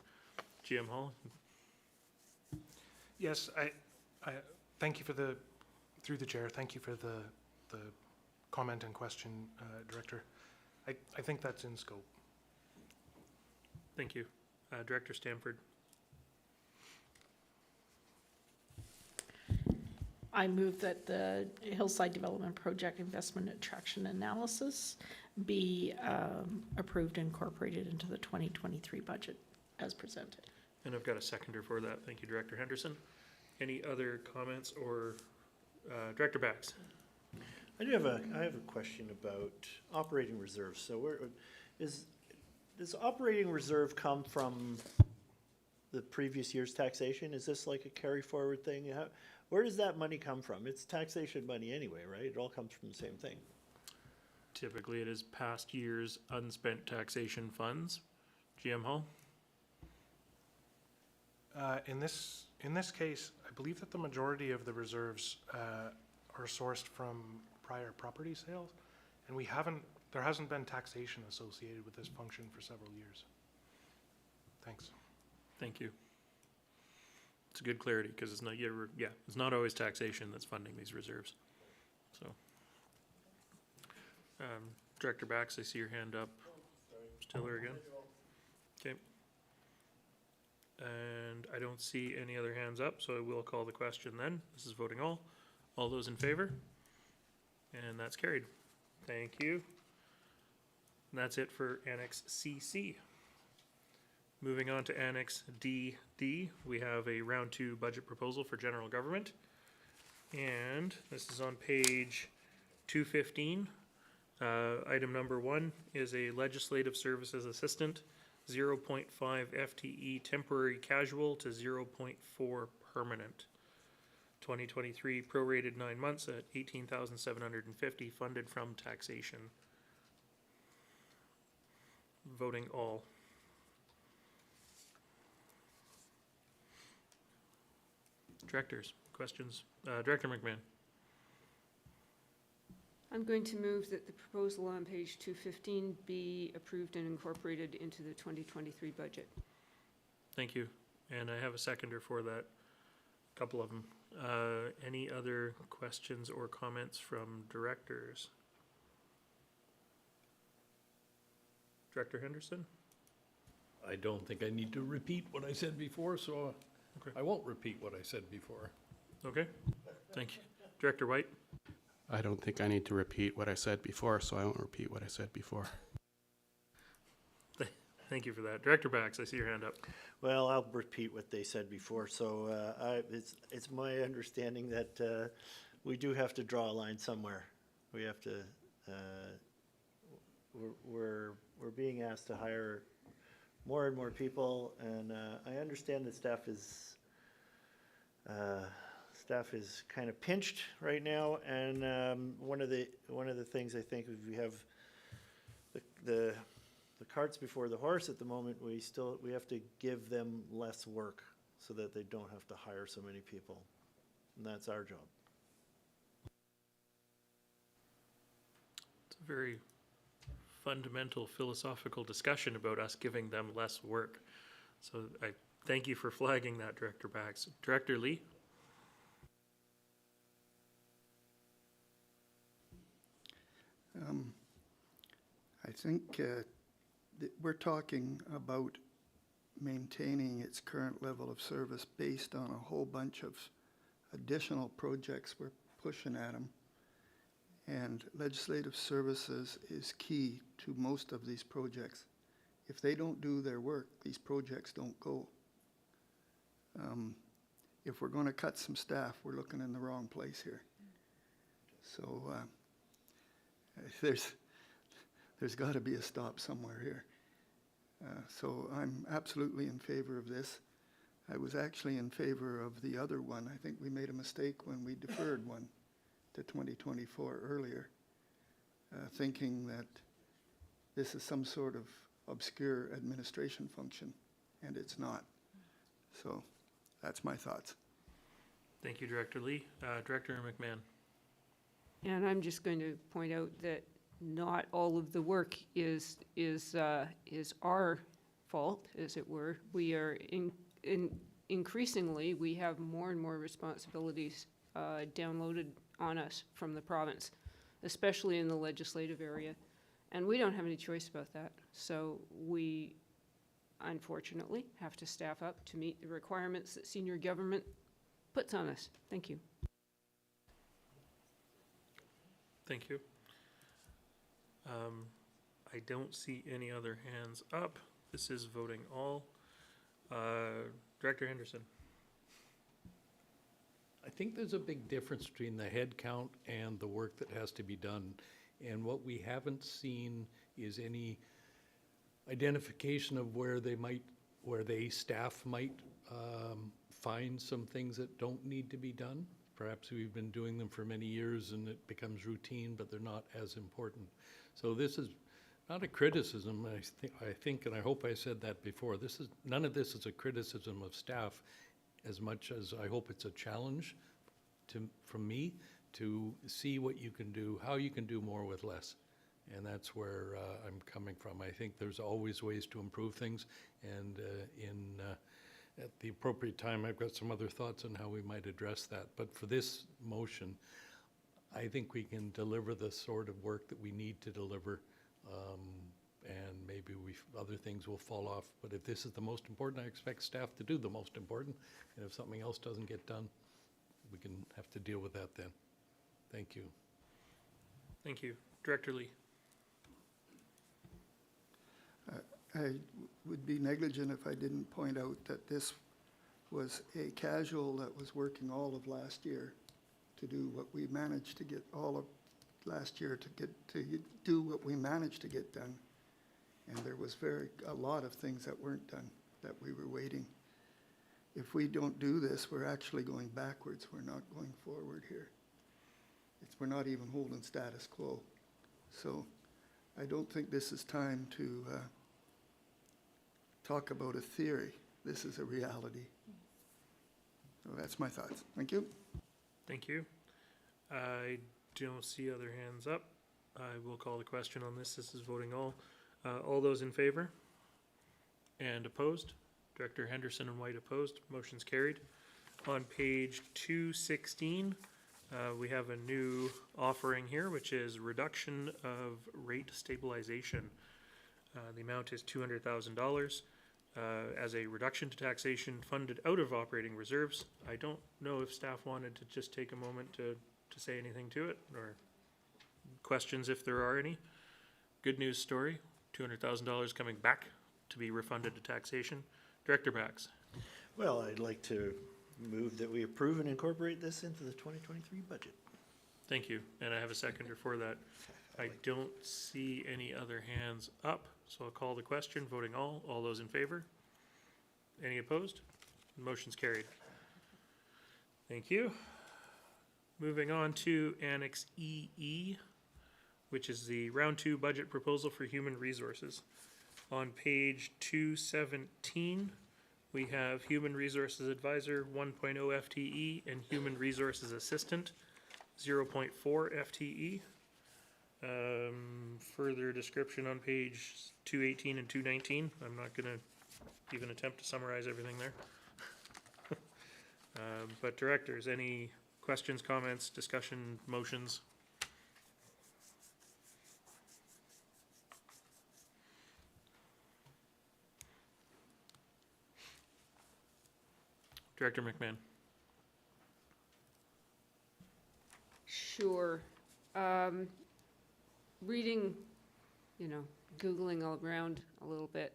GM Hall? Yes, I thank you for the, through the chair, thank you for the comment and question, Director. I think that's in scope. Thank you. Director Stanford. I move that the Hillside Development Project Investment Attraction Analysis be approved and incorporated into the 2023 budget as presented. And I've got a seconder for that. Thank you, Director Henderson. Any other comments or Director Bax? I have a question about operating reserves. So does operating reserve come from the previous year's taxation? Is this like a carry forward thing? Where does that money come from? It's taxation money anyway, right? It all comes from the same thing. Typically, it is past year's unspent taxation funds. GM Hall? In this case, I believe that the majority of the reserves are sourced from prior property sales, and there hasn't been taxation associated with this function for several years. Thanks. Thank you. It's a good clarity because it's not it's not always taxation that's funding these reserves. So, Director Bax, I see your hand up. Stiller again. Okay. And I don't see any other hands up, so I will call the question then. This is voting all. All those in favor? And that's carried. Thank you. And that's it for Annex CC. Moving on to Annex DD, we have a round 2 budget proposal for general government. And this is on page 215. Item number 1 is a legislative services assistant, 0.5 FTE temporary casual to 0.4 permanent. 2023 prorated 9 months at 18,750 funded from taxation. Voting all. Directors, questions? Director McMahon. I'm going to move that the proposal on page 215 be approved and incorporated into the 2023 budget. Thank you. And I have a seconder for that, a couple of them. Any other questions or comments from directors? Director Henderson? I don't think I need to repeat what I said before, so Okay. I won't repeat what I said before. Okay, thank you. Director White? I don't think I need to repeat what I said before, so I won't repeat what I said before. Thank you for that. Director Bax, I see your hand up. Well, I'll repeat what they said before. So it's my understanding that we do have to draw a line somewhere. We have to. We're being asked to hire more and more people, and I understand that staff is kind of pinched right now. And one of the things I think is we have the carts before the horse at the moment. We have to give them less work so that they don't have to hire so many people, and that's our job. It's a very fundamental philosophical discussion about us giving them less work. So I thank you for flagging that, Director Bax. Director Lee? I think we're talking about maintaining its current level of service based on a whole bunch of additional projects we're pushing at them. And legislative services is key to most of these projects. If they don't do their work, these projects don't go. If we're going to cut some staff, we're looking in the wrong place here. So there's got to be a stop somewhere here. So I'm absolutely in favor of this. I was actually in favor of the other one. I think we made a mistake when we deferred one to 2024 earlier, thinking that this is some sort of obscure administration function, and it's not. So that's my thoughts. Thank you, Director Lee. Director McMahon? And I'm just going to point out that not all of the work is our fault, as it were. We are increasingly, we have more and more responsibilities downloaded on us from the province, especially in the legislative area. And we don't have any choice about that. So we, unfortunately, have to staff up to meet the requirements that senior government puts on us. Thank you. Thank you. I don't see any other hands up. This is voting all. Director Henderson? I think there's a big difference between the head count and the work that has to be done. And what we haven't seen is any identification of where staff might find some things that don't need to be done. Perhaps we've been doing them for many years and it becomes routine, but they're not as important. So this is not a criticism, I think, and I hope I said that before. None of this is a criticism of staff as much as I hope it's a challenge from me to see what you can do, how you can do more with less. And that's where I'm coming from. I think there's always ways to improve things, and at the appropriate time, I've got some other thoughts on how we might address that. But for this motion, I think we can deliver the sort of work that we need to deliver, and maybe other things will fall off. But if this is the most important, I expect staff to do the most important. And if something else doesn't get done, we can have to deal with that then. Thank you. Thank you. Director Lee? I would be negligent if I didn't point out that this was a casual that was working all of last year to do what we managed to get all of last year to do what we managed to get done. And there was a lot of things that weren't done that we were waiting. if we don't do this, we're actually going backwards. We're not going forward here. We're not even holding status quo. So I don't think this is time to talk about a theory. This is a reality. So that's my thoughts. Thank you. Thank you. I don't see other hands up. I will call the question on this. This is voting all. All those in favor? And opposed? Director Henderson and White opposed. Motion's carried. On page 216, we have a new offering here, which is reduction of rate stabilization. The amount is $200,000 as a reduction to taxation funded out of operating reserves. I don't know if staff wanted to just take a moment to say anything to it, or questions if there are any. Good news story, $200,000 coming back to be refunded to taxation. Director Bax. Well, I'd like to move that we approve and incorporate this into the 2023 budget. Thank you, and I have a seconder for that. I don't see any other hands up, so I'll call the question. Voting all. All those in favor? Any opposed? Motion's carried. Thank you. Moving on to Annex EE, which is the Round 2 budget proposal for human resources. On page 217, we have Human Resources Advisor 1.0 FTE and Human Resources Assistant 0.4 FTE. Further description on page 218 and 219. I'm not going to even attempt to summarize everything there. But directors, any questions, comments, discussion, motions? Director McMahon. Sure. Reading, Googling all around a little bit,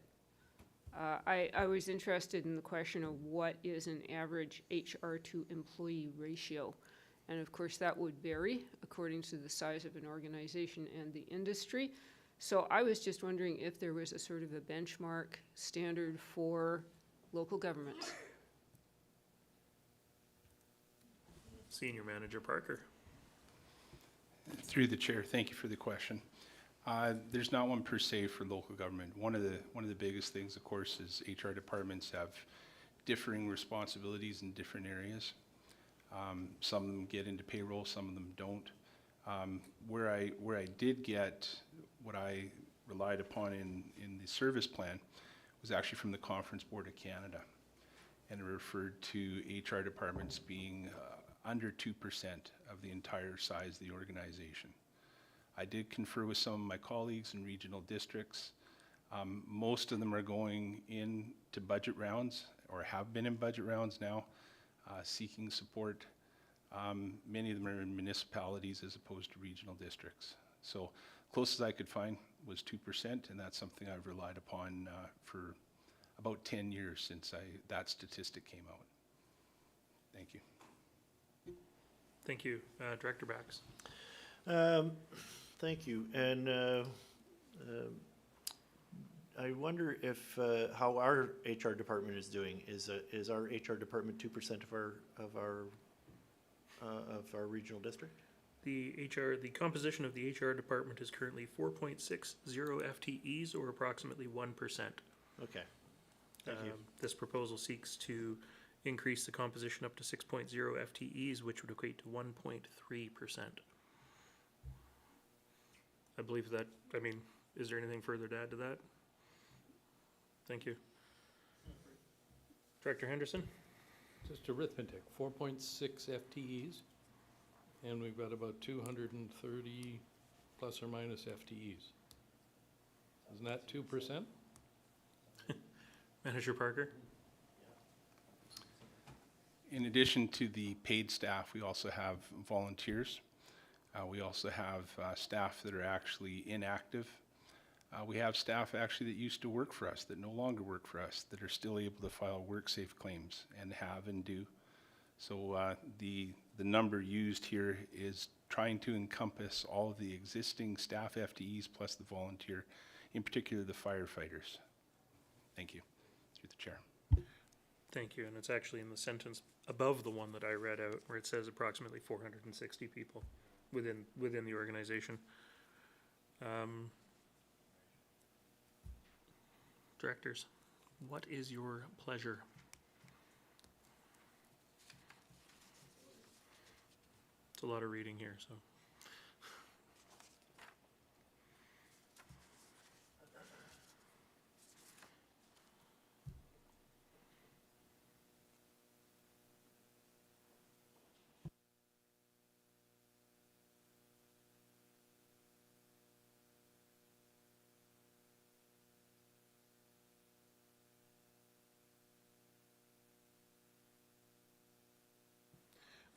I was interested in the question of what is an average HR to employee ratio. And of course, that would vary according to the size of an organization and the industry. So I was just wondering if there was a sort of a benchmark standard for local governments. Senior Manager Parker. Through the chair, thank you for the question. There's not one per se for local government. One of the biggest things, of course, is HR departments have differing responsibilities in different areas. Some of them get into payroll, some of them don't. Where I did get what I relied upon in the service plan was actually from the Conference Board of Canada, and it referred to HR departments being under 2% of the entire size of the organization. I did confer with some of my colleagues in regional districts. Most of them are going into budget rounds or have been in budget rounds now, seeking support. Many of them are in municipalities as opposed to regional districts. So closest I could find was 2%, and that's something I've relied upon for about 10 years since that statistic came out. Thank you. Thank you. Director Bax. Thank you. And I wonder if how our HR department is doing. Is our HR department 2% of our regional district? The composition of the HR department is currently 4.60 FTEs, or approximately 1%. Okay. Thank you. This proposal seeks to increase the composition up to 6.0 FTEs, which would equate to 1.3%. I believe that, is there anything further to add to that? Thank you. Director Henderson? Just arithmetic, 4.6 FTEs, and we've got about 230 plus or minus FTEs. Isn't that 2%? Manager Parker? In addition to the paid staff, we also have volunteers. We also have staff that are actually inactive. We have staff actually that used to work for us, that no longer work for us, that are still able to file WorkSafe claims and have and do. So the number used here is trying to encompass all of the existing staff FTEs plus the volunteer, in particular the firefighters. Thank you. Through the chair. Thank you, and it's actually in the sentence above the one that I read out, where it says approximately 460 people within the organization. Directors, what is your pleasure? It's a lot of reading here, so.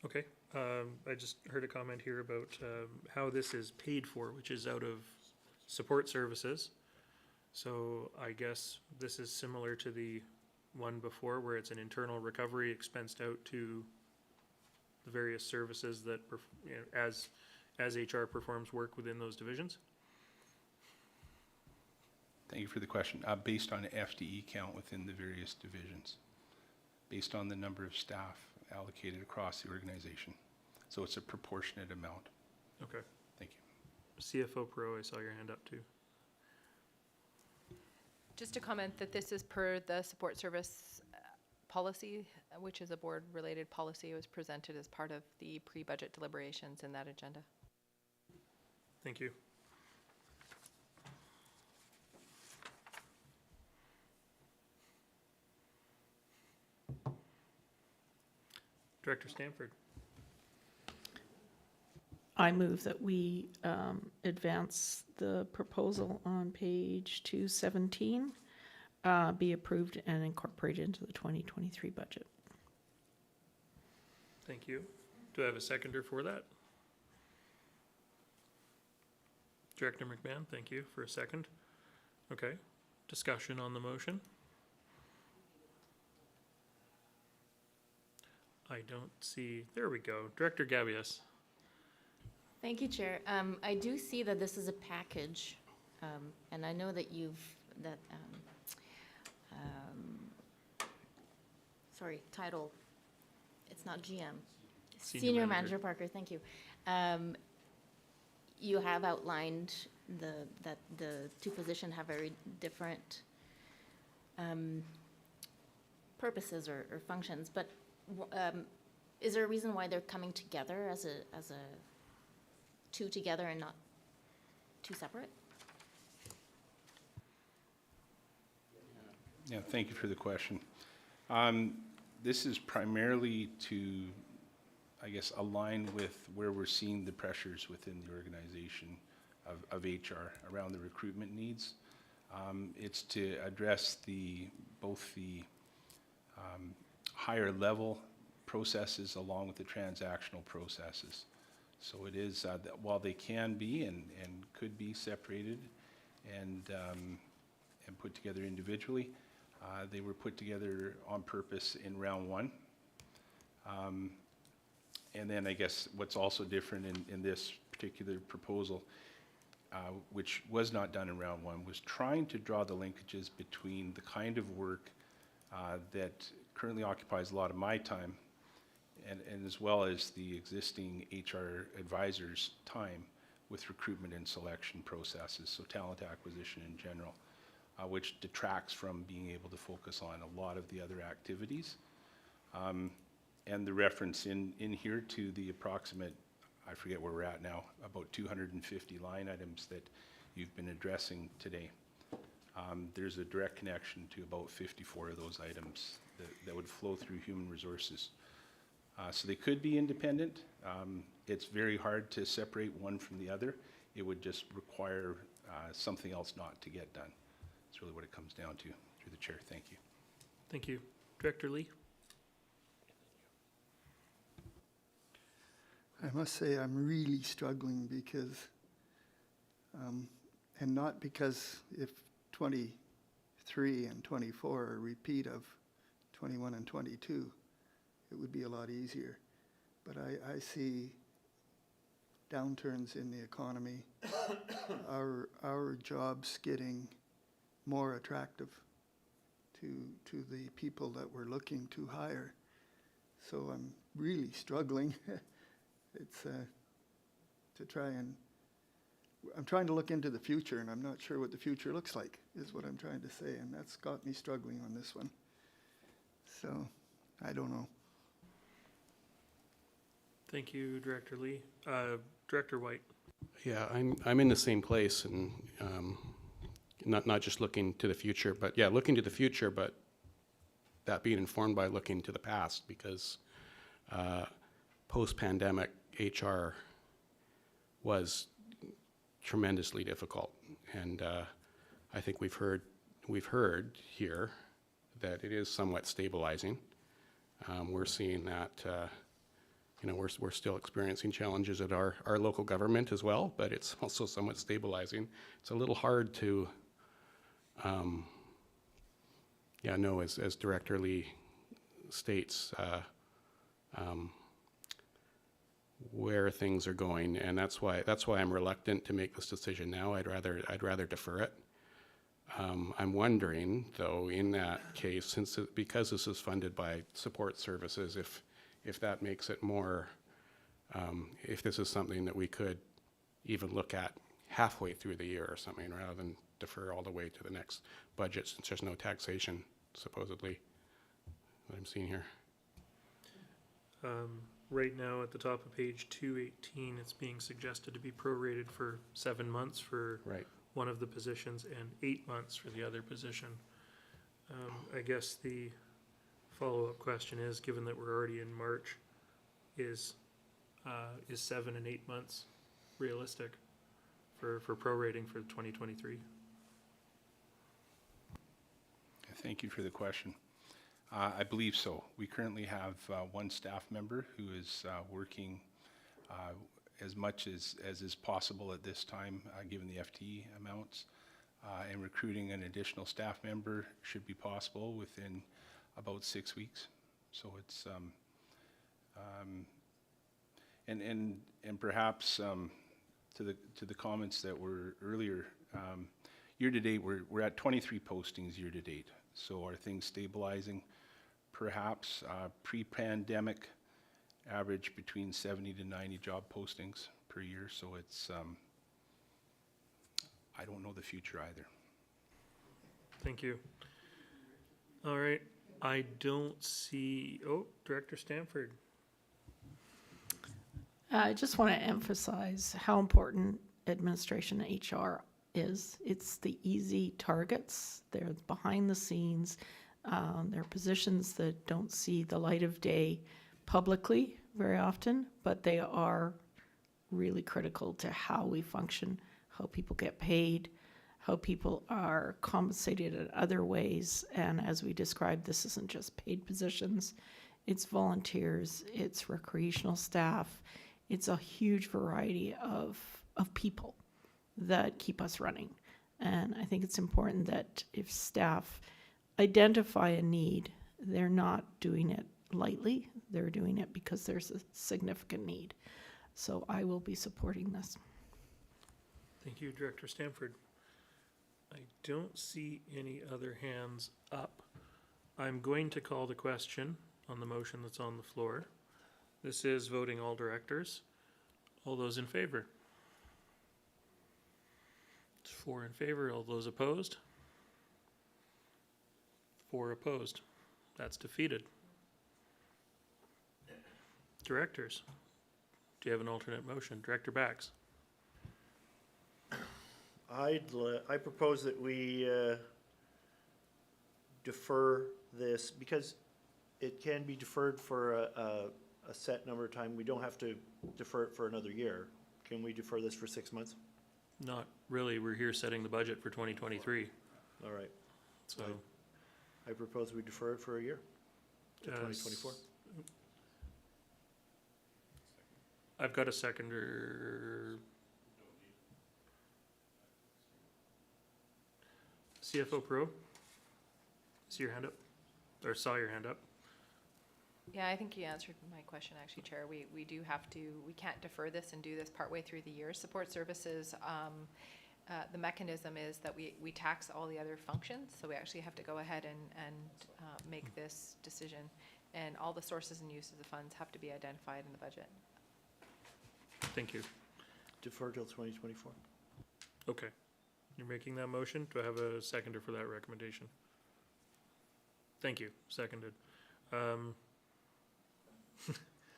Okay, I just heard a comment here about how this is paid for, which is out of support services. So I guess this is similar to the one before, where it's an internal recovery expensed out to the various services that, you know, as HR performs work within those divisions. Thank you for the question. Based on FTE count within the various divisions, based on the number of staff allocated across the organization. So it's a proportionate amount. Okay. Thank you. CFO Pro, I saw your hand up too. Just to comment that this is per the support service policy, which is a board-related policy. It was presented as part of the pre-budget deliberations in that agenda. Thank you. Director Stanford. I move that we advance the proposal on page 217, be approved and incorporated into the 2023 budget. Thank you. Do I have a seconder for that? Director McMahon, thank you for a second. Okay, discussion on the motion. I don't see, there we go. Director Gabius. Thank you, Chair. I do see that this is a package, and I know that title, it's not GM. Senior Manager Parker, thank you. You have outlined that the two positions have very different purposes or functions, but is there a reason why they're coming together as a two together and not two separate? Yeah, thank you for the question. This is primarily to, I guess, align with where we're seeing the pressures within the organization of HR around the recruitment needs. It's to address both the higher level processes along with the transactional processes. So it is that while they can be and could be separated and put together individually, they were put together on purpose in round one. And then I guess what's also different in this particular proposal, which was not done in round one, was trying to draw the linkages between the kind of work that currently occupies a lot of my time and as well as the existing HR advisors' time with recruitment and selection processes, so talent acquisition in general, which detracts from being able to focus on a lot of the other activities. And the reference in here to the approximate, I forget where we're at now, about 250 line items that you've been addressing today. There's a direct connection to about 54 of those items that would flow through human resources. So they could be independent. It's very hard to separate one from the other. It would just require something else not to get done. That's really what it comes down to. Through the chair, thank you. Thank you. Director Lee. I must say I'm really struggling because, and not because if 23 and 24 are a repeat of 21 and 22, it would be a lot easier. But I see downturns in the economy, our jobs getting more attractive to the people that we're looking to hire. So I'm really struggling. It's to try and, I'm trying to look into the future, and I'm not sure what the future looks like, is what I'm trying to say, and that's got me struggling on this one. So, I don't know. Thank you, Director Lee. Director White. Yeah, I'm in the same place, and not just looking to the future, but yeah, looking to the future, but that being informed by looking to the past, because post-pandemic HR was tremendously difficult, and I think we've heard here that it is somewhat stabilizing. We're seeing that we're still experiencing challenges at our local government as well, but it's also somewhat stabilizing. It's a little hard to know, as Director Lee states, where things are going, and that's why I'm reluctant to make this decision now. I'd rather defer it. I'm wondering, though, in that case, because this is funded by support services, if that makes it more, if this is something that we could even look at halfway through the year or something, rather than defer all the way to the next budget, since there's no taxation, supposedly, what I'm seeing here. Right now, at the top of page 218, it's being suggested to be prorated for 7 months for one of the positions and 8 months for the other position. I guess the follow-up question is, given that we're already in March, is 7 and 8 months realistic for prorating for 2023? Thank you for the question. I believe so. We currently have one staff member who is working as much as is possible at this time, given the FTE amounts, and recruiting an additional staff member should be possible within about 6 weeks. So it's and perhaps to the comments that were earlier, year to date we're at 23 postings year to date. So are things stabilizing? Perhaps pre-pandemic average between 70 to 90 job postings per year. So it's I don't know the future either. Thank you. All right. I don't see, Director Stanford. I just want to emphasize how important administration and HR is. It's the easy targets. They're behind the scenes. They're positions that don't see the light of day publicly very often, but they are really critical to how we function, how people get paid, how people are compensated in other ways. And as we described, this isn't just paid positions, it's volunteers, it's recreational staff, it's a huge variety of people that keep us running. And I think it's important that if staff identify a need, they're not doing it lightly, they're doing it because there's a significant need. So I will be supporting this. Thank you, Director Stanford. I don't see any other hands up. I'm going to call the question on the motion that's on the floor. This is voting all directors. All those in favor? It's 4 in favor. All those opposed? 4 opposed. That's defeated. Directors, do you have an alternate motion? Director Bax. I propose that we defer this because it can be deferred for a set number of time. We don't have to defer it for another year. Can we defer this for 6 months? Not really. We're here setting the budget for 2023. All right. So I propose we defer it for a year to 2024. I've got a seconder. CFO Pro, see your hand up, or saw your hand up. Yeah, I think you answered my question, actually, Chair. We do have to, we can't defer this and do this partway through the year. Support services the mechanism is that we tax all the other functions, so we actually have to go ahead and make this decision. And all the sources and uses of funds have to be identified in the budget. Thank you. Defer till 2024. Okay. You're making that motion. Do I have a seconder for that recommendation? Thank you. Seconded.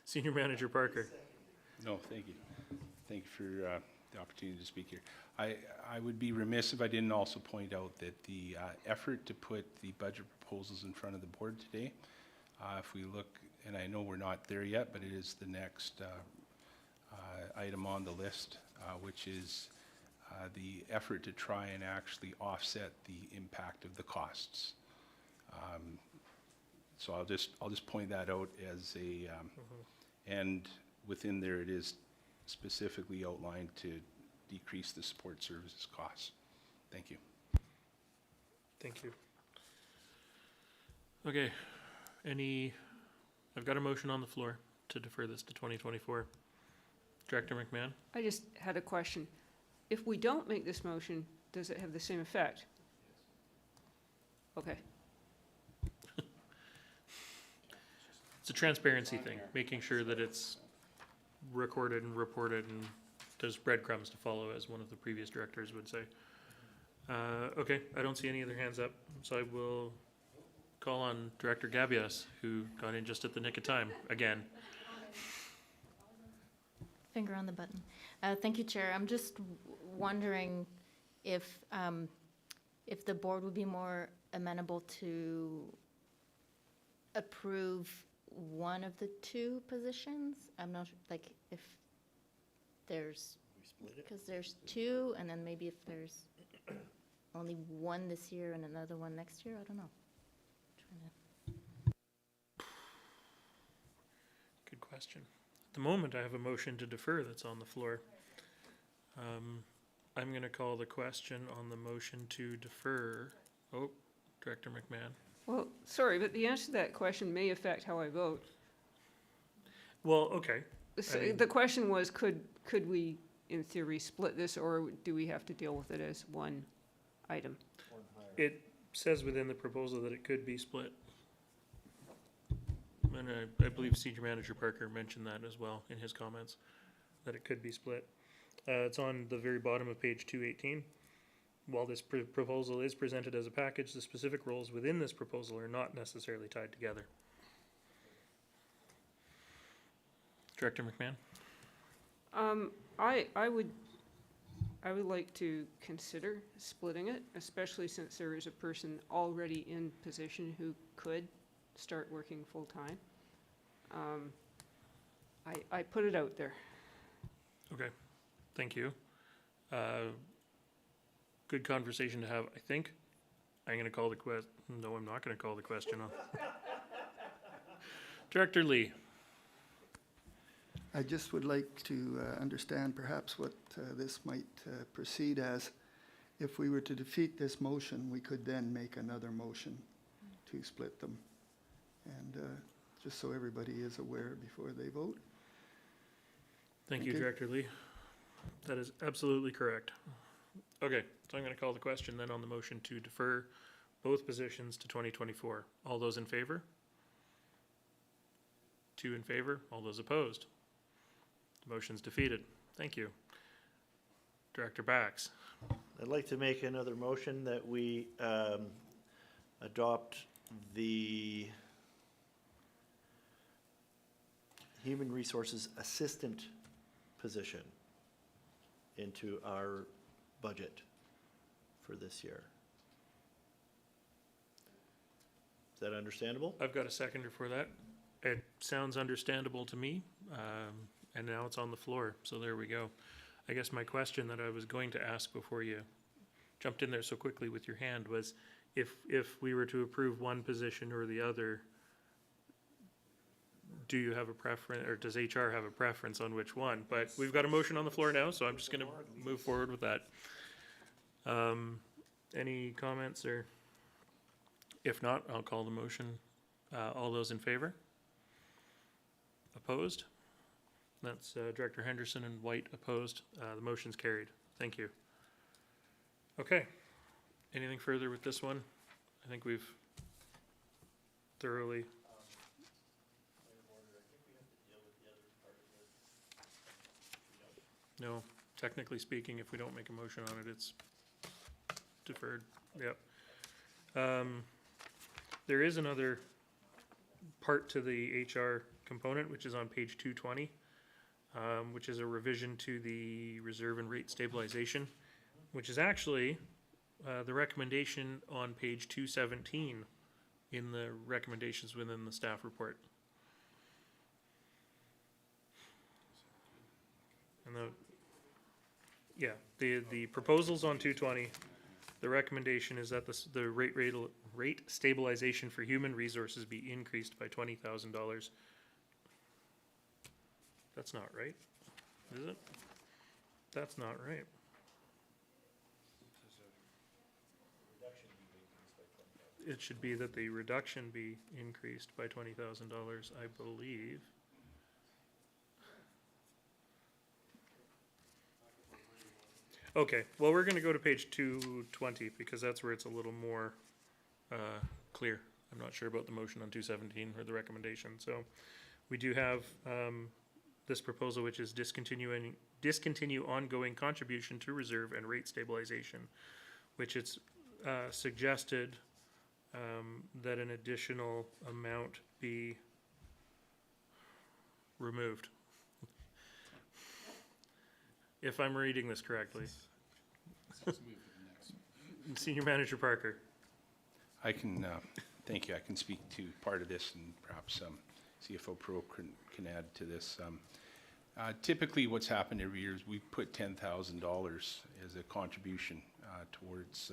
Senior Manager Parker. No, thank you. Thank you for the opportunity to speak here. I would be remiss if I didn't also point out that the effort to put the budget proposals in front of the board today, if we look, and I know we're not there yet, but it is the next item on the list, which is the effort to try and actually offset the impact of the costs. So I'll just point that out as a, and within there it is specifically outlined to decrease the support services costs. Thank you. Thank you. Okay, I've got a motion on the floor to defer this to 2024. Director McMahon? I just had a question. If we don't make this motion, does it have the same effect? Okay. It's a transparency thing, making sure that it's recorded and reported and there's breadcrumbs to follow, as one of the previous directors would say. Okay, I don't see any other hands up, so I will call on Director Gabias, who got in just at the nick of time, again. Finger on the button. Thank you, Chair. I'm just wondering if the board would be more amenable to approve one of the two positions. I'm not, like, if there's, because there's two, and then maybe if there's only one this year and another one next year, I don't know. Good question. At the moment, I have a motion to defer that's on the floor. I'm going to call the question on the motion to defer. Oh, Director McMahon. Well, sorry, but the answer to that question may affect how I vote. Well, okay. So I mean- the question was, could we, in theory, split this, or do we have to deal with it as one item? It says within the proposal that it could be split. And I believe Senior Manager Parker mentioned that as well in his comments, that it could be split. It's on the very bottom of page 218. While this proposal is presented as a package, the specific roles within this proposal are not necessarily tied together. Director McMahon? I would like to consider splitting it, especially since there is a person already in position who could start working full-time. I put it out there. Okay, thank you. Good conversation to have, I think. I'm going to call the no, I'm not going to call the question. Director Lee. I just would like to understand perhaps what this might proceed as. If we were to defeat this motion, we could then make another motion to split them. And just so everybody is aware before they vote. Thank you, Director Lee. That is absolutely correct. Okay, so I'm going to call the question then on the motion to defer both positions to 2024. All those in favor? 2 in favor. All those opposed? The motion's defeated. Thank you. Director Bax. I'd like to make another motion that we adopt the Human Resources Assistant position into our budget for this year. Is that understandable? I've got a seconder for that. It sounds understandable to me, and now it's on the floor, so there we go. I guess my question that I was going to ask before you jumped in there so quickly with your hand was, if we were to approve one position or the other, do you have a preference, or does HR have a preference on which one? But we've got a motion on the floor now, so I'm just going to move forward with that. Any comments, or if not, I'll call the motion. All those in favor? Opposed? That's Director Henderson and White opposed. The motion's carried. Thank you. Okay. Anything further with this one? I think we've thoroughly. No, technically speaking, if we don't make a motion on it, it's deferred. Yep. There is another part to the HR component, which is on page 220, which is a revision to the reserve and rate stabilization, which is actually the recommendation on page 217 in the recommendations within the staff report. And the proposals on 220, the recommendation is that the rate stabilization for human resources be increased by $20,000. That's not right, is it? That's not right. It should be that the reduction be increased by $20,000, I believe. Okay, well, we're gonna go to page 220 because that's where it's a little more clear. I'm not sure about the motion on 217 or the recommendation. So we do have this proposal, which is discontinue ongoing contribution to reserve and rate stabilization, which it's suggested that an additional amount be removed. If I'm reading this correctly. Senior Manager Parker. I can, thank you, I can speak to part of this and perhaps CFO Pro can add to this. Typically what's happened every year is we put $10,000 as a contribution towards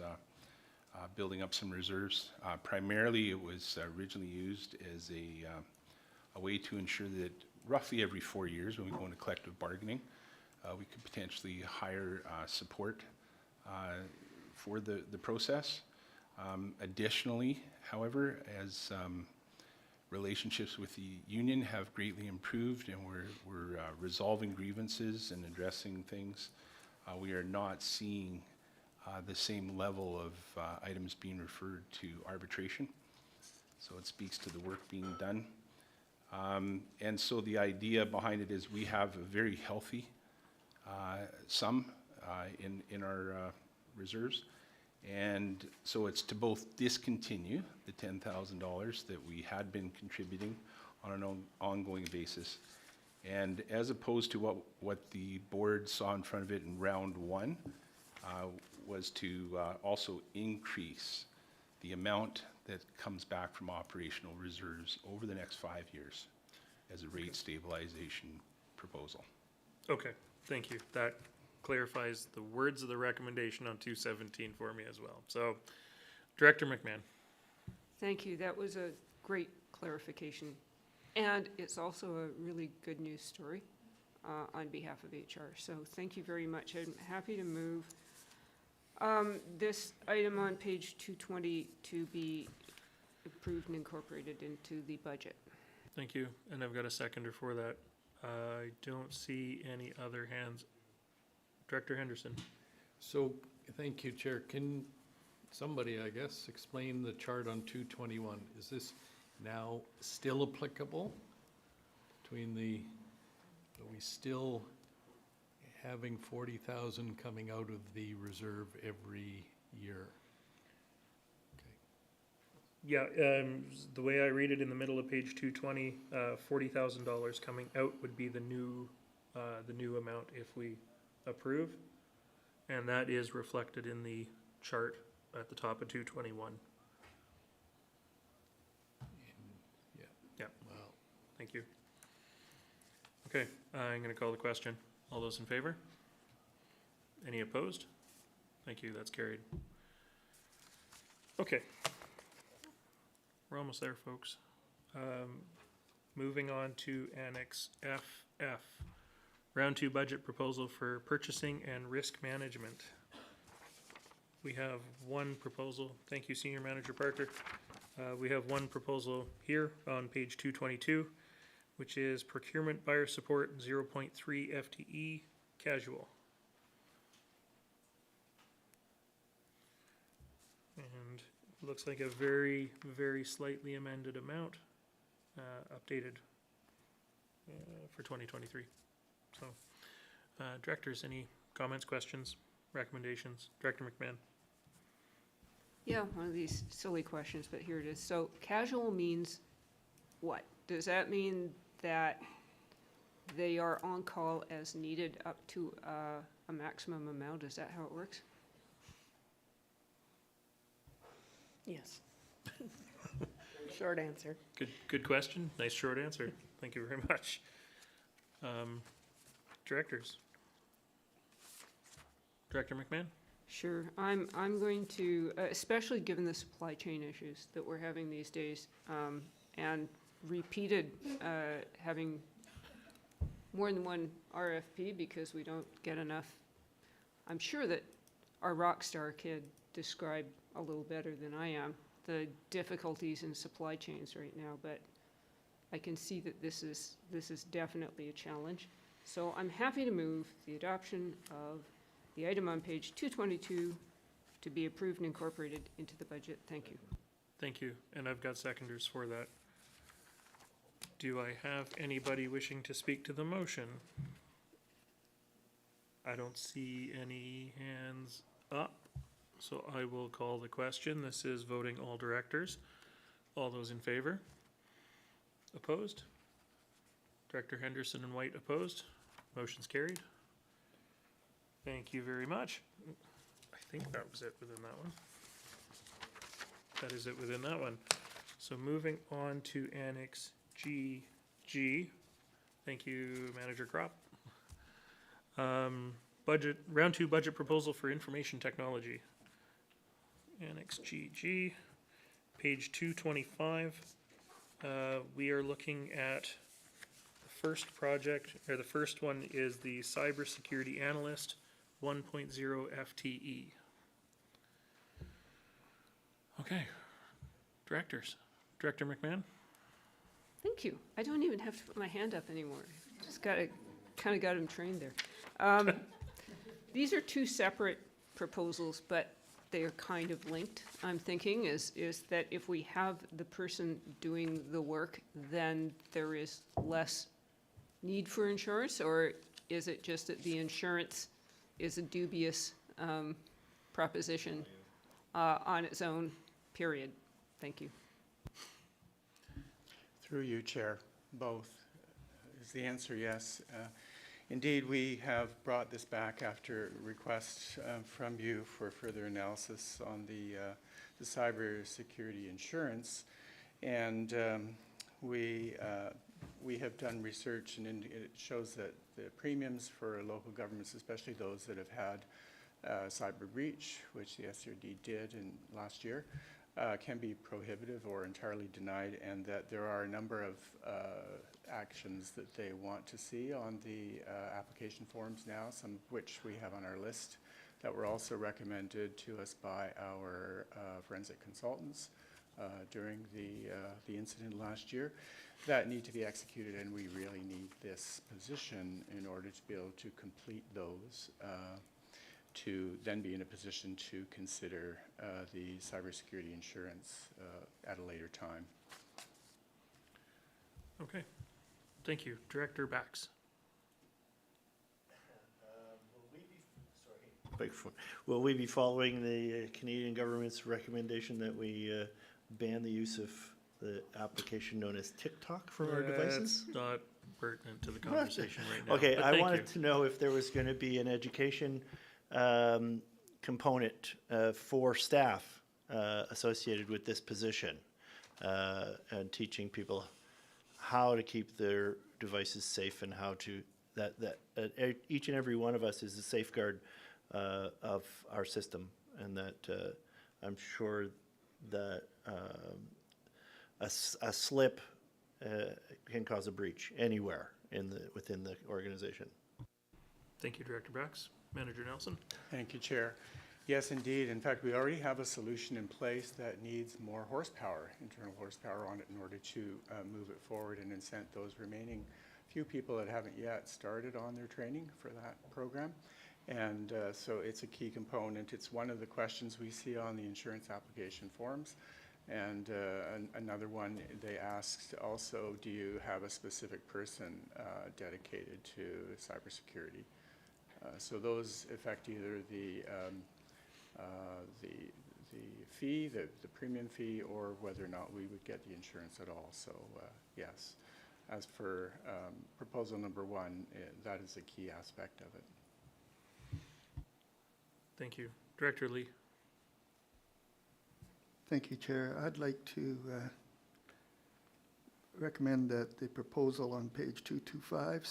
building up some reserves. Primarily it was originally used as a way to ensure that roughly every 4 years when we go into collective bargaining, we could potentially hire support for the process. Additionally, however, as relationships with the union have greatly improved and we're resolving grievances and addressing things, we are not seeing the same level of items being referred to arbitration. So it speaks to the work being done. And so the idea behind it is we have a very healthy sum in our reserves. And so it's to both discontinue the $10,000 that we had been contributing on an ongoing basis. And as opposed to what the board saw in front of it in round one, was to also increase the amount that comes back from operational reserves over the next 5 years as a rate stabilization proposal. Okay, thank you. That clarifies the words of the recommendation on 217 for me as well. So, Director McMahon. Thank you. That was a great clarification. And it's also a really good news story on behalf of HR. So thank you very much. I'm happy to move this item on page 220 to be approved and incorporated into the budget. Thank you. And I've got a seconder for that. I don't see any other hands. Director Henderson. So, thank you, Chair. Can somebody, I guess, explain the chart on 221? Is this now still applicable between are we still having 40,000 coming out of the reserve every year? Yeah, the way I read it in the middle of page 220, $40,000 coming out would be the new amount if we approve, and that is reflected in the chart at the top of 221. Yeah. Wow. Thank you. Okay, I'm going to call the question. All those in favor? Any opposed? Thank you, that's carried. Okay. We're almost there, folks. Moving on to Annex FF. Round 2 budget proposal for purchasing and risk management. We have one proposal. Thank you, Senior Manager Parker. We have one proposal here on page 222, which is procurement buyer support 0.3 FTE casual. And looks like a very, very slightly amended amount, updated for 2023. So, directors, any comments, questions, recommendations? Director McMahon? Yeah, one of these silly questions, but here it is. So casual means what? Does that mean that they are on call as needed up to a maximum amount? Is that how it works? Yes. Short answer. Good question. Nice short answer. Thank you very much. Directors? Director McMahon? Sure. I'm going to, especially given the supply chain issues that we're having these days, and repeated having more than one RFP because we don't get enough. I'm sure that our rock star kid described a little better than I am the difficulties in supply chains right now, but I can see that this is definitely a challenge. So I'm happy to move the adoption of the item on page 222 to be approved and incorporated into the budget. Thank you. Thank you, and I've got seconders for that. Do I have anybody wishing to speak to the motion? I don't see any hands up, so I will call the question. This is voting all directors. All those in favor? Opposed? Director Henderson and White opposed. Motion's carried. Thank you very much. I think that was it within that one. That is it within that one. So moving on to Annex GG. Thank you, Manager Crop. Round 2 budget proposal for information technology. Annex GG, page 225. We are looking at the first project, or the first one is the cybersecurity analyst, 1.0 FTE. Okay, directors. Director McMahon? Thank you. I don't even have to put my hand up anymore. Just kind of got him trained there. These are two separate proposals, but they are kind of linked. I'm thinking is that if we have the person doing the work, then there is less need for insurance, or is it just that the insurance is a dubious proposition on its own, period? Thank you. Through you, Chair, both. Is the answer yes? Indeed, we have brought this back after request from you for further analysis on the cyber security insurance, and we have done research, and it shows that the premiums for local governments, especially those that have had cyber breach, which the SRD did in last year, can be prohibitive or entirely denied, and that there are a number of actions that they want to see on the application forms now, some of which we have on our list that were also recommended to us by our forensic consultants during the incident last year, that need to be executed, and we really need this position in order to be able to complete those to then be in a position to consider the cybersecurity insurance at a later time. Okay, thank you. Director Bax. Will we be following the Canadian government's recommendation that we ban the use of the application known as TikTok from our devices? That's not pertinent to the conversation right now. Okay, but I thank wanted you. to know if there was going to be an education component for staff associated with this position, and teaching people how to keep their devices safe and how to that each and every one of us is a safeguard of our system, and that I'm sure that a slip can cause a breach anywhere within the organization. Thank you, Director Bax. Manager Nelson. Thank you, Chair. Yes, indeed. In fact, we already have a solution in place that needs more horsepower, internal horsepower on it, in order to move it forward and incent those remaining few people that haven't yet started on their training for that program. And so it's a key component. It's one of the questions we see on the insurance application forms. And another one they asked also, do you have a specific person dedicated to cybersecurity? So those affect either the fee, the premium fee, or whether or not we would get the insurance at all. So yes, as for proposal number 1, that is a key aspect of it. Thank you. Director Lee. Thank you, Chair. I'd like to recommend that the proposal on page 225,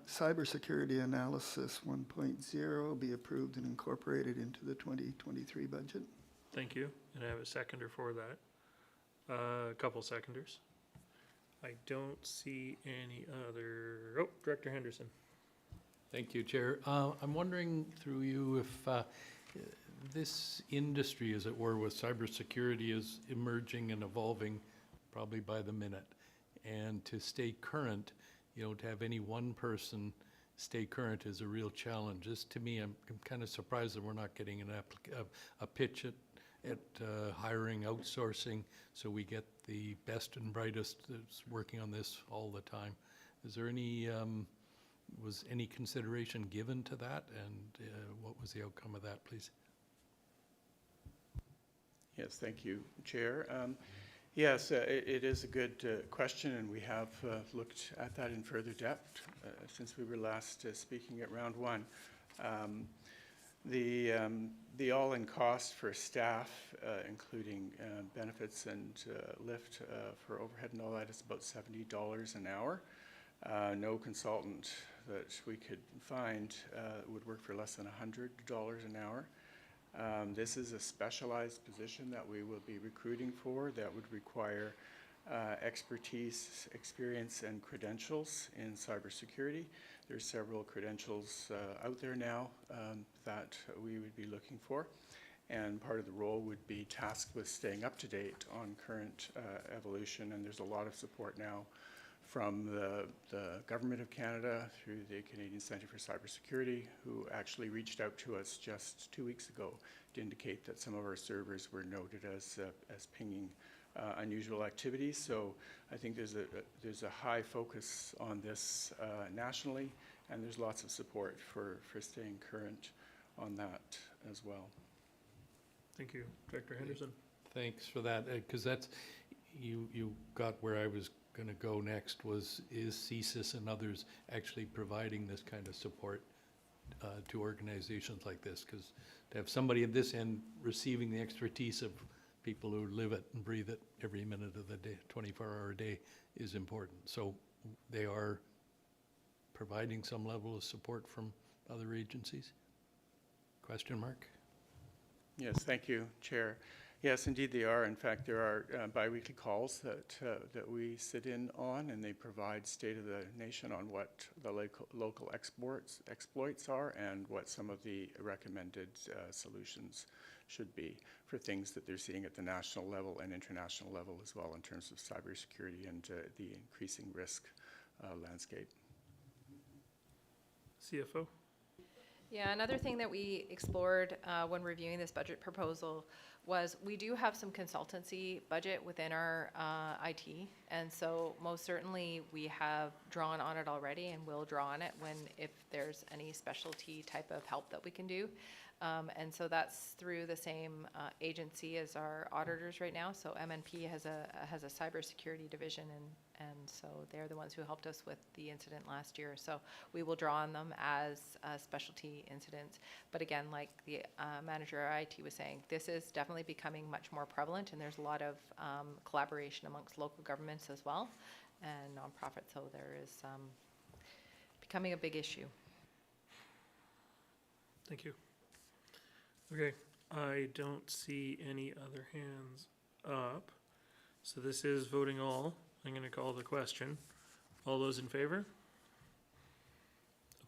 cybersecurity analysis 1.0, be approved and incorporated into the 2023 budget. Thank you. And I have a seconder for that. A couple seconders. I don't see any other. Oh, Director Henderson. Thank you, Chair. I'm wondering through you if this industry, as it were, with cybersecurity is emerging and evolving probably by the minute. And to stay current, you know, to have any one person stay current is a real challenge. This, to me, I'm kind of surprised that we're not getting a pitch at hiring, outsourcing, so we get the best and brightest that's working on this all the time. Is there any, was any consideration given to that, and what was the outcome of that, please? Yes, thank you, Chair. Yes, it is a good question, and we have looked at that in further depth since we were last speaking at round 1. The all-in cost for staff, including benefits and lift for overhead and all that, is about $70 an hour. No consultant that we could find would work for less than $100 an hour. This is a specialized position that we will be recruiting for that would require expertise, experience, and credentials in cybersecurity. There's several credentials out there now that we would be looking for, and part of the role would be tasked with staying up to date on current evolution, and there's a lot of support now from the Government of Canada through the Canadian Centre for Cybersecurity, who actually reached out to us just 2 weeks ago to indicate that some of our servers were noted as pinging unusual activities. So I think there's a high focus on this nationally, and there's lots of support for staying current on that as well. Thank you. Director Henderson. Thanks for that, because that's, you got where I was going to go next, is CSIS and others actually providing this kind of support to organizations like this? Because to have somebody at this end receiving the expertise of people who live it and breathe it every minute of the day, 24-hour day, is important. So they are providing some level of support from other agencies? Question mark? Yes, thank you, Chair. Yes, indeed they are. In fact, there are biweekly calls that we sit in on, and they provide state of the nation on what the local exploits are and what some of the recommended solutions should be for things that they're seeing at the national level and international level as well in terms of cybersecurity and the increasing risk landscape. CFO. Yeah, another thing that we explored when reviewing this budget proposal was we do have some consultancy budget within our IT, and so most certainly we have drawn on it already and will draw on it if there's any specialty type of help that we can do. And so that's through the same agency as our auditors right now. So MNP has a cybersecurity division, and so they're the ones who helped us with the incident last year. So we will draw on them as specialty incidents. But again, like the manager of IT was saying, this is definitely becoming much more prevalent, and there's a lot of collaboration amongst local governments as well and nonprofits. So there is becoming a big issue. Thank you. Okay, I don't see any other hands up. So this is voting all. I'm going to call the question. All those in favor?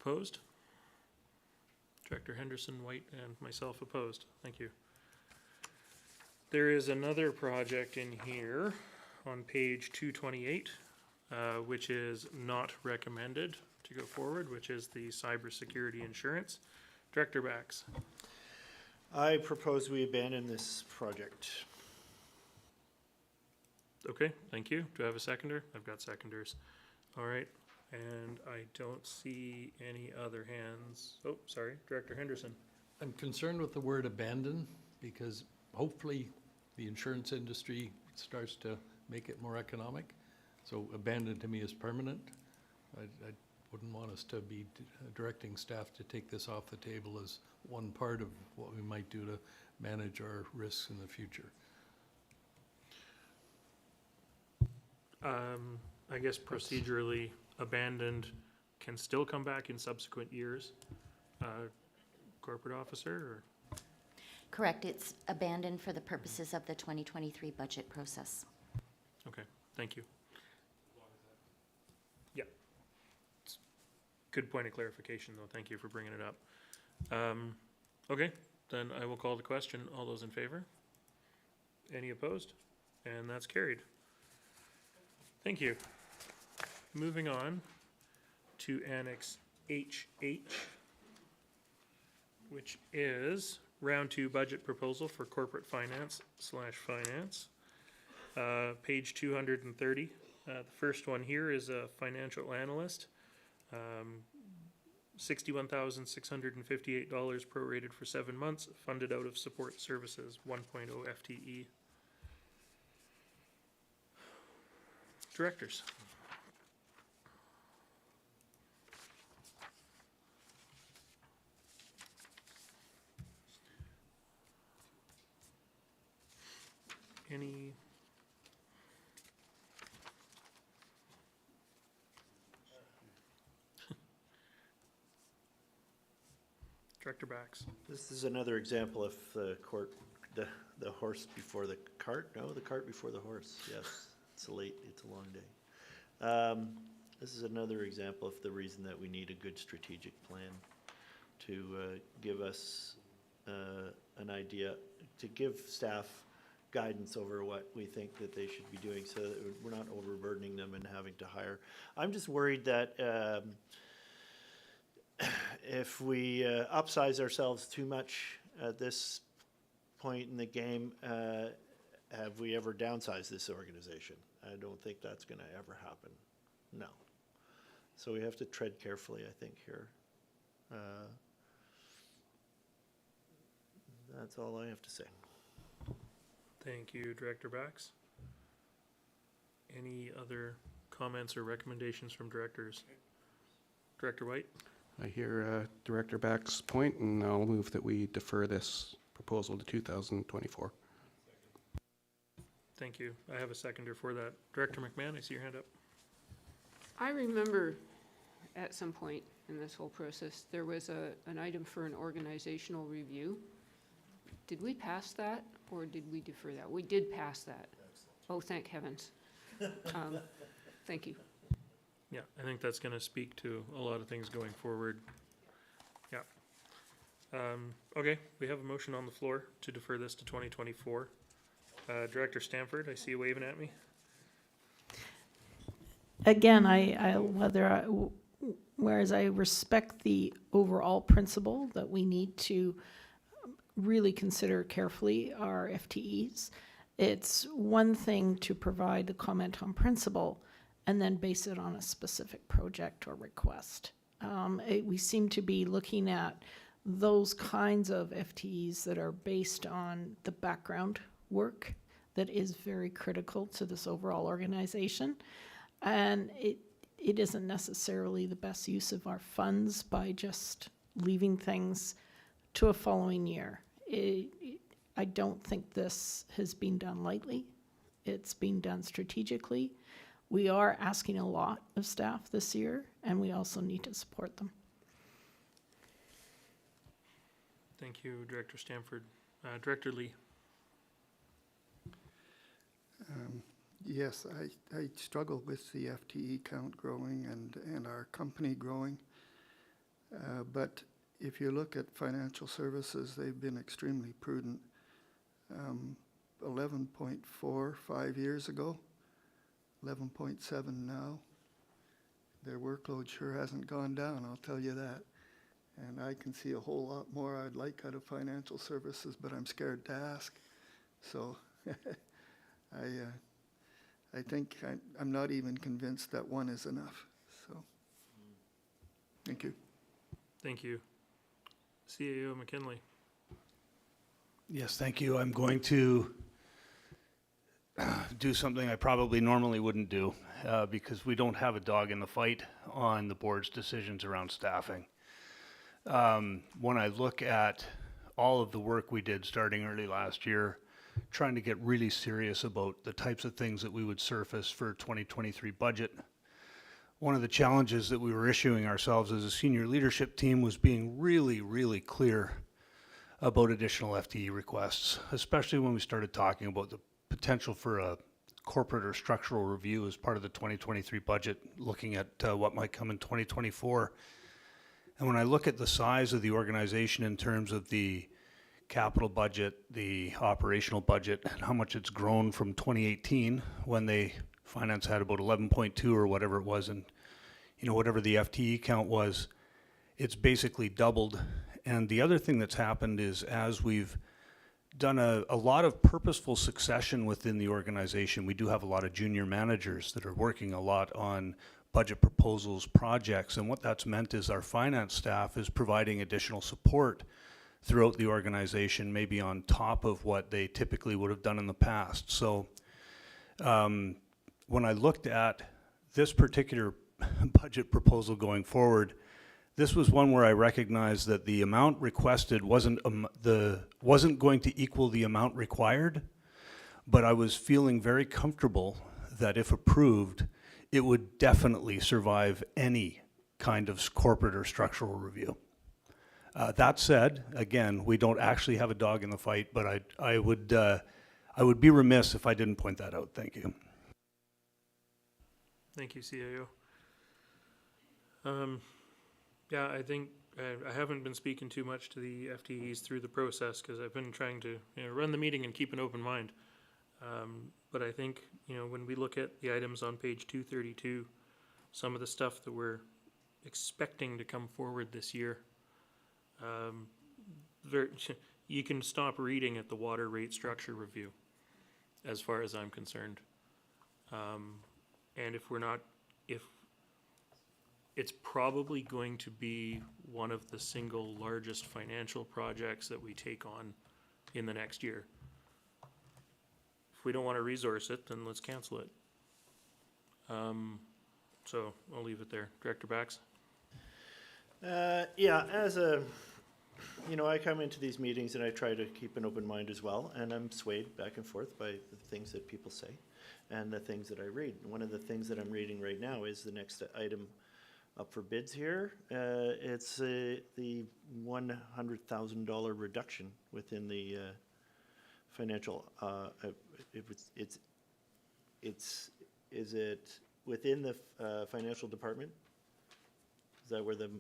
Opposed? Director Henderson, White, and myself opposed. Thank you. There is another project in here on page 228, which is not recommended to go forward, which is the cybersecurity insurance. Director Bax. I propose we abandon this project. Okay, thank you. Do I have a seconder? I've got seconders. All right, and I don't see any other hands. Oh, sorry, Director Henderson. I'm concerned with the word abandon because hopefully the insurance industry starts to make it more economic. So abandon to me is permanent. I wouldn't want us to be directing staff to take this off the table as one part of what we might do to manage our risks in the future. I guess procedurally abandoned can still come back in subsequent years. Corporate officer, or? Correct, it's abandoned for the purposes of the 2023 budget process. Okay, thank you. Yeah. Good point of clarification, though. Thank you for bringing it up. Okay, then I will call the question. All those in favor? Any opposed? And that's carried. Thank you. Moving on to Annex HH, which is round 2 budget proposal for corporate finance/finance. Page 230. The first one here is a financial analyst. $61,658 prorated for 7 months, funded out of support services, 1.0 FTE. Directors. Any Director Bax. This is another example of the horse before the cart. No, the cart before the horse. Yes, it's a long day. This is another example of the reason that we need a good strategic plan to give us an idea, to give staff guidance over what we think that they should be doing so that we're not overburdening them and having to hire. I'm just worried that if we upsize ourselves too much at this point in the game, have we ever downsized this organization? I don't think that's going to ever happen. No. So we have to tread carefully, I think, here. That's all I have to say. Thank you, Director Bax. Any other comments or recommendations from directors? Director White? I hear Director Back's point, and I'll move that we defer this proposal to 2024. Thank you. I have a seconder for that. Director McMahon, I see your hand up. I remember at some point in this whole process, there was an item for an organizational review. Did we pass that, or did we defer that? We did pass that. Oh, thank heavens. Thank you. Yeah, I think that's going to speak to a lot of things going forward. Yeah. Okay, we have a motion on the floor to defer this to 2024. Director Stanford, I see you waving at me. Again, whereas I respect the overall principle that we need to really consider carefully our FTEs, it's one thing to provide the comment on principle and then base it on a specific project or request. We seem to be looking at those kinds of FTEs that are based on the background work that is very critical to this overall organization. And it isn't necessarily the best use of our funds by just leaving things to a following year. I don't think this has been done lightly. It's been done strategically. We are asking a lot of staff this year, and we also need to support them. Thank you, Director Stanford. Director Lee. Yes, I struggle with the FTE count growing and our company growing. But if you look at financial services, they've been extremely prudent. 11.4 5 years ago, 11.7 now. their workload sure hasn't gone down, I'll tell you that. And I can see a whole lot more I'd like out of financial services, but I'm scared to ask. So I think I'm not even convinced that one is enough. So, thank you. Thank you. CAO McKinley. Yes, thank you. I'm going to do something I probably normally wouldn't do because we don't have a dog in the fight on the board's decisions around staffing. When I look at all of the work we did starting early last year, trying to get really serious about the types of things that we would surface for 2023 budget, one of the challenges that we were issuing ourselves as a senior leadership team was being really, really clear about additional FTE requests, especially when we started talking about the potential for a corporate or structural review as part of the 2023 budget, looking at what might come in 2024. And when I look at the size of the organization in terms of the capital budget, the operational budget, and how much it's grown from 2018 when finance had about 11.2 or whatever it was, and whatever the FTE count was, it's basically doubled. And the other thing that's happened is as we've done a lot of purposeful succession within the organization, we do have a lot of junior managers that are working a lot on budget proposals, projects, and what that's meant is our finance staff is providing additional support throughout the organization, maybe on top of what they typically would have done in the past. So when I looked at this particular budget proposal going forward, this was one where I recognized that the amount requested wasn't going to equal the amount required, but I was feeling very comfortable that if approved, it would definitely survive any kind of corporate or structural review. That said, again, we don't actually have a dog in the fight, but I would be remiss if I didn't point that out. Thank you. Thank you, CAO. Yeah, I think I haven't been speaking too much to the FTEs through the process because I've been trying to run the meeting and keep an open mind. But I think when we look at the items on page 232, some of the stuff that we're expecting to come forward this year, you can stop reading at the water rate structure review, as far as I'm concerned. And if it's probably going to be one of the single largest financial projects that we take on in the next year. If we don't want to resource it, then let's cancel it. So I'll leave it there. Director Bax? Yeah, I come into these meetings and I try to keep an open mind as well, and I'm swayed back and forth by the things that people say and the things that I read. One of the things that I'm reading right now is the next item up for bids here. It's the $100,000 reduction within the financial. Is it within the financial department? Is that where the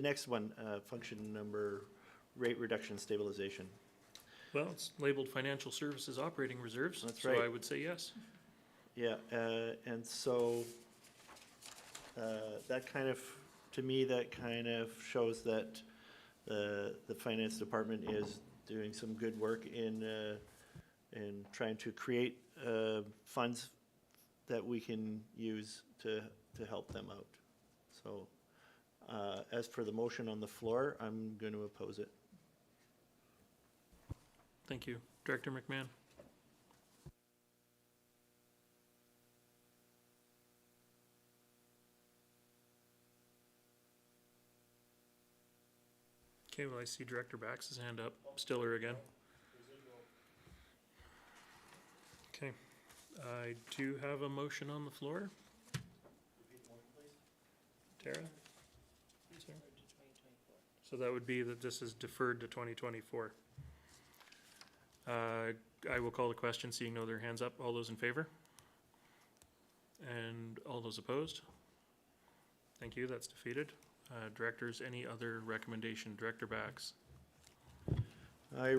next one, function number, rate reduction stabilization? Well, it's labeled financial services operating reserves. That's right. So I would say yes. Yeah, and so that kind of, to me, that kind of shows that the finance department is doing some good work in trying to create funds that we can use to help them out. So as for the motion on the floor, I'm going to oppose it. Thank you. Director McMahon? Okay, well, I see Director Bax's hand up. Stiller again. Okay. I do have a motion on the floor. Tara? Sorry. So that would be that this is deferred to 2024. I will call the question, seeing no other hands up. All those in favor? And all those opposed? Thank you, that's defeated. Directors, any other recommendation? Director Bax? I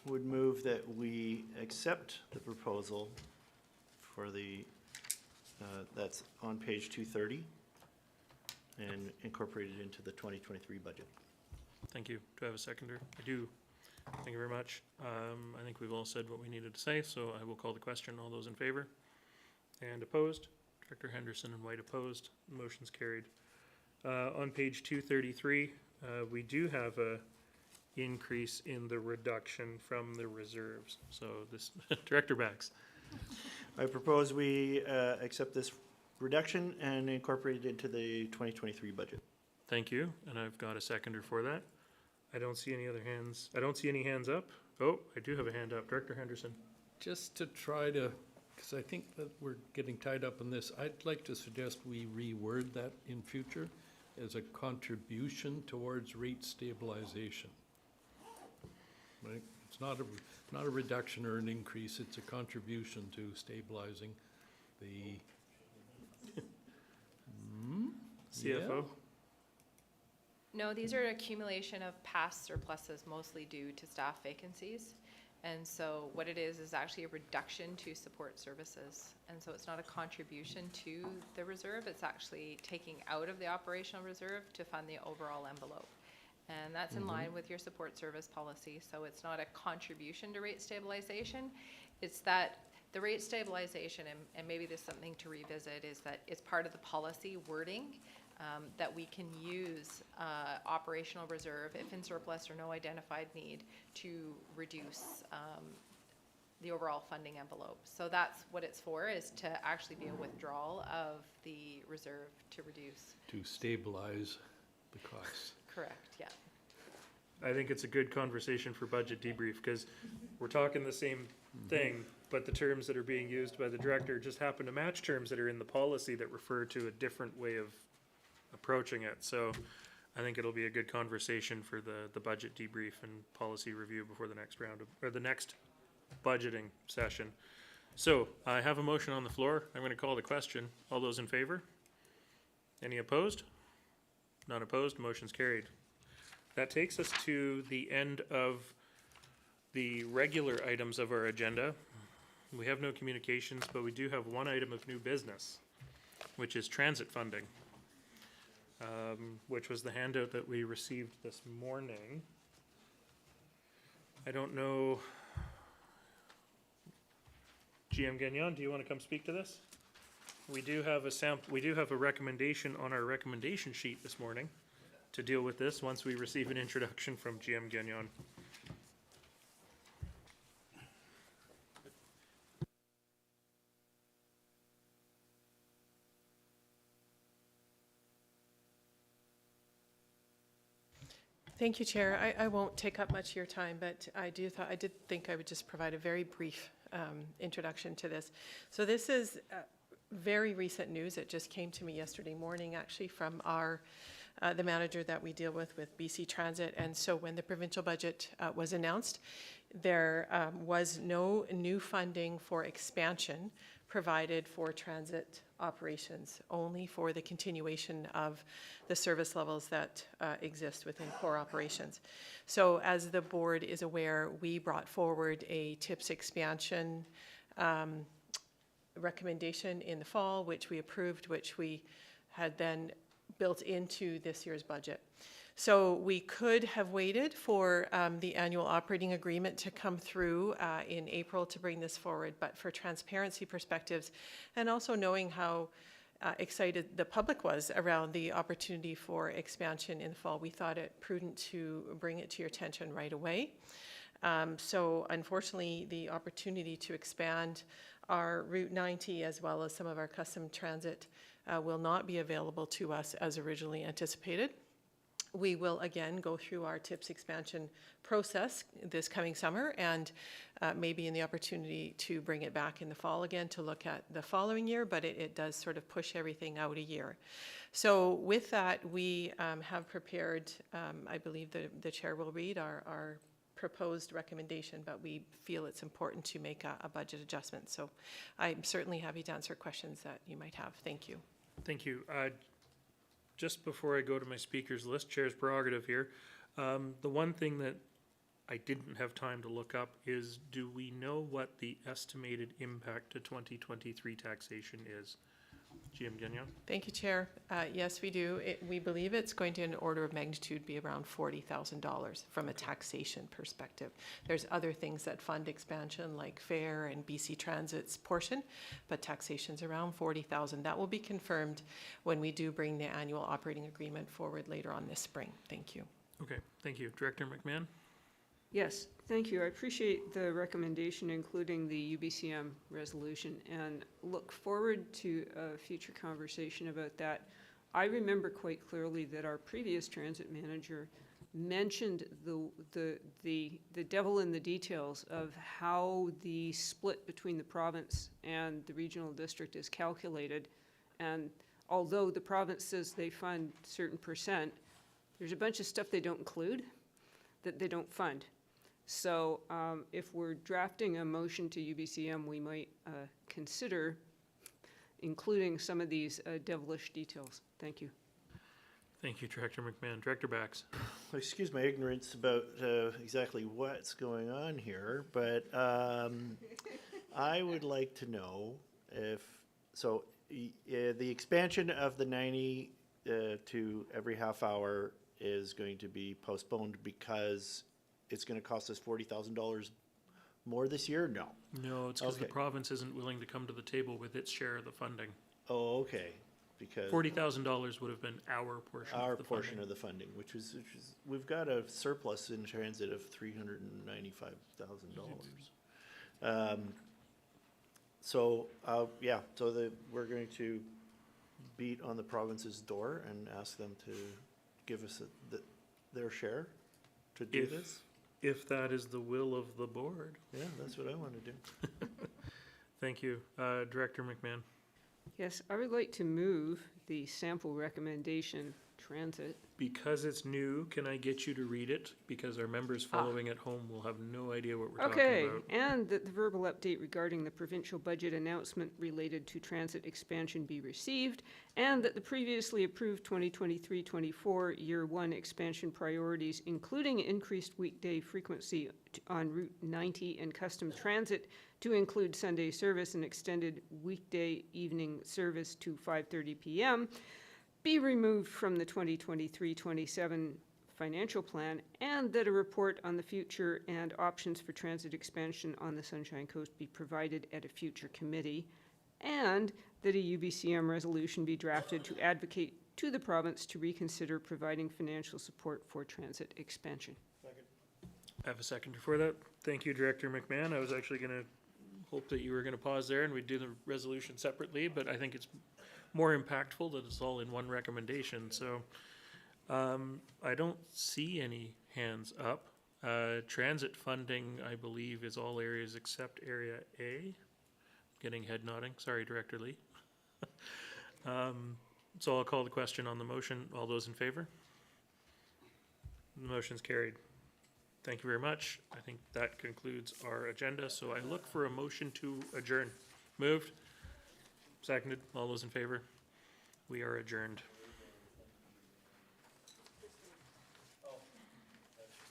would move that we accept the proposal for the That's on page 230 and incorporated into the 2023 budget. Thank you. Do I have a seconder? I do. Thank you very much. I think we've all said what we needed to say, so I will call the question. All those in favor? And opposed? Director Henderson and White opposed. Motion's carried. On page 233, we do have a increase in the reduction from the reserves. So this, Director Bax. I propose we accept this reduction and incorporate it into the 2023 budget. Thank you, and I've got a seconder for that. I don't see any other hands. I don't see any hands up. Oh, I do have a hand up. Director Henderson. Just to try to, because I think that we're getting tied up in this, I'd like to suggest we reword that in future as a contribution towards rate stabilization. Right? It's not a reduction or an increase, it's a contribution to stabilizing the CFO. No, these are an accumulation of past surpluses, mostly due to staff vacancies. And so what it is actually a reduction to support services. And so it's not a contribution to the reserve, it's actually taking out of the operational reserve to fund the overall envelope. And that's in line with your support service policy. So it's not a contribution to rate stabilization. It's that the rate stabilization, and maybe there's something to revisit, is that it's part of the policy wording that we can use operational reserve if in surplus or no identified need to reduce the overall funding envelope. So that's what it's for, is to actually be a withdrawal of the reserve to reduce. to stabilize the costs. Correct, yeah. I think it's a good conversation for budget debrief because we're talking the same thing, but the terms that are being used by the director just happen to match terms that are in the policy that refer to a different way of approaching it. So I think it'll be a good conversation for the budget debrief and policy review before the next round of, or the next budgeting session. So I have a motion on the floor. I'm going to call the question. All those in favor? Any opposed? None opposed. Motion's carried. That takes us to the end of the regular items of our agenda. We have no communications, but we do have one item of new business, which is transit funding, which was the handout that we received this morning. I don't know. GM Gagnon, do you want to come speak to this? We do have a recommendation on our recommendation sheet this morning to deal with this once we receive an introduction from GM Gagnon. Thank you, Chair. I won't take up much of your time, but I did think I would just provide a very brief introduction to this. So this is very recent news. It just came to me yesterday morning, actually, from the manager that we deal with BC Transit. And so when the provincial budget was announced, there was no new funding for expansion provided for transit operations, only for the continuation of the service levels that exist within core operations. So as the board is aware, we brought forward a TIPS expansion recommendation in the fall, which we approved, which we had then built into this year's budget. So we could have waited for the annual operating agreement to come through in April to bring this forward, but for transparency perspectives, and also knowing how excited the public was around the opportunity for expansion in the fall, we thought it prudent to bring it to your attention right away. So unfortunately, the opportunity to expand our Route 90 as well as some of our custom transit will not be available to us as originally anticipated. We will again go through our TIPS expansion process this coming summer and maybe in the opportunity to bring it back in the fall again to look at the following year, but it does sort of push everything out a year. So with that, we have prepared, I believe the chair will read our proposed recommendation, but we feel it's important to make a budget adjustment. So I'm certainly happy to answer questions that you might have. Thank you. Thank you. Just before I go to my speakers list, Chair's prerogative here, the one thing that I didn't have time to look up is, do we know what the estimated impact to 2023 taxation is? GM Gagnon. Thank you, Chair. Yes, we do. We believe it's going to, in order of magnitude, be around $40,000 from a taxation perspective. There's other things that fund expansion, like fare and BC Transit's portion, but taxation's around $40,000. That will be confirmed when we do bring the annual operating agreement forward later on this spring. Thank you. Okay, thank you. Director McMahon? Yes, thank you. I appreciate the recommendation, including the UBCM resolution, and look forward to a future conversation about that. I remember quite clearly that our previous transit manager mentioned the devil in the details of how the split between the province and the regional district is calculated. And although the province says they fund certain percent, there's a bunch of stuff they don't include that they don't fund. So if we're drafting a motion to UBCM, we might consider including some of these devilish details. Thank you. Thank you, Director McMahon. Director Bax? Excuse my ignorance about exactly what's going on here, but I would like to know if, so the expansion of the 90 to every half hour is going to be postponed because it's going to cost us $40,000 more this year? No. No, it's because the Okay. province isn't willing to come to the table with its share of the funding. Oh, okay. Because $40,000 would have been our portion our of the portion funding. of the funding, which is we've got a surplus in transit of $395,000. So yeah, so we're going to beat on the province's door and ask them to give us their share to do this. If that is the will of the board. Yeah, that's what I want to do. Thank you. Director McMahon? Yes, I would like to move the sample recommendation transit. Because it's new, can I get you to read it? Because our members following at home will have no idea what we're Okay, talking about. and that the verbal update regarding the provincial budget announcement related to transit expansion be received, and that the previously approved 2023-24 Year 1 expansion priorities, including increased weekday frequency on Route 90 and custom transit to include Sunday service and extended weekday evening service to 5:30 p.m., be removed from the 2023-27 financial plan, and that a report on the future and options for transit expansion on the Sunshine Coast be provided at a future committee, and that a UBCM resolution be drafted to advocate to the province to reconsider providing financial support for transit expansion. I have a seconder for that. Thank you, Director McMahon. I was actually going to hope that you were going to pause there and we'd do the resolution separately, but I think it's more impactful that it's all in one recommendation. So I don't see any hands up. Transit funding, I believe, is all areas except Area A. Getting head nodding. Sorry, Director Lee. So I'll call the question on the motion. All those in favor? The motion's carried. Thank you very much. I think that concludes our agenda, so I look for a motion to adjourn. Moved? Seconded? All those in favor? We are adjourned.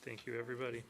Thank you, everybody.